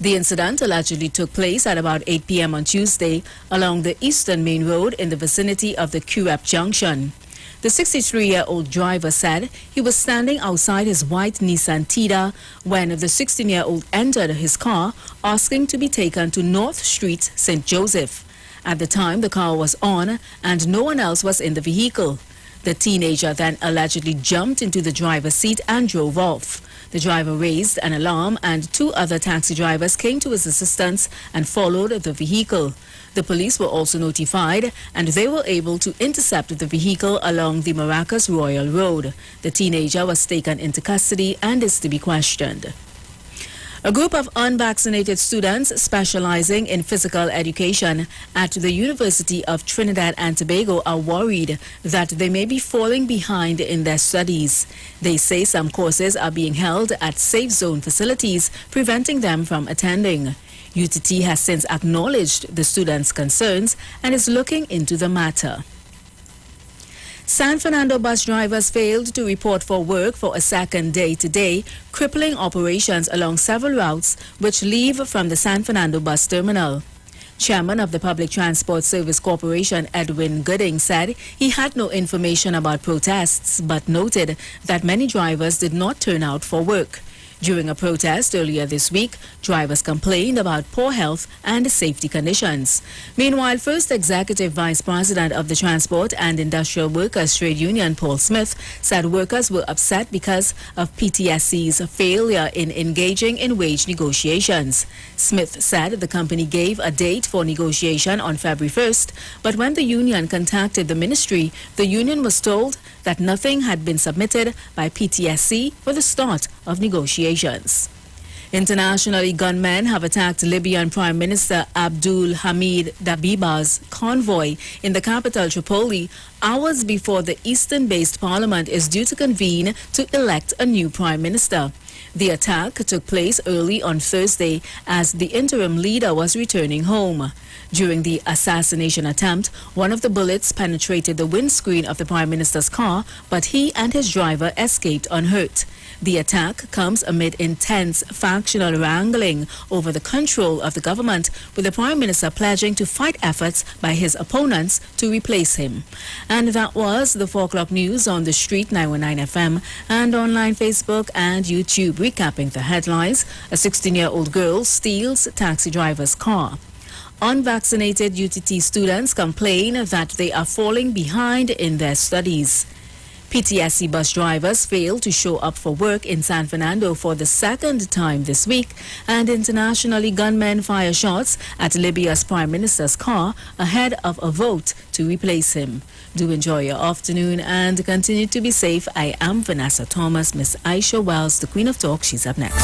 The incident allegedly took place at about 8 p.m. on Tuesday along the Eastern Main Road in the vicinity of the QREP Junction. The 63-year-old driver said he was standing outside his white Nissan Tida when the 16-year-old entered his car asking to be taken to North Street, St. Joseph. At the time, the car was on and no one else was in the vehicle. The teenager then allegedly jumped into the driver's seat and drove off. The driver raised an alarm and 2 other taxi drivers came to his assistance and followed the vehicle. The police were also notified and they were able to intercept the vehicle along the Maracas Royal Road. The teenager was taken into custody and is to be questioned. A group of unvaccinated students specializing in physical education at the University of Trinidad and Tobago are worried that they may be falling behind in their studies. They say some courses are being held at safe zone facilities, preventing them from attending. UTT has since acknowledged the students' concerns and is looking into the matter. San Fernando bus drivers failed to report for work for a second day today, crippling operations along several routes which leave from the San Fernando bus terminal. Chairman of the Public Transport Service Corporation, Edwin Gooding, said he had no information about protests but noted that many drivers did not turn out for work. During a protest earlier this week, drivers complained about poor health and safety conditions. Meanwhile, First Executive Vice President of the Transport and Industrial Workers Trade Union, Paul Smith, said workers were upset because of PTSC's failure in engaging in wage negotiations. Smith said the company gave a date for negotiation on February 1st, but when the union contacted the ministry, the union was told that nothing had been submitted by PTSC for the start of negotiations. Internationally, gunmen have attacked Libyan Prime Minister Abdul Hamid Dabiba's convoy in the capital Tripoli hours before the eastern-based parliament is due to convene to elect a new prime minister. The attack took place early on Thursday as the interim leader was returning home. During the assassination attempt, one of the bullets penetrated the windscreen of the Prime Minister's car, but he and his driver escaped unhurt. The attack comes amid intense factional wrangling over the control of the government, with the Prime Minister pledging to fight efforts by his opponents to replace him. And that was the 4 o'clock news on the Street 919 FM and online Facebook and YouTube. Recapping the headlines: a 16-year-old girl steals taxi driver's car. Unvaccinated UTT students complain that they are falling behind in their studies. PTSC bus drivers failed to show up for work in San Fernando for the second time this week, and internationally, gunmen fire shots at Libya's Prime Minister's car ahead of a vote to replace him. Do enjoy your afternoon and continue to be safe. I am Vanessa Thomas. Miss Aisha Wells, the Queen of Talk, she's up next.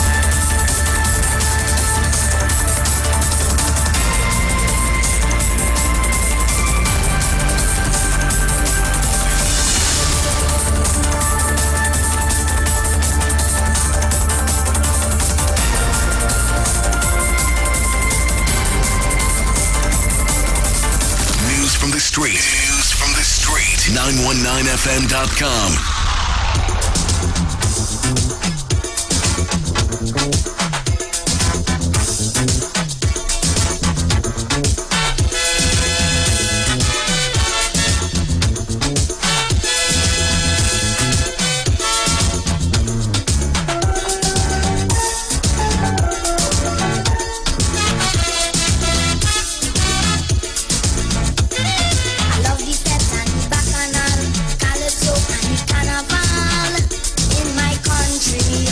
News from the street. 919fm.com. In my country,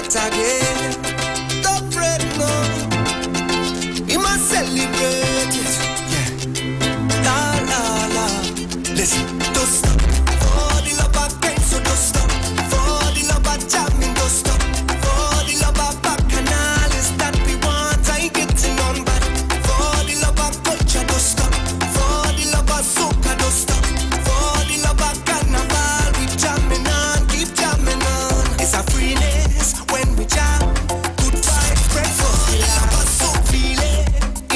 met again. Don't fret, no. We must celebrate it. Yeah. La la la. Listen, don't stop. For the love of game, so don't stop. For the love of jamming, don't stop. For the love of bacchanal is that we want. I get it on bad. For the love of culture, don't stop. For the love of soca, don't stop. For the love of carnival, we jamming on, keep jamming on. It's a freeness when we jam. Good vibes, breakfast, we love us so feeling.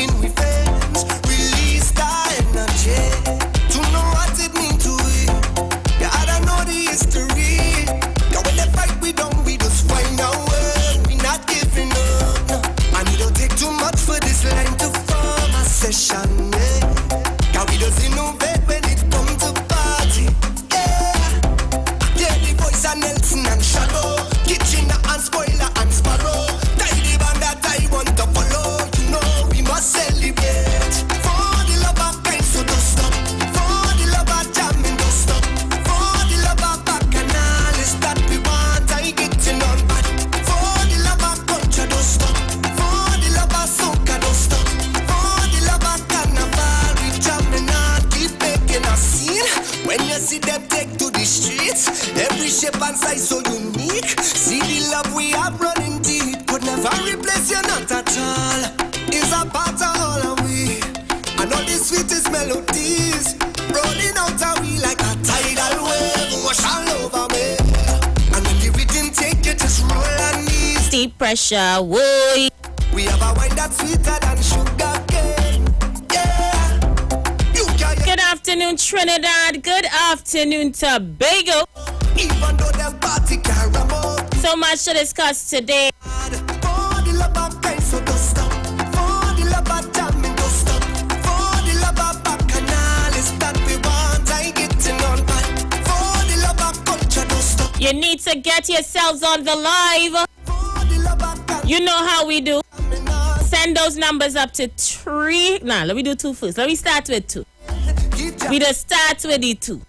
In we friends, release the energy. To know what it means to it. Yeah, I don't know the history. Yeah, when they fight, we just find our way. We not giving up. No. And it don't take too much for this line to form a session. Yeah, yeah, we just innovate when it comes to party. Yeah, yeah, the voice of Nelson and Shadow, Kitchen and Spoiler and Sparrow. Tidy band that I want to follow. You know we must celebrate. For the love of time, so don't stop. For the love of jamming, don't stop. For the love of bacchanal is that we want. I getting on bad. For the love of culture, don't stop. For the love of soca, don't stop. For the love of carnival, we jamming on, keep making a scene. When you see them take to the streets, every shape and size so unique. See the love we have running deep, could never replace you, not at all. It's a part of all of we. I know the sweetest melodies rolling out of we like a tidal wave, wash all over me. And when the rhythm take you, just roll and knees. Deep pressure, whoa. We have a wine that's sweeter than sugar cane. Yeah. You can Good afternoon, Trinidad. Good afternoon, Tobago. even though them party can't ram up. So much to discuss today. For the love of time, so don't stop. For the love of jamming, don't stop. For the love of bacchanal is that we want. I getting on bad. For the love of culture, don't stop. You need to get yourselves on the live. For the love of You know how we do. Send those numbers up to 3. Nah, let me do 2 first. Let me start with 2. We just start with the 2.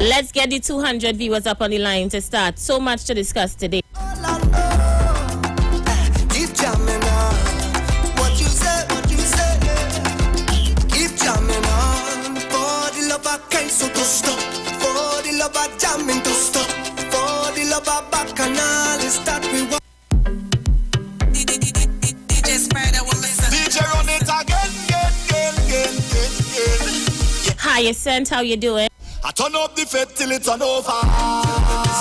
Let's get the 200 viewers up on the line to start. So much to discuss today. keep jamming on. What you say, what you say. Keep jamming on. For the love of kind, so don't stop. For the love of jamming, don't stop. For the love of bacchanal is that we want. DJ Spider will listen. DJ run it again. Hyacinth, how you doing? I turn up the fete till it's on over.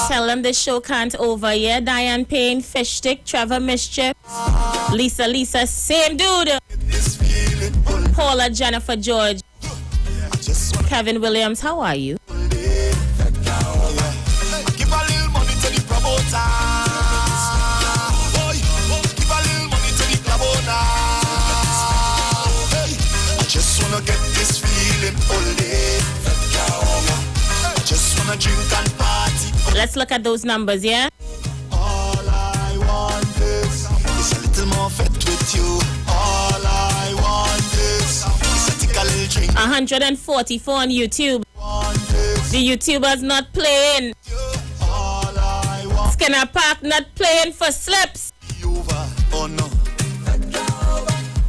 Tell them the show can't over, yeah? Diane Payne, Fish Stick, Trevor Mischief, Lisa, same dude. Paula, Jennifer, George, Kevin Williams, how are you? Give a little money to the promoter. Give a little money to the club owner. I just wanna get this feeling all day. I just wanna drink and party. Let's look at those numbers, yeah? All I want is a little more fete with you. All I want is a take a little drink. 144 on YouTube. The YouTubers not playing. Skinner Park not playing for slips. Oh no.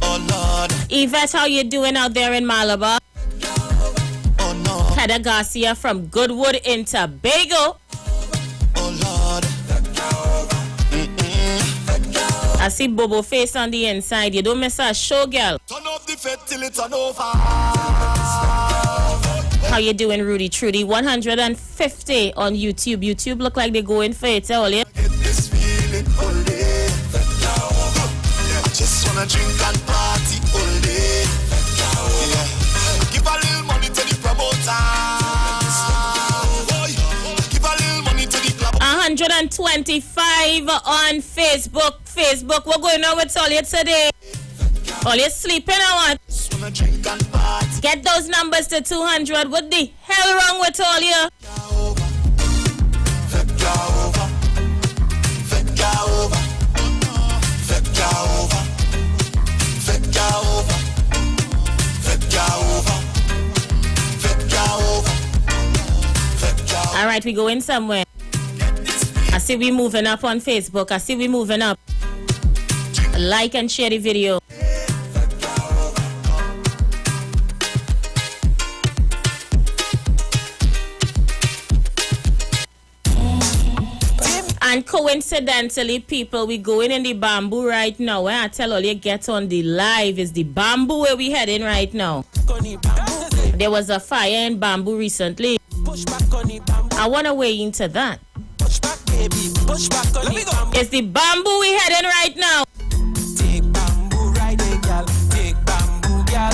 Oh Lord. Yvette, how you doing out there in Malabar? Oh no. Heather Garcia from Goodwood in Tobago. Oh Lord. I see Bobo face on the inside. You don't miss a show, girl. Turn up the fete till it's on over. How you doing, Rudy Trudy? 150 on YouTube. YouTube look like they're going for it, all yeah? Get this feeling all day. I just wanna drink and party all day. Yeah. Give a little money to the promoter. Give a little money to the club. 125 on Facebook. What's going on with all you today? All you sleeping or what? Just wanna drink and party. Get those numbers to 200. What the hell wrong with all you? All right, we going somewhere. I see see we moving up on Facebook. I see we moving up. Like and share the video. And coincidentally, people, we going in the bamboo right now. When I tell all you get on the live, is the bamboo where we heading right now. There was a fire in bamboo recently. I want to weigh into that. It's the bamboo we heading right now. Take bamboo riding, gal. Take bamboo, gal.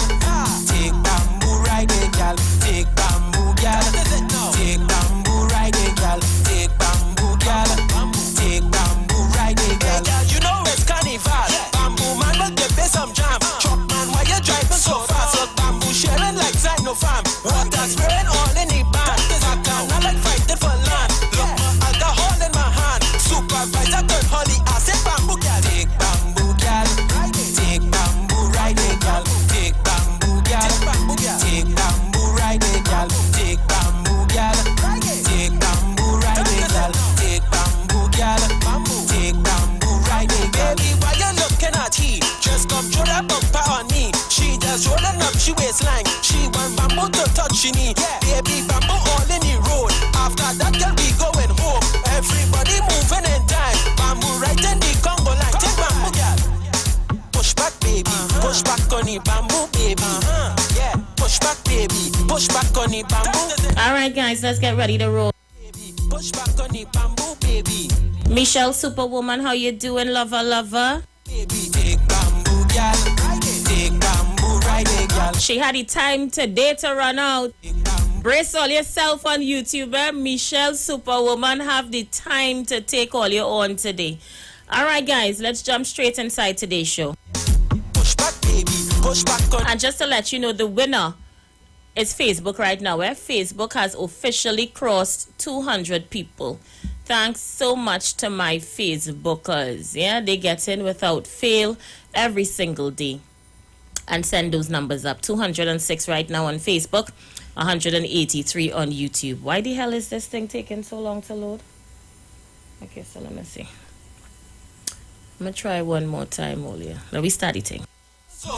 Take bamboo riding, gal. Take bamboo, gal. Take bamboo riding, gal. Take bamboo, gal. Take bamboo riding, gal. You know it's carnival. Bamboo man will give me some jam. Truck man, why you driving so fast? Look, bamboo sharing like Zino farm. Water spraying all in the band. I can't like fighting for land. Look, alcohol in my hand. Supervisor turn holly. I said bamboo, gal. Take bamboo, gal. Take bamboo riding, gal. Take bamboo, gal. Take bamboo riding, gal. Take bamboo, gal. Take bamboo riding, gal. Take bamboo, gal. Take bamboo riding, baby. Why you looking at he? Just come throw that bumper on me. She just rolling up, she waistline. She want bamboo to touch she knee. Baby, bamboo all in the road. After that, girl, we going home. Everybody moving in time. Bamboo right in the Congo line. Take bamboo, girl. Push back, baby. Push back on the bamboo, baby. Yeah, push back, baby. Push back on the bamboo. All right, guys, let's get ready to roll. Push back on the bamboo, baby. Michelle Superwoman, how you doing, lover? Baby, take bamboo, girl. Take bamboo, riding, girl. She had the time today to run out. Brace all yourself on YouTube. Michelle Superwoman have the time to take all your own today. All right, guys, let's jump straight inside today's show. Push back, baby. Push back on. And just to let you know, the winner is Facebook right now, where Facebook has officially crossed 200 people. Thanks so much to my Facebookers. Yeah, they get in without fail every single day and send those numbers up. 206 right now on Facebook, 183 on YouTube. Why the hell is this thing taking so long to load? Okay, so let me see. I'm going to try one more time, Olia. Let me start the thing. So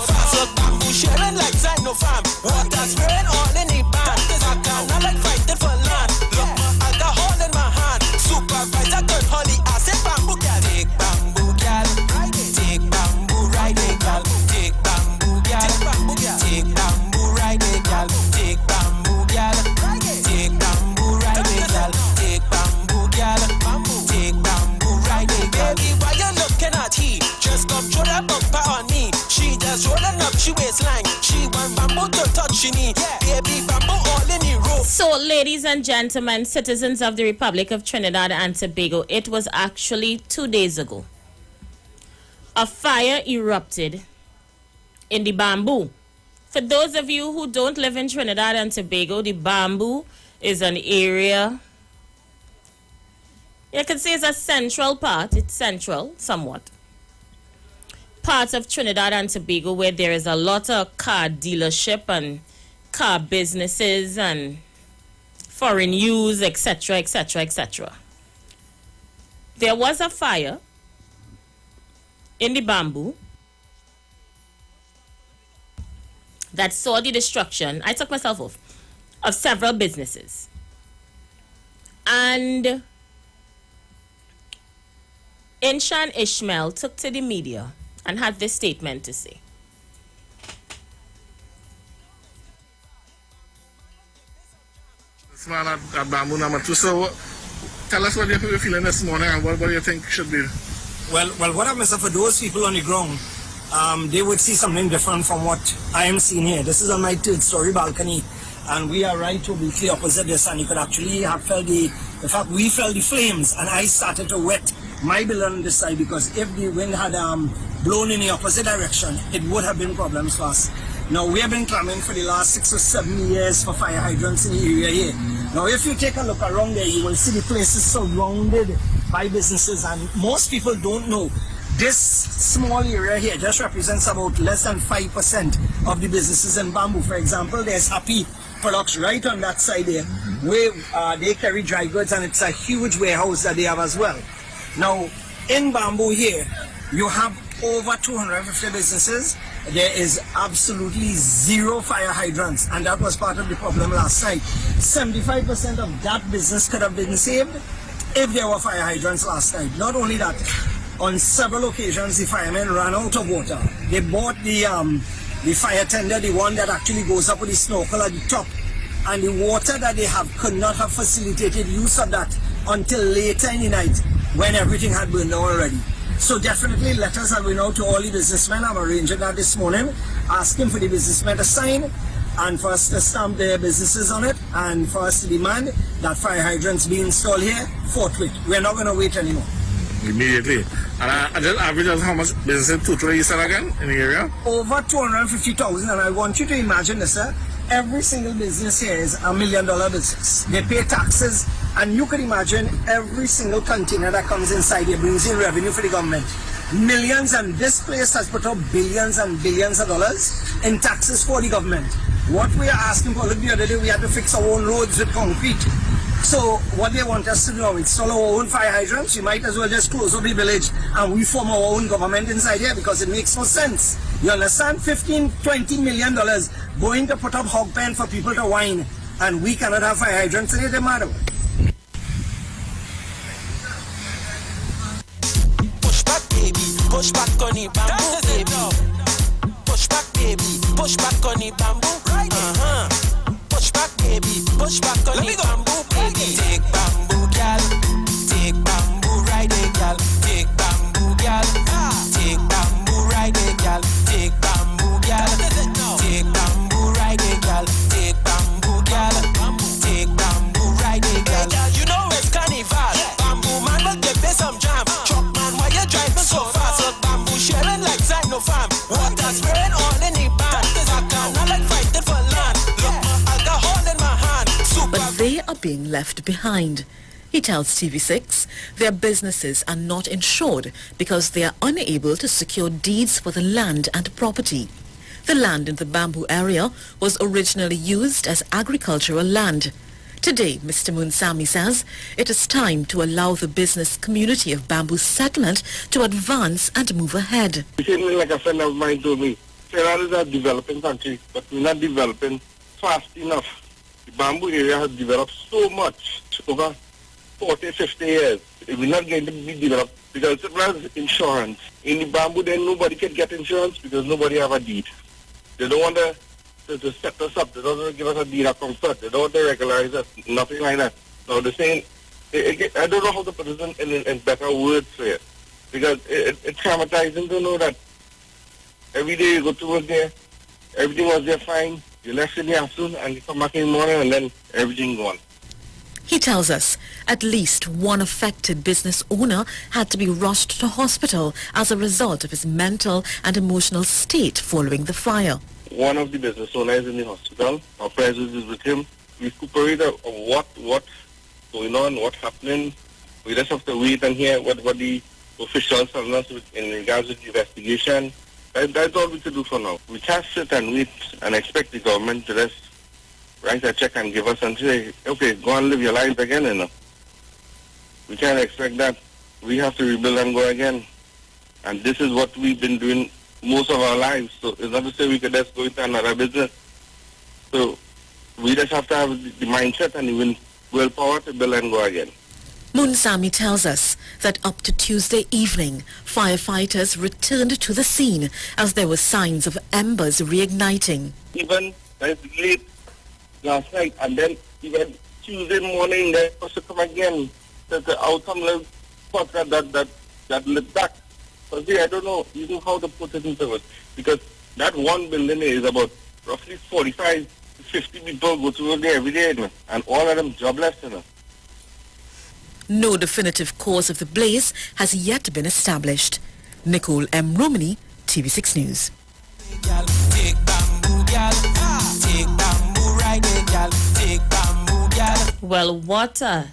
bamboo sharing like Zino farm. Water spraying all in the band. I can't like fighting for land. Look, alcohol in my hand. Supervisor turn holly. I said bamboo, gal. Take bamboo, gal. Take bamboo riding, gal. Take bamboo, gal. Take bamboo riding, gal. Take bamboo, gal. Take bamboo riding, gal. Take bamboo, gal. Take bamboo riding, baby. Why you looking at he? Just come throw that bumper on me. She just rolling up, she waistline. She want bamboo to touch she knee. Baby, bamboo all in the rope. So, ladies and gentlemen, citizens of the Republic of Trinidad and Tobago, it was actually 2 days ago. A fire erupted in the bamboo. For those of you who don't live in Trinidad and Tobago, the bamboo is an area, you can say it's a central part. It's central, somewhat. Part of Trinidad and Tobago where there is a lot of car dealership and car businesses and foreign use, etc., etc., etc. There was a fire in the bamboo that saw the destruction, I took myself off, of several businesses. And Inshan Ishmael took to the media and had this statement to say. This man at Bamboo number 2. So tell us what you're feeling this morning and what do you think should be? Well, what I've missed for those people on the ground, they would see something different from what I am seeing here. This is on my third-story balcony, and we are right obliquely opposite this, and you could actually have felt in fact, we felt the flames, and I started to wet my building on this side, because if the wind had blown in the opposite direction, it would have been problems for us. Now, we have been clamming for the last 6 or 7 years for fire hydrants in the area here. Now, if you take a look around there, you will see the place is surrounded by businesses, and most people don't know this small area here just represents about less than 5% of the businesses in Bamboo. For example, there's Happy products right on that side there, where they carry dry goods, and it's a huge warehouse that they have as well. Now, in Bamboo here, you have over 250 businesses. There is absolutely zero fire hydrants, and that was part of the problem last night. 75% of that business could have been saved if there were fire hydrants last night. Not only that, on several occasions the firemen ran out of water. They bought the fire tender, the one that actually goes up with the snorkel at the top, and the water that they have could not have facilitated use of that until later in the night when everything had burned down already. So definitely letters are going out to all the businessmen. I'm arranging that this morning, asking for the businessmen to sign and for us to stamp their businesses on it, and for us to demand that fire hydrants be installed here forthwith. We're not going to wait anymore. Immediately. And I just average how much business total you said again in the area? Over 250,000, and I want you to imagine this, sir. Every single business here is $1 million business. They pay taxes, and you can imagine every single container that comes inside here brings in revenue for the government. Millions, and this place has put up billions and billions of dollars in taxes for the government. What we are asking for, look, the other day we had to fix our own roads with concrete. So what they want us to do now, install our own fire hydrants. We might as well just close up the village and we form our own government inside here, because it makes no sense. You understand? $15-20 million going to put up hog pen for people to whine, and we cannot have fire hydrants in it, the matter. Push back, baby, push back on the bamboo, baby. Push back, baby, push back on the bamboo. Push back, baby, push back on the bamboo, baby. Take bamboo, gal. Take bamboo, ride it, gal. Take bamboo, gal. Take bamboo, ride it, gal. Take bamboo, gal. Take bamboo, ride it, gal. Take bamboo, gal. Take bamboo, ride it, gal. You know it's carnival. Bamboo man will give me some jam. Truck man, why you driving so fast? Bamboo sharing like Zino farm. Water spraying all in the band. Not like fighting for land. But they are being left behind. He tells TV6 their businesses are not insured because they are unable to secure deeds for the land and property. The land in the Bamboo area was originally used as agricultural land. Today, Mr. Munsami says it is time to allow the business community of Bamboo settlement to advance and move ahead. Like a friend of mine told me, Trinidad is a developing country, but we're not developing fast enough. The Bamboo area has developed so much over 40, 50 years. We're not going to be developed because it was insurance. In the Bamboo, then nobody can get insurance because nobody have a deed. They don't want to set us up. They don't want to give us a deed of comfort. They don't want to regularize us. Nothing like that. Now, they're saying, I don't know how to put this in better words here, because it's traumatizing to know that every day you go to work there, everything was there fine. You left in the afternoon and you come back in the morning and then everything gone. He tells us at least one affected business owner had to be rushed to hospital as a result of his mental and emotional state following the fire. One of the business owners in the hospital, our presence is with him. We recuperate of what's going on, what's happening. We just have to wait and hear what the officials tell us in regards to the investigation. That's all we can do for now. We can't sit and wait and expect the government to just write a check and give us and say, okay, go and live your lives again, you know. We can't expect that. We have to rebuild and go again. And this is what we've been doing most of our lives. So it's not to say we could just go into another business. So we just have to have the mindset and even willpower to build and go again. Munsami tells us that up to Tuesday evening, firefighters returned to the scene as there were signs of embers reigniting. Even late last night, and then even Tuesday morning, they supposed to come again. The outcome little spot that lit back. But see, I don't know even how to put it into it, because that one building is about roughly 45 to 50 people go to work there every day, and all of them jobless, you know. No definitive cause of the blaze has yet been established. Nicole M. Romani, TV6 News. Well, what a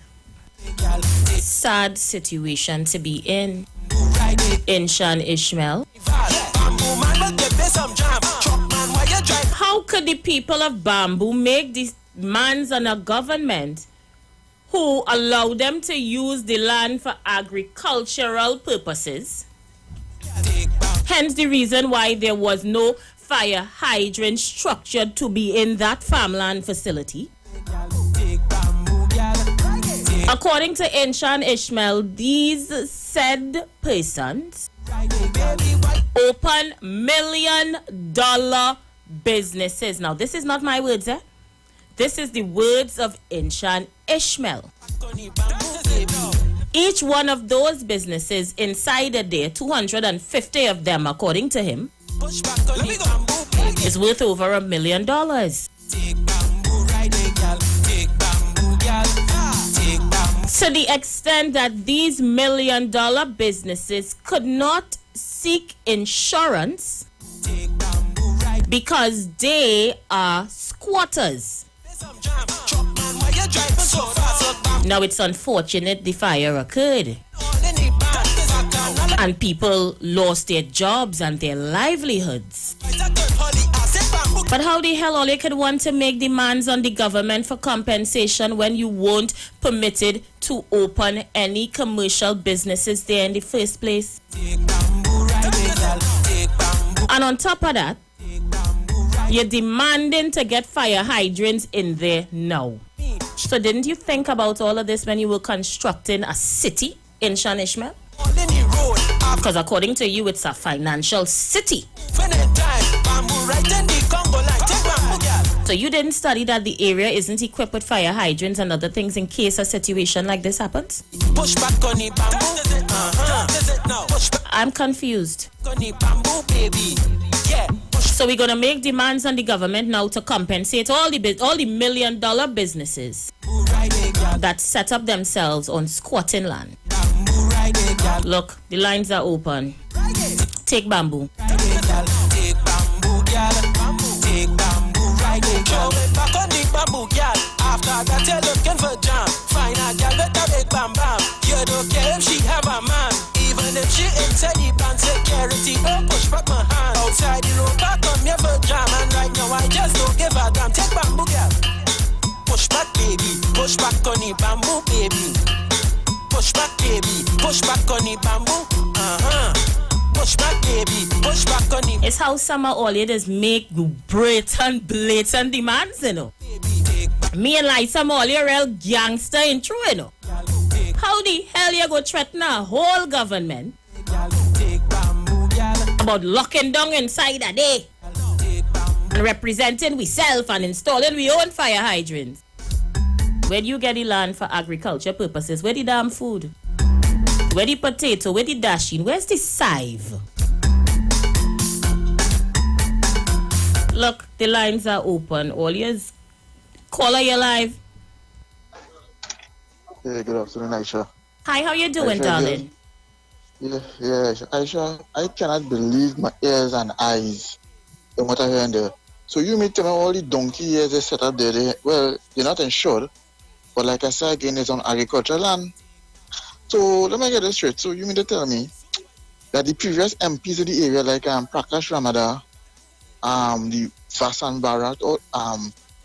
sad situation to be in Shan Ishmael. How How could the people of Bamboo make demands on a government who allow them to use the land for agricultural purposes? Hence the reason why there was no fire hydrant structured to be in that farmland facility. According to Inshan Ishmael, these said persons open $1 million businesses. Now, this is not my words, eh? This is the words of Inshan Ishmael. Each one of those businesses inside a day, 250 of them, according to him, is worth over $1 million. To the extent that these $1 million businesses could not seek insurance because they are squatters. Now, it's unfortunate the fire occurred and people lost their jobs and their livelihoods. But how the hell all you could want to make demands on the government for compensation when you weren't permitted to open any commercial businesses there in the first place? And on top of that, you're demanding to get fire hydrants in there now. So didn't you think about all of this when you were constructing a city in Inshan Ishmael? Because according to you, it's a financial city. So you didn't study that the area isn't equipped with fire hydrants and other things in case a situation like this happens? I'm confused. So we're going to make demands on the government now to compensate all the $1 million businesses that set up themselves on squatting land. Look, the lines are open. Take Bamboo. After that you're looking for jam. Find a girl with a big bam bam. You don't care if she have a man. Even if she inside the band security, don't push back my hand. Outside the road, I come here for jam. And right now I just don't give a damn. Take Bamboo, girl. Push back, baby. Push back on the bamboo, baby. Push back, baby. Push back on the bamboo. Push back, baby. Push back on the... It's how some of all you just make blatant demands, you know. Me and like some all you real gangster in true, you know. How the hell you go threaten a whole government about locking down inside a day and representing we self and installing we own fire hydrants? Where do you get the land for agriculture purposes? Where the damn food? Where the potato? Where the dashing? Where's the scythe? Look, the lines are open. All yours. Caller, you're live. Yeah, good afternoon, Aisha. Hi, how you doing, Aisha, darling? Yeah, Aisha, I cannot believe my ears and eyes in what I hear in there. So you mean tell me all the donkey years they set up there, well, they're not insured, but like I said again, it's on agricultural land. So let me get this straight. So you mean to tell me that the previous MPs in the area, like Prakash Ramada, the Fasan Bharat, or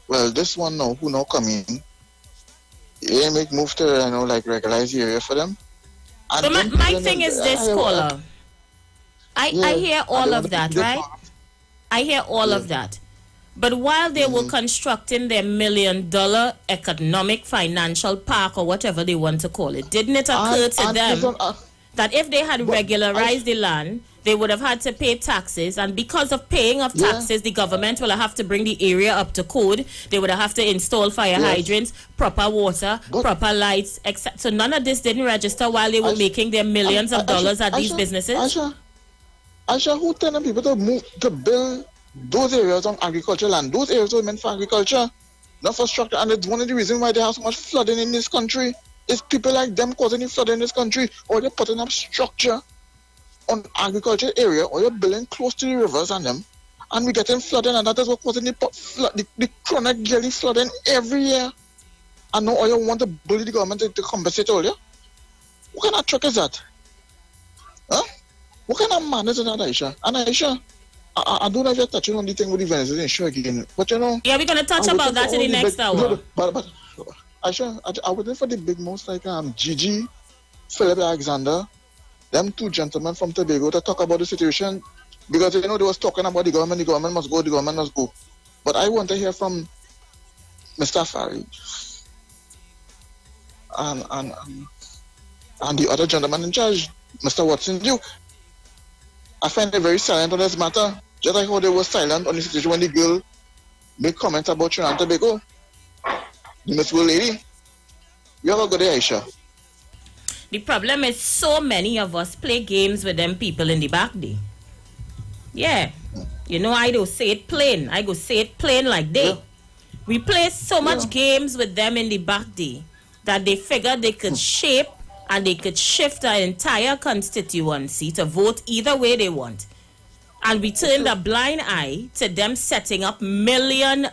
well, this one now who now coming, they make move to like regularize the area for them. And but my thing is this, caller. I hear all of that, right? I hear all of that. But while they were constructing their $1 million economic financial park or whatever they want to call it, didn't it occur to them that if they had regularized the land, they would have had to pay taxes, and because of paying of taxes, the government will have to bring the area up to code. They would have to install fire hydrants, proper water, proper lights, etc. So none of this didn't register while they were making their millions of dollars at these businesses. Aisha, who telling people to move to build those areas on agricultural land? Those areas were meant for agriculture, not for structure. And it's one of the reasons why they have so much flooding in this country. It's people like them causing the flooding in this country, or they're putting up structure on agriculture area, or you're building close to the rivers and them, and we're getting flooding, and that is what causing the chronic yearly flooding every year. And now all you want to bully the government to compensate all you? What kind of trick is that? Huh? What kind of man is that, Aisha? And Aisha, I don't know if you're touching on the thing with the Venezuelan issue again, but you know. Yeah, we're gonna touch about that in the next hour. But I waiting for the big most like Gigi, Philip Alexander, them two gentlemen from Tobago to talk about the situation, because you know they was talking about the government must go. But I want to hear from Mr. Farid and the other gentleman in charge, Mr. Watson Duke. I find it very silent on this matter, just like how they were silent on the situation when the girl made comments about Trinidad and Tobago. The Miss World lady. You have a good day, Aisha. The problem is so many of us play games with them people in the back day. Yeah. You know, I don't say it plain. I go say it plain like they. Yeah. We play so much games with them in the back day that they figured they could shape and they could shift our entire constituency to vote either way they want. And we turned a blind eye to them setting up $1 million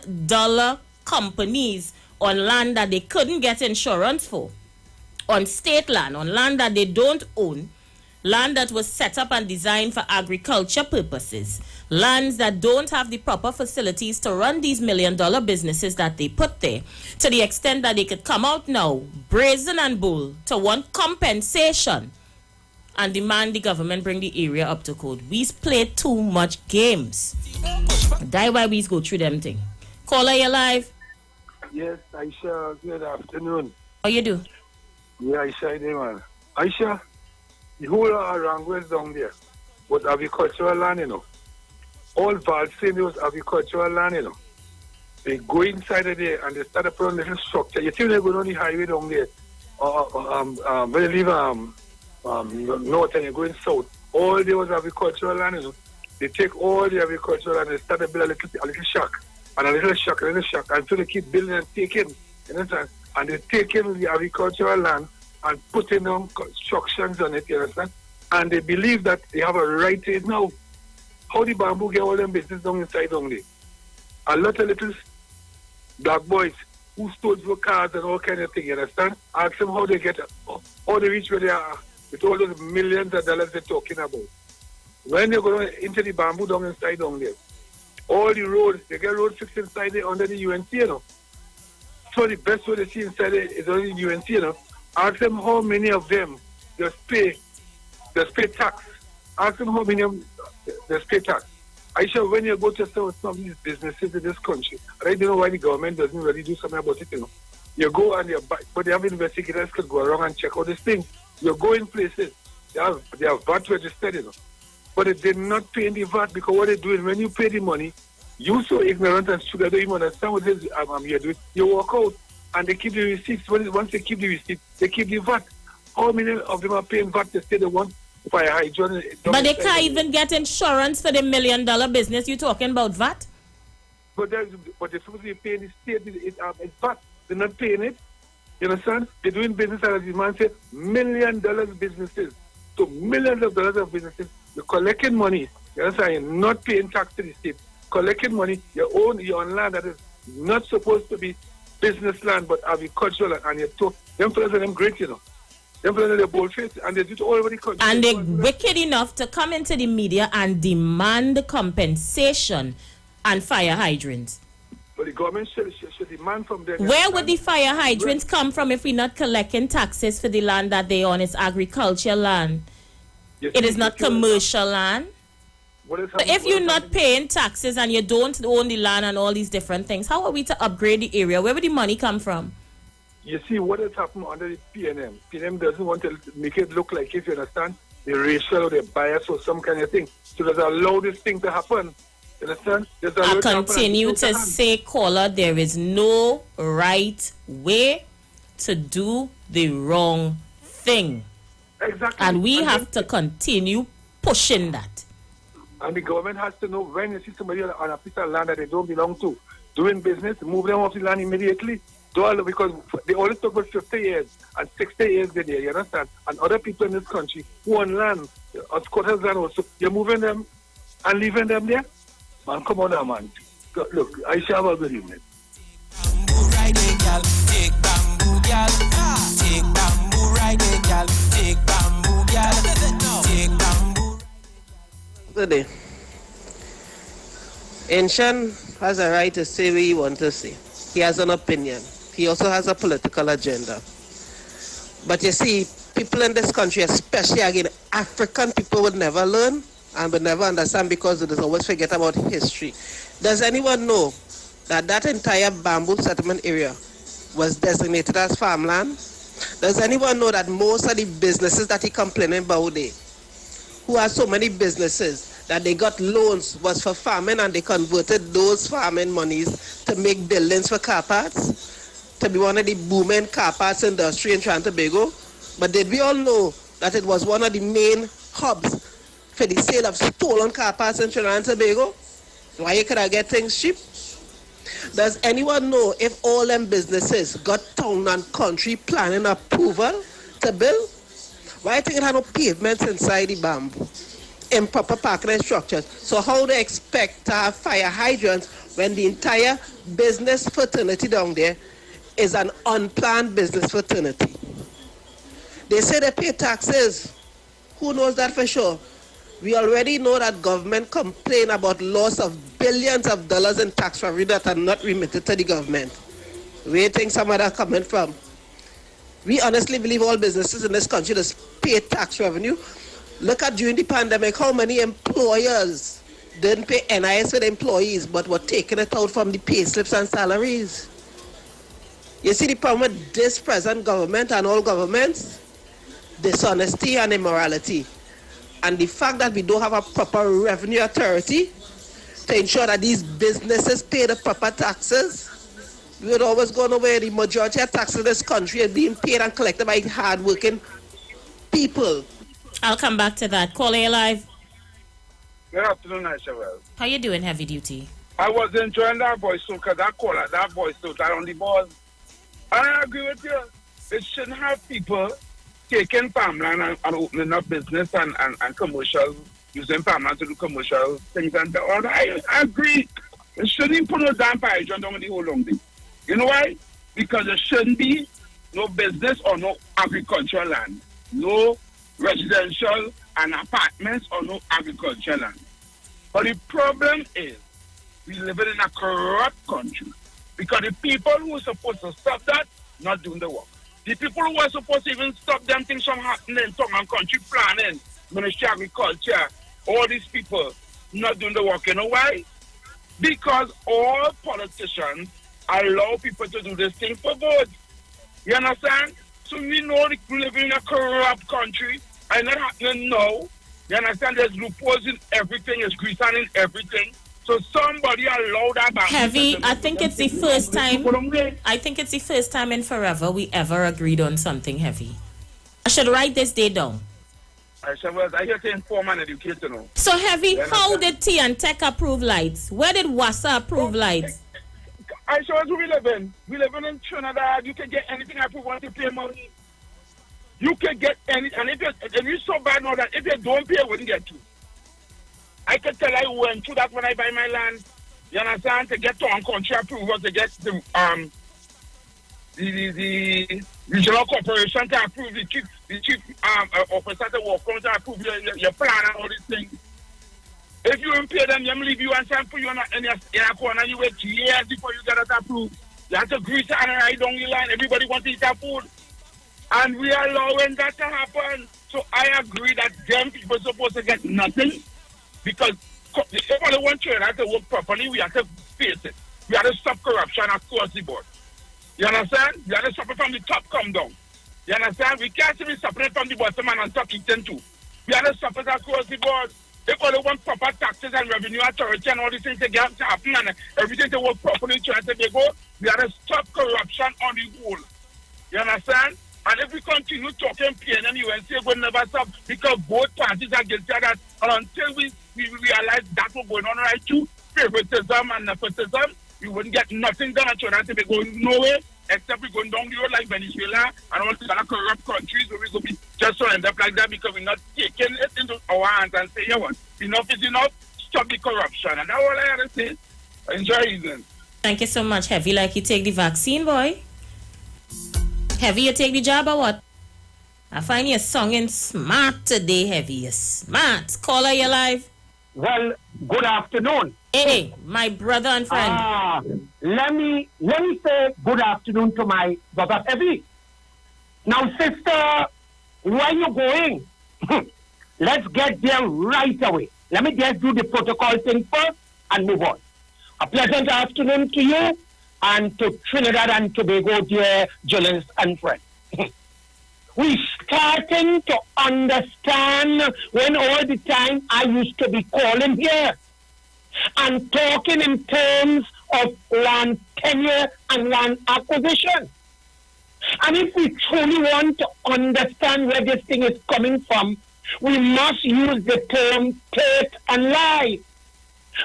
companies on land that they couldn't get insurance for, on state land, on land that they don't own, land that was set up and designed for agriculture purposes, lands that don't have the proper facilities to run these $1 million businesses that they put there, to the extent that they could come out now, brazen and bold, to want compensation and demand the government bring the area up to code. We's played too much games. That's why we go through them thing. Caller, you live? Yes, Aisha, good afternoon. How you do? Yeah, Aisha, man. Aisha, the whole Arangua is down there was agricultural land, you know. All Valsyn was agricultural land, you know. They go inside of there and they start to put on little structure. You think they're going on the highway down there, when you leave north and you're going south, all there was agricultural land, you know. They take all the agricultural land and they start to build a little shack, and a little shack, and so they keep building and taking, you understand? And they take in the agricultural land and putting down constructions on it, you understand? And they believe that they have a right to it now. How the bamboo get all them business down inside only? A lot of little black boys who stole for cars and all kind of things, you understand? Ask them how they get, how they reach where they are with all those millions of dollars they're talking about. When they go into the bamboo down inside down there, all the roads, they get roads fixed inside there under the UNC, you know. So the best way they see inside there is under the UNC, you know. Ask them how many of them just pay tax. Ask them how many of them just pay tax. Aisha, when you go to some of these businesses in this country, I don't know why the government doesn't really do something about it, you know. You go and but they have investigators could go around and check out this thing. You go in places, they have VAT registered, you know. But they did not pay the VAT, because what they're doing, when you pay the money, you so ignorant and stupid, don't even understand what it is you're doing. You walk out and they keep the receipts. Once they keep the receipt, they keep the VAT. How many of them are paying VAT? They say they want fire hydrant. But they can't even get insurance for the $1 million business. You're talking about VAT? But they're supposed to be paying the state. It's VAT. They're not paying it. You understand? They're doing business, as the man said, $1 million businesses. So millions of dollars of businesses. You're collecting money. You understand? You're not paying tax to the state. Collecting money. You're on land that is not supposed to be business land, but agricultural land. And you're them fellas are them great, you know. Them fellas are the bold-faced, and they do it all over the country. And they're wicked enough to come into the media and demand compensation and fire hydrants. But the government should demand from them. Where would the fire hydrants come from if we're not collecting taxes for the land that they own? It's agricultural land. It is not commercial land. So if you're not paying taxes and you don't own the land and all these different things, how are we to upgrade the area? Where would the money come from? You see, what has happened under the PNM? PNM doesn't want to make it look like, if you understand, the racial or the bias or some kind of thing. So there's allow this thing to happen. You understand? I continue to say, caller, there is no right way to do the wrong thing. Exactly. And we have to continue pushing that. And the government has to know, when you see somebody on a piece of land that they don't belong to, doing business, move them off the land immediately. Because they only talk about 50 years and 60 years they're there, you understand? And other people in this country who own land, squatters land also, you're moving them and leaving them there? Man, come on now, man. Look, I shall have a good evening. Bamboo riding, gal. Take bamboo, gal. Take bamboo riding, gal. Take bamboo, gal. Take bamboo. Good day. Inshan has a right to say what he wants to say. He has an opinion. He also has a political agenda. But you see, people in this country, especially again, African people would never learn and would never understand because they always forget about history. Does anyone know that that entire bamboo settlement area was designated as farmland? Does anyone know that most of the businesses that he complaining about there, who have so many businesses that they got loans, was for farming, and they converted those farming monies to make buildings for car parts, to be one of the booming car parts industry in Trinidad and Tobago? But did we all know that it was one of the main hubs for the sale of stolen car parts in Trinidad and Tobago? Why you could get things cheap? Does anyone know if all them businesses got town and country planning approval to build? Why you think it had no pavements inside the bamboo? Improper parking structures. So how they expect to have fire hydrants when the entire business fraternity down there is an unplanned business fraternity? They say they pay taxes. Who knows that for sure? We already know that government complain about loss of billions of dollars in tax revenue that are not remitted to the government. Where do you think some of that coming from? We honestly believe all businesses in this country just pay tax revenue. Look at during the pandemic how many employers didn't pay NIS for the employees but were taking it out from the pay slips and salaries. You see the problem with this present government and all governments? Dishonesty and immorality. And the fact that we don't have a proper revenue authority to ensure that these businesses pay the proper taxes, we would always go nowhere. The majority of taxes in this country are being paid and collected by hard-working people. I'll come back to that. Caller, you live. Good afternoon, Aisha. How you doing, Heavy Duty? I was enjoying that voice too, because that caller, that voice too, that on the ball. And I agree with you. It shouldn't have people taking farmland and opening up business and commercial, using farmland to do commercial things and all. I agree. It shouldn't put no damn fire down the whole long day. You know why? Because there shouldn't be no business or no agricultural land. No residential and apartments or no agricultural land. But the problem is we live in a corrupt country because the people who are supposed to stop that not doing the work. The people who are supposed to even stop them things from happening, tongue and country planning, Ministry of Agriculture, all these people not doing the work. You know why? Because all politicians allow people to do this thing for votes. You understand? So we know we live in a corrupt country and not happening now. You understand? There's loopholes in everything, there's grease in everything. So somebody allowed that back. Heavy, I think it's the first time. I think it's the first time in forever we ever agreed on something, Heavy. I should write this day down. I hear to inform and educate, you know. So Heavy, how did T and Tech approve lights? Where did WASA approve lights? I show us we live in. We live in Trinidad. You can get anything if you want to pay money. You can get any, and if you're so bad now that if you don't pay, you wouldn't get you. I can tell I went through that when I buy my land. You understand? To get town country approval, to get the regional corporation to approve the chief officer to walk on to approve your plan and all these things. If you don't pay them, they leave you and send for you in a corner. You wait years before you get it approved. You have to grease and ride down the line. Everybody wants to eat their food. And we are allowing that to happen. So I agree that them people are supposed to get nothing. Because if we want Trinidad to work properly, we have to face it. We have to stop corruption across the board. You understand? We have to stop it from the top, come down. You understand? We can't be stopping it from the bottom and on top eating too. We have to stop it across the board. If we want proper taxes and revenue authority and all these things to get to happen and everything to work properly in Trinidad and Tobago, we have to stop corruption on the whole. You understand? And if we continue talking PNM, UNC will never stop because both parties are guilty of that. And until we realize that's what's going on right too, favoritism and nepotism, we wouldn't get nothing done at Trinidad. We're going nowhere except we're going down the road like Venezuela and all these other corrupt countries where we're going to be just to end up like that because we're not taking it into our hands and saying, you know what, enough is enough, stop the corruption. And that's all I have to say. Enjoy evening. Thank you so much, Heavy. Like you take the vaccine, boy. Heavy, you take the job or what? I find you songing smart today, Heavy. You're smart. Caller, you live. Well, good afternoon. Hey, my brother and friend. Let me say good afternoon to my brother Heavy. Now, sister, where you going? Let's get there right away. Let me just do the protocol thing first and move on. A pleasant afternoon to you and to Trinidad and Tobago, dear journalists and friends. We're starting to understand when all the time I used to be calling here and talking in terms of land tenure and land acquisition. And if we truly want to understand where this thing is coming from, we must use the term take and lie.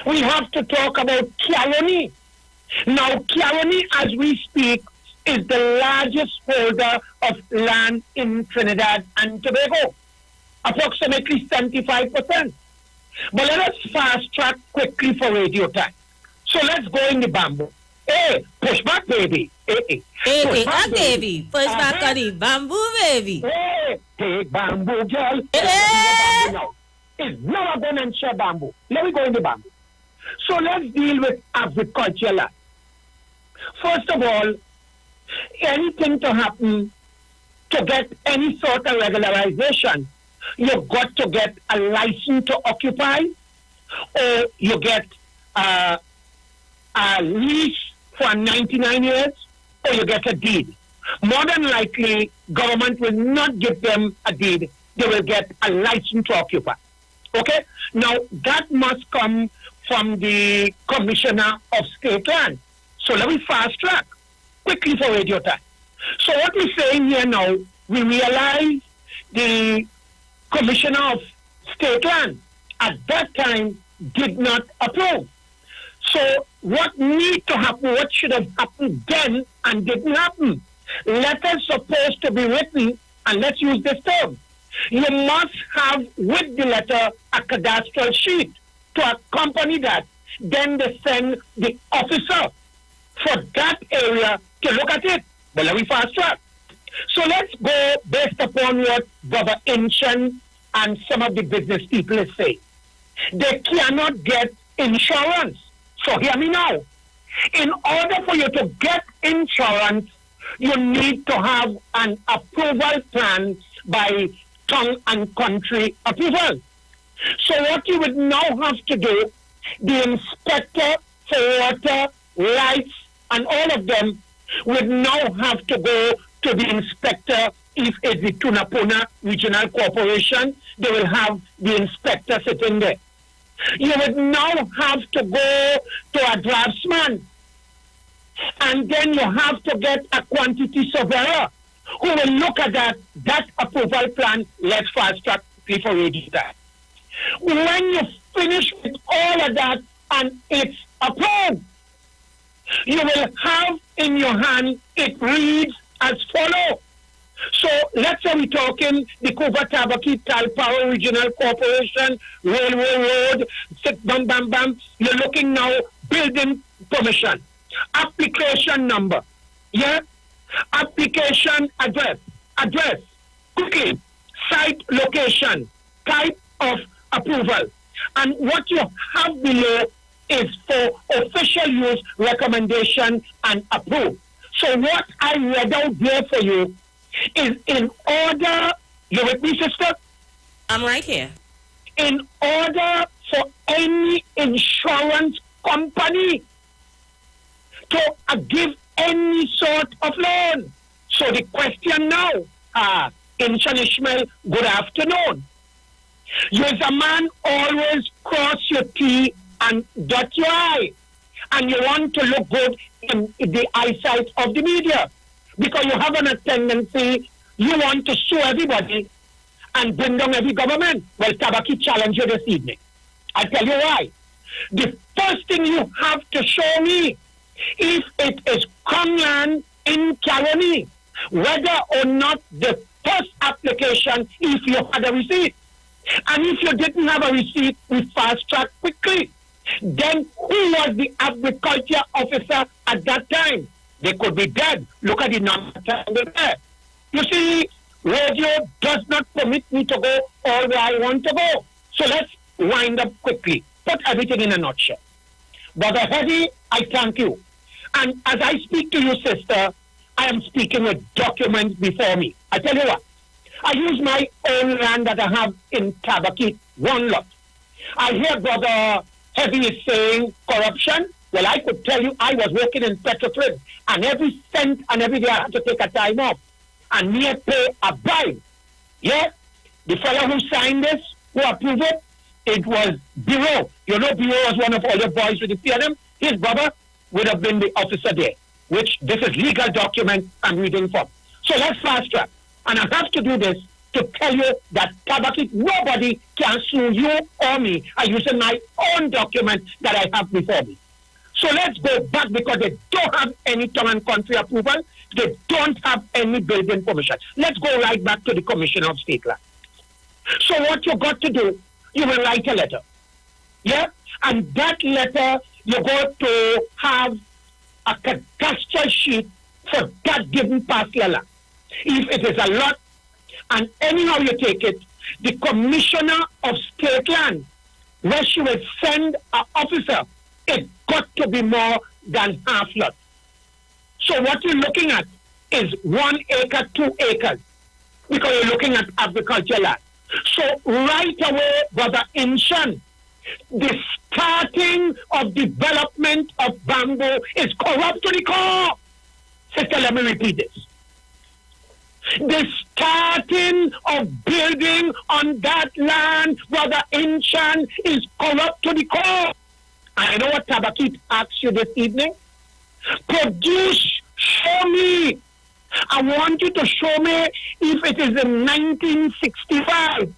We have to talk about Caroni. Now, Caroni, as we speak, is the largest holder of land in Trinidad and Tobago, approximately 75%. But let us fast track quickly for radio time. So let's go in the bamboo. Hey, push back, baby. Hey, push back, baby. Push back on the bamboo, baby. Hey, take bamboo, girl. Hey. It's never going to share bamboo. Let me go in the bamboo. So let's deal with agriculture land. First of all, anything to happen to get any sort of regularization, you've got to get a license to occupy, or you get a lease for 99 years, or you get a deed. More than likely, government will not give them a deed. They will get a license to occupy. Okay? Now, that must come from the Commissioner of State Land. So let me fast track quickly for radio time. So what we're saying here now, we realize the Commissioner of State Land at that time did not approve. So what needs to happen, what should have happened then and didn't happen? Letters supposed to be written, and let's use this term. You must have with the letter a cadastral sheet to accompany that. Then they send the officer for that area to look at it. But let me fast track. So let's go based upon what Brother Ancient and some of the business people say. They cannot get insurance. So hear me now. In order for you to get insurance, you need to have an approval plan by tongue and country approval. So what you would now have to do, the inspector for water, lights, and all of them would now have to go to the inspector. If it's the Tunapuna Regional Corporation, they will have the inspector sitting there. You would now have to go to a draftsman, and then you have to get a quantity surveyor who will look at that approval plan. Let's fast track before we do that. When you finish with all of that and it's approved, you will have in your hand, it reads as follows. So let's say we're talking the Kuba Tabaki Talparo Regional Corporation, Railway Road, bam, bam, bam. You're looking now, building permission, application number, yeah? Application address, quickly, site location, type of approval. And what you have below is for official use, recommendation, and approve. So what I read out there for you is in order, you with me, sister? I'm right here. In order for any insurance company to give any sort of loan. So the question now, Inchan Ishmael, good afternoon. You as a man always cross your T and dot your I. And you want to look good in the eyesight of the media. Because you have a tendency, you want to sue everybody and bring down every government. Well, Tabaki challenge you this evening. I'll tell you why. The first thing you have to show me, if it is Congland in Caroni, whether or not the first application, if you had a receipt. And if you didn't have a receipt, we fast track quickly. Then who was the agriculture officer at that time? They could be dead. Look at the number there. You see, radio does not permit me to go all where I want to go. So let's wind up quickly, put everything in a nutshell. Brother Heavy, I thank you. And as I speak to you, sister, I am speaking with documents before me. I tell you what, I use my own land that I have in Tabakit, one lot. I hear Brother Heavy is saying corruption. Well, I could tell you I was working in Petrofrid, and every cent and every day I had to take a time off and me pay a bribe. Yeah? The fellow who signed this, who approved it, it was Bureau. You know, Bureau was one of all the boys with the PNM. His brother would have been the officer there, which this is legal document I'm reading from. So let's fast track. And I have to do this to tell you that Tabakit, nobody can sue you or me. I'm using my own document that I have before me. So let's go back because they don't have any town and country approval. They don't have any building permission. Let's go right back to the Commissioner of State Land. So what you got to do, you will write a letter. Yeah? And that letter, you got to have a cadastral sheet for that given parcel land. If it is a lot, and anyhow you take it, the Commissioner of State Land, where she will send an officer, it got to be more than half lot. So what you're looking at is 1 acre, 2 acres, because you're looking at agricultural land. So right away, Brother Inshan, the starting of development of bamboo is corrupt to the core. Sister, let me repeat this. The starting of building on that land, Brother Inshan, is corrupt to the core. I know what Tabakit asked you this evening. Produce, show me. I want you to show me if it is in 1965.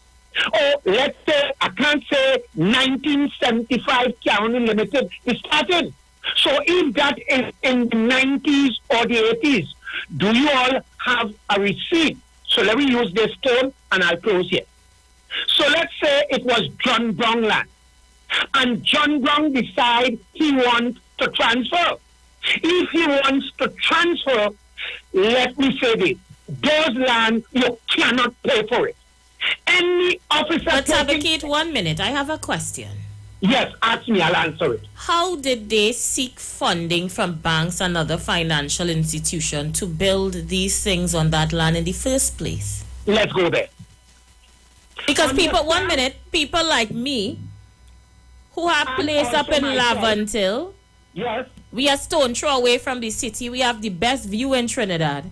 Or let's say, I can't say 1975 County Limited is starting. So if that is in the 90s or the 80s, do you all have a receipt? So let me use this term and I'll close here. So let's say it was John Brown land. And John Brown decides he wants to transfer. If he wants to transfer, let me say this, those land, you cannot pay for it. Any officer... But Tabakit, 1 minute, I have a question. Yes, ask me, I'll answer it. How did they seek funding from banks and other financial institutions to build these things on that land in the first place? Let's go there. Because people, 1 minute, people like me, who have place up in Laventille, yes, we are stone throw away from the city. We have the best view in Trinidad.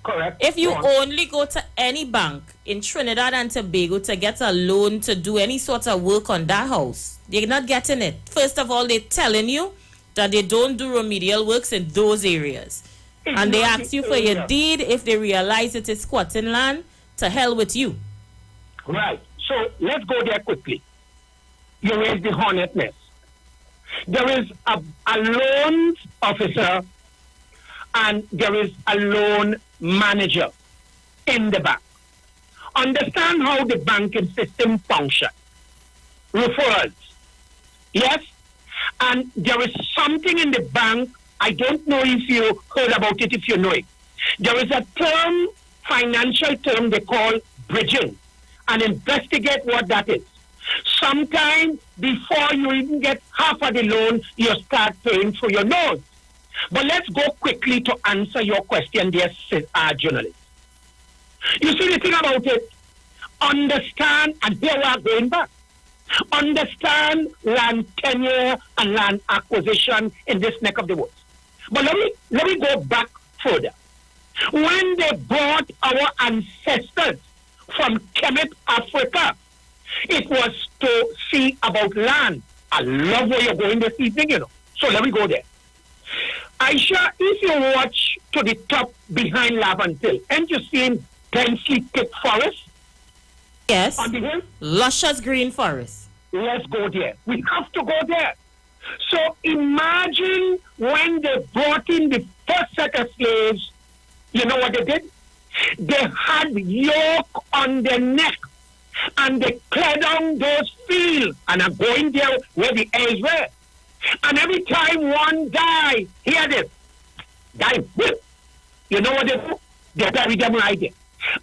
Correct. If you only go to any bank in Trinidad and Tobago to get a loan to do any sort of work on that house, they're not getting it. First of all, they're telling you that they don't do remedial works in those areas. And they ask you for your deed if they realize it is squatting land. To hell with you. Right. So let's go there quickly. You raise the hornet nest. There is a loan officer and there is a loan manager in the bank. Understand how the banking system functions. Referrals. Yes? And there is something in the bank, I don't know if you heard about it, if you know it. There is a term, financial term they call bridging. And investigate what that is. Sometimes before you even get half of the loan, you start paying for your loan. But let's go quickly to answer your question, dear journalist. You see the thing about it, understand, and here we are going back, understand land tenure and land acquisition in this neck of the woods. But let me go back further. When they brought our ancestors from Kemet, Africa, it was to see about land. I love where you're going this evening, you know. So let me go there. Aisha, if you watch to the top behind Laventille, ain't you seen densely thick forest? Yes. On the hill? Luscious green forest. Let's go there. We have to go there. So imagine when they brought in the first set of slaves, you know what they did? They had yoke on their neck and they cleared down those fields and are going there where the heirs were. And every time one died, hear this, die, whip. You know what they do? They bury them right there.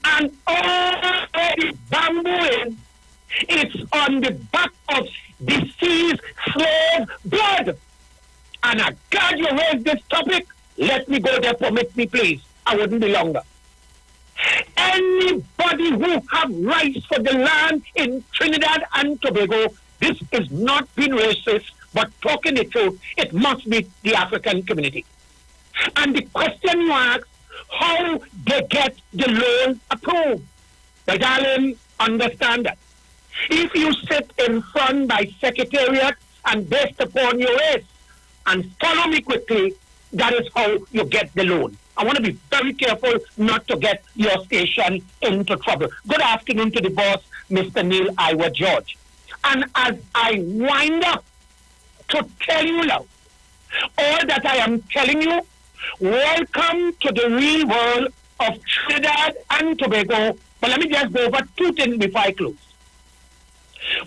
And all the bamboo is, It's on the back of deceased slave blood. And I glad you raised this topic. Let me go there, permit me, please. I wouldn't be longer. Anybody who have rights for the land in Trinidad and Tobago, this is not being racist, but talking the truth, it must be the African community. And the question you ask, how they get the loan approved? My darling, understand that. If you sit in front by secretariat and based upon your race and follow me quickly, that is how you get the loan. I want to be very careful not to get your station into trouble. Good afternoon to the boss, Mr. Neil Iwer George. And as I wind up to tell you now, all that I am telling you, welcome to the real world of Trinidad and Tobago. But let me just go over two things before I close.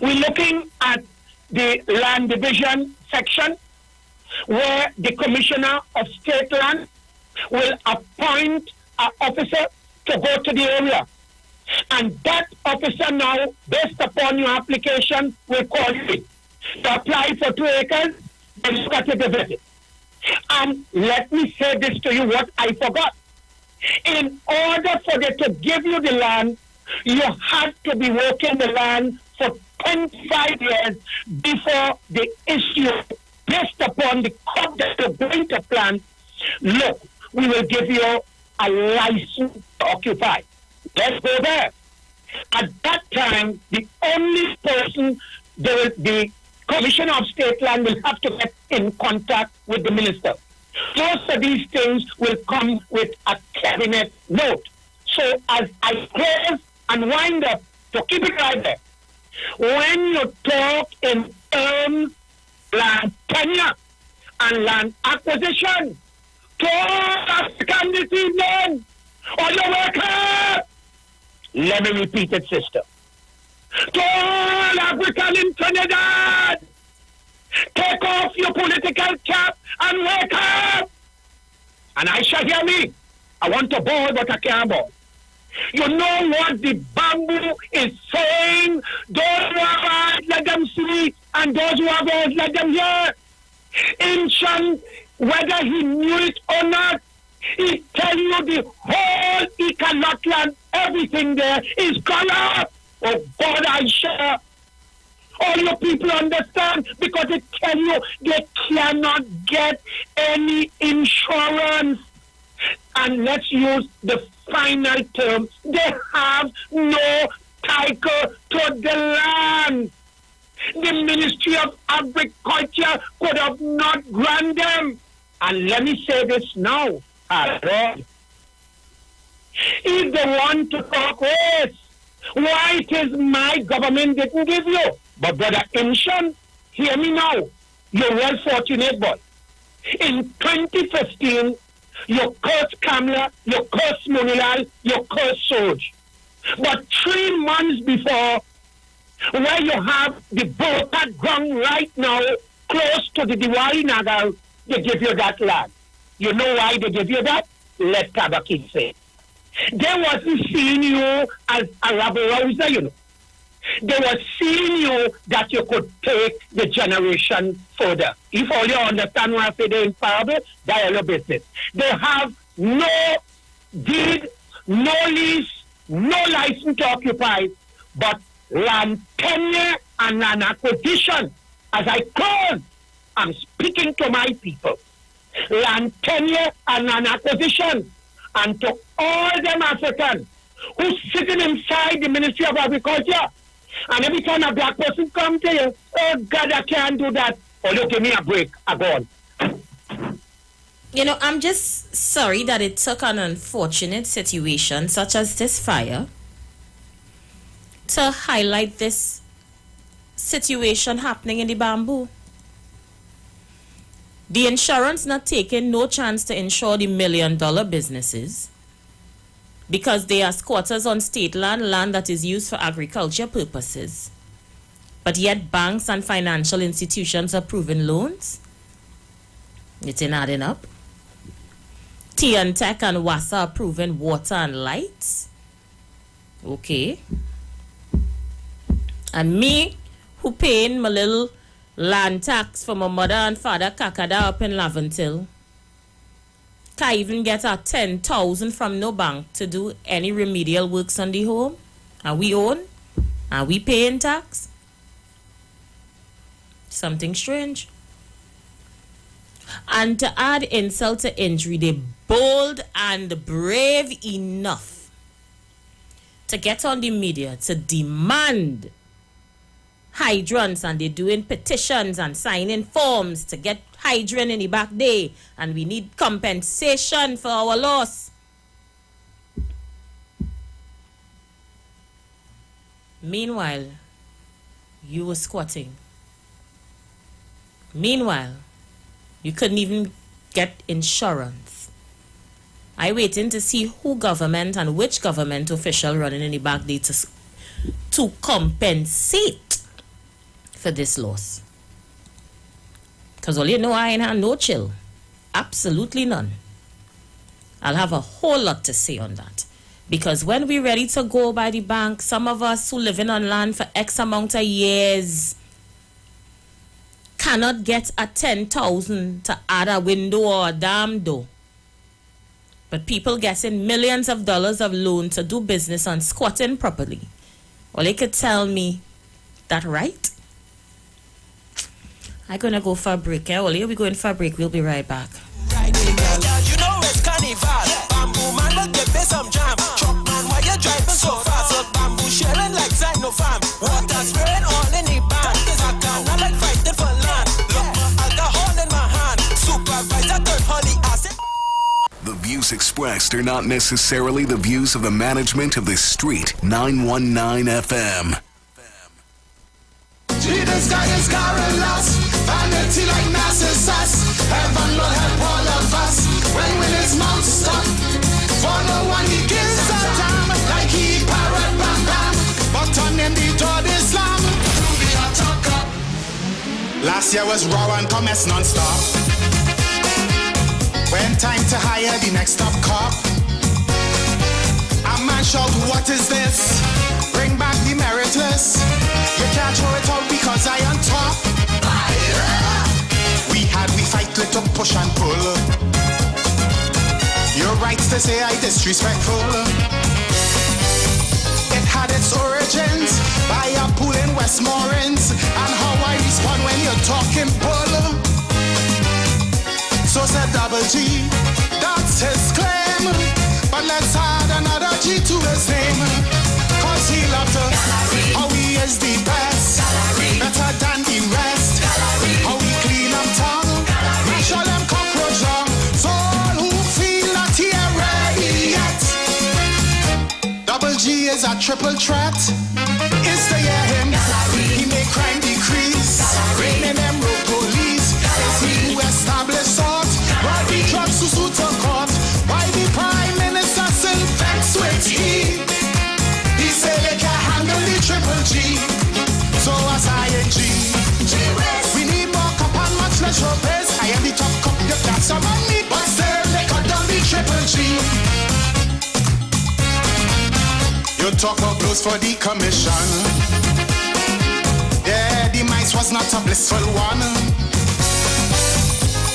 We're looking at the land division section where the Commissioner of State Land will appoint an officer to go to the area. And that officer now, based upon your application, will call you to apply for 2 acres and look at it a visit. And let me say this to you, what I forgot. In order for them to give you the land, you have to be working the land for 25 years before they issue, based upon the crop that you're going to plant. Look, we will give you a license to occupy. Let's go there. At that time, the only person, the Commissioner of State Land will have to get in contact with the minister. Most of these things will come with a cabinet note. So as I close and wind up, to keep it right there, when you talk in terms land tenure and land acquisition, to all African this evening, or you wake up. Let me repeat it, sister. To all African in Trinidad, take off your political cap and wake up. And I shall hear me. I want to ball, but I can't ball. You know what the bamboo is saying? Those who have eyes, let them see, and those who have ears, let them hear. Ancient, whether he knew it or not, he tell you the whole Ekalotland, everything there is corrupt. Oh God, I share. All your people understand because it tell you they cannot get any insurance. And let's use the final term. They have no title to the land. The Ministry of Agriculture could have not granted them. And let me say this now, Harold. If they want to talk race, why it is my government didn't give you? But Brother Imshan, hear me now. You're well fortunate, boy. In 2015, you cursed Kamla, you cursed Munilal, you cursed Soj. But 3 months before, where you have the Bokat ground right now, close to the Diwali Nagar, they give you that land. You know why they give you that? Let Tabaki say. They wasn't seeing you as a rabble-rouser, you know. They were seeing you that you could take the generation further. If all you understand what I say they're in parable, that's your business. They have no deed, no lease, no license to occupy, but land tenure and land acquisition. As I close, I'm speaking to my people. Land tenure and land acquisition. And to all them Africans who sitting inside the Ministry of Agriculture, and every time a black person come to you, oh God, I can't do that. Oh, look, give me a break. I'm gone. You know, I'm just sorry that it took an unfortunate situation such as this fire to highlight this situation happening in the bamboo. The insurance not taking no chance to insure the $1 million businesses because they are squatters on state land, land that is used for agriculture purposes. But yet banks and financial institutions are approving loans. It's ain't adding up. Tech and WASA approving water and lights. Okay. And me, who paying my little land tax for my mother and father Kakada up in Laventille, can't even get a 10,000 from no bank to do any remedial works on the home. And we own, and we paying tax. Something strange. And to add insult to injury, they bold and brave enough to get on the media to demand hydrants, and they're doing petitions and signing forms to get hydrant in the back day, and we need compensation for our loss. Meanwhile, you were squatting. Meanwhile, you couldn't even get insurance. I waiting to see who government and which government official running in the back day to compensate for this loss. Because all you know, I ain't had no chill. Absolutely none. I'll have a whole lot to say on that. Because when we're ready to go by the bank, some of us who living on land for X amount of years cannot get a 10,000 to add a window or a damn door. But people getting millions of dollars of loan to do business on squatting properly. Well, they could tell me that right? I'm gonna go for a break. Well, here we going for a break. We'll be right back. You know it's carnival. Bamboo man will give me some jam. Truck man, why you driving so fast? So bamboo sharing like Zino farm. Water spraying all in the band. I can't like fighting for land. Look, alcohol in my hand. Supervisor third holy acid. The views expressed are not necessarily the views of the management of the Street 919 FM. Jesus God is careless, vanity like Narcissus. Heaven will help all of us when his mouth stop. For no one he gives a damn, like he parrot bam bam. But on him the door Islam. Last year was raw and commerce non-stop. When time to hire the next up cop, a man shout, what is this? Bring back the meritless. You can't throw it out because I on top. We fight, little push and pull. Your rights to say I disrespectful. It had its origins by a pool in Westmoreland, and how I respond when you're talking bull. So said Double G, that's his claim. But let's add another G to his name. Cause he loves to, how he is the best, better than the rest. How he clean them tongue, mash all them cockroach down. So all who feel that he ain't ready yet. Double G is a triple threat. Is to hear him, he make crime decrease. Raining them road police. Is he who established sort? Why the drugs to suit a court? Why the prime minister still vexed with he? He say they can't handle the triple G. So as ING, we need more cup and much less showbiz. I am the top cup, you can't summon me, but still they cut down the triple G. You talk of blows for the commission. Yeah, the mice was not a blissful one.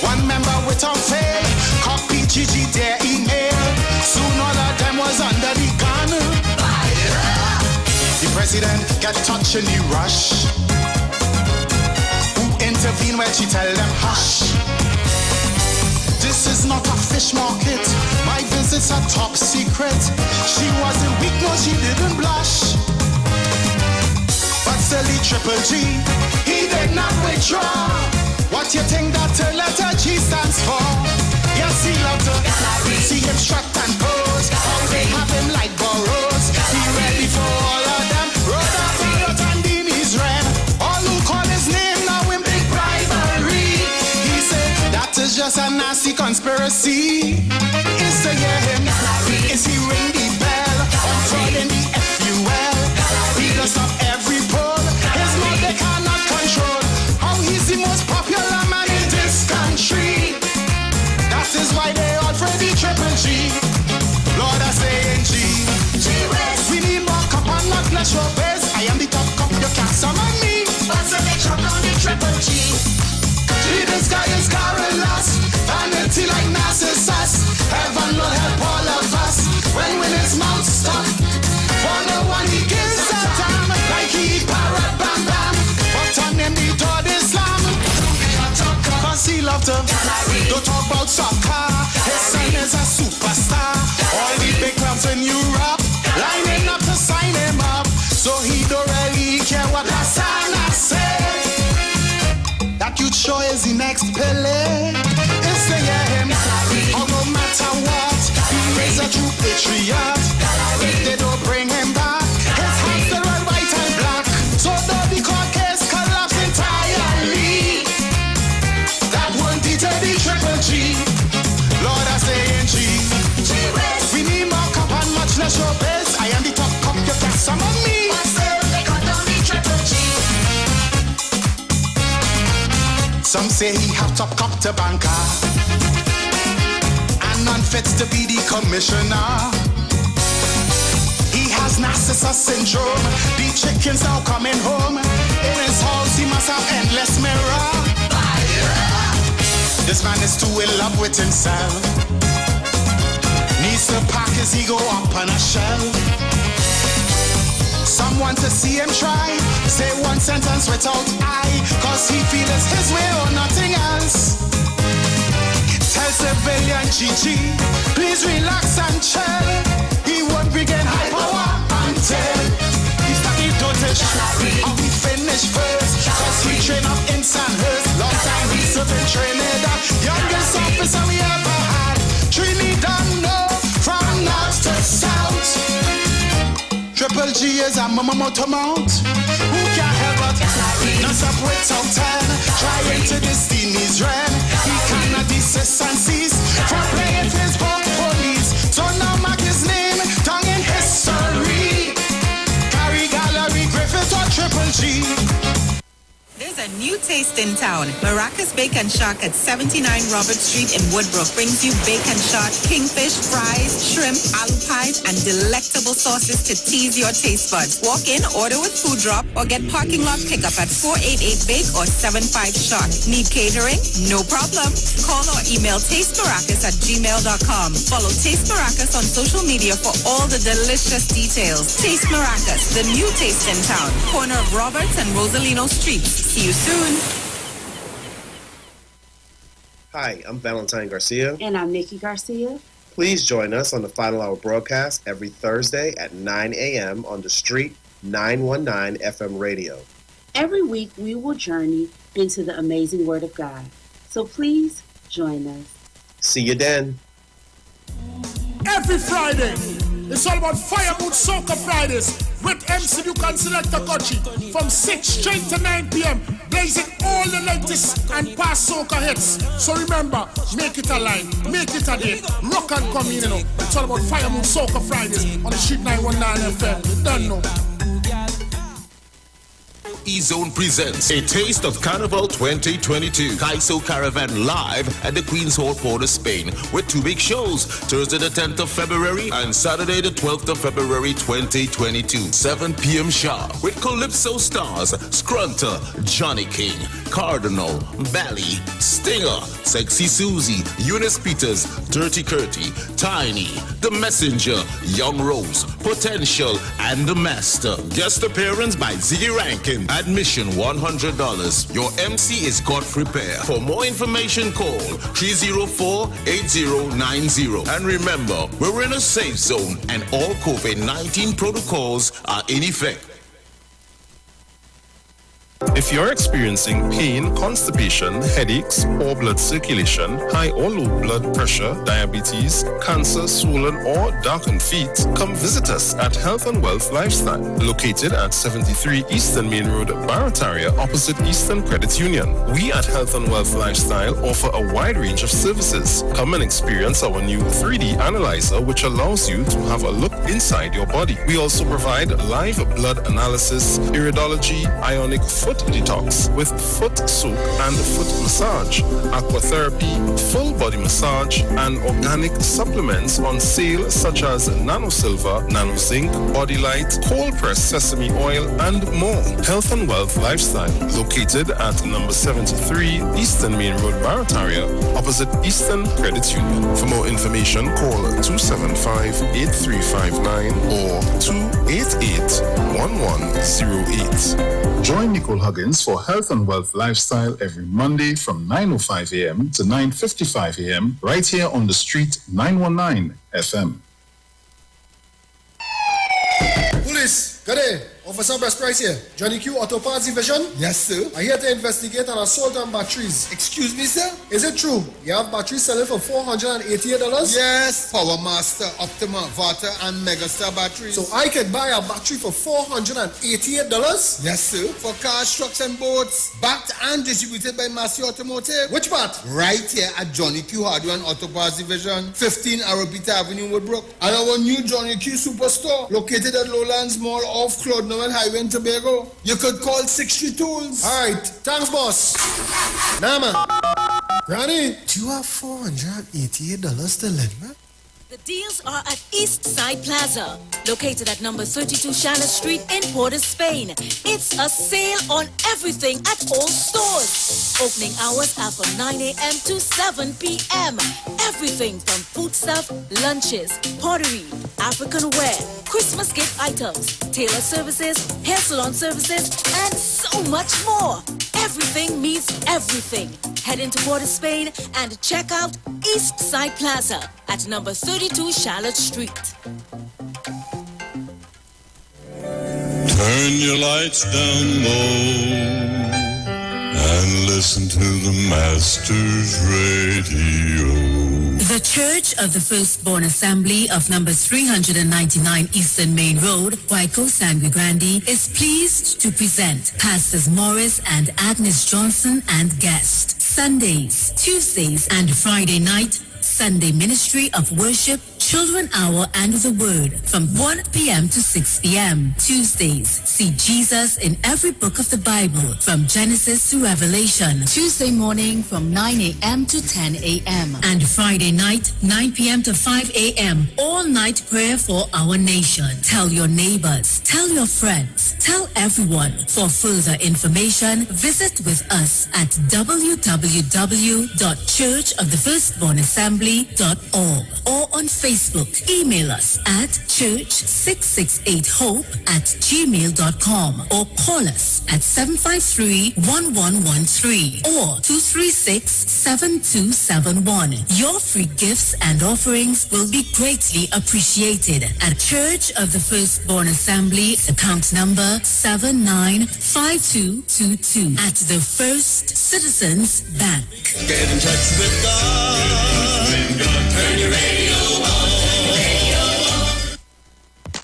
One member without fail, copy GG their email. Soon all of them was under the gun. The president get touched in the rush. Who intervene when she tell them hush? This is not a fish market. My visit's a top secret. She wasn't weak, no, she didn't blush. But still the triple G, he did not withdraw. What you think that the letter G stands for? Yes, he loved to see him strut and pose. How they have him like burrows. He ready for all of them. Rhoda, Barrett, and Denise Red. All who call his name now in big bribery. He said that is just a nasty conspiracy. Is to hear him? Is he ring the bell? Or calling the FUL? He does up every poll. His mouth they cannot control. How he's the most popular man in this country. That is why they all for the triple G. Lord, I say G. We need more cup and not less showbiz. I am the top cup, you can't doctor. Don't talk about soccer. His son is a superstar. All the big clubs in Europe lining up to sign him up. So he don't really care what the Sana say. That youth sure is the next Pele. It's to hear him. Oh, no matter what, he is a true patriot. If they don't bring him back, his hands still red, white and black. So don't be court case collapse entirely. That won't deter the Triple G. Lord, I say in G. We need more cup and much less showbiz. I am the top cup, you got some of me. But still, they cut down the Triple G. Some say he have top cup to banker and none fits to be the commissioner. He has Narcissus syndrome. The chickens now coming home. In his house he must have endless mirror. This man is too in love with himself. Needs to pack his ego up on a shelf. Someone to see him try. Say one sentence without I. Cause he feels his way or nothing else. Tell civilian Gigi, please relax and chill. He won't begin high power until he started dotage. How we finish first. Cause he train up in Sandhurst. Long time he served in Trinidad. Youngest officer we ever had. Trinidad, no, from north to south. Triple G is a motor mount. Who can help but not up without 10. Trying to Destiny's Ren. He cannot desist and cease from playing Facebook police. So now mark his name down in history. Carry Gallery Griffith or Triple G. There's a new taste in town. Maracas Bacon Shack at 79 Robert Street in Woodbrook brings you bacon shot, kingfish, fries, shrimp, aloo pies, and delectable sauces to tease your taste buds. Walk in, order with food drop, or get parking lot pickup at 488 Bake or 75 Shot. Need catering? No problem. Call or email tastemaracas@gmail.com. Follow Taste Maracas on social media for all the delicious details. Taste Maracas, the new taste in town. Corner of Roberts and Rosalino Streets. See you soon. Hi, I'm Valentine Garcia. And I'm Nikki Garcia. Please join us on the Final Hour broadcast every Thursday at 9 a.m. on the Street 919 FM radio. Every week we will journey into the amazing Word of God. So please join us. See you then. Every Friday, it's all about Fire Mood Soca Fridays with MC Duke and Selector Kochi from 6 straight to 9 p.m. blazing all the latest and past soca hits. So remember, make it a line, make it a day, rock and come in, you know. It's all about Fire Mood Soca Fridays on the Street 919 FM. You don't know. E-Zone presents A Taste of Carnival 2022. Kaiso Caravan live at the Queen's Hall, Port of Spain with 2 big shows, Thursday the 10th of February and Saturday the 12th of February 2022. 7 p.m. sharp with Calypso stars Scrunter, Johnny King, Cardinal, Bally, Stinger, Sexy Susie, Eunice Peters, Dirty Curty, Tiny, The Messenger, Young Rose, Potential, and The Master. Guest appearance by Ziggy Rankin. Admission $100. Your MC is Godfrey Pear. For more information, call 304-8090. And remember, we're in a safe zone and all COVID-19 protocols are in effect. If you're experiencing pain, constipation, headaches, poor blood circulation, high or low blood pressure, diabetes, cancer, swollen or darkened feet, come visit us at Health and Wealth Lifestyle, located at 73 Eastern Main Road, Barataria, opposite Eastern Credit Union. We at Health and Wealth Lifestyle offer a wide range of services. Come and experience our new 3D analyzer, which allows you to have a look inside your body. We also provide live blood analysis, iridology, ionic foot detox with foot soak and foot massage, aquatherapy, full body massage, and organic supplements on sale such as Nano Silver, Nano Zinc, Body Light, cold pressed sesame oil, and more. Health and Wealth Lifestyle, located at number 73 Eastern Main Road, Barataria, opposite Eastern Credit Union. For more information, call 275-8359 or 288-1108. Join Nicole Huggins for Health and Wealth Lifestyle every Monday from 9:05 a.m. to 9:55 a.m. right here on the street 919 FM. Police, good day. Officer Best Price here. Johnny Q Auto Parts Division? Yes, sir. I'm here to investigate an assault on batteries. Excuse me, sir? Is it true? You have batteries selling for $488? Yes, Power Master, Optima, Vata, and Megastar batteries. So I can buy a battery for $488? Yes, sir. For cars, trucks, and boats. Backed and distributed by Massey Automotive. Which part? Right here at Johnny Q Hardware and Auto Parts Division, 15 Arrowbita Avenue, Woodbrook. And our new Johnny Q Superstore, located at Lowlands Mall off Claude Noel Highway in Tobago. You could call 63 Tools. Alright, thanks, boss. Nama. Granny, do you have $488 to lend me? The deals are at East Side Plaza, located at number 32 Charlotte Street in Port of Spain. It's a sale on everything at all stores. Opening hours are from 9 a.m. to 7 p.m. Everything from food stuff, lunches, pottery, African wear, Christmas gift items, tailor services, hair salon services, and so much more. Everything means everything. Head into Port of Spain and check out East Side Plaza at number 32 Charlotte Street. Turn your lights down low and listen to the Master's Radio. The Church of the Firstborn Assembly of number 399 Eastern Main Road, Waiko Sangre Grande, is pleased to present Pastors Morris and Agnes Johnson and guests. Sundays, Tuesdays, and Friday night, Sunday Ministry of Worship, Children Hour and the Word from 1 p.m. to 6 p.m. Tuesdays, see Jesus in every book of the Bible from Genesis to Revelation. Tuesday morning from 9 a.m. to 10 a.m. And Friday night, 9 p.m. to 5 a.m. All night prayer for our nation. Tell your neighbors, tell your friends, tell everyone. For further information, visit with us at www.churchofthefirstbornassembly.org or on Facebook. Email us at church668hope@gmail.com or call us at 753-1113 or 236-7271. Your free gifts and offerings will be greatly appreciated at Church of the Firstborn Assembly, account number 795222 at the First Citizens Bank. Get in touch with God. Turn your radio on.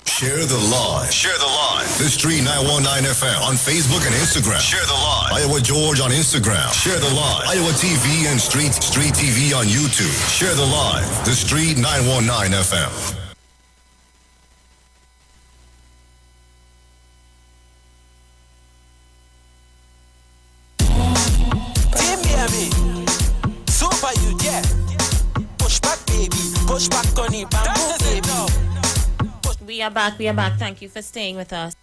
Share the live. Share the live. The Street 919 FM on Facebook and Instagram. Share the live. Iowa George on Instagram. Share the live. Iowa TV and Street TV on YouTube. Share the live. The Street 919 FM. Super you, yeah. Push back, baby. Push back, Connie. Bamboo, baby. We are back. Thank you for staying with us.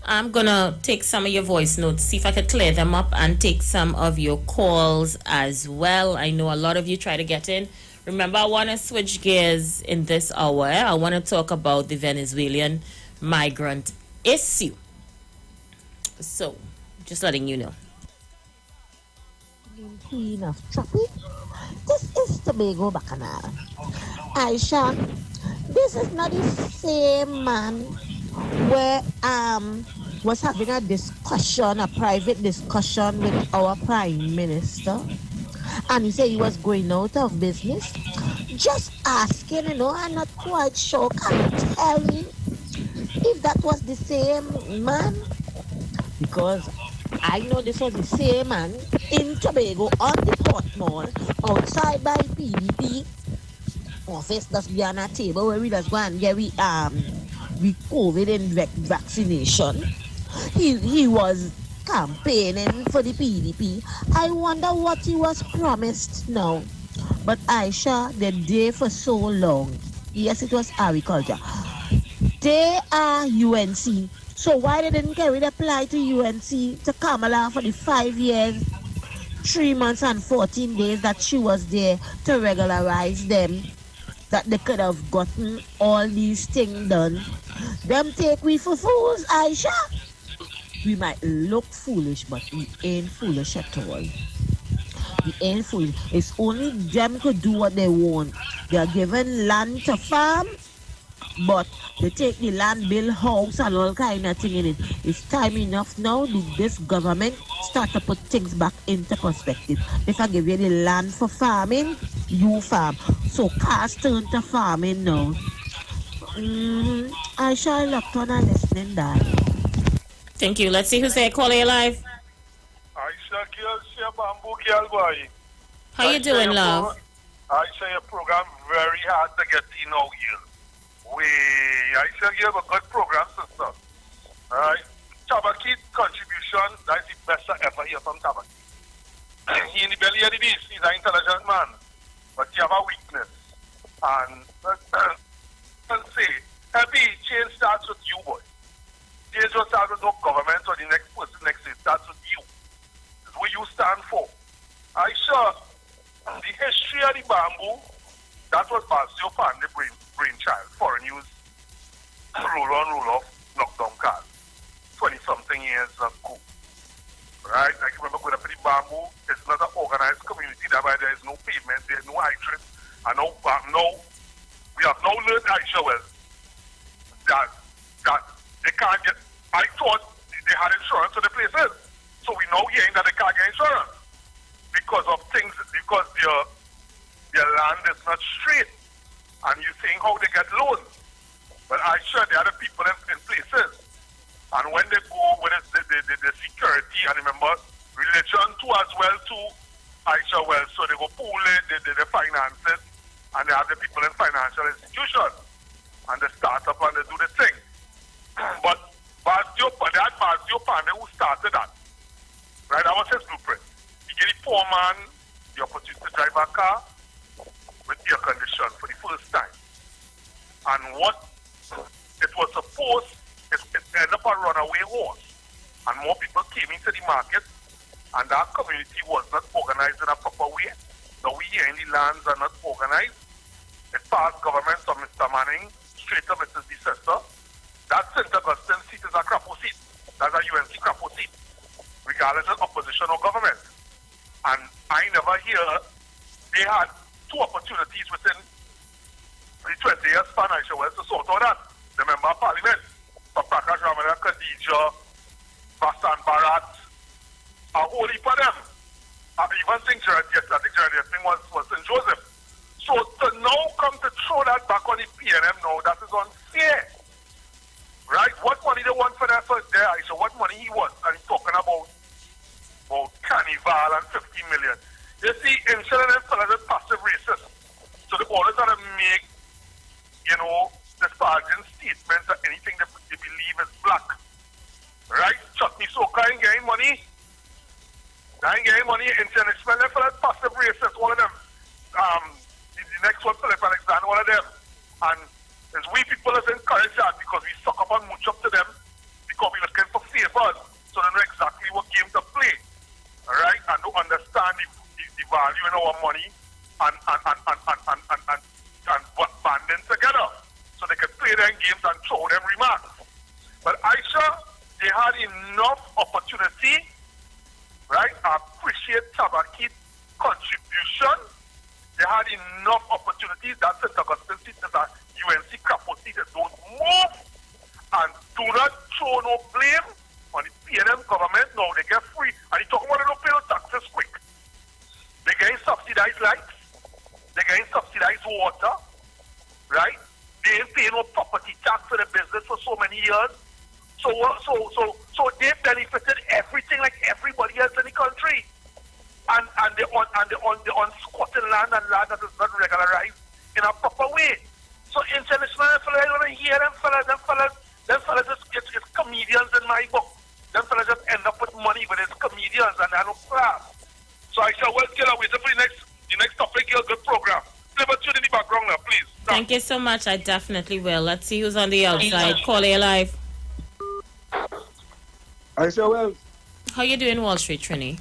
I'm gonna take some of your voice notes, see if I could clear them up and take some of your calls as well. I know a lot of you try to get in. Remember, I want to switch gears in this hour. I want to talk about the Venezuelan migrant issue. So, just letting you know. Queen of Tropic. This is Tobago Bacchanal. Aisha, this is not the same man where was having a discussion, a private discussion with our Prime Minister, and he said he was going out of business. Just asking, I'm not quite sure. Can you tell me if that was the same man? Because I know this was the same man in Tobago on the Port Mall, outside by PDP office, that's behind a table where we just go and get we COVID and vaccination. He was campaigning for the PDP. I wonder what he was promised now. But Aisha, they're there for so long. Yes, it was agriculture. They are UNC. So why they didn't carry the apply to UNC to Kamala for the 5 years, 3 months and 14 days that she was there to regularize them, that they could have gotten all these things done? Them take we for fools, Aisha. We might look foolish, but we ain't foolish at all. We ain't foolish. It's only them could do what they want. They are given land to farm, but they take the land, build house and all kind of thing in it. It's time enough now. This government start to put things back into perspective. If I give you the land for farming, you farm. So cars turn to farming now. I shall look on and listening, darling. Thank you. Let's see who's there. Caller, you live. Aisha girl, say bamboo girl boy. How you doing, love? I say your program very hard to get in now here. I say you have a good program, sister. Alright. Tabaki contribution, that's the best I ever hear from Tabaki. He in the belly of the beast, he's an intelligent man. But he have a weakness. And say, happy change starts with you, boy. Change don't start with no government or the next person next to it. Starts with you. It's what you stand for. I saw the history of the bamboo. That was Basio Pandey brainchild. Foreign news, roll on, roll off, knockdown cars. 20-something years ago. Right? I can remember going up to the bamboo. It's not an organized community. Thereby there is no pavement, there is no hydrant. And no, we have now learned, Aisha, well, that they can't get, I thought they had insurance for the places. So we know hearing that they can't get insurance. Because of things, because their land is not straight. And you think how they get loans. But I sure there are people in places. And when they go with the security, and remember, religion too as well too, I sure well, so they go pool the finances, and they have the people in financial institutions. And they start up and they do the thing. But they had Basio Pandey who started that. Right, that was his blueprint. He gave the poor man the opportunity to drive a car with air condition for the first time. And what it was supposed, it ended up a runaway horse. And more people came into the market, and that community was not organized in a proper way. So we here in the lands are not organized. It passed government of Mr. Manning, straight to Mrs. DeSester. That St. Augustine seat is a crapo seat. That's a UNC crapo seat, regardless of opposition or government. And I never hear they had two opportunities within the 20 years span, I shall well, to sort out that. The member of parliament, for Prakash Ramana, Khadija, Basan Barat, a whole heap of them. Even St. Gerard, yes, I think Gerard was St. Joseph. So to now come to throw that back on the PNM now, that is unfair. Right? What money they want for that first there, I saw what money he wants, and he's talking about carnival and 50 million. You see, instead of them fellas as passive racists, so they always have to make, disparaging statements that anything they believe is black. Right? Chutney Soka ain't getting money. They ain't getting money. Instead of spending fellas passive racists, all of them. The next one, Philip Alexander, all of them. And as we people is encouraged that because we suck up and mooch up to them because we're looking for favors. So they know exactly what game to play. Alright? And to understand the value in our money and banding together. So they can play their games and throw them remarks. But Aisha, they had enough opportunity, right? I appreciate Tabaki's contribution. They had enough opportunities. That St. Augustine seat is a UNC capo seat. They don't move. And do not throw no blame on the PNM government. No, they get free. And you talk about they don't pay no taxes quick. They're getting subsidized lights. They're getting subsidized water. Right? They ain't paying no property tax for the business for so many years. So they benefited everything like everybody else in the country. And they on squatting land and land that is not regularized in a proper way. So international fellas, I want to hear them fellas is comedians in my book. Them fellas just end up with money with his comedians and they have no class. So I shall well get away for the next topic, girl, good program. Never tune in the background now, please. No. Thank you so much. I definitely will. Let's see who's on the outside. Call you live. Aisha Wells. How you doing, Wall Street, Trini?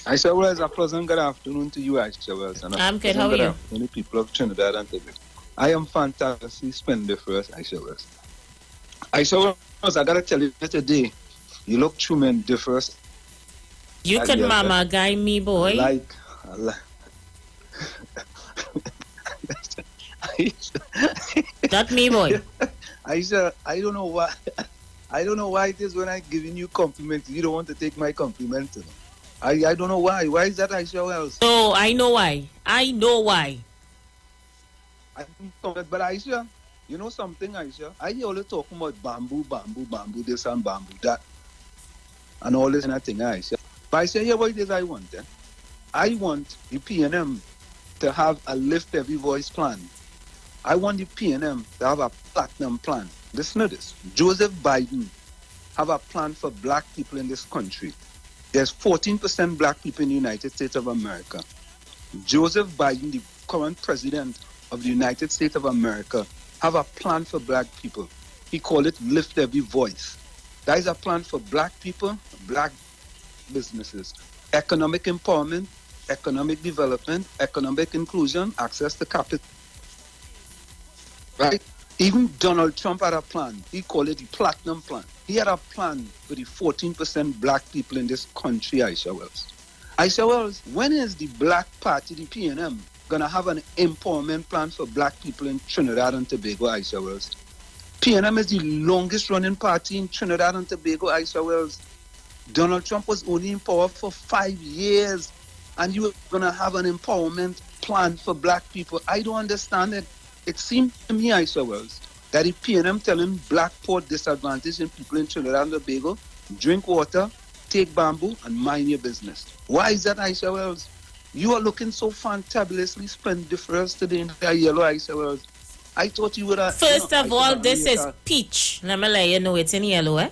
Aisha Wells, a pleasant good afternoon to you, Aisha Wells. And I'm good. How are you? The people of Trinidad and Tobago. I am fantastic. Spend the first, Aisha Wells. Aisha Wells, I gotta tell you today, You look tremendous. You can mama guy me, boy. I like. That me, boy. I don't know why. I don't know why it is when I giving you compliments, you don't want to take my compliments. You know? I don't know why. Why is that, Aisha Wells? No, I know why. I know why. But Aisha, you know something, Aisha? I hear all the talking about bamboo, this and bamboo, that. And all this kind of thing, Aisha. But Aisha, here what it is I want. I want the PNM to have a lift every voice plan. I want the PNM to have a platinum plan. Listen to this. Joseph Biden have a plan for black people in this country. There's 14% black people in the United States of America. Joseph Biden, the current president of the United States of America, have a plan for black people. He called it Lift Every Voice. That is a plan for black people, black businesses, economic empowerment, economic development, economic inclusion, access to capital. Right? Even Donald Trump had a plan. He called it the Platinum Plan. He had a plan for the 14% black people in this country, Aisha Wells. Aisha Wells, when is the Black Party, the PNM, going to have an empowerment plan for black people in Trinidad and Tobago, Aisha Wells? PNM is the longest running party in Trinidad and Tobago, Aisha Wells. Donald Trump was only in power for 5 years, and you were going to have an empowerment plan for black people. I don't understand it. It seems to me, Aisha Wells, that if PNM telling black poor disadvantaged people in Trinidad and Tobago, drink water, take bamboo, and mind your business. Why is that, Aisha Wells? You are looking so fantabulously splendiferous today in the yellow, Aisha Wells. I thought you would have... First of all, this is peach. Let me let you know it's in yellow, eh?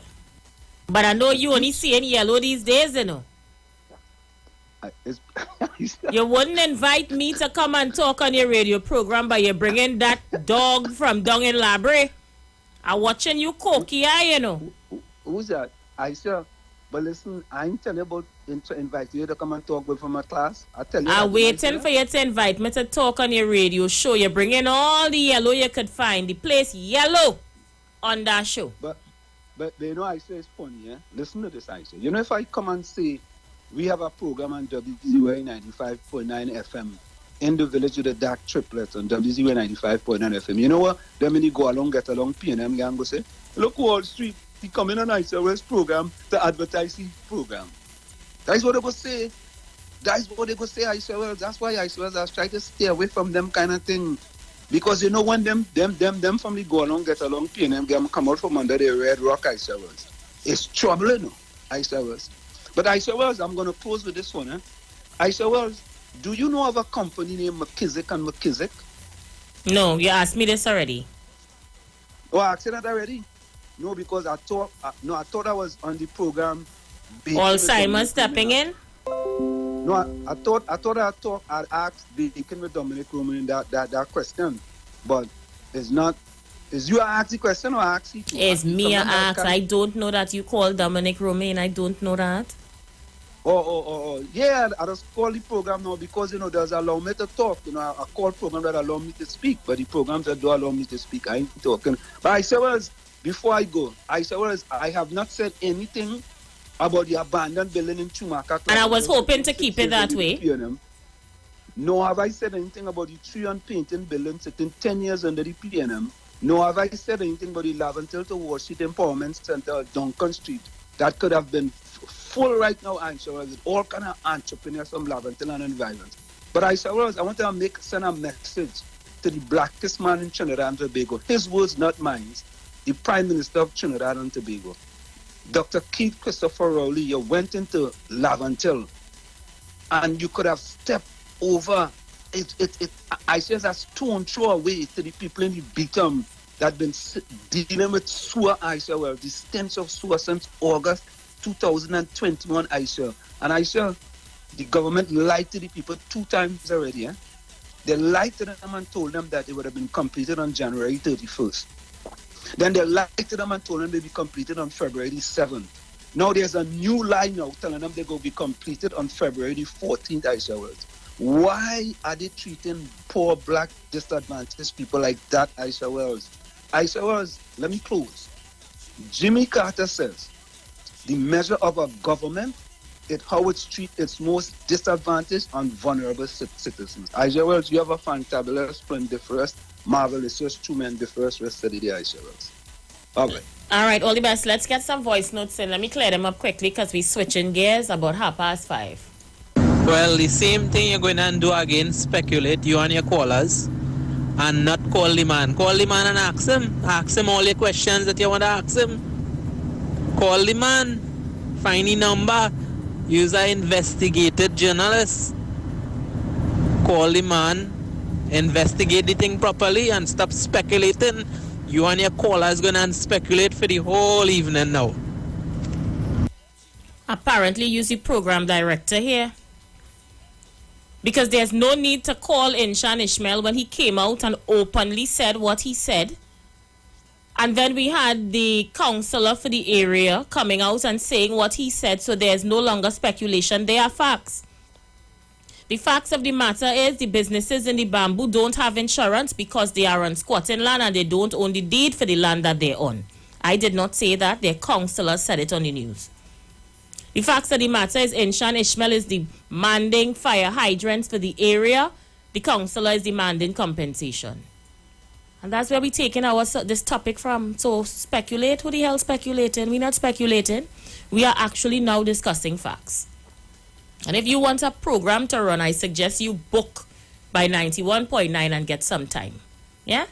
But I know you only see in yellow these days, you know. You wouldn't invite me to come and talk on your radio program, but you're bringing that dog from down in Labre. I'm watching you cocky eye, you know. Who's that? Aisha. But listen, I ain't telling you about invite you to come and talk with from my class. I tell you. I'm waiting for you to invite me to talk on your radio show. You're bringing all the yellow you could find. The place yellow on that show. But you know, Aisha, it's funny, yeah? Listen to this, Aisha. You know, if I come and say, we have a program on WZY 95.9 FM in the village with the dark triplets on WZY 95.9 FM. You know what? Then when you go along, get along, PNM gang go say, look, Wall Street, he come in on Aisha Wells program to advertise his program. That's what they go say. That's what they go say, Aisha Wells. That's why Aisha Wells has tried to stay away from them kind of thing. Because you know when them family go along, get along, PNM gang come out from under the red rock, Aisha Wells. It's trouble, you know, Aisha Wells. But Aisha Wells, I'm going to close with this one. Aisha Wells, do you know of a company named McKissick and McKissick? No, you asked me this already. Oh, I asked you that already? No, because I thought I was on the program. All Simon stepping in? No, I thought I'd asked Bacon with Dominic Roman that question. But it's not. Is you ask the question or ask it? It's me ask. I don't know that you call Dominic Romain. I don't know that. Oh. Yeah, I just call the program now because, you know, does allow me to talk. You know, I call program that allow me to speak, but the programs that don't allow me to speak, I ain't talking. But Aisha Wells, before I go, Aisha Wells, I have not said anything about the abandoned building in Chumaka. And I was hoping to keep it that way. No, have I said anything about the tree and painting building sitting 10 years under the PNM? No, have I said anything about the Laventil to Wall Street Empowerment Center, Duncan Street, that could have been full right now, Aisha Wells, with all kind of entrepreneurs from Laventil and environment. But Aisha Wells, I want to send a message to the blackest man in Trinidad and Tobago. His words, not mine. The Prime Minister of Trinidad and Tobago. Dr. Keith Christopher Rowley, you went into Laventil and you could have stepped over I say a stone throw away to the people in the bottom that been dealing with sewer, Aisha. Well, the stench of sewer since August 2021, Aisha. And Aisha, the government lied to the people 2 times already. Eh? They lied to them and told them that it would have been completed on January 31st. Then they lied to them and told them they'd be completed on February 7th. Now there's a new lie now telling them they're going to be completed on February 14th, Aisha. Well. Why are they treating poor black disadvantaged people like that, Aisha Wells? Aisha Wells, let me close. Jimmy Carter says the measure of a government is how it treats its most disadvantaged and vulnerable citizens. Aisha Wells, you have a fantabulous, splendiferous, marvelous, tremendous rest of the day, Aisha Wells. All right. All right, all the best. Let's get some voice notes in. Let me clear them up quickly because we're switching gears about 5:30. Well, the same thing you're going to do again, speculate, you and your callers, and not call the man. Call the man and ask him. Ask him all your questions that you want to ask him. Call the man. Find the number. Use an investigated journalist. Call the man. Investigate the thing properly and stop speculating. You and your callers going to speculate for the whole evening now. Apparently, use the program director here. Because there's no need to call Inshan Ishmael when he came out and openly said what he said. And then we had the councillor for the area coming out and saying what he said, so there's no longer speculation. They are facts. The facts of the matter is the businesses in the bamboo don't have insurance because they are on squatting land and they don't own the deed for the land that they're on. I did not say that. Their councillor said it on the news. The facts of the matter is Inshan Ishmael is demanding fire hydrants for the area. The councillor is demanding compensation. And that's where we're taking this topic from. So speculate, who the hell speculating? We're not speculating. We are actually now discussing facts. And if you want a program to run, I suggest you book by 91.9 and get some time. Yeah?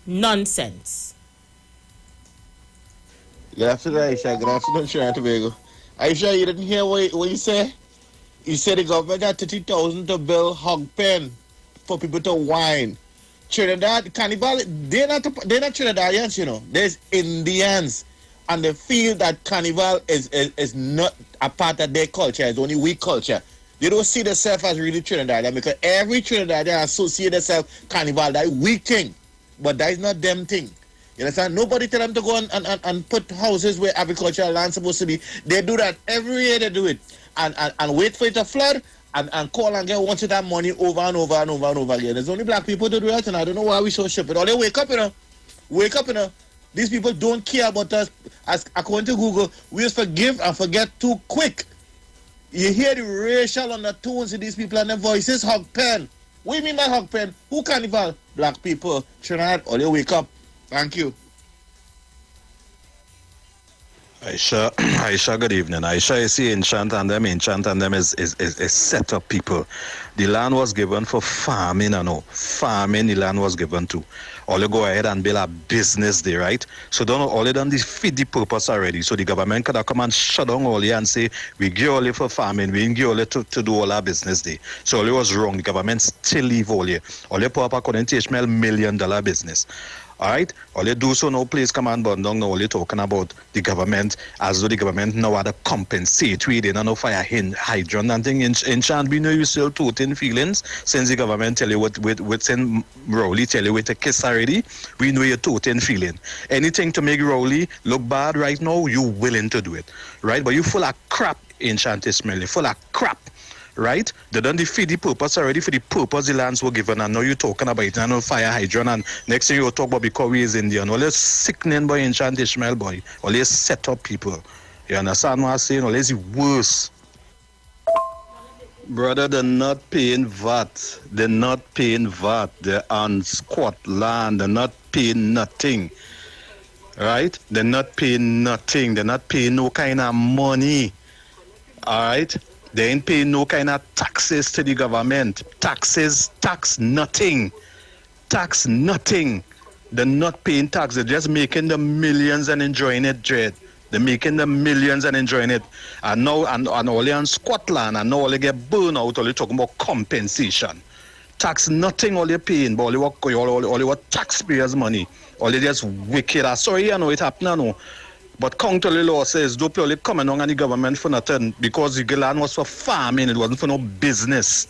Nonsense. Good afternoon, Aisha. Good afternoon, Trinidad and Tobago. Aisha, you didn't hear what you say? You said the government had 30,000 to build hog pen for people to whine. Trinidad, Carnival, they're not Trinidadians, you know. There's Indians. And they feel that Carnival is not a part of their culture. It's only we culture. They don't see themselves as really Trinidadian because every Trinidadian associate themselves Carnival. That we thing. But that is not them thing. You understand? Nobody tell them to go and put houses where agricultural land supposed to be. They do that every year. They do it. And wait for it to flood and call and get once that money over and over and over and over again. There's only black people to do that, and I don't know why we so stupid. Or they wake up, you know. Wake up, you know. These people don't care about us. As according to Google, we just forgive and forget too quick. You hear the racial undertones in these people and their voices. Hog pen. What do you mean by hog pen? Who Carnival? Black people. Trinidad, or they wake up. Thank you. Aisha, good evening. Aisha, you see, Enchant and them is set up people. The land was given for farming, I know. Farming, the land was given to. All you go ahead and build a business there, right? So don't all you done this fit the purpose already. So the government could have come and shut down all you and say, we give all you for farming, we give all you to do all our business there. So all you was wrong. The government still leave all you. All you put up according to Ishmael $1 million business. All right, all you do so now, please come and burn down. Now all you talking about the government as though the government now had to compensate. We didn't know fire hydrant and thing. In chant, we know you still tooting feelings since the government tell you what send Rowley tell you with a kiss already. We know you're tooting feeling. Anything to make Rowley look bad right now, you willing to do it, right? But you full of crap, Ancient Ismail, full of crap. Right? They done defeat the purpose already for the purpose the lands were given, and now you're talking about it and on fire hydrant, and next thing you talk about because we is Indian. All this sickening boy Ancient Ishmael boy. All this set up people. You understand what I'm saying? All this is worse. Brother, they're not paying VAT. They're not paying VAT. They're on squat land. They're not paying nothing. Right? They're not paying nothing. They're not paying no kind of money. Alright? They ain't paying no kind of taxes to the government. Tax nothing. Tax nothing. They're not paying tax. They're just making the millions and enjoying it, Dread. They're making the millions and enjoying it. And now, and only on Scotland, and now all they get burned out, all they talking about compensation. Tax nothing, all they paying, but all they what taxpayers' money. All they just wicked. Sorry, I know it happened, no. But counter the law says, don't purely come along on the government for nothing because the land was for farming, it wasn't for no business.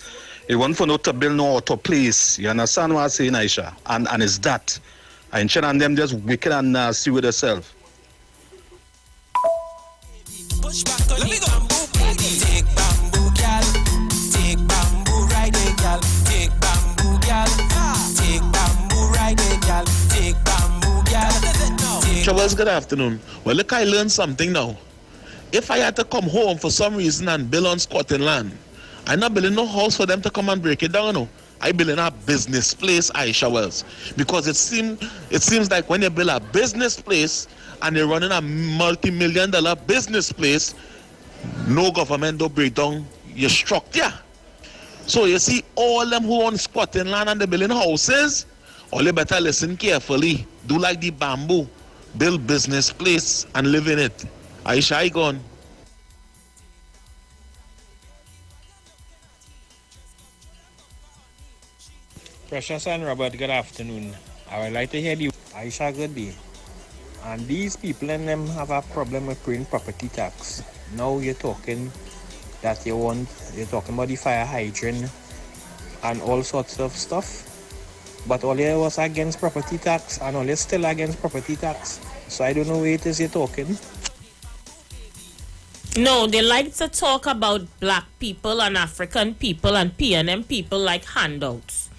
It wasn't for no to build no auto place. You understand what I'm saying, Aisha? And it's that. And Chen and them just wicked and nasty with themselves. Push back on the bamboo, baby. Take bamboo, gal. Take bamboo, ride it, gal. Take bamboo, gal. Take bamboo, ride it, gal. Take bamboo, gal. Charles, good afternoon. Well, look, I learned something now. if I had to come home for some reason and build on squatting land, I'm not building no house for them to come and break it down. No. I build in a business place, Aisha Wells. Because it seems like when you build a business place and you're running a multi-million-dollar business place, no government don't break down your structure. So you see, all them who own squatting land and they building houses, all you better listen carefully. Do like the bamboo. Build business place and live in it. Aisha, I gone. Precious and Robert, good afternoon. I would like to hear you. Aisha, good day. And these people and them have a problem with paying property tax. Now you're talking that you're talking about the fire hydrant and all sorts of stuff. But all you was against property tax and all you're still against property tax. So I don't know where it is you're talking. No, they like to talk about black people and African people and PNM people like handouts.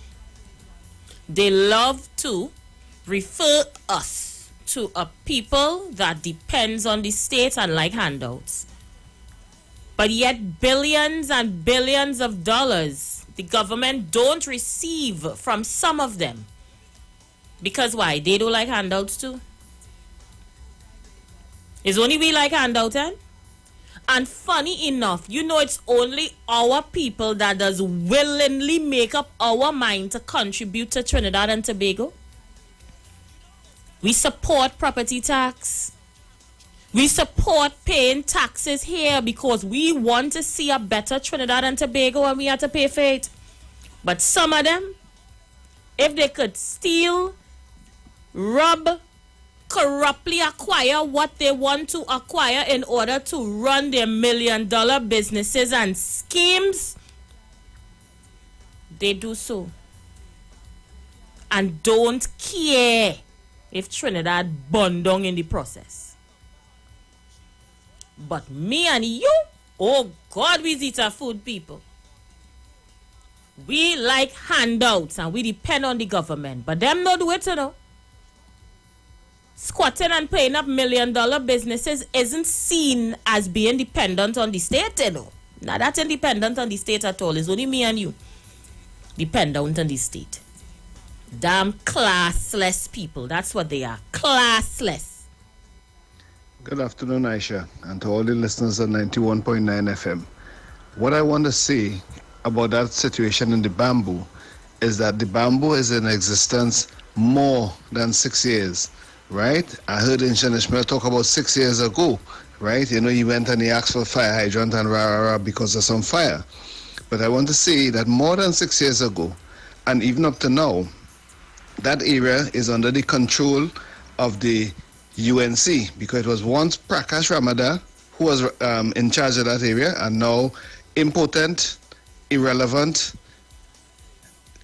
They love to refer us to a people that depends on the state and like handouts. But yet billions and billions of dollars the government don't receive from some of them. Because why? They don't like handouts too. It's only we like handouts, eh? And funny enough, it's only our people that does willingly make up our mind to contribute to Trinidad and Tobago. We support property tax. We support paying taxes here because we want to see a better Trinidad and Tobago and we have to pay for it. But some of them, if they could steal, rob, corruptly acquire what they want to acquire in order to run their million-dollar businesses and schemes, they do so. And don't care if Trinidad burn down in the process. But me and you, oh God, we eat our food, people. We like handouts and we depend on the government. But them not do it, Squatting and paying up million-dollar businesses isn't seen as being dependent on the state, Now that's independent on the state at all. It's only me and you dependent on the state. Damn classless people. That's what they are. Classless. Good afternoon, Aisha, and to all the listeners on 91.9 FM. What I want to say about that situation in the bamboo is that the bamboo is in existence more than 6 years. Right? I heard Engineer Ishmael talk about 6 years ago, right? He went and he asked for fire hydrant and because of some fire. But I want to say that more than 6 years ago, and even up to now, that area is under the control of the UNC because it was once Prakash Ramada who was in charge of that area, and now impotent, irrelevant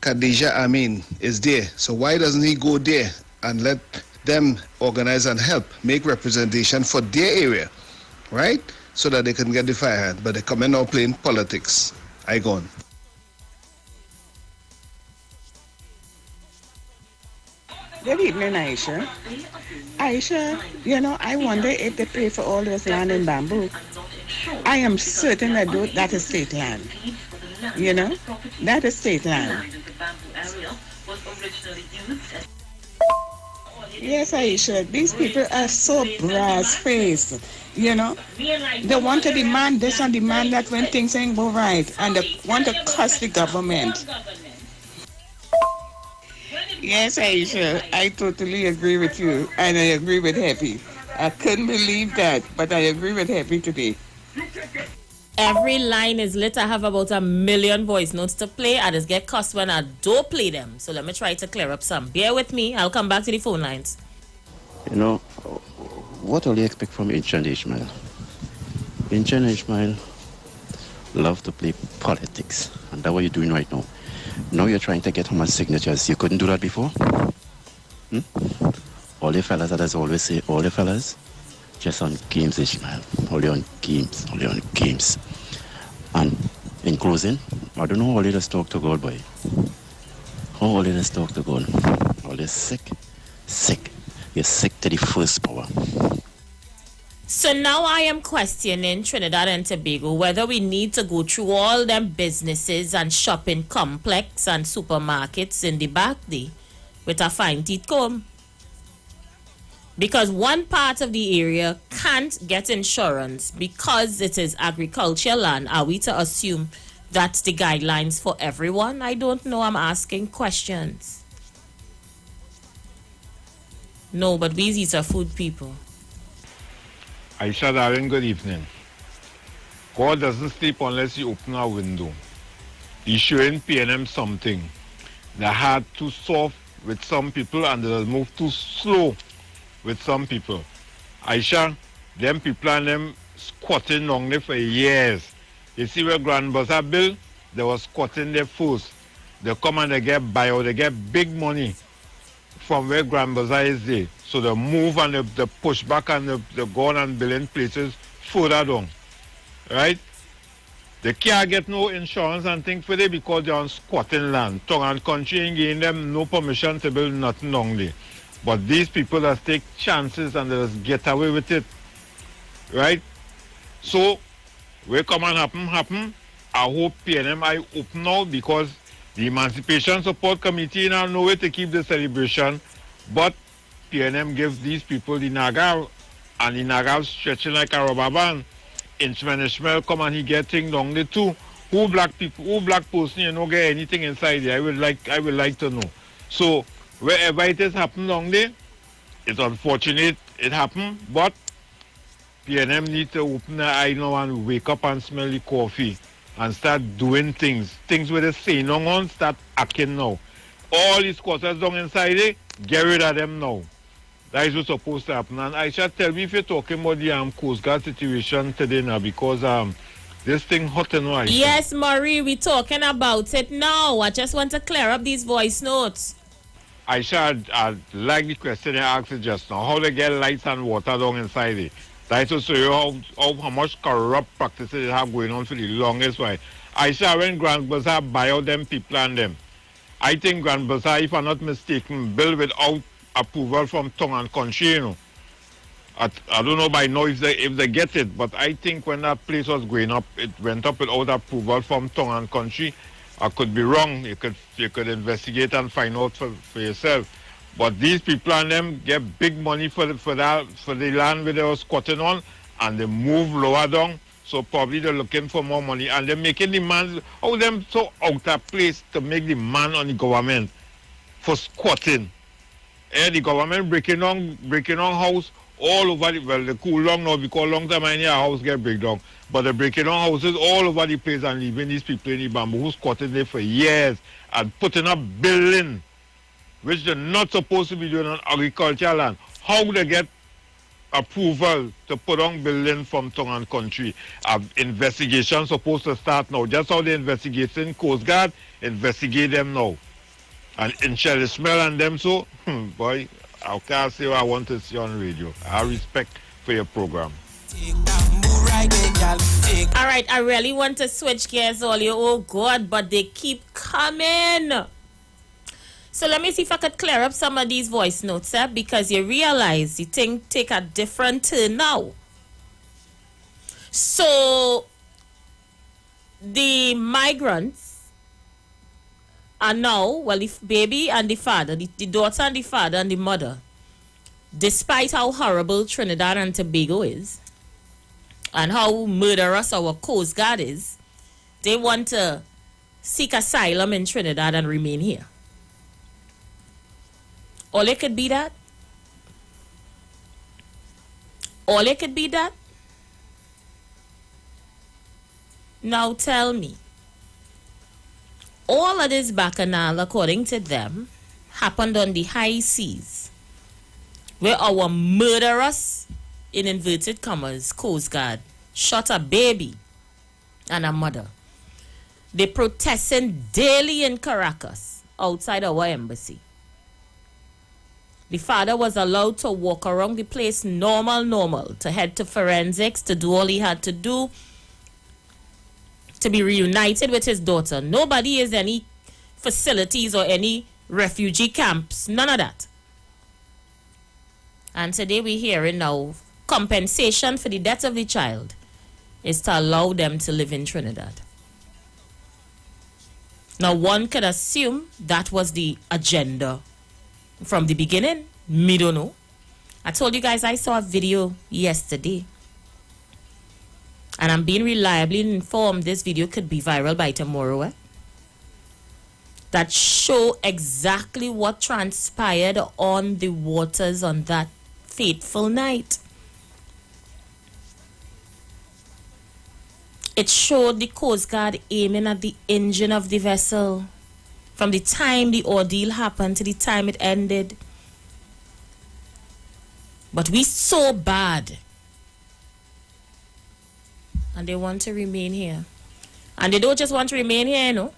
Khadija Amin is there. So why doesn't he go there and let them organize and help make representation for their area, right? So that they can get the fire hand. But they come in now playing politics. I gone. Good evening, Aisha. Aisha, I wonder if they pay for all this land in bamboo. I am certain that is state land. That is state land. Yes, Aisha, these people are so brass-faced, They want to demand this and demand that when things ain't go right, and they want to curse the government. Yes, Aisha, I totally agree with you, and I agree with Happy. I couldn't believe that, but I agree with Happy today. Every line is lit. I have about 1 million voice notes to play. I just get cussed when I don't play them. So let me try to clear up some. Bear with me. I'll come back to the phone lines. What will you expect from Ancient Ishmael? Ancient Ishmael love to play politics. And that's what you're doing right now. Now you're trying to get how much signatures. You couldn't do that before? All the fellas that I always say, all the fellas, just on games, Ishmael. Only on games, only on games. And in closing, I don't know how they just talk to God, boy. How they just talk to God. All they sick. You're sick to the first power. So now I am questioning Trinidad and Tobago whether we need to go through all them businesses and shopping complex and supermarkets in the back day with a fine teeth comb. Because one part of the area can't get insurance because it is agricultural land. Are we to assume that's the guidelines for everyone? I don't know. I'm asking questions. No, but these are food people. Aisha, darling, good evening. God doesn't sleep unless you open a window. He's showing PNM something. They're hard too soft with some people and they'll move too slow with some people. Aisha, them people and them squatting long there for years. You see where Grand Bazaar built? They were squatting there first. They come and they get bio, they get big money from where Grand Bazaar is there. So they move and they push back and they go on and build in places further down. Right? They can't get no insurance and things for it because they're on squatting land. Tongue and country ain't giving them no permission to build nothing down there. But these people just take chances and they just get away with it. Right? So, where come and happen. I hope PNM I open now because the Emancipation Support Committee now know where to keep the celebration. But PNM gives these people the naga and the naga stretching like a rubber band. Inchman Ishmael come and he get things down there too. Who black person you know get anything inside there? I would like to know. So wherever it is happened down there, it's unfortunate it happened, but PNM need to open their eye now and wake up and smell the coffee and start doing things. Things with the say no on, start acting now. All these quarters down inside there, get rid of them now. That is what's supposed to happen. And Aisha, tell me if you're talking about the Coast Guard situation today now, because this thing hot and Aisha. Yes, Marie, we're talking about it now. I just want to clear up these voice notes. Aisha, I like the question you asked just now. How they get lights and water down inside it. That is to show you how much corrupt practices they have going on for the longest while. Aisha, when Grand Bazaar buy out them people and them, I think Grand Bazaar, if I'm not mistaken, built without approval from tongue and country, you know. I don't know by now if they get it, but I think when that place was going up, it went up without approval from tongue and country. I could be wrong. You could investigate and find out for yourself. But these people and them get big money for the land where they were squatting on, and they move lower down. So probably they're looking for more money, and they're making demands. How them so out of place to make demand on the government for squatting? And the government breaking on house all over the cool long now because long time I hear a house get break down. But they're breaking on houses all over the place and leaving these people in the bamboo who squatting there for years and putting up building which they're not supposed to be doing on agricultural land. How they get approval to put on building from tongue and country? Investigation supposed to start now. Just how the investigation Coast Guard investigate them now. And in Shelley Smell and them so, boy, I can't say what I want to see on radio. I have respect for your program. All right, I really want to switch gears, Ollie. Oh, God, but they keep coming. So let me see if I could clear up some of these voice notes, because you realize the thing take a different turn now. So the migrants are now, well, the baby and the father, the daughter and the father and the mother, despite how horrible Trinidad and Tobago is and how murderous our Coast Guard is, they want to seek asylum in Trinidad and remain here. All it could be that? All it could be that? Now tell me. All of this bacchanal, according to them, happened on the high seas, where our murderous, in inverted commas, Coast Guard shot a baby and a mother. They protesting daily in Caracas, outside our embassy. The father was allowed to walk around the place normal, to head to forensics, to do all he had to do, to be reunited with his daughter. Nobody is any facilities or any refugee camps. None of that. And today we're hearing now compensation for the death of the child is to allow them to live in Trinidad. Now, one could assume that was the agenda from the beginning. Me don't know. I told you guys I saw a video yesterday. And I'm being reliably informed this video could be viral by tomorrow. That show exactly what transpired on the waters on that fateful night. It showed the Coast Guard aiming at the engine of the vessel from the time the ordeal happened to the time it ended. But we so bad. And they want to remain here. And they don't just want to remain here, you know.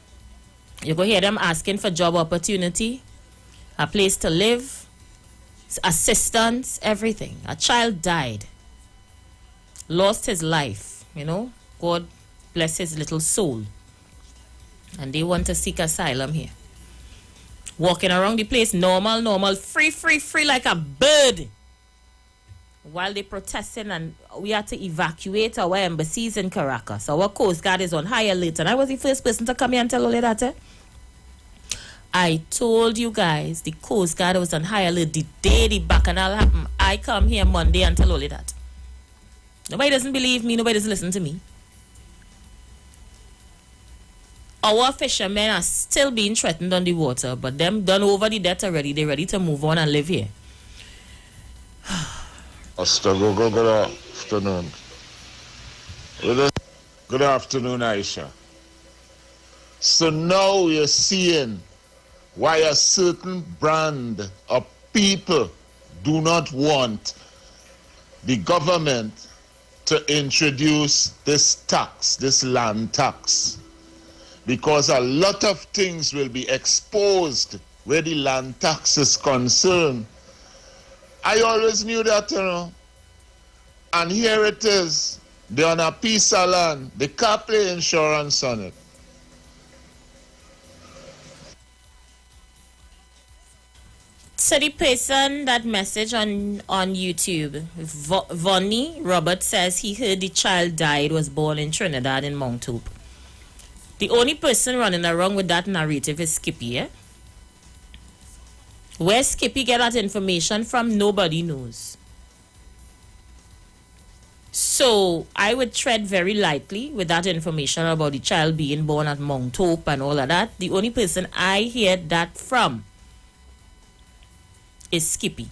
You go hear them asking for job opportunity, a place to live, assistance, everything. A child died, lost his life, you know. God bless his little soul. And they want to seek asylum here. Walking around the place normal, free like a bird. While they protesting and we had to evacuate our embassies in Caracas. Our Coast Guard is on high alert. And I was the first person to come here and tell all of that. I told you guys the Coast Guard was on high alert the day the bacchanal happened. I come here Monday and tell all of that. Nobody doesn't believe me. Nobody doesn't listen to me. Our fishermen are still being threatened on the water, but them done over the debt already. They're ready to move on and live here. Good afternoon. Good afternoon, Aisha. So now you're seeing why a certain brand of people do not want the government to introduce this tax, this land tax. Because a lot of things will be exposed where the land tax is concerned. I always knew that, you know. And here it is. They're on a piece of land. They can't play insurance on it. So the person that message on YouTube, Vonnie Robert, says he heard the child died, was born in Trinidad in Mount Hope. The only person running around with that narrative is Skippy, eh? Where Skippy get that information from, nobody knows. So I would tread very lightly with that information about the child being born at Mount Hope and all of that. The only person I hear that from is Skippy.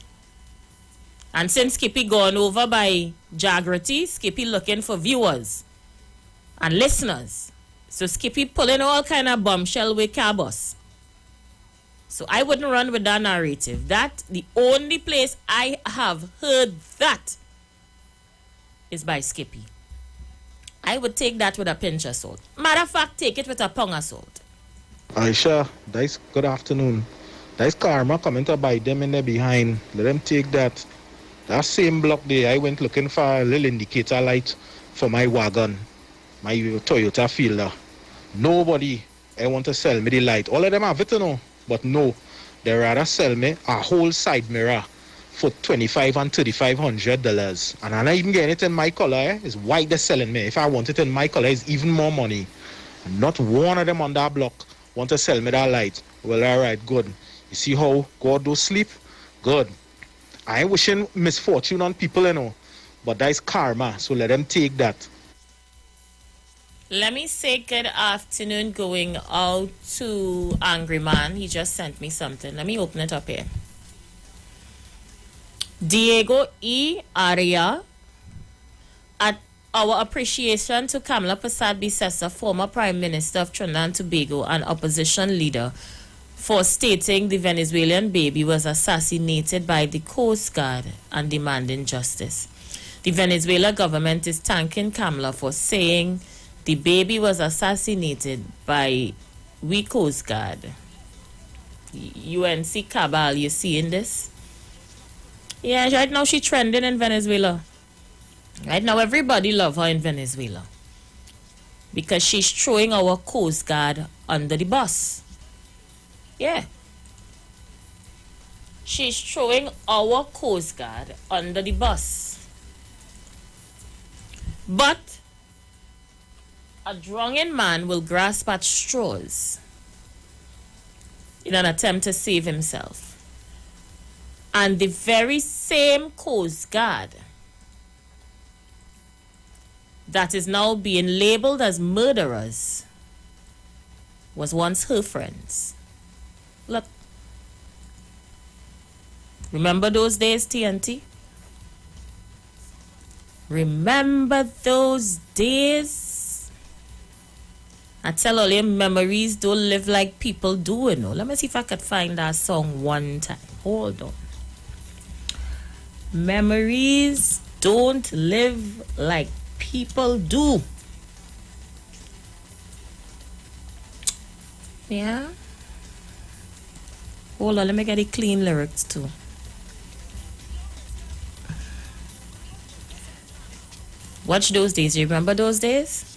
And since Skippy gone over by Jagrati, Skippy looking for viewers and listeners. So Skippy pulling all kind of bombshell with Cabos. So I wouldn't run with that narrative. That, the only place I have heard that is by Skippy. I would take that with a pinch of salt. Matter of fact, take it with a pound of salt. Aisha, that's good afternoon. That's karma coming to bite them in the behind. Let them take that. That same block there, I went looking for a little indicator light for my wagon, my Toyota Fielder. Nobody I want to sell me the light. All of them have it, you know. But no, they rather sell me a whole side mirror for $2,500 and $3,500. And I'm not even getting it in my color. It's white they're selling me. If I want it in my color, it's even more money. And not one of them on that block want to sell me that light. Well, all right, good. You see how God do sleep? Good. I ain't wishing misfortune on people, you know. But that's karma, so let them take that. Let me say good afternoon going out to Angry Man. He just sent me something. Let me open it up here. Diego E. Aria, at our appreciation to Kamla Prasad Bisesa, former Prime Minister of Trinidad and Tobago and opposition leader, for stating the Venezuelan baby was assassinated by the Coast Guard and demanding justice. The Venezuela government is thanking Kamla for saying the baby was assassinated by we Coast Guard. UNC Cabal, you seeing this? Yeah, right now she's trending in Venezuela. Right now everybody love her in Venezuela. Because she's throwing our Coast Guard under the bus. Yeah. She's throwing our Coast Guard under the bus. But a drunken man will grasp at straws in an attempt to save himself. And the very same Coast Guard that is now being labeled as murderers was once her friends. Look. Remember those days, TNT? Remember those days? I tell all your memories don't live like people do, you know. Let me see if I could find that song one time. Hold on. Memories don't live like people do. Yeah. Hold on, let me get the clean lyrics too. Watch those days. You remember those days?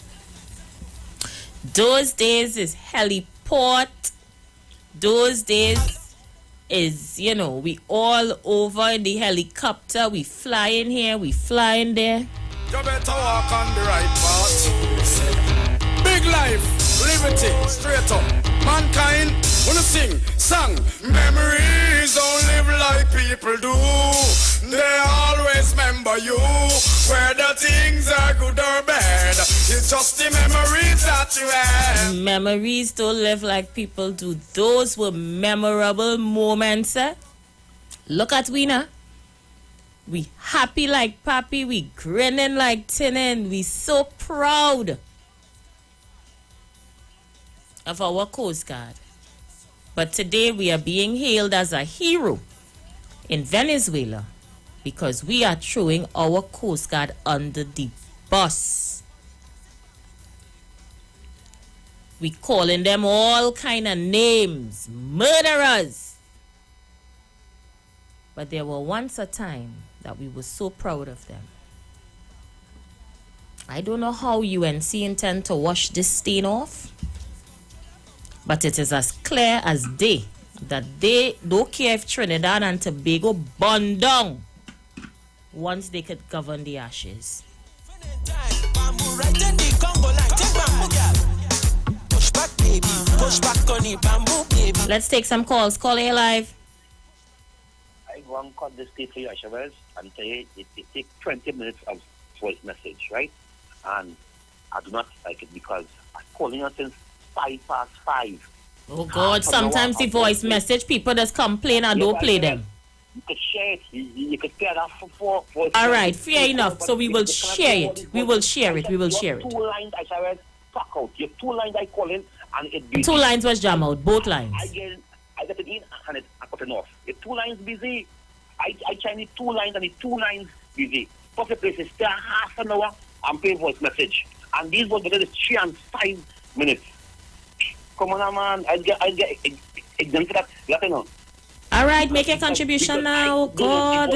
Those days is heliport. Those days is, you know, we all over in the helicopter. We flying here, we flying there. You better walk on the right path. Big life, liberty, straight up. Mankind, wanna sing, song. Memories don't live like people do. They always remember you. Whether things are good or bad, it's just the memories that you have. Memories don't live like people do. Those were memorable moments. Look at we now. We happy like papi. We grinning like tinnin. We so proud of our Coast Guard. But today we are being hailed as a hero in Venezuela because we are throwing our Coast Guard under the bus. We calling them all kind of names, murderers. But there were once a time that we were so proud of them. I don't know how UNC intend to wash this stain off, but it is as clear as day that they don't care if Trinidad and Tobago burn down once they could govern the ashes. Let's take some calls. Call A Live. I want to call this state for you, Ashavez, and say it takes 20 minutes of voice message, right? And I do not like it because I'm calling you since 5:05. Oh God, sometimes the voice message, people just complain and don't play them. You could share it. You could play that for all right, fair enough. So we will share it. We will share it. We will share it. 2 lines, Ashavez, fuck out. Your 2 lines I call in and it busy. 2 lines was jam out, both lines. I get it in and I cut it off. If 2 lines busy, I try the 2 lines and the 2 lines busy. First place is still half an hour and pay voice message. And these ones because it's 3 and 5 minutes. Come on, man. I get exempt that. You know. All right, make a contribution now. God.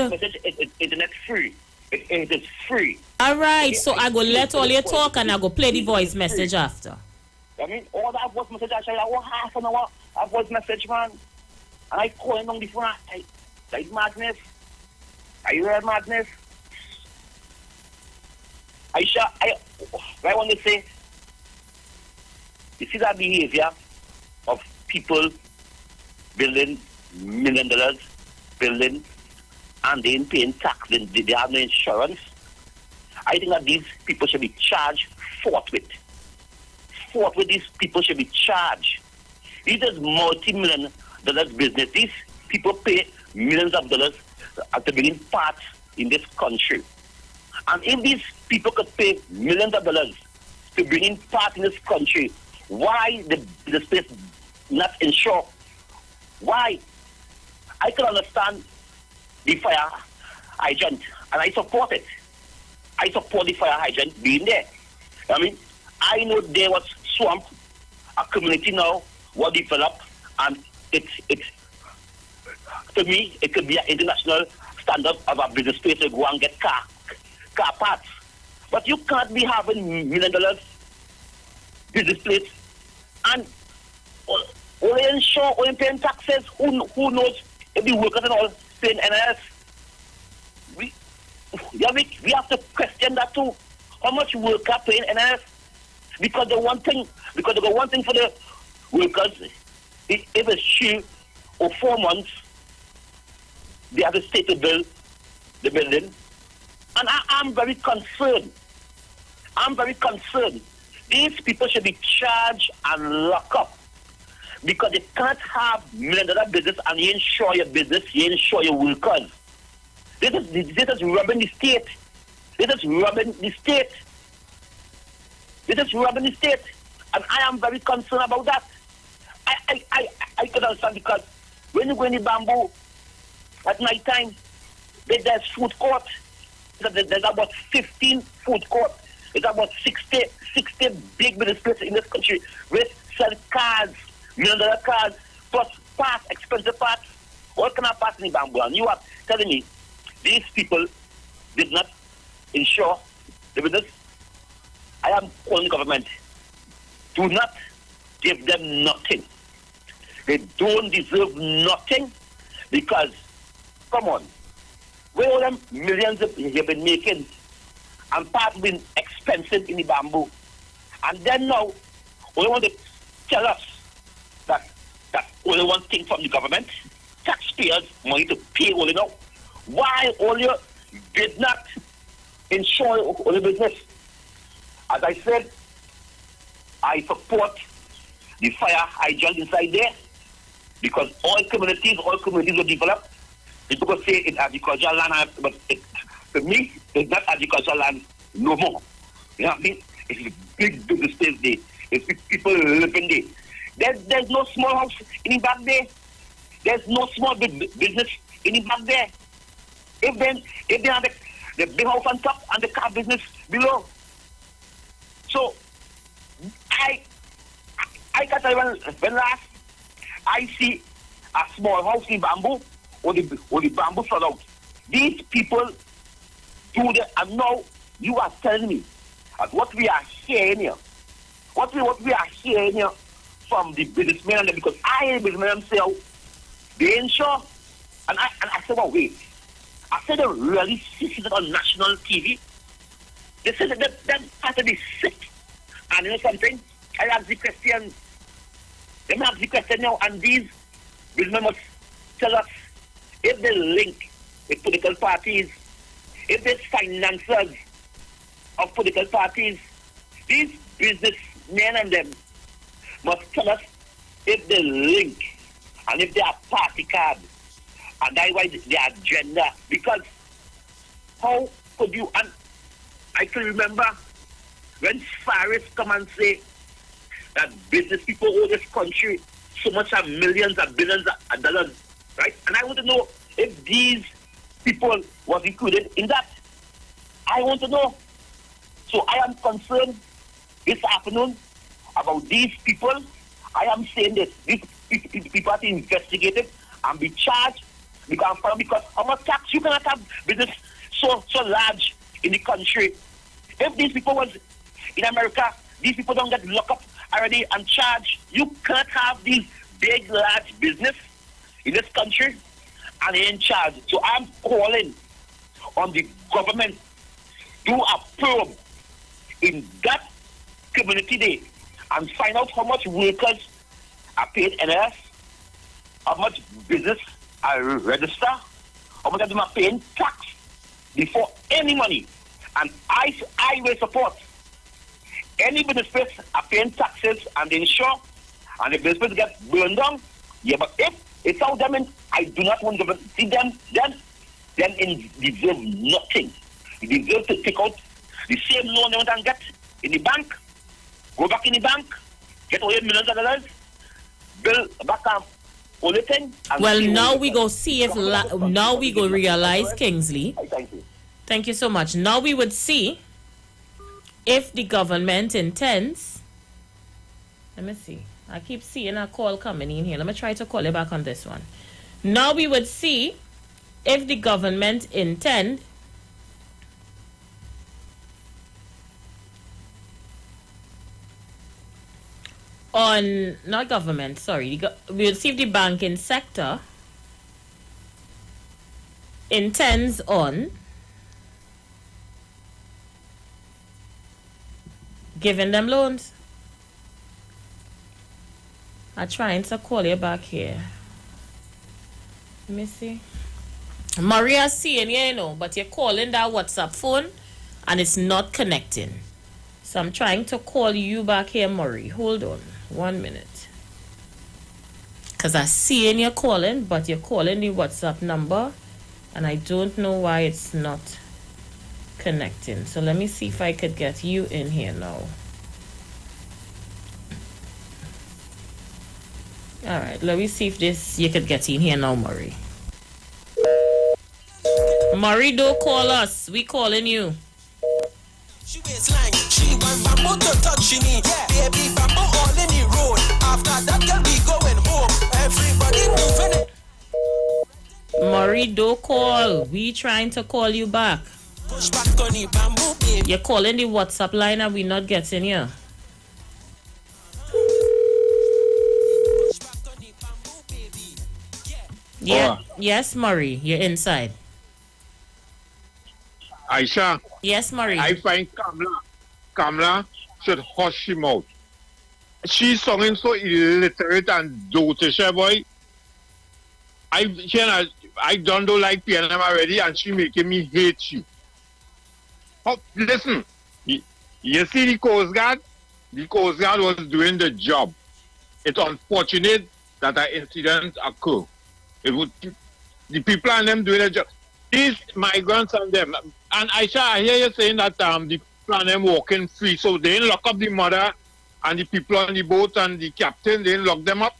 Internet free. It is free. All right, so I go let all you talk and I go play the voice message after. I mean, all that voice message I say, I want half an hour of voice message, man. And I calling on the phone. Like madness. I hear madness. I want to say, you see that behavior of people building $1 million, building, and they ain't paying tax, they have no insurance. I think that these people should be charged forthwith. Forthwith, these people should be charged. This is multi-million dollars business. These people pay millions of dollars to begin parts in this country. And if these people could pay millions of dollars to bring in parts in this country, why the space not insured? Why? I can understand the fire hydrant, and I support it. I support the fire hydrant being there. I mean, I know there was swamp, a community now was developed, and it's to me, it could be an international standard of a business space to go and get car parts. But you can't be having $1 million business place and only insure, only paying taxes. Who knows if the workers and all paying NIS? We have to question that too. how much worker paying NS? Because the one thing for the workers, if it's 3 or 4 months, they have to stay to build the building. And I'm very concerned. These people should be charged and locked up. Because they can't have $1 million business and you insure your business, you insure your workers. This is robbing the state. This is robbing the state. And I am very concerned about that. I can understand because when you go in the bamboo at night time, there's food court. There's about 15 food courts. There's about 60 big business places in this country with sell cars, $1 million cars, plus parts, expensive parts. All kind of parts in the bamboo. And you are telling me these people did not insure the business? I am calling the government. Do not give them nothing. They don't deserve nothing because, come on, where all them millions you've been making and parts been expensive in the bamboo. And then now, we want to tell us that only one thing from the government, taxpayers money to pay only now. Why only did not insure all the business? As I said, I support the fire hydrant inside there because all communities will develop. People could say it's agricultural land, but for me, it's not agricultural land no more. You know what I mean? It's a big business space there. It's people living there. There's no small house in the back there. There's no small business in the back there. If they have the big house on top and the car business below. So I can tell you when last I see a small house in bamboo or the bamboo fell out. These people do that, and now you are telling me that what we are hearing here, what we are hearing here from the businessmen, because I am a businessman myself, they insure, and I said, well, wait. I said they really see it on national TV. They said that them have to be sick. And you know something? I ask the question. Let me ask the question now, and these businessmen must tell us if they link with political parties, if there's financiers of political parties, these businessmen and them must tell us if they link and if they are party card. And that's why their agenda. Because how could you, and I can remember when Faris come and say that business people owe this country so much of millions and billions of dollars, right? And I want to know if these people was included in that. I want to know. So I am concerned this afternoon about these people. I am saying this. These people are investigated and be charged because how much tax you cannot have business so large in the country. If these people was in America, these people don't get locked up already and charged. You can't have these big, large business in this country and in charge. So I'm calling on the government do a probe in that community day and find out how much workers are paid NS, how much business are register, how much of them are paying tax before any money. And I will support any business place are paying taxes and they insure, and the business get burned down. Yeah, but if it's out them, I do not want to see them, then it deserve nothing. It deserves to take out the same loan they want to get in the bank, go back in the bank, get away millions of dollars, build back up all the thing. Well, now we go see if now we go realize, Kingsley. Thank you so much. Now we would see if the government intends. Let me see. I keep seeing a call coming in here. Let me try to call you back on this one. Now we would see if the government intend on, not government, sorry, we would see if the banking sector intends on Giving them loans. I'm trying to call you back here. Let me see. Maria's seeing you, you know, but you're calling that WhatsApp phone and it's not connecting. So I'm trying to call you back here, Murray. Hold on 1 minute. Because I see you're calling, but you're calling the WhatsApp number and I don't know why it's not connecting. So let me see if I could get you in here now. Alright, let me see if this you could get in here now, Murray. Murray, don't call us. We calling you. She waistline, she want bamboo to touch me. Yeah, baby, bamboo all in the road. After that, girl, we going home. Everybody moving it. Murray, don't call. We trying to call you back. Push back on the bamboo, baby. You're calling the WhatsApp line and we not getting you. Yeah. Yes, Murray, you're inside. Aisha. Yes, Murray. I find Kamla should hush him out. She's sounding so illiterate and dotish, boy. I don't like PNM already, and she making me hate you. Oh, listen, you see the Coast Guard? The Coast Guard was doing the job. It's unfortunate that an incident occurred. The people and them doing the job. These migrants and them. And Aisha, I hear you saying that the people and them walking free, so they didn't lock up the mother and the people on the boat and the captain, they didn't lock them up.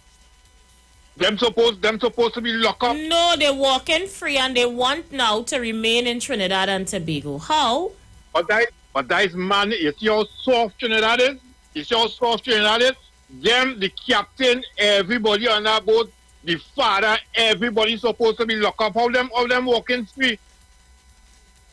Them supposed to be locked up. No, they're walking free and they want now to remain in Trinidad and Tobago. How? But that is man, you see how soft Trinidad is? You see how soft Trinidad is? Them, the captain, everybody on that boat, the father, everybody supposed to be locked up. How them walking free?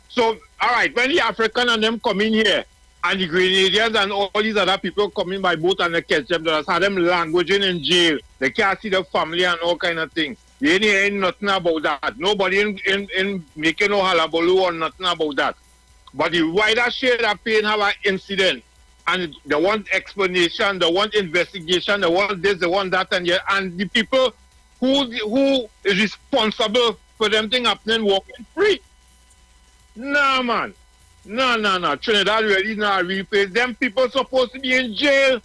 So, all right, when the African and them come in here, and the Grenadians and all these other people coming by boat and they catch them, they have them languaging in jail. They can't see their family and all kind of things. They ain't hearing nothing about that. Nobody in making no halabaloo or nothing about that. But the wider share of pain have an incident. And they want explanation, they want investigation, they want this, they want that, and the people who is responsible for them thing happening walking free. Nah, man. No. Trinidad really not repay. Them people supposed to be in jail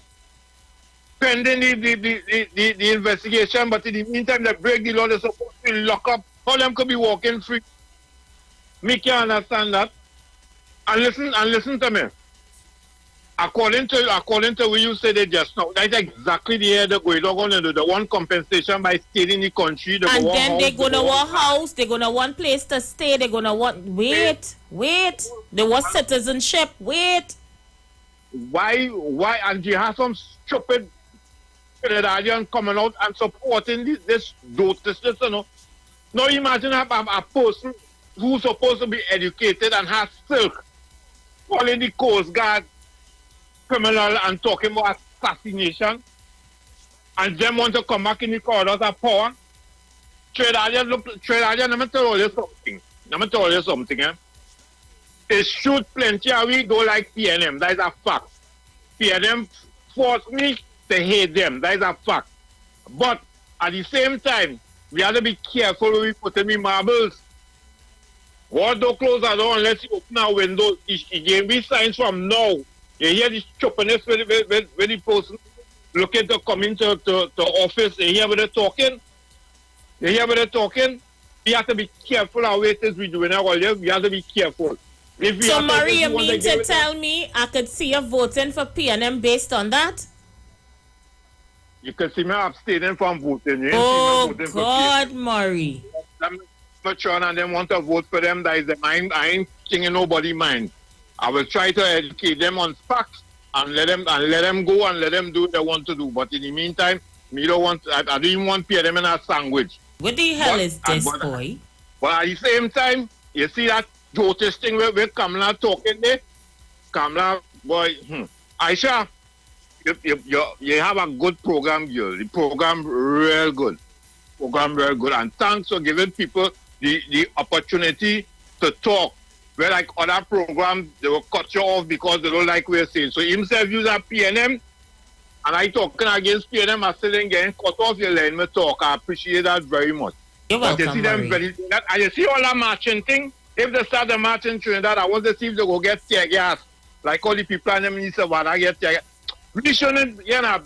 pending the investigation, but in the meantime, they break the law, they're supposed to be locked up. How them could be walking free? Me can't understand that. And listen to me. According to what you said just now, that's exactly the area they're going to do. They want compensation by staying in the country. And then they're going to want house, they're going to want place to stay, they're going to want... Wait. They want citizenship. Wait. Why? And you have some stupid Trinidadian coming out and supporting this, you know. Now imagine a person who's supposed to be educated and has silk calling the Coast Guard criminal and talking about assassination, and them want to come back in the corridors of power. Trinidadian, let me tell you something. They shoot plenty of we don't like PNM. That is a fact. PNM forced me to hate them. That is a fact. But at the same time, we have to be careful when we put in the marbles. Or don't close the door unless you open our window. It gave me signs from now. You hear this choppiness when the person looking to come into office. You hear what they're talking? We have to be careful how it is we doing our life. We have to be careful. So, Murray, you mean to tell me I could see you voting for PNM based on that? You can see me abstaining from voting. Oh, God, Murray. I'm mature and them want to vote for them. That is the mind. I ain't thinking nobody mind. I will try to educate them on facts and let them go and let them do what they want to do. But in the meantime, I don't even want to pay them in a sandwich. What the hell is this, boy? But at the same time, you see that Jotish thing with Kamla talking there? Kamla, boy, Aisha, you have a good program, girl. The program real good. And thanks for giving people the opportunity to talk. where like other programs, they will cut you off because they don't like what you're saying. So himself use a PNM, and I talking against PNM, I still ain't getting cut off your line, me talk. I appreciate that very much. You're welcome, but you see them very, and you see all that marching thing, if they start the march in Trinidad, I want to see if they go get tear gas. Like all the people in the minister want to get tear gas. We shouldn't, you know,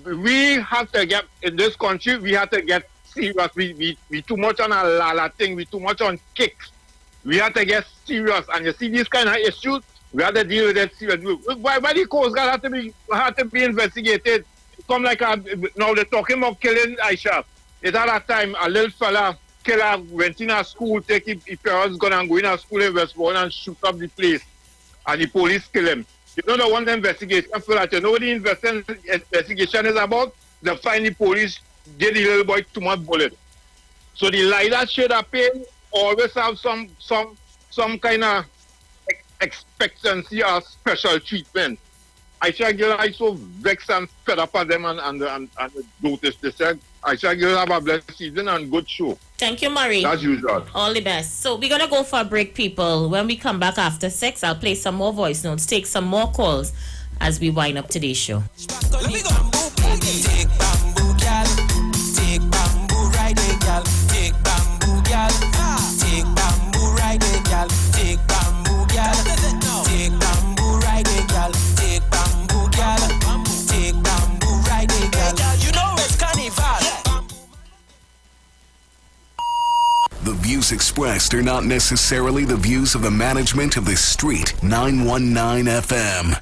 we have to get, in this country, we have to get serious. We too much on a lala thing, we too much on kicks. We have to get serious. And you see these kind of issues, we have to deal with it serious. Why the Coast Guard have to be investigated? Come like now they're talking about killing Aisha. It had a time a little fella killer went in a school, take his parents' gun and go in a school in Westbourne and shoot up the place. And the police kill him. You don't know what the investigation for that. You know what the investigation is about? They find the police, get the little boy too much bullet. So the lie that shade of pain always have some kind of expectancy or special treatment. I shall get so vexed and fed up at them and notice. They said, I shall get have a blessed season and good show. Thank you, Murray. As usual. All the best. So we're going to go for a break, people. When we come back after 6, I'll play some more voice notes, take some more calls as we wind up today's show. Let me go. Take bamboo, gal. Take bamboo, ride it, gal. Take bamboo, gal. Take bamboo, ride it, gal. Take bamboo, gal. Take bamboo, ride it, gal. Take bamboo, gal. Take bamboo, ride it, gal. You know it's carnival. The views expressed are not necessarily the views of the management of the Street 919 FM.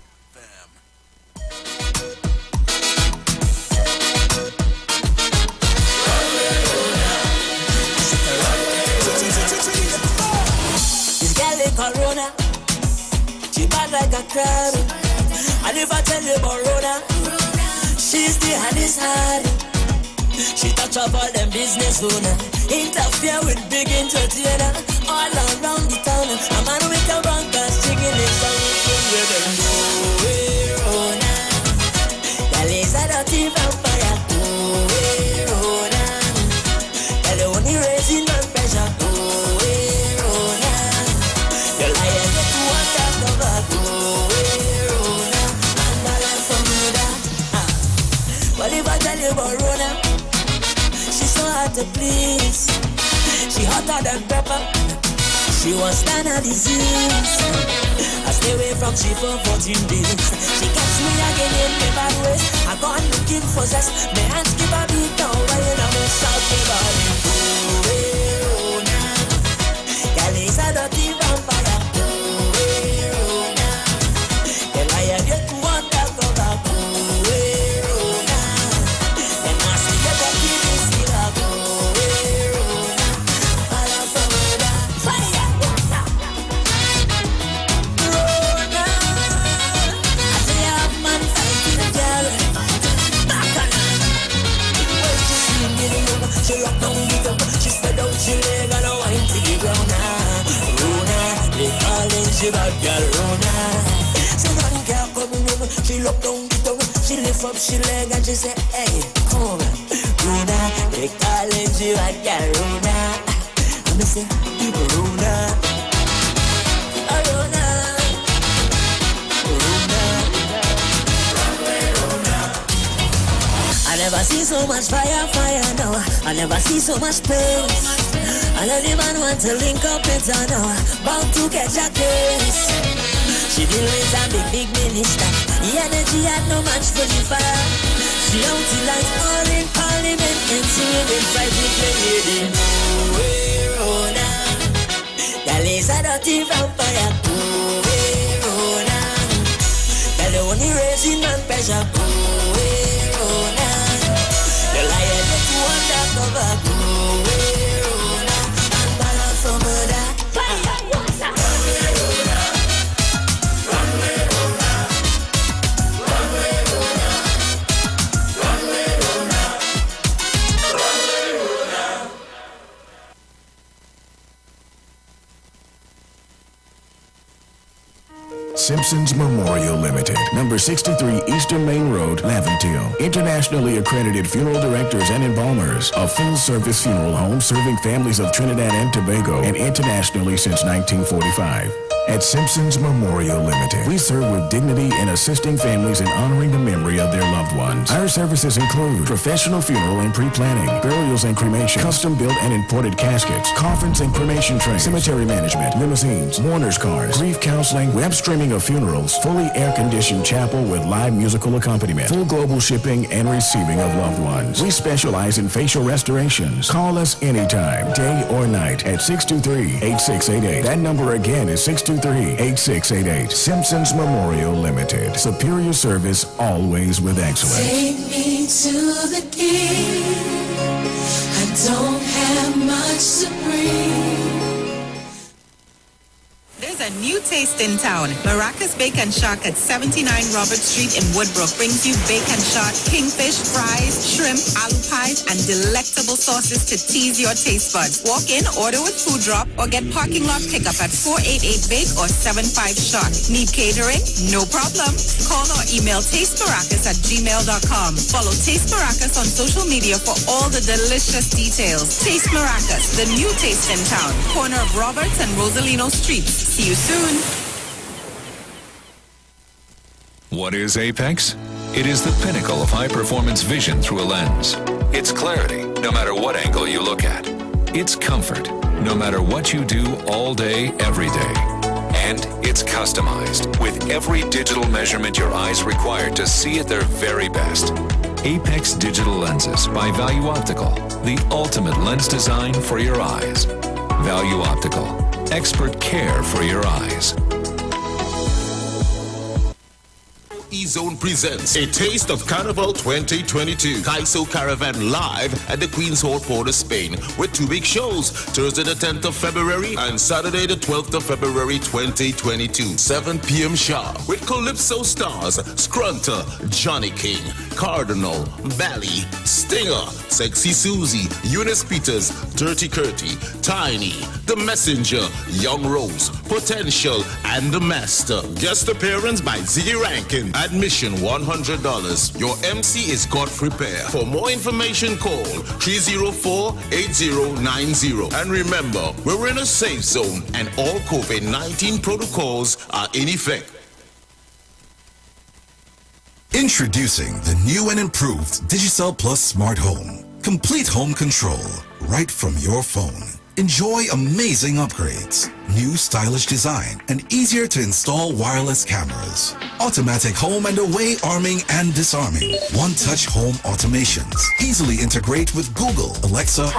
This girl in Corona, she bad like a crab. And if I tell you about Rona, she's the hardest hard. She touch up all them business owner, interfere with big entertainer, all around the town. A man with a bunkers, chicken is something with them. Oh, hey, Rona, girl is a dirty vampire. Oh, hey, Rona, girl only raising blood pressure. Oh, hey, Rona, girl I am the one that cover. Oh, hey, Rona, and I like for murder. What if I tell you about Rona? She's so hard to please. She hotter than pepper. She was stand a disease. I stay away from she for 14 days. She catch me again in the bad ways. I gone looking for zest. My hands keep a beat down while I'm a shout the body. Oh, hey, Rona, girl is a dirty vampire. Oh, hey, Rona, girl I have yet to want that cover. Oh, hey, Rona, and I see you got me this here. Oh, hey, Rona, all I'm from Rona. Fire! Rona, I say I'm man fighting a girl. Back on her. When she see me the yoga, she rock down the top. She spread out she leg and a wine to the ground. Rona, they calling she bad girl. Rona, so nothing can come in over. She look down the top. She lift up she leg and she say, hey, come on. Rona, they calling she bad girl. Rona, and they say, Rona, Rona, I never see so much fire now. I never see so much pain. And any man want to link up with her now, bound to catch a case. She deal with a big minister. The energy had no match for the fire. She utilized all in parliament and she will fight with the lady. Oh, hey, Rona, girl is a dirty vampire. Oh, hey, Rona, girl only raising man pressure. Oh, hey, Rona, girl I had to undercover. Oh, hey, Rona, and balance for murder. Simpsons Memorial Limited, number 63 Eastern Main Road, Laventille. Internationally accredited funeral directors and embalmers. A full-service funeral home serving families of Trinidad and Tobago and internationally since 1945. At Simpson's Memorial Limited, we serve with dignity in assisting families in honoring the memory of their loved ones. Our services include professional funeral and pre-planning, burials and cremation, custom-built and imported caskets, coffins and cremation trays, cemetery management, limousines, mourners cars, grief counseling, web streaming of funerals, fully air-conditioned chapel with live musical accompaniment, full global shipping and receiving of loved ones. We specialize in facial restorations. Call us anytime, day or night, at 623-8688. That number again is 623-8688. Simpsons Memorial Limited. Superior service, always with excellence. Take me to the king. I don't have much to bring. There's a new taste in town. Maracas Bacon Shack at 79 Robert Street in Woodbrook brings you bacon shot, kingfish, fries, shrimp, aloo pies, and delectable sauces to tease your taste buds. Walk in, order with food drop, or get parking lot pickup at 488 Bake or 75 Shot. Need catering? No problem. Call or email tastemaracas@gmail.com. Follow Taste Maracas on social media for all the delicious details. Taste Maracas, the new taste in town. Corner of Roberts and Rosalino Streets. See you soon. What is Apex? It is the pinnacle of high-performance vision through a lens. It's clarity, no matter what angle you look at. It's comfort, no matter what you do all day, every day. And it's customized, with every digital measurement your eyes require to see at their very best. Apex Digital Lenses by Value Optical, the ultimate lens design for your eyes. Value Optical. Expert care for your eyes. E-Zone presents A Taste of Carnival 2022. Kaiso Caravan live at the Queen's Hall, Port of Spain with 2 big shows, Thursday the 10th of February and Saturday the 12th of February 2022, 7 p.m. sharp with Calypso stars Scrunter, Johnny King, Cardinal, Bally, Stinger, Sexy Susie, Eunice Peters, Dirty Curty, Tiny, The Messenger, Young Rose, Potential, and The Master. Guest appearance by Ziggy Rankin. Admission $100. Your MC is Godfrey Pear. For more information, call 304-8090. And remember, we're in a safe zone and all COVID-19 protocols are in effect. Introducing the new and improved Digicel Plus Smart Home. Complete home control right from your phone. Enjoy amazing upgrades, new stylish design, and easier to install wireless cameras. Automatic home and away arming and disarming. One-touch home automations. Easily integrate with Google, Alexa,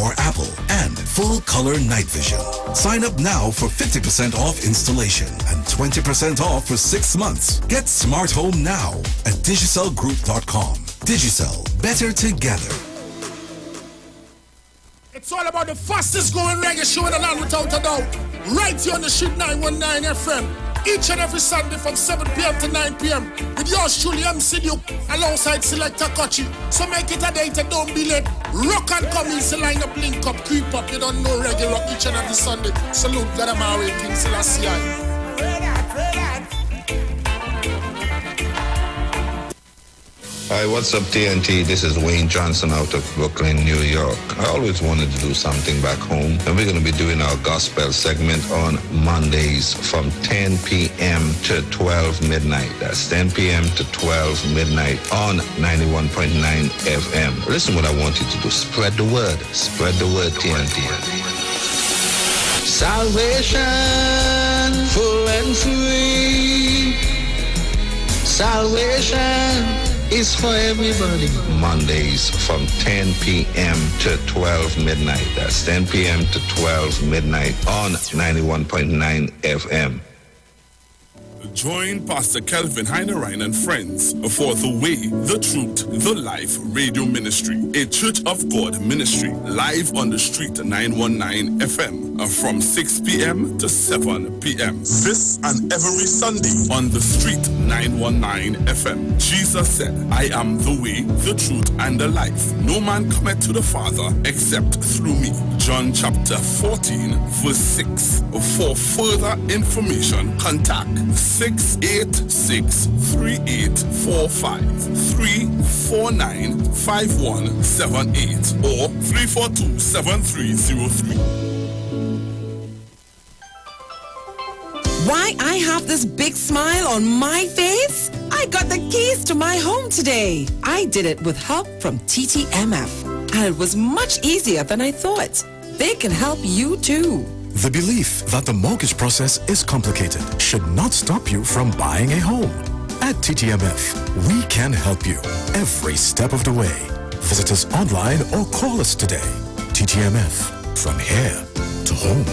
or Apple. And full color night vision. Sign up now for 50% off installation and 20% off for 6 months. Get smart home now at digicelgroup.com. Digicel, better together. It's all about the fastest growing reggae show in the land without a doubt. Right here on the Street 919 FM. Each and every Sunday from 7 p.m. to 9 p.m. With yours truly, MC Duke, alongside Selector Kochi. So make it a date and don't be late. Rock and come in, so line up, link up, creep up. You don't know reggae rock each and every Sunday. Salute, God Amari, King Selassie. Hi, what's up, TNT? This is Wayne Johnson out of Brooklyn, New York. I always wanted to do something back home, and we're going to be doing our gospel segment on Mondays from 10 p.m. to 12 midnight. That's 10 p.m. to 12 midnight on 91.9 FM. Listen what I want you to do. Spread the word. Spread the word, TNT. Salvation, full and free. Salvation is for everybody. Mondays from 10 p.m. to 12 midnight. That's 10 p.m. to 12 midnight on 91.9 FM. Join Pastor Kelvin Heinerine and friends for The Way, The Truth, The Life Radio Ministry, a Church of God ministry, live on the Street 919 FM from 6 p.m. to 7 p.m. This and every Sunday on the Street 919 FM. Jesus said, I am the way, the truth, and the life. No man cometh to the Father except through me. John chapter 14, verse 6. For further information, contact 686-3845-349-5178 or 342-7303. Why I have this big smile on my face? I got the keys to my home today. I did it with help from TTMF, and it was much easier than I thought. They can help you too. The belief that the mortgage process is complicated should not stop you from buying a home. At TTMF, we can help you every step of the way. Visit us online or call us today. TTMF, from here to home.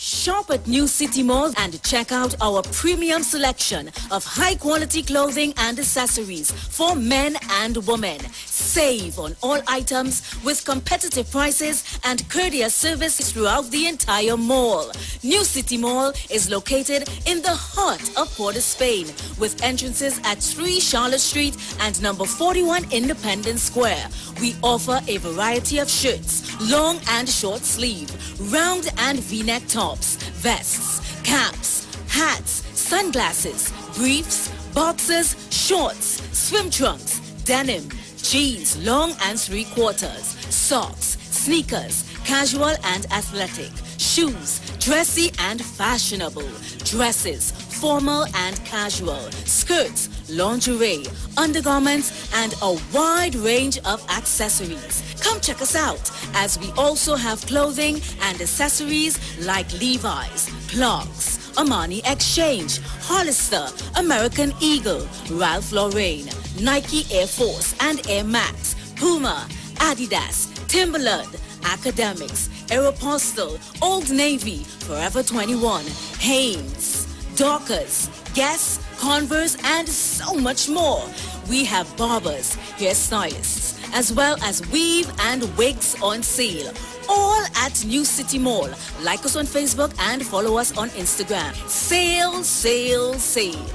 Shop at New City Mall and check out our premium selection of high-quality clothing and accessories for men and women. Save on all items with competitive prices and courteous service throughout the entire mall. New City Mall is located in the heart of Port of Spain with entrances at 3 Charlotte Street and number 41 Independence Square. We offer a variety of shirts, long and short sleeve, round and V-neck tops, vests, caps, hats, sunglasses, briefs, boxers, shorts, swim trunks, denim, jeans, long and 3/4, socks, sneakers, casual and athletic, shoes, dressy and fashionable, dresses, formal and casual, skirts, lingerie, undergarments, and a wide range of accessories. Come check us out, as we also have clothing and accessories like Levi's, Clarks, Armani Exchange, Hollister, American Eagle, Ralph Lauren, Nike Air Force and Air Max, Puma, Adidas, Timberland, Academics, Aeropostale, Old Navy, Forever 21, Hanes, Dockers, Guess, Converse, and so much more. We have barbers, hairstylists, as well as weave and wigs on sale. All at New City Mall. Like us on Facebook and follow us on Instagram. Sale, sale, sale.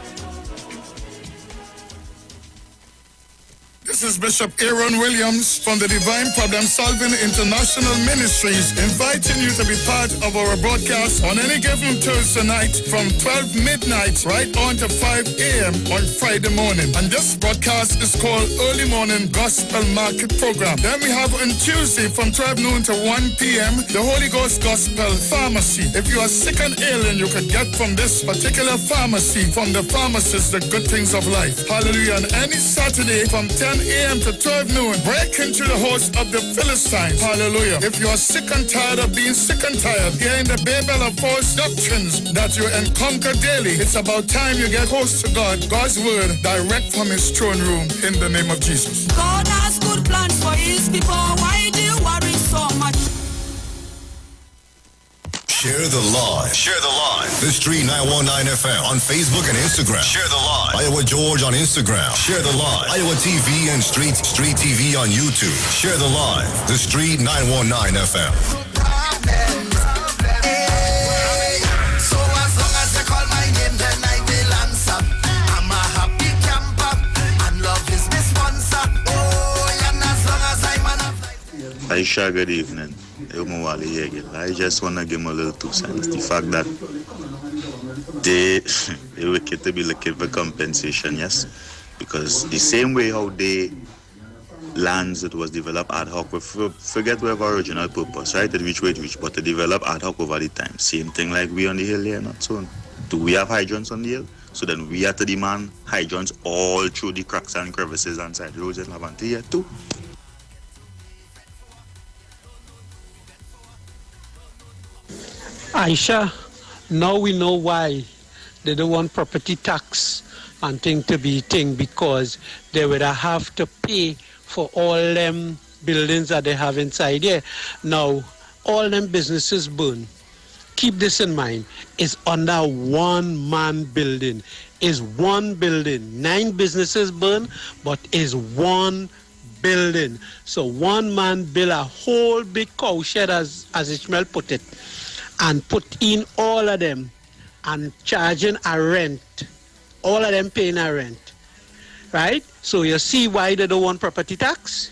This is Bishop Aaron Williams from the Divine Problem Solving International Ministries, inviting you to be part of our broadcast on any given Thursday night from 12 midnight right on to 5 a.m. on Friday morning. And this broadcast is called Early Morning Gospel Market Program. Then we have on Tuesday from 12 noon to 1 p.m. the Holy Ghost Gospel Pharmacy. If you are sick and ailing, you can get from this particular pharmacy, from the pharmacist, the good things of life. Hallelujah. And any Saturday from 10 a.m. to 12 noon, break into the host of the Philistines. Hallelujah. If you are sick and tired of being sick and tired, hearing the babel of false doctrines that you encounter daily, it's about time you get close to God, God's word, direct from his throne room, in the name of Jesus. God has good plans for his people. Why do you worry so much? Share the live. Share the live. The Street 919 FM on Facebook and Instagram. Share the live. Iowa George on Instagram. Share the live. Iowa TV and Street TV on YouTube. Share the live. The Street 919 FM. So as long as you call my name, then I will answer. I'm a happy camper, and love is my sponsor. Oh, and as long as I'm an Aisha, good evening. I just want to give them a little 2 cents. The fact that they wicked to be looking for compensation, yes? Because the same way how they lands that was developed ad hoc, we forget we have original purpose, right? It reach where it reach, but to develop ad hoc over the time. Same thing like we on the hill here, not so. Do we have hydrants on the hill? So then we have to demand hydrants all through the cracks and crevices and side roads in Lavante here too. Aisha, now we know why they don't want property tax and thing to be thing, because they would have to pay for all them buildings that they have inside here. Now, all them businesses burn. Keep this in mind. It's under one man building. It's one building. 9 businesses burn, but it's one building. So one man build a whole big cow shed, as Ishmael put it, and put in all of them and charging a rent. All of them paying a rent. Right? So you see why they don't want property tax?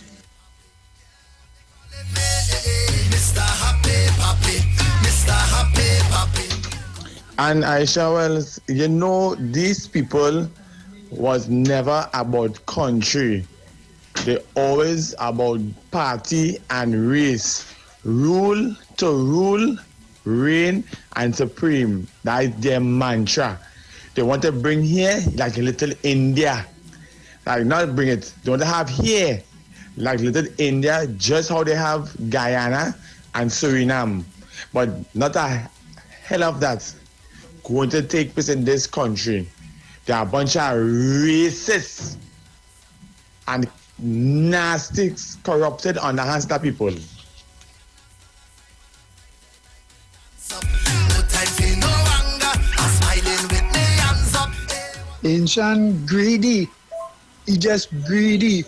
Mr. Happy Papi, Mr. Happy Papi. And Aisha Wells, you know, these people was never about country. They always about party and race. Rule to rule reign and supreme. That is their mantra. They want to bring here like a little India. Like not bring it. They want to have here like little India, just how they have Guyana and Suriname. But not a hell of that going to take place in this country. There are a bunch of racist and nasty, corrupted, underhanded people. Ancient greedy. He just greedy.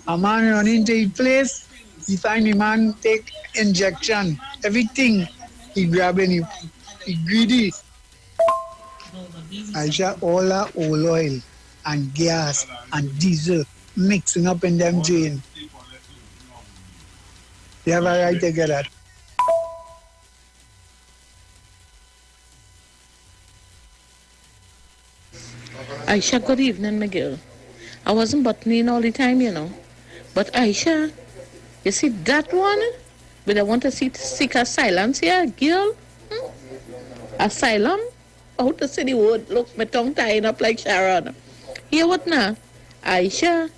A man run into a place, he find a man take injection. Everything he grabbing, he greedy. I shot all that oil, oil and gas and diesel mixing up in them drain. They have a right to get that. Aisha, good evening, my girl. I wasn't buttoning all the time, you know. But Aisha, you see that one? But I want to seek asylum here, girl. Asylum? How to say the word? Look, my tongue tying up like Sharon. Hear what now? Aisha,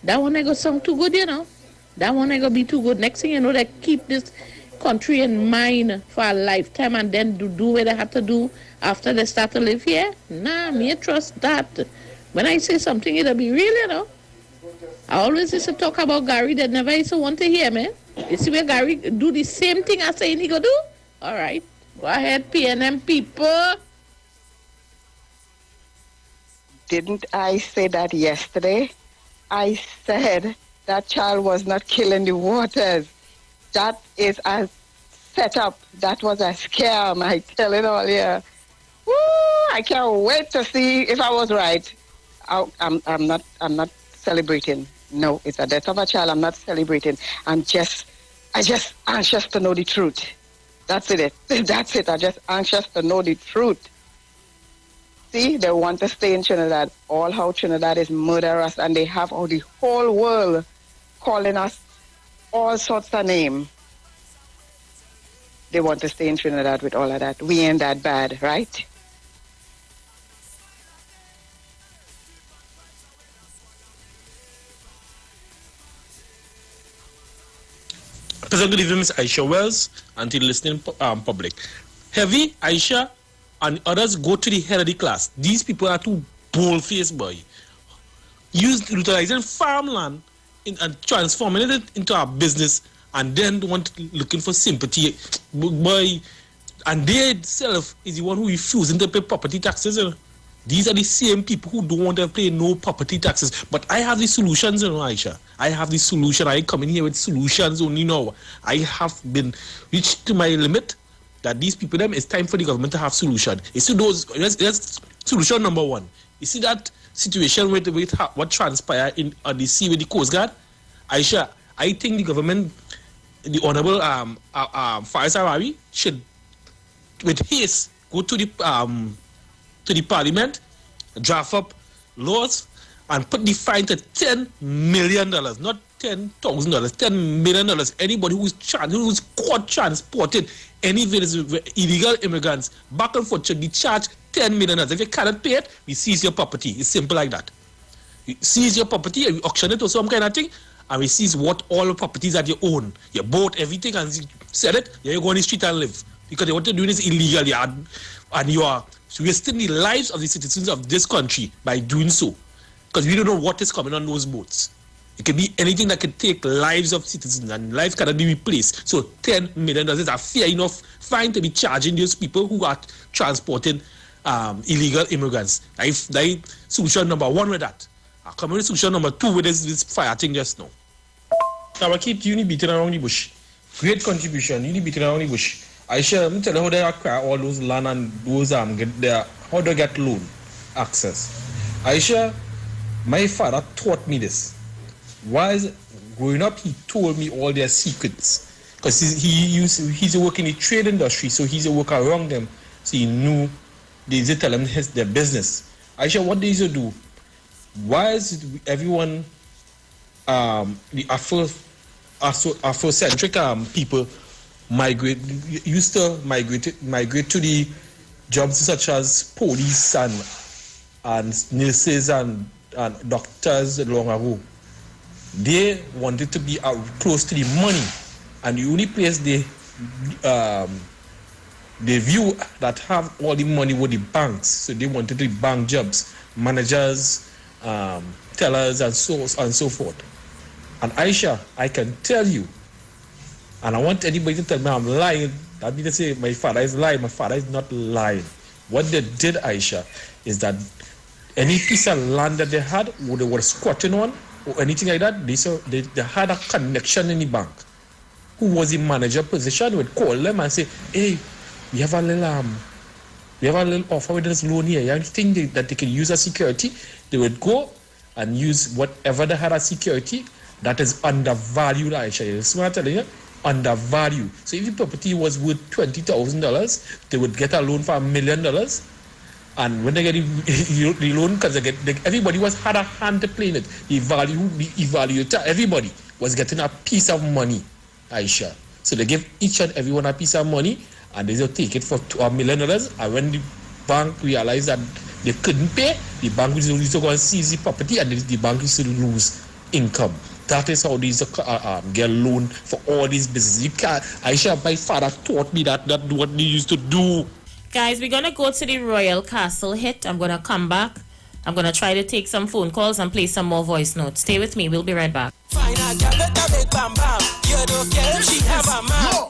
that one ain't gonna sound too good, you know. That one ain't gonna be too good. Next thing you know, they keep this country in mind for a lifetime and then do what they have to do after they start to live here. Nah, me trust that. When I say something, it'll be real, you know. I always used to talk about Gary that never used to want to hear me. You see where Gary do the same thing I say he go do? All right. Go ahead, PNM people. Didn't I say that yesterday? I said that child was not killing the waters. That is a setup. That was a scam. I tell it all here. Woo! I can't wait to see if I was right. I'm not celebrating. No, it's a death of a child. I'm not celebrating. I just anxious to know the truth. That's it. That's it. I'm just anxious to know the truth. See, they want to stay in Trinidad. All how Trinidad is murderous, and they have all the whole world calling us all sorts of names. They want to stay in Trinidad with all of that. We ain't that bad, right? Pleasant good evening, Ms. Aisha Wells, and to the listening public. Heavy, Aisha, and others go to the head of the class. These people are too bold-faced, boy. Utilizing farmland and transforming it into a business, and then looking for sympathy, boy. And they itself is the one who refusing to pay property taxes. You know? These are the same people who don't want to pay no property taxes. But I have the solutions, you know, Aisha. I have the solution. I come in here with solutions only now. I have been reached to my limit that these people, it's time for the government to have solution. You see that's solution number one. You see that situation with what transpired on the sea with the Coast Guard? Aisha, I think the government, the Honorable Faris Arawi should, with haste, go to the Parliament, draft up laws, and put the fine to $10 million, not $10,000, $10 million. Anybody who's caught transporting any illegal immigrants back and forth should be charged $10 million. If you cannot pay it, we seize your property. It's simple like that. We seize your property and we auction it or some kind of thing, and we seize what all the properties that you own. You bought everything and sell it, then you go on the street and live. Because what you're doing is illegal, and you are wasting the lives of the citizens of this country by doing so. Because we don't know what is coming on those boats. It can be anything that can take lives of citizens, and lives cannot be replaced. So $10 million is a fair enough fine to be charging those people who are transporting illegal immigrants. That's solution number one with that. I come with solution number two with this fire thing just now. I will keep Uni beating around the bush. Great contribution, Uni beating around the bush. Aisha, let me tell you how they acquire all those land and those how they get loan access. Aisha, my father taught me this. While growing up, he told me all their secrets. Because he's a work in the trade industry, so he's a work around them. So he knew they used to tell him their business. Aisha, what they used to do? Why is everyone, the Afrocentric people, used to migrate to the jobs such as police and nurses and doctors long ago. They wanted to be close to the money, and the only place they view that have all the money were the banks. So they wanted the bank jobs, managers, tellers, and so forth. And Aisha, I can tell you, and I want anybody to tell me I'm lying. I mean to say my father is lying. My father is not lying. What they did, Aisha, is that any piece of land that they had, or they were squatting on, or anything like that, they had a connection in the bank. Who was in manager position would call them and say, hey, we have a little offer with this loan here. You think that they can use as security? They would go and use whatever they had as security that is undervalued, Aisha. That's what I'm telling you. Undervalued. So if the property was worth $20,000, they would get a loan for $1 million. And when they get the loan, because everybody had a hand to play in it. The evaluator, everybody was getting a piece of money, Aisha. So they give each and everyone a piece of money, and they just take it for $1 million. And when the bank realized that they couldn't pay, the bank used to go and seize the property, and the bank used to lose income. That is how these get loan for all these businesses. You can't. Aisha, my father taught me that what they used to do. Guys, we're going to go to the Royal Castle hit. I'm going to come back. I'm going to try to take some phone calls and play some more voice notes. Stay with me. We'll be right back.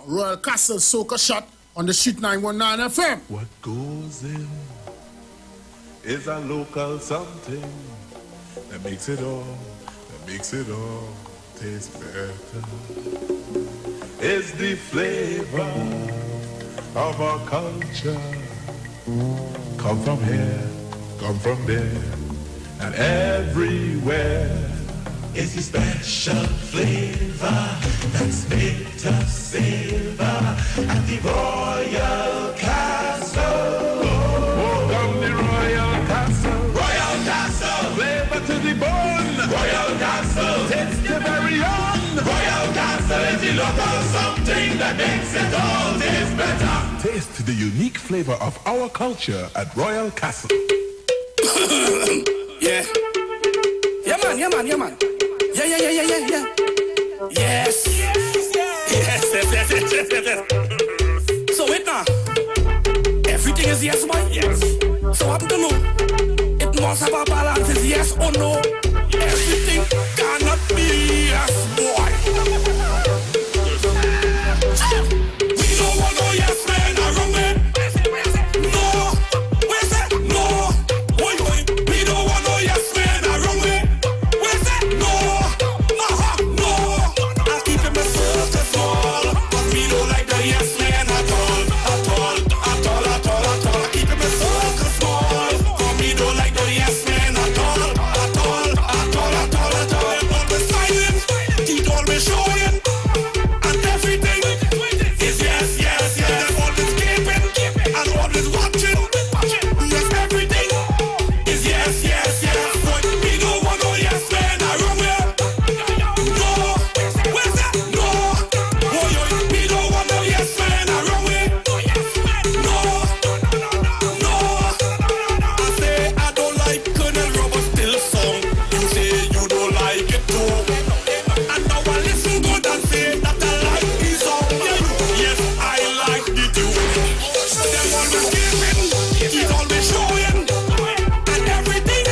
Royal Castle Soca Shot on the Street 919 FM. What goes in is a local something that makes it all taste better. It's the flavor of our culture. Come from here, come from there, and everywhere. It's the special flavor that's made us savor at the Royal Castle. Welcome the Royal Castle. Royal Castle. Flavor to the bone. Royal Castle. Taste the very own. Royal Castle is the local something that makes it all taste better. Taste the unique flavor of our culture at Royal Castle. Yeah. Yeah, man. Yeah. Yes. So wait now. Everything is yes, boy? Yes. So happen to know. It must have a balance, is yes or no. Everything cannot be yes, boy. We don't want no yes man around me. No. Where's that? No. Boy. We don't want no yes man around me. Where's that? No. No. I'll keep it myself to fall. But we don't like the yes man at all. I keep it myself to small. But we don't like the yes man at all. All the silence, keep always showing. And everything is yes. There's always gaping and always watching. Yes, everything is yes. But we don't want no yes man around here. No, where's that? No, we don't want no yes man around here. No. I say I don't like Colonel Robert Still song. You say you don't like it too. And now I listen good and say that I like his song. Yes, I like the tune. Them always giving, he's always showing. And everything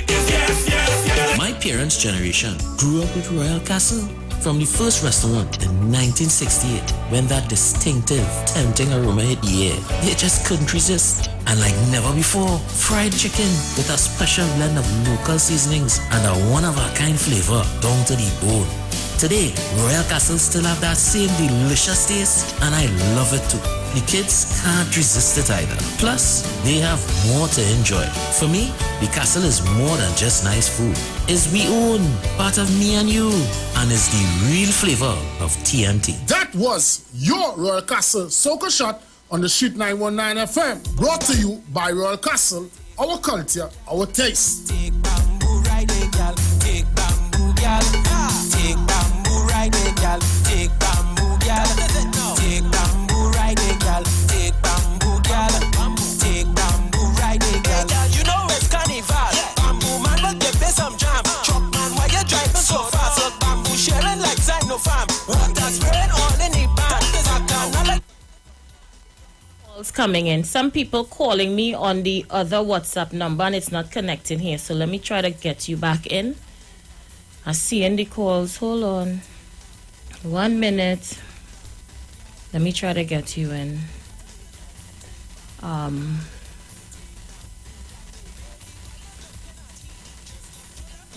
is yes. My parents' generation grew up with Royal Castle. From the first restaurant in 1968, when that distinctive, tempting aroma hit the air, they just couldn't resist. And like never before, fried chicken with a special blend of local seasonings and a one-of-a-kind flavor down to the bone. Today, Royal Castle still have that same delicious taste, and I love it too. The kids can't resist it either. Plus, they have more to enjoy. For me, the castle is more than just nice food. It's we own, part of me and you, and it's the real flavor of TNT. That was your Royal Castle Soca Shot on the Street 919 FM. Brought to you by Royal Castle, our culture, our taste. Take bamboo riding, gal. Take bamboo, gal. Take bamboo riding, gal. Take bamboo, gal. Take coming in. Some people calling me on the other WhatsApp number and it's not connecting here. So let me try to get you back in. I see in the calls. Hold on. 1 minute. Let me try to get you in. All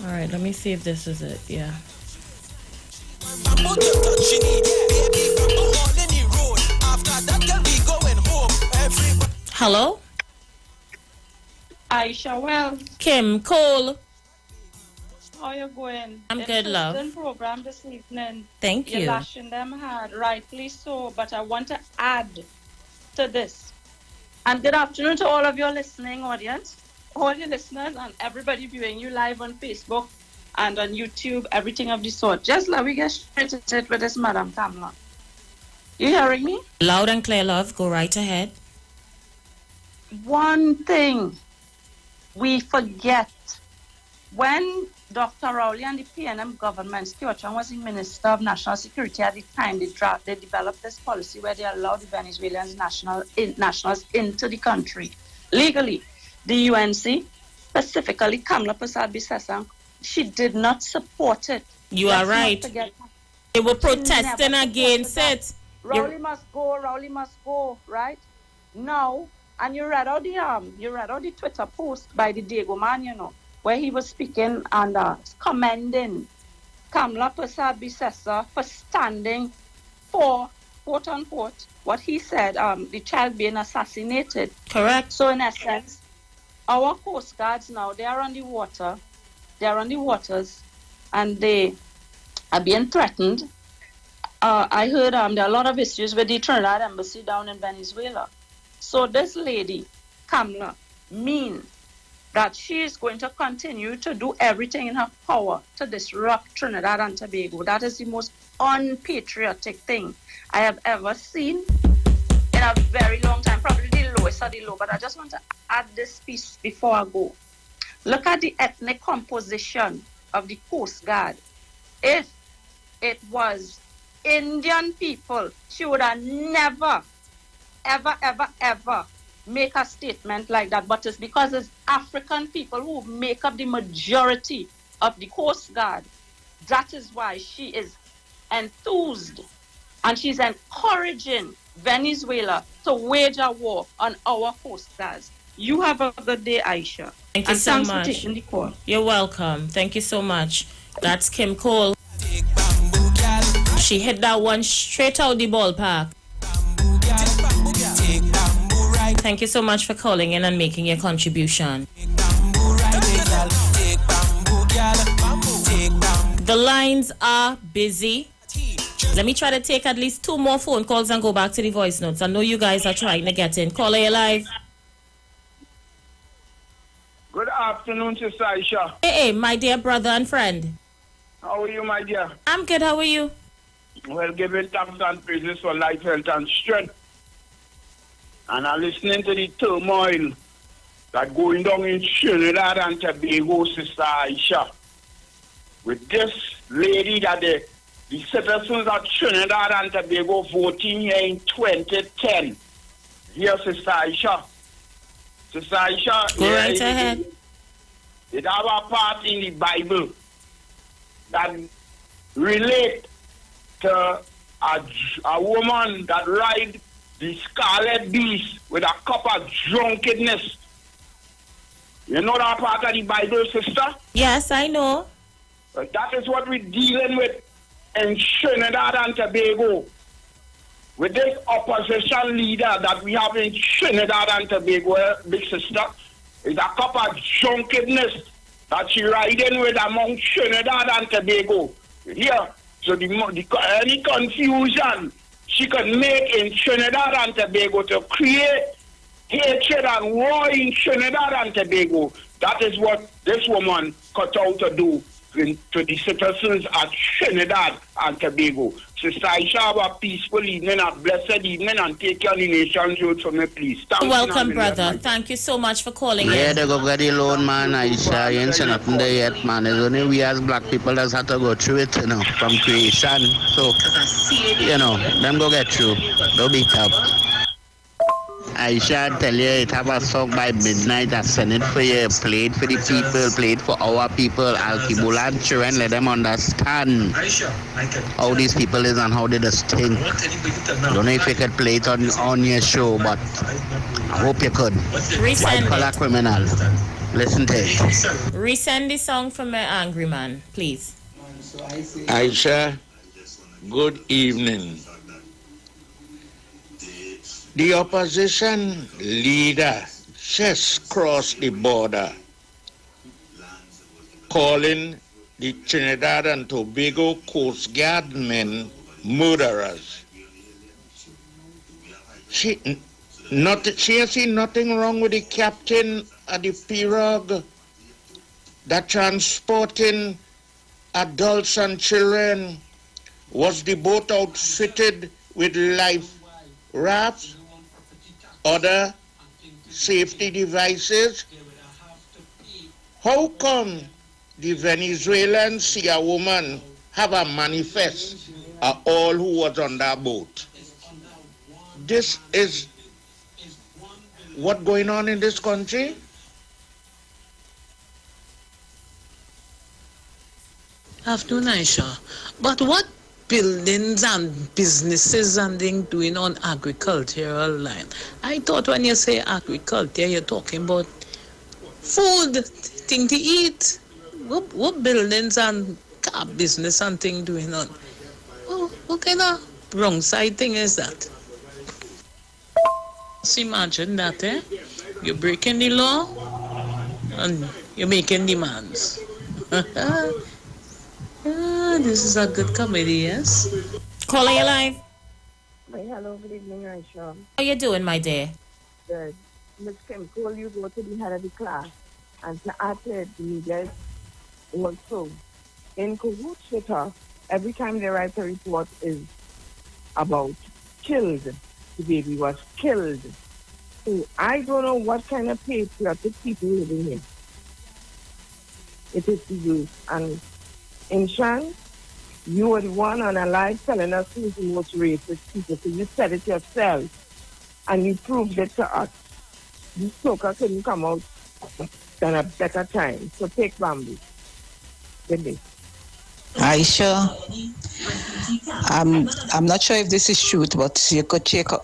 right, let me see if this is it. Yeah. Hello? Aisha, well, Kim Cole. how you going? I'm good, love. Interesting program this evening. Thank you. You're lashing them hard, rightfully so. But I want to add to this. And good afternoon to all of your listening audience, all your listeners, and everybody viewing you live on Facebook and on YouTube, everything of the sort. Just let me get straight to it with this, Madam Kamla. You hearing me? Loud and clear, love. Go right ahead. One thing we forget, when Dr. Rowley and the PNM government, Stuart Chung was the Minister of National Security at the time, they developed this policy where they allowed the Venezuelans nationals into the country legally. The UNC, specifically Kamla Persad-Bissessong, she did not support it. You are right. They were protesting against it. Rowley must go, right? Now, and you read out the Twitter post by the Diego man, you know, where he was speaking and commending Kamla Persad-Bissessong for standing for, quote unquote, what he said, the child being assassinated. Correct. So in essence, our Coast Guards now, they are on the water, and they are being threatened. I heard there are a lot of issues with the Trinidad Embassy down in Venezuela. So this lady, Kamla, means that she is going to continue to do everything in her power to disrupt Trinidad and Tobago. That is the most unpatriotic thing I have ever seen in a very long time, probably the lowest of the low. But I just want to add this piece before I go. Look at the ethnic composition of the Coast Guard. If it was Indian people, she would have never, ever make a statement like that. But it's because it's African people who make up the majority of the Coast Guard. That is why she is enthused and she's encouraging Venezuela to wage a war on our Coast Guards. You have a good day, Aisha. Thank you and so thanks much. for taking the call. You're welcome. Thank you so much. That's Kim Cole. She hit that one straight out the ballpark. Thank you so much for calling in and making your contribution. The lines are busy. Let me try to take at least 2 more phone calls and go back to the voice notes. I know you guys are trying to get in. Caller, you live. Good afternoon, Sister Aisha. Hey, my dear brother and friend. How are you, my dear? I'm good. How are you? Well, giving thanks and praises for life, health, and strength. And I'm listening to the turmoil that going down in Trinidad and Tobago, Sister Aisha. With this lady that the citizens of Trinidad and Tobago voting here in 2010. Here, Sister Aisha. Sister Aisha, go right ahead. It have a part in the Bible that relate to a woman that ride the scarlet beast with a cup of drunkenness. You know that part of the Bible, sister? Yes, I know. That is what we're dealing with in Trinidad and Tobago. With this opposition leader that we have in Trinidad and Tobago, big sister, is a cup of drunkenness that she riding with among Trinidad and Tobago. Here, so any confusion she can make in Trinidad and Tobago to create hatred and war in Trinidad and Tobago, that is what this woman cut out to do to the citizens of Trinidad and Tobago. Sister Aisha, have a peaceful evening, a blessed evening, and take care of the nation's road for me, please. Thanks. Welcome, brother. Thank you so much for calling Yeah, in. they go get the loan, man, Aisha. You ain't seen nothing there yet, man. It's only we as black people that have to go through it, you know, from creation. So, you know, them go get through. Don't beat up. Aisha and tell you it have a song by midnight. I send it for you. Play it for the people. Play it for our people. I'll keep and children. Let them understand how these people is and how they just think. I don't know if you could play it on your show, but I hope you could. White collar criminal. Listen to it. Resend the song from my angry man, please. Aisha, good evening. The opposition leader just crossed the border, calling the Trinidad and Tobago Coast Guard men murderers. She has seen nothing wrong with the captain of the pirogue that transporting adults and children. Was the boat outfitted with life rafts, other safety devices? How come the Venezuelans see a woman have a manifest of all who was on that boat? This is what going on in this country? Afternoon, Aisha. But what buildings and businesses and things doing on agricultural land? I thought when you say agriculture, you're talking about food, thing to eat. What buildings and car business and thing doing on? What kind of wrong side thing is that? Just imagine that, eh? You're breaking the law and you're making demands. This is a good comedy, yes? Calling you live. Hello, good evening, Aisha. How you doing, my dear? Good. Ms. Kim told you go to the head of the class and to add to it, the media also in cahoots with her. Every time they write a report is about killed. The baby was killed. So I don't know what kind of patriotic people living here. It is the youth. And in Shan, you were the one on a live telling us who's the most racist people. So you said it yourself, and you proved it to us. The soca couldn't come out than a better time. So take bamboo. Good day. Aisha, I'm not sure if this is true, but you could check out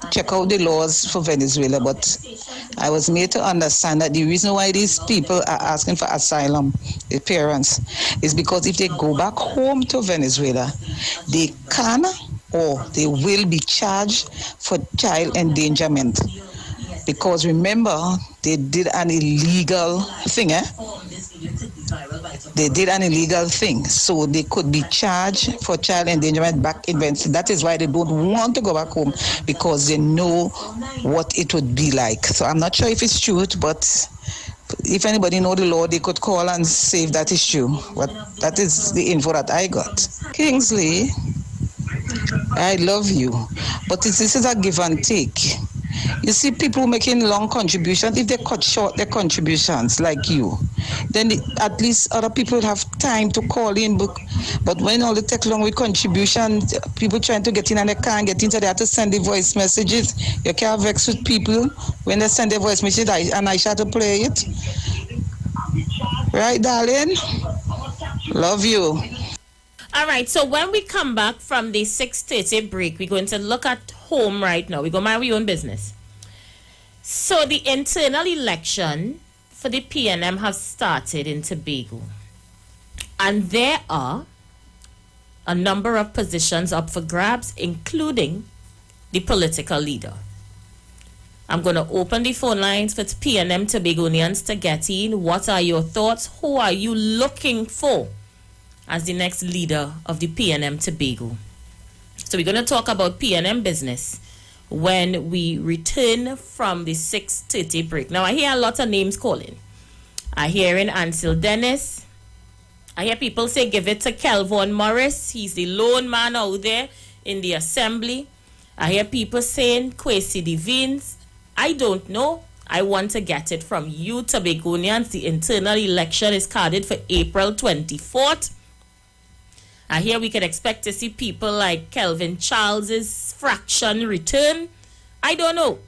the laws for Venezuela. But I was made to understand that the reason why these people are asking for asylum, the parents, is because if they go back home to Venezuela, they can or they will be charged for child endangerment. Because remember, they did an illegal thing, They did an illegal thing, so they could be charged for child endangerment back in Venezuela. That is why they don't want to go back home, because they know what it would be like. So I'm not sure if it's true, but if anybody know the law, they could call and say if that is true. But that is the info that I got. Kingsley, I love you, but this is a give and take. You see people making long contributions, if they cut short their contributions like you, then at least other people have time to call in. But when all the take long with contributions, people trying to get in and they can't get in, so they have to send the voice messages. You can't vex with people when they send the voice message and I try to play it. Right, darling? Love you. All right, so when we come back from the 6:30 break, we're going to look at home right now. We're going to mind our own business. So the internal election for the PNM has started in Tobago. And there are a number of positions up for grabs, including the political leader. I'm going to open the phone lines for PNM Tobagonians to get in. What are your thoughts? Who are you looking for as the next leader of the PNM Tobago? So we're going to talk about PNM business when we return from the 6:30 break. Now, I hear a lot of names calling. I hear in Ansel Dennis. I hear people say give it to Kelvin Morris. He's the lone man out there in the assembly. I hear people saying Kwesi Devines. I don't know. I want to get it from you, Tobagonians. The internal election is carded for April 24th. I hear we could expect to see people like Kelvin Charles's fraction return. I don't know.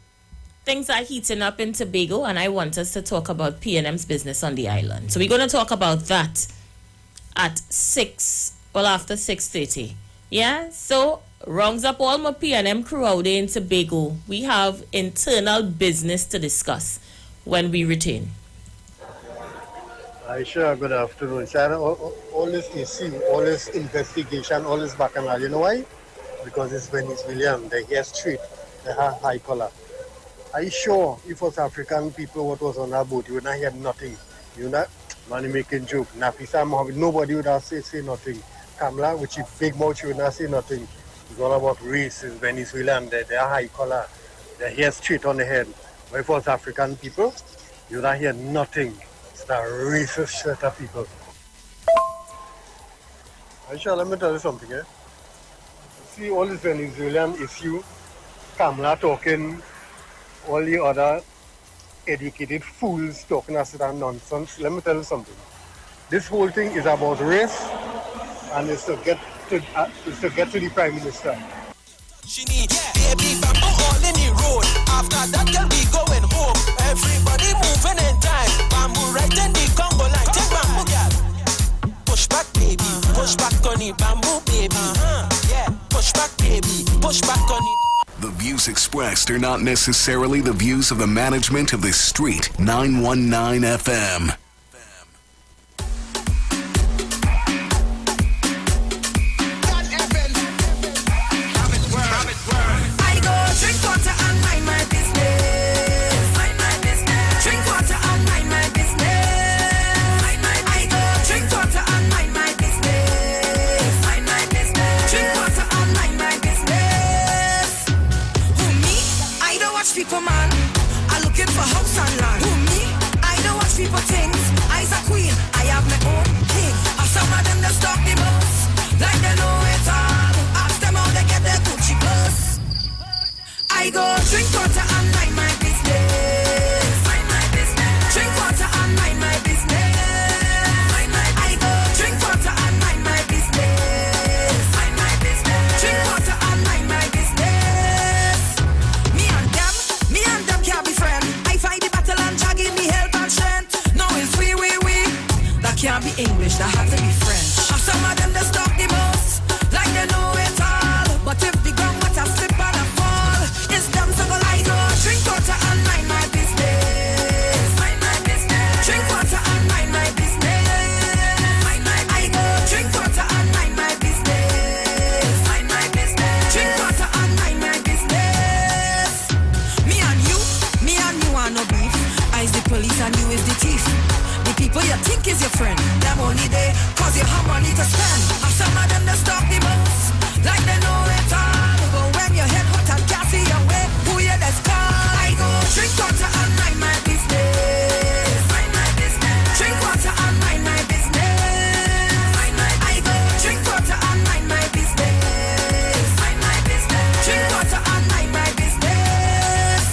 things are heating up in Tobago, and I want us to talk about P&M's business on the island. So we're going to talk about that at 6, well, after 6:30. Yeah, so rounds up all my P&M crew out there in Tobago. We have internal business to discuss when we return. Aisha, good afternoon. Sharon, all this issue, all this investigation, all this bacchanal, you know why? Because it's Venezuelan, they get street, they have high collar. Are you sure if it was African people what was on that boat, you would not hear nothing? You would not, money making joke, Nafisa Mohammed, nobody would have say nothing. Kamla, which is big mouth, she would not say nothing. It's all about race, it's Venezuelan, they are high collar, they hear straight on the head. But if it was African people, you would not hear nothing. It's the racist set of people. Aisha, let me tell you something, eh? See all this Venezuelan issue, Kamla talking, all the other educated fools talking us that nonsense. Let me tell you something. This whole thing is about race, and it's to get to the Prime Minister. She need baby bamboo all in the road. After that, girl, we going home. Everybody moving in time. Bamboo right in the Congo line. Take bamboo, girl. Push back, baby. Push back on the bamboo, baby. Yeah, push back, baby. Push back on the. The views expressed are not necessarily the views of the management of the Street 919 FM. People man, I looking for house and land. Who me? I don't watch people things. I's a queen, I have my own king. And some of them that stalk the most, like they know it all. Ask them how they get their Gucci clothes. I go drink water and mind my business. Mind my business. Drink water and mind my business. I go drink water and mind my business. Mind my business. Drink water and mind my business. Me and them can't be friends. I fight the battle and Jah give me health and strength. No, it's we. That can't be English, that has to be French. And some of them they stalk the most, like they know it all. But if the ground water slip and a fall, it's them to go like go. Drink water and mind my business. Mind my business. Drink water and mind my business. I go drink water and mind my business. Mind my business. Drink water and mind my business. Me and you are no beef. I is the police and you is the thief. The people you think is your friend, them only there cause you have money to spend. And some of them they stalk the most, like they know it all. But when your head hot and can't see your way, who you let's call? I go drink water and mind my business. Mind my business. Drink water and mind my business. I go drink water and mind my business. Mind my business. Drink water and mind my business.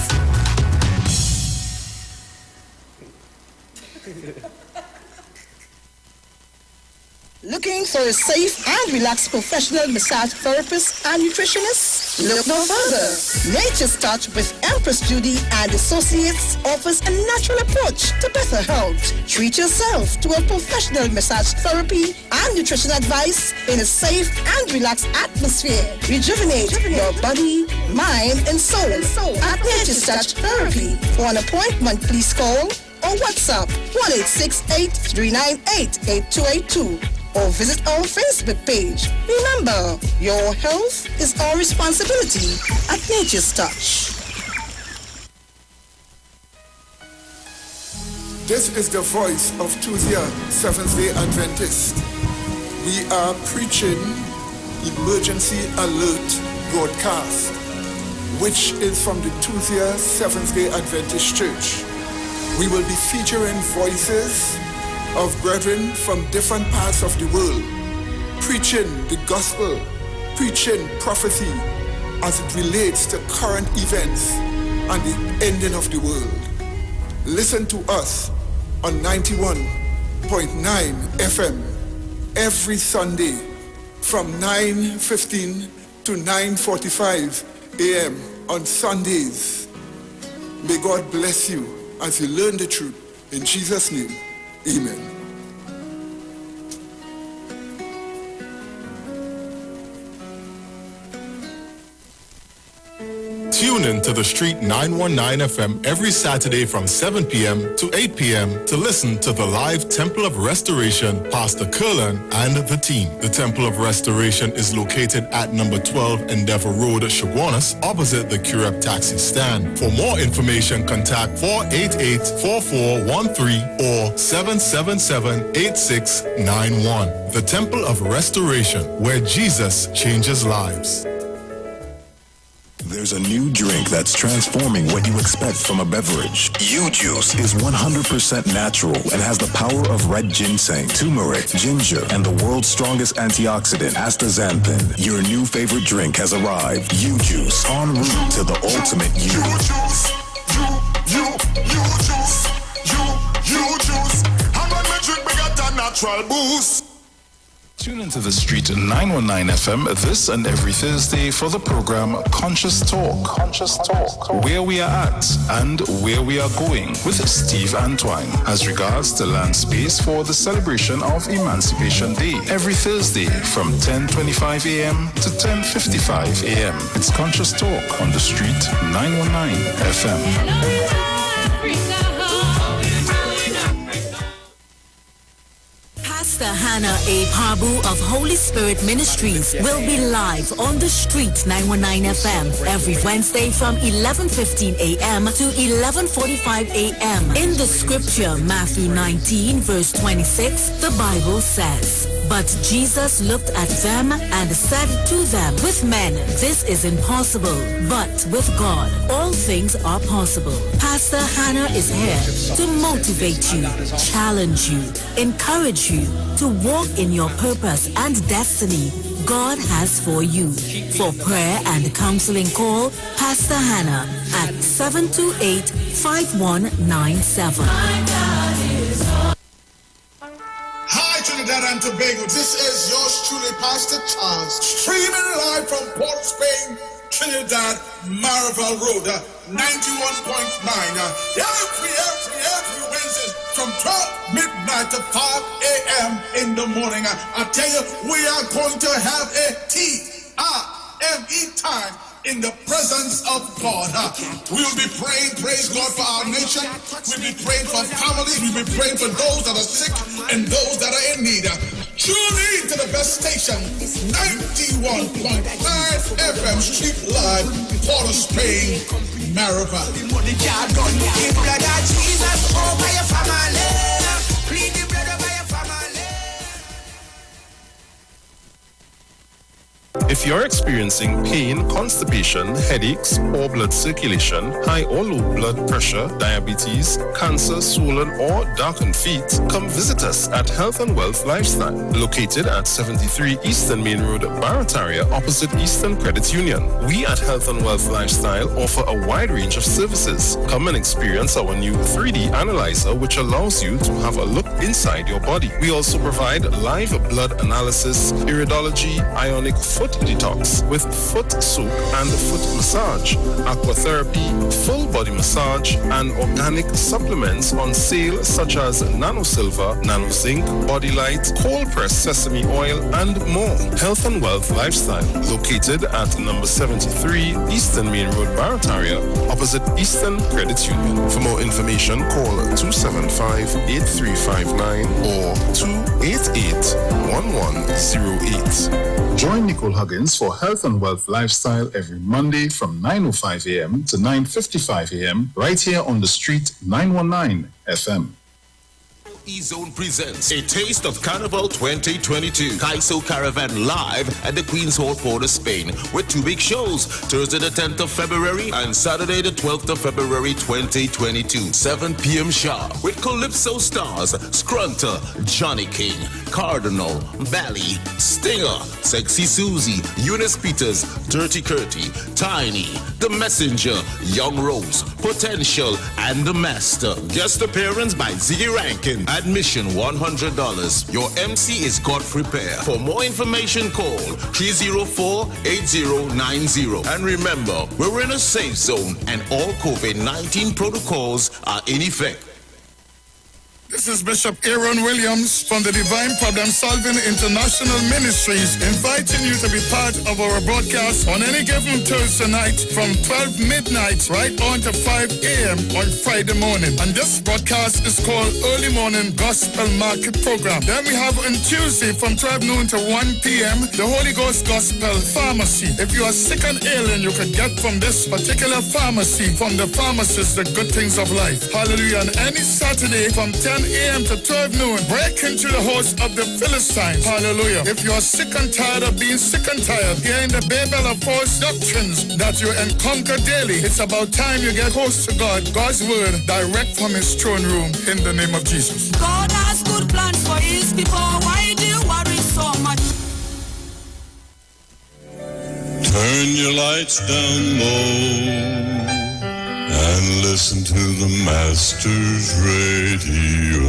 Looking for a safe and relaxed professional massage therapist and nutritionist? Look no further. Nature's Touch with Empress Judy and Associates offers a natural approach to better health. Treat yourself to a professional massage therapy and nutrition advice in a safe and relaxed atmosphere. Rejuvenate your body, mind, and soul at Nature's Touch Therapy. For an appointment, please call or WhatsApp 1-868-398-8282 or visit our Facebook page. Remember, your health is our responsibility at Nature's Touch. This is the voice of Tuesday, Seventh-day Adventist. We are preaching Emergency Alert broadcast, which is from the Tuesday, Seventh-day Adventist Church. We will be featuring voices of brethren from different parts of the world, preaching the gospel, preaching prophecy as it relates to current events and the ending of the world. Listen to us on 91.9 FM every Sunday from 9:15 to 9:45 a.m. on Sundays. May God bless you as you learn the truth. In Jesus' name, amen. Tune in to the Street 919 FM every Saturday from 7 p.m. to 8 p.m. to listen to the live Temple of Restoration, Pastor Curlan and the team. The Temple of Restoration is located at number 12 Endeavour Road, Chaguanas, opposite the Curep taxi stand. For more information, contact 488-4413 or 777-8691. The Temple of Restoration, where Jesus changes lives. There's a new drink that's transforming what you expect from a beverage. U-Juice is 100% natural and has the power of red ginseng, turmeric, ginger, and the world's strongest antioxidant, astaxanthin. Your new favorite drink has arrived. U-Juice, en route to the ultimate you. U-Juice. I'm on my drink, we got that natural boost. Tune into the Street 919 FM this and every Thursday for the program Conscious Talk, where we are at and where we are going with Steve Antoine as regards to land space for the celebration of Emancipation Day every Thursday from 10:25 a.m. to 10:55 a.m. It's Conscious Talk on the Street 919 FM. Pastor Hannah A. Pabu of Holy Spirit Ministries will be live on the Street 919 FM every Wednesday from 11:15 a.m. to 11:45 a.m. In the scripture, Matthew 19 verse 26, the Bible says, "But Jesus looked at them and said to them, with men this is impossible, but with God all things are possible." Pastor Hannah is here to motivate you, challenge you, encourage you to walk in your purpose and destiny God has for you. For prayer and counseling, call Pastor Hannah at 728-5197. Hi, Trinidad and Tobago. This is yours truly, Pastor Charles, streaming live from Port Spain, Trinidad, Marval Road, 91.9. Every Wednesday from 12 midnight to 5 a.m. in the morning. I tell you, we are going to have a T-I-M-E time in the presence of God. We will be praying, praise God, for our nation. We'll be praying for families. We'll be praying for those that are sick and those that are in need. Tune in to the best station, 91.9 FM Street Live, Port of Spain, Marava. If you're experiencing pain, constipation, headaches, poor blood circulation, high or low blood pressure, diabetes, cancer, swollen or darkened feet, come visit us at Health and Wealth Lifestyle, located at 73 Eastern Main Road, Barataria, opposite Eastern Credit Union. We at Health and Wealth Lifestyle offer a wide range of services. Come and experience our new 3D analyzer, which allows you to have a look inside your body. We also provide live blood analysis, iridology, ionic foot detox with foot soak and foot massage, aquatherapy, full body massage, and organic supplements on sale such as Nano Silver, Nano Zinc, Body Light, cold pressed sesame oil, and more. Health and Wealth Lifestyle, located at number 73 Eastern Main Road, Barataria, opposite Eastern Credit Union. For more information, call 275-8359 or 288-1108. Join Nicole Huggins for Health and Wealth Lifestyle every Monday from 9:05 a.m. to 9:55 a.m. right here on the Street 919 FM. E-Zone presents A Taste of Carnival 2022. Kaiso Caravan live at the Queen's Hall, Port of Spain with two big shows, Thursday the 10th of February and Saturday the 12th of February 2022, 7 p.m. sharp with Calypso stars Scrunter, Johnny King, Cardinal, Bally, Stinger, Sexy Susie, Eunice Peters, Dirty Curty, Tiny, The Messenger, Young Rose, Potential, and The Master. Guest appearance by Ziggy Rankin. Admission $100. Your MC is Godfrey Pear. For more information, call 304-8090. And remember, we're in a safe zone and all COVID-19 protocols are in effect. This is Bishop Aaron Williams from the Divine Problem Solving International Ministries, inviting you to be part of our broadcast on any given Thursday night from 12 midnight right on to 5 a.m. on Friday morning. And this broadcast is called Early Morning Gospel Market Program. Then we have on Tuesday from 12 noon to 1 p.m. the Holy Ghost Gospel Pharmacy. If you are sick and ailing, you can get from this particular pharmacy, from the pharmacist, the good things of life. Hallelujah. And any Saturday from 10 a.m. to 12 noon, break into the host of the Philistines. Hallelujah. If you are sick and tired of being sick and tired, hearing the babel of false doctrines that you encounter daily, it's about time you get close to God. God's word direct from his throne room in the name of Jesus. God has good plans for his people. Why do you worry so much? Turn your lights down low and listen to the Master's radio.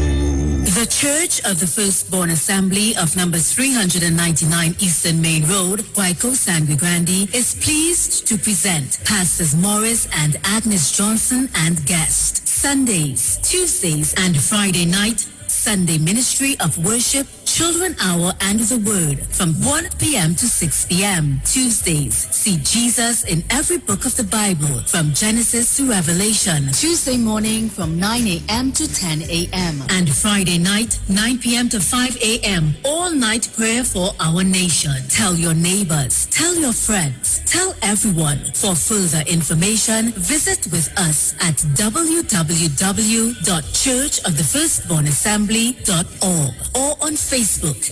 The Church of the Firstborn Assembly of number 399 Eastern Main Road, Waiko, Sangre Grande, is pleased to present Pastors Morris and Agnes Johnson and guest. Sundays, Tuesdays, and Friday night, Sunday Ministry of Worship, Children Hour, and the Word from 1 p.m. to 6 p.m. Tuesdays, see Jesus in every book of the Bible from Genesis to Revelation. Tuesday morning from 9 a.m. to 10 a.m. And Friday night, 9 p.m. to 5 a.m. All night prayer for our nation. Tell your neighbors, tell your friends, tell everyone. For further information, visit with us at www.churchofthefirstbornassembly.org or on Facebook.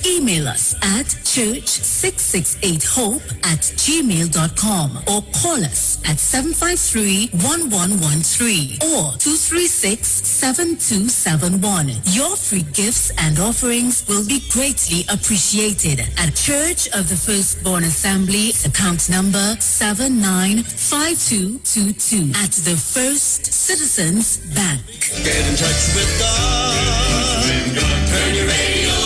Email us at church668hope@gmail.com or call us at 753-1113 or 236-7271. Your free gifts and offerings will be greatly appreciated at Church of the Firstborn Assembly, account number 795222 at the First Citizens Bank. Get in touch with God. Turn your radio on.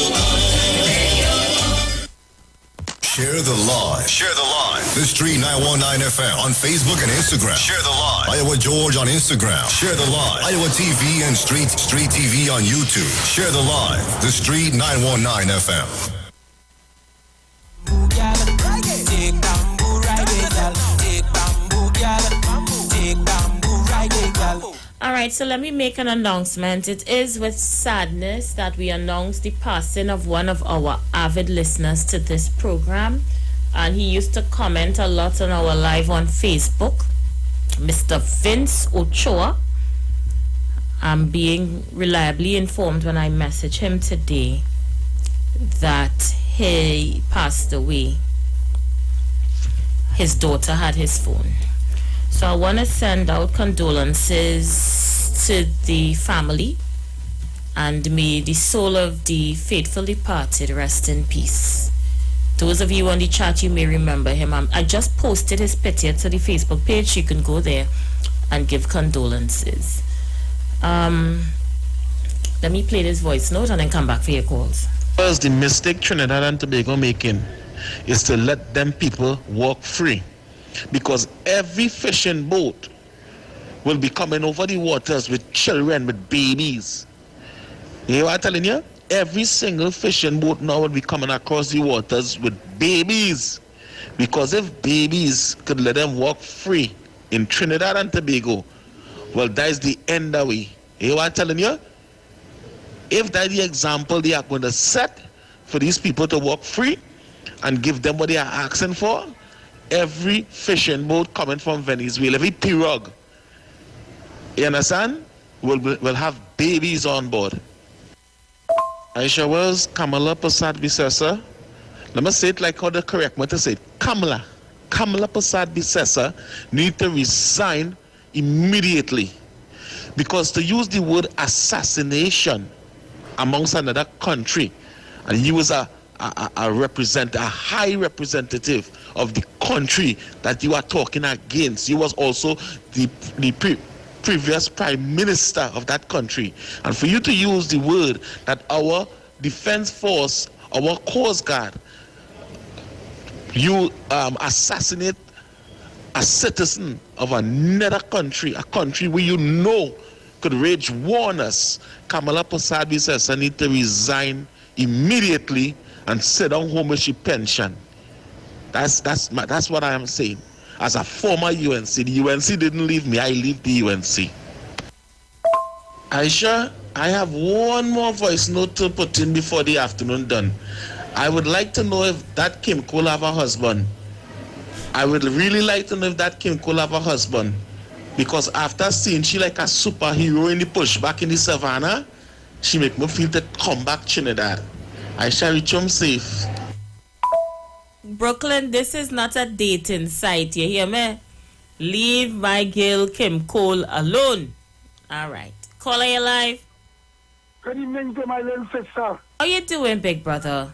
Share the live. Share the live. The Street 919 FM on Facebook and Instagram. Share the live. Iowa George on Instagram. Share the live. Iowa TV and Street TV on YouTube. Share the live. The Street 919 FM. Take bamboo, ride it, girl. Take bamboo, girl. Take bamboo, ride it, girl. All right, so let me make an announcement. It is with sadness that we announce the passing of one of our avid listeners to this program. And he used to comment a lot on our live on Facebook, Mr. Vince Ochoa. I'm being reliably informed when I message him today that he passed away. His daughter had his phone. So I want to send out condolences to the family, and may the soul of the faithful departed rest in peace. Those of you on the chat, you may remember him. I just posted his picture to the Facebook page. You can go there and give condolences. Let me play this voice note and then come back for your calls. First, the mistake Trinidad and Tobago making is to let them people walk free. Because every fishing boat will be coming over the waters with children, with babies. You know what I'm telling you? Every single fishing boat now will be coming across the waters with babies. Because if babies could let them walk free in Trinidad and Tobago, well, that's the end of it. You know what I'm telling you? If that's the example they are going to set for these people to walk free and give them what they are asking for, every fishing boat coming from Venezuela, every pirogue, you understand, will have babies on board. Aisha Wells, Kamala Prasad Bisesa. Let me say it like how the correct way to say it. Kamala Prasad Bisesa need to resign immediately. Because to use the word assassination amongst another country and he was a high representative of the country that you are talking against. He was also the previous prime minister of that country. And for you to use the word that our defense force, our Coast Guard, you assassinate a citizen of another country, a country where you know could wage war on us. Kamala Pasabi says I need to resign immediately and sit down home with your pension. That's what I am saying. As a former UNC, the UNC didn't leave me, I leave the UNC. Aisha, I have one more voice note to put in before the afternoon done. I would like to know if that Kim Cole have a husband. I would really like to know if that Kim Cole have a husband. Because after seeing she like a superhero in the pushback in the savannah, she make me feel to come back Trinidad. I shall reach home safe. Brooklyn, this is not a dating site, you hear me? Leave my girl Kim Cole alone. All right. Caller, you live. Good evening to my little sister. How you doing, big brother?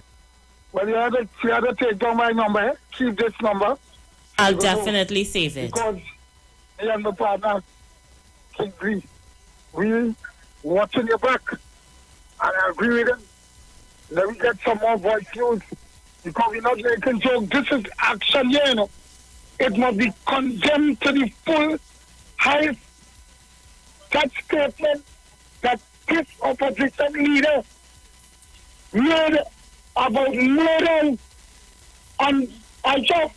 Well, you had to take down my number. Eh? Keep this number. I'll definitely save it. Because me and my partner, Kingsley, we watching your back. And I agree with him. Let me get some more voice news. Because we're not making jokes. This is action here, you know. It must be condemned to the full highest. That statement that this opposition leader made about murder. And I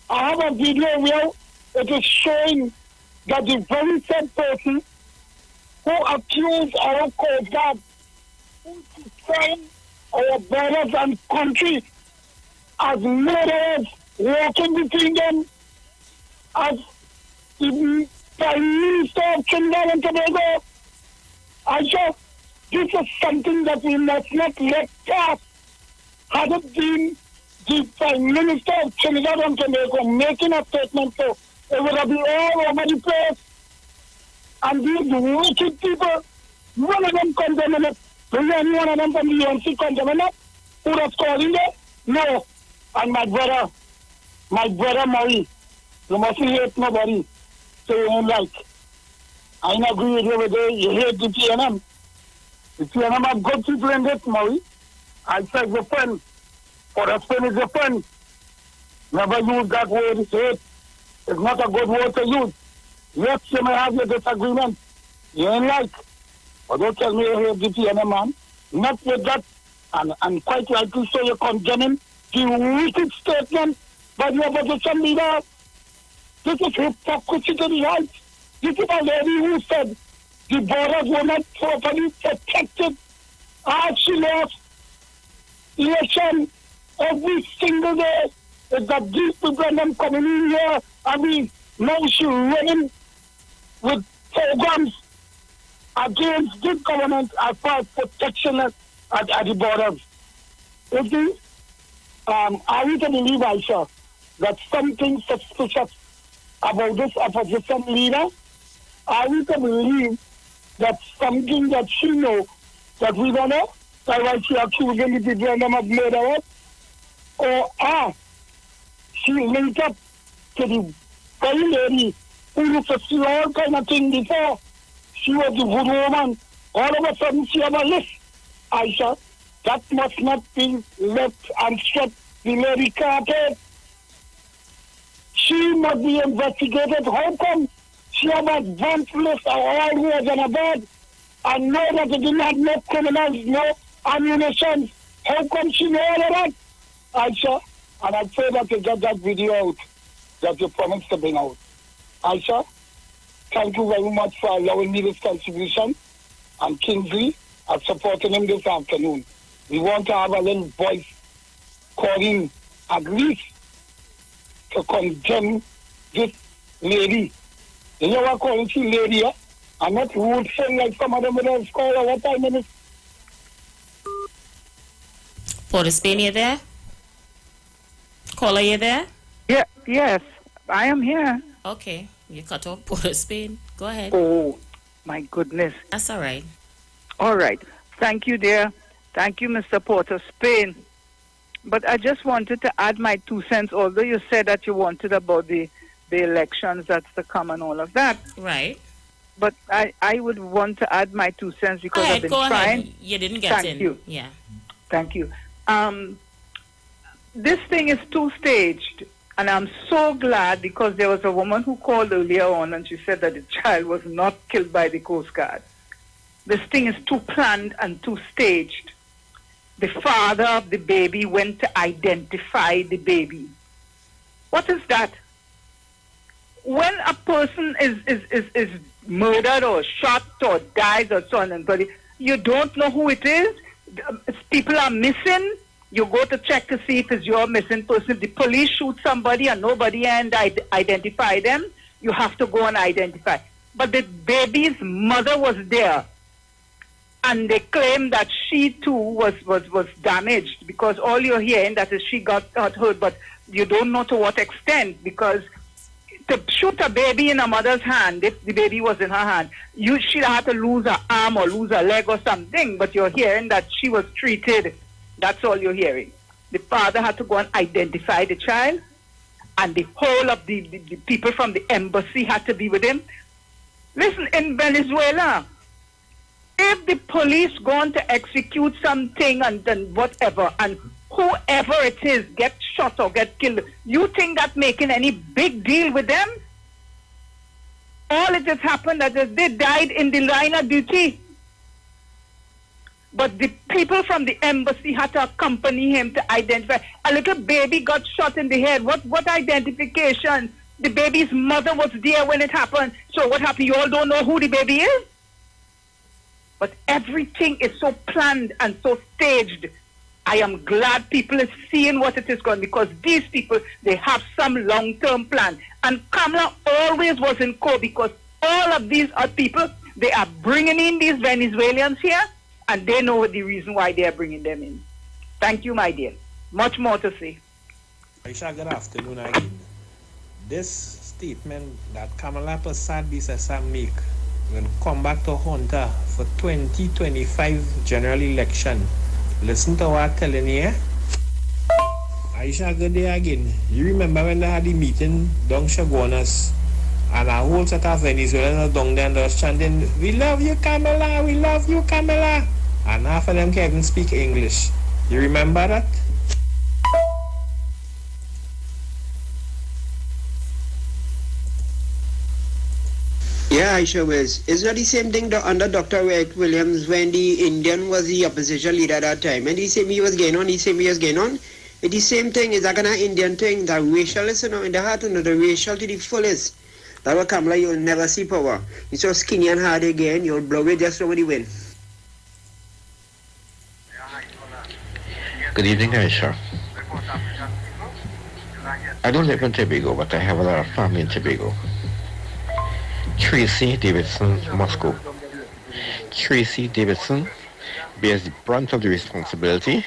have a video where it is showing that the very same person who accused our Coast Guard, who defend our borders and country as murderers, walking between them as the Prime Minister of Trinidad and Tobago. This is something that we must not let pass. Had it been the Prime Minister of Trinidad and Tobago making a statement, so it would have been all over the place. And these wicked people, one of them condemning it. Is any one of them from the UNC condemning it? Who was calling it? No. And my brother Murray, you mustn't hate nobody. So you don't like. I don't agree with you over there. You hate the PNM. The PNM have good people in this, Murray. I said your friend. For a friend is a friend. Never use that word, hate. It's not a good word to use. Yes, you may have your disagreement. You ain't like. But don't tell me you hate the PNM, man. Not with that. And quite rightly so you're condemning the wicked statement by the opposition leader. This is hypocrisy to the right. This is a lady who said the borders were not properly protected. She lost election every single day. It's that these people and them coming in here. I mean, now she's running with programs against this government as far as protection at the borders. You see, are we to believe, Aisha, that something suspicious about this opposition leader? Are we to believe that something that she knows that we don't know? That's why she accusing the people and them of murder? Or she linked up to the very lady who used to see all kind of things before? She was the good woman. All of a sudden she have a list. Aisha, that must not be left and swept the lady carpet. She must be investigated. How come she have a advanced list of all wars and above and know that they did not know criminals, no ammunition? How come she know all of that? Aisha, and I pray that you get that video out that you promised to bring out. Aisha, thank you very much for allowing me this contribution. And Kingsley, I'm supporting him this afternoon. We want to have a little voice calling at least to condemn this lady. You know what calling she lady, eh? I'm not rude saying like some of them would have called her. What time is it? Port of Spain, you there? Caller, you there? Yeah, yes, I am here. Okay, you cut off Port of Spain. Go ahead. Oh, my goodness. That's all right. All right. Thank you, dear. Thank you, Mr. Porter, Spain. But I just wanted to add my 2 cents, although you said that you wanted about the elections that's to come and all of that. Right. But I would want to add my 2 cents because I've been Go trying. ahead. You didn't get Thank in. you. Yeah. Thank you. This thing is two-staged, and I'm so glad because there was a woman who called earlier on and she said that the child was not killed by the Coast Guard. This thing is too planned and too staged. The father of the baby went to identify the baby. What is that? When a person is murdered or shot or dies or so on and so on, you don't know who it is. People are missing. You go to check to see if it's your missing person. If the police shoot somebody and nobody and identify them, you have to go and identify. But the baby's mother was there. And they claim that she too was damaged because all you're hearing that is she got hurt, but you don't know to what extent, because to shoot a baby in a mother's hand, if the baby was in her hand, she'd have to lose her arm or lose her leg or something, but you're hearing that she was treated. That's all you're hearing. The father had to go and identify the child, and the whole of the people from the embassy had to be with him. Listen, in Venezuela, if the police go on to execute something and then whatever, and whoever it is gets shot or gets killed, you think that making any big deal with them? All it just happened that they died in the line of duty. But the people from the embassy had to accompany him to identify. A little baby got shot in the head. What identification? The baby's mother was there when it happened. So what happened? You all don't know who the baby is? But everything is so planned and so staged. I am glad people are seeing what it is going, because these people, they have some long-term plan. And Kamala always was in core, because all of these are people, they are bringing in these Venezuelans here, and they know the reason why they are bringing them in. Thank you, my dear. Much more to say. Aisha, good afternoon again. This statement that Kamala Prasad Bisasa make will come back to Hunter for 2025 general election. Listen to what I'm telling you. Aisha, good day again. You remember when they had the meeting down Chaguanas, and a whole set of Venezuelans down there and they was chanting, "We love you, Kamala, we love you, Kamala." And half of them can't even speak English. You remember that? Yeah, I sure was. It's not the same thing under Dr. Wright Williams when the Indian was the opposition leader at that time. And he said he was going on, It's the same thing. It's like an Indian thing, that racialist, in the heart, the racial to the fullest. That will come like you'll never see power. You're so skinny and hard again, you'll blow it just over the wind. Good evening, Aisha. I don't live in Tobago, but I have a lot of family in Tobago. Tracy Davidson, Moscow. Tracy Davidson bears the brunt of the responsibility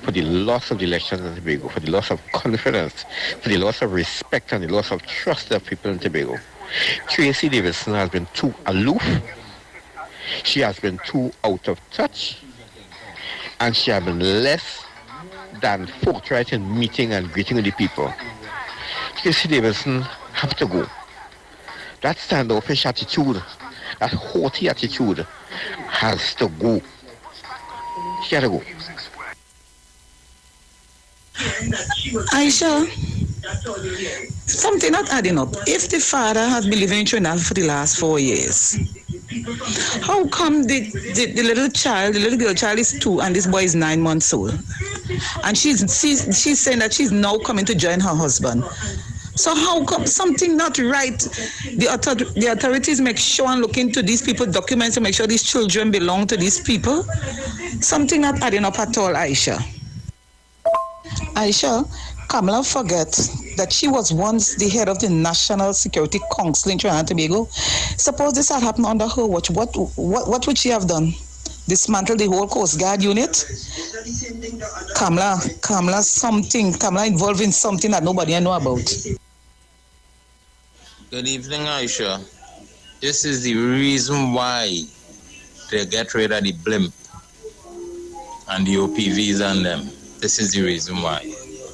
for the loss of the elections in Tobago, for the loss of confidence, for the loss of respect and the loss of trust of people in Tobago. Tracy Davidson has been too aloof, she has been too out of touch, and she has been less than forthright in meeting and greeting with the people. Tracy Davidson have to go. That standoffish attitude, that haughty attitude has to go. She has to go. Aisha, something not adding up. If the father has been living in Trinidad for the last 4 years, how come the little child, the little girl child is 2 and this boy is 9 months old? And she's saying that she's now coming to join her husband. So how come something not right? The authorities make sure and look into these people's documents to make sure these children belong to these people. Something not adding up at all, Aisha. Aisha, Kamala forgets that she was once the head of the National Security Council in Trinidad and Tobago. Suppose this had happened under her watch, what would she have done? Dismantle the whole Coast Guard unit? Kamala involved in something that nobody know about. Good evening, Aisha. This is the reason why they get rid of the blimp. and the OPVs and them. This is the reason why.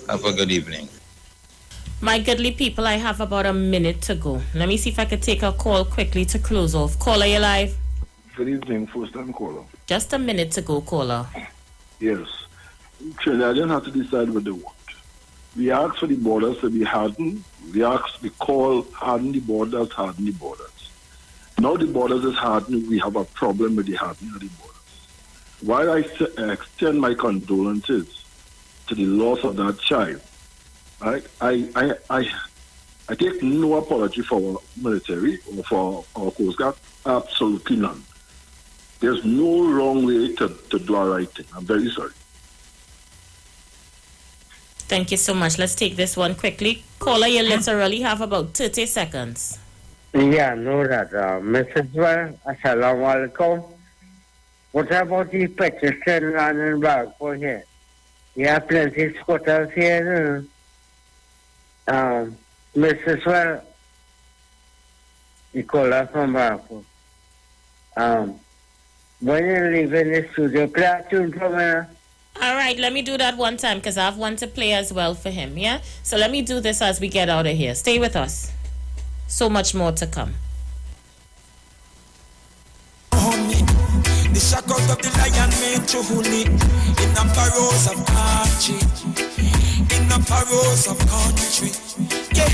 Have a good evening. My goodly people, I have about a minute to go. Let me see if I could take a call quickly to close off. Caller, you live? Good evening, first time caller. Just a minute to go, caller. Yes. Trinidadians have to decide what they want. We asked for the borders to be hardened. We call harden the borders, harden the borders. Now the borders is hardened, we have a problem with the hardening of the borders. While I extend my condolences to the loss of that child, right? I take no apology for our military or for our Coast Guard. Absolutely none. There's no wrong way to do a right thing. I'm very sorry. Thank you so much. Let's take this one quickly. Caller, you literally have about 30 seconds. Yeah, no that. Mrs. Well, assalamu alaikum. What about the petition running back for here? You have plenty squatters here. Mrs. Well, you call us from back. When you leave in the studio, play a tune for me. All right, let me do that one time because I have one to play as well for him, yeah? So let me do this as we get out of here. Stay with us. So much more to come. The shackles of the lion made truly in the furrows of country, in the furrows of country. Yeah,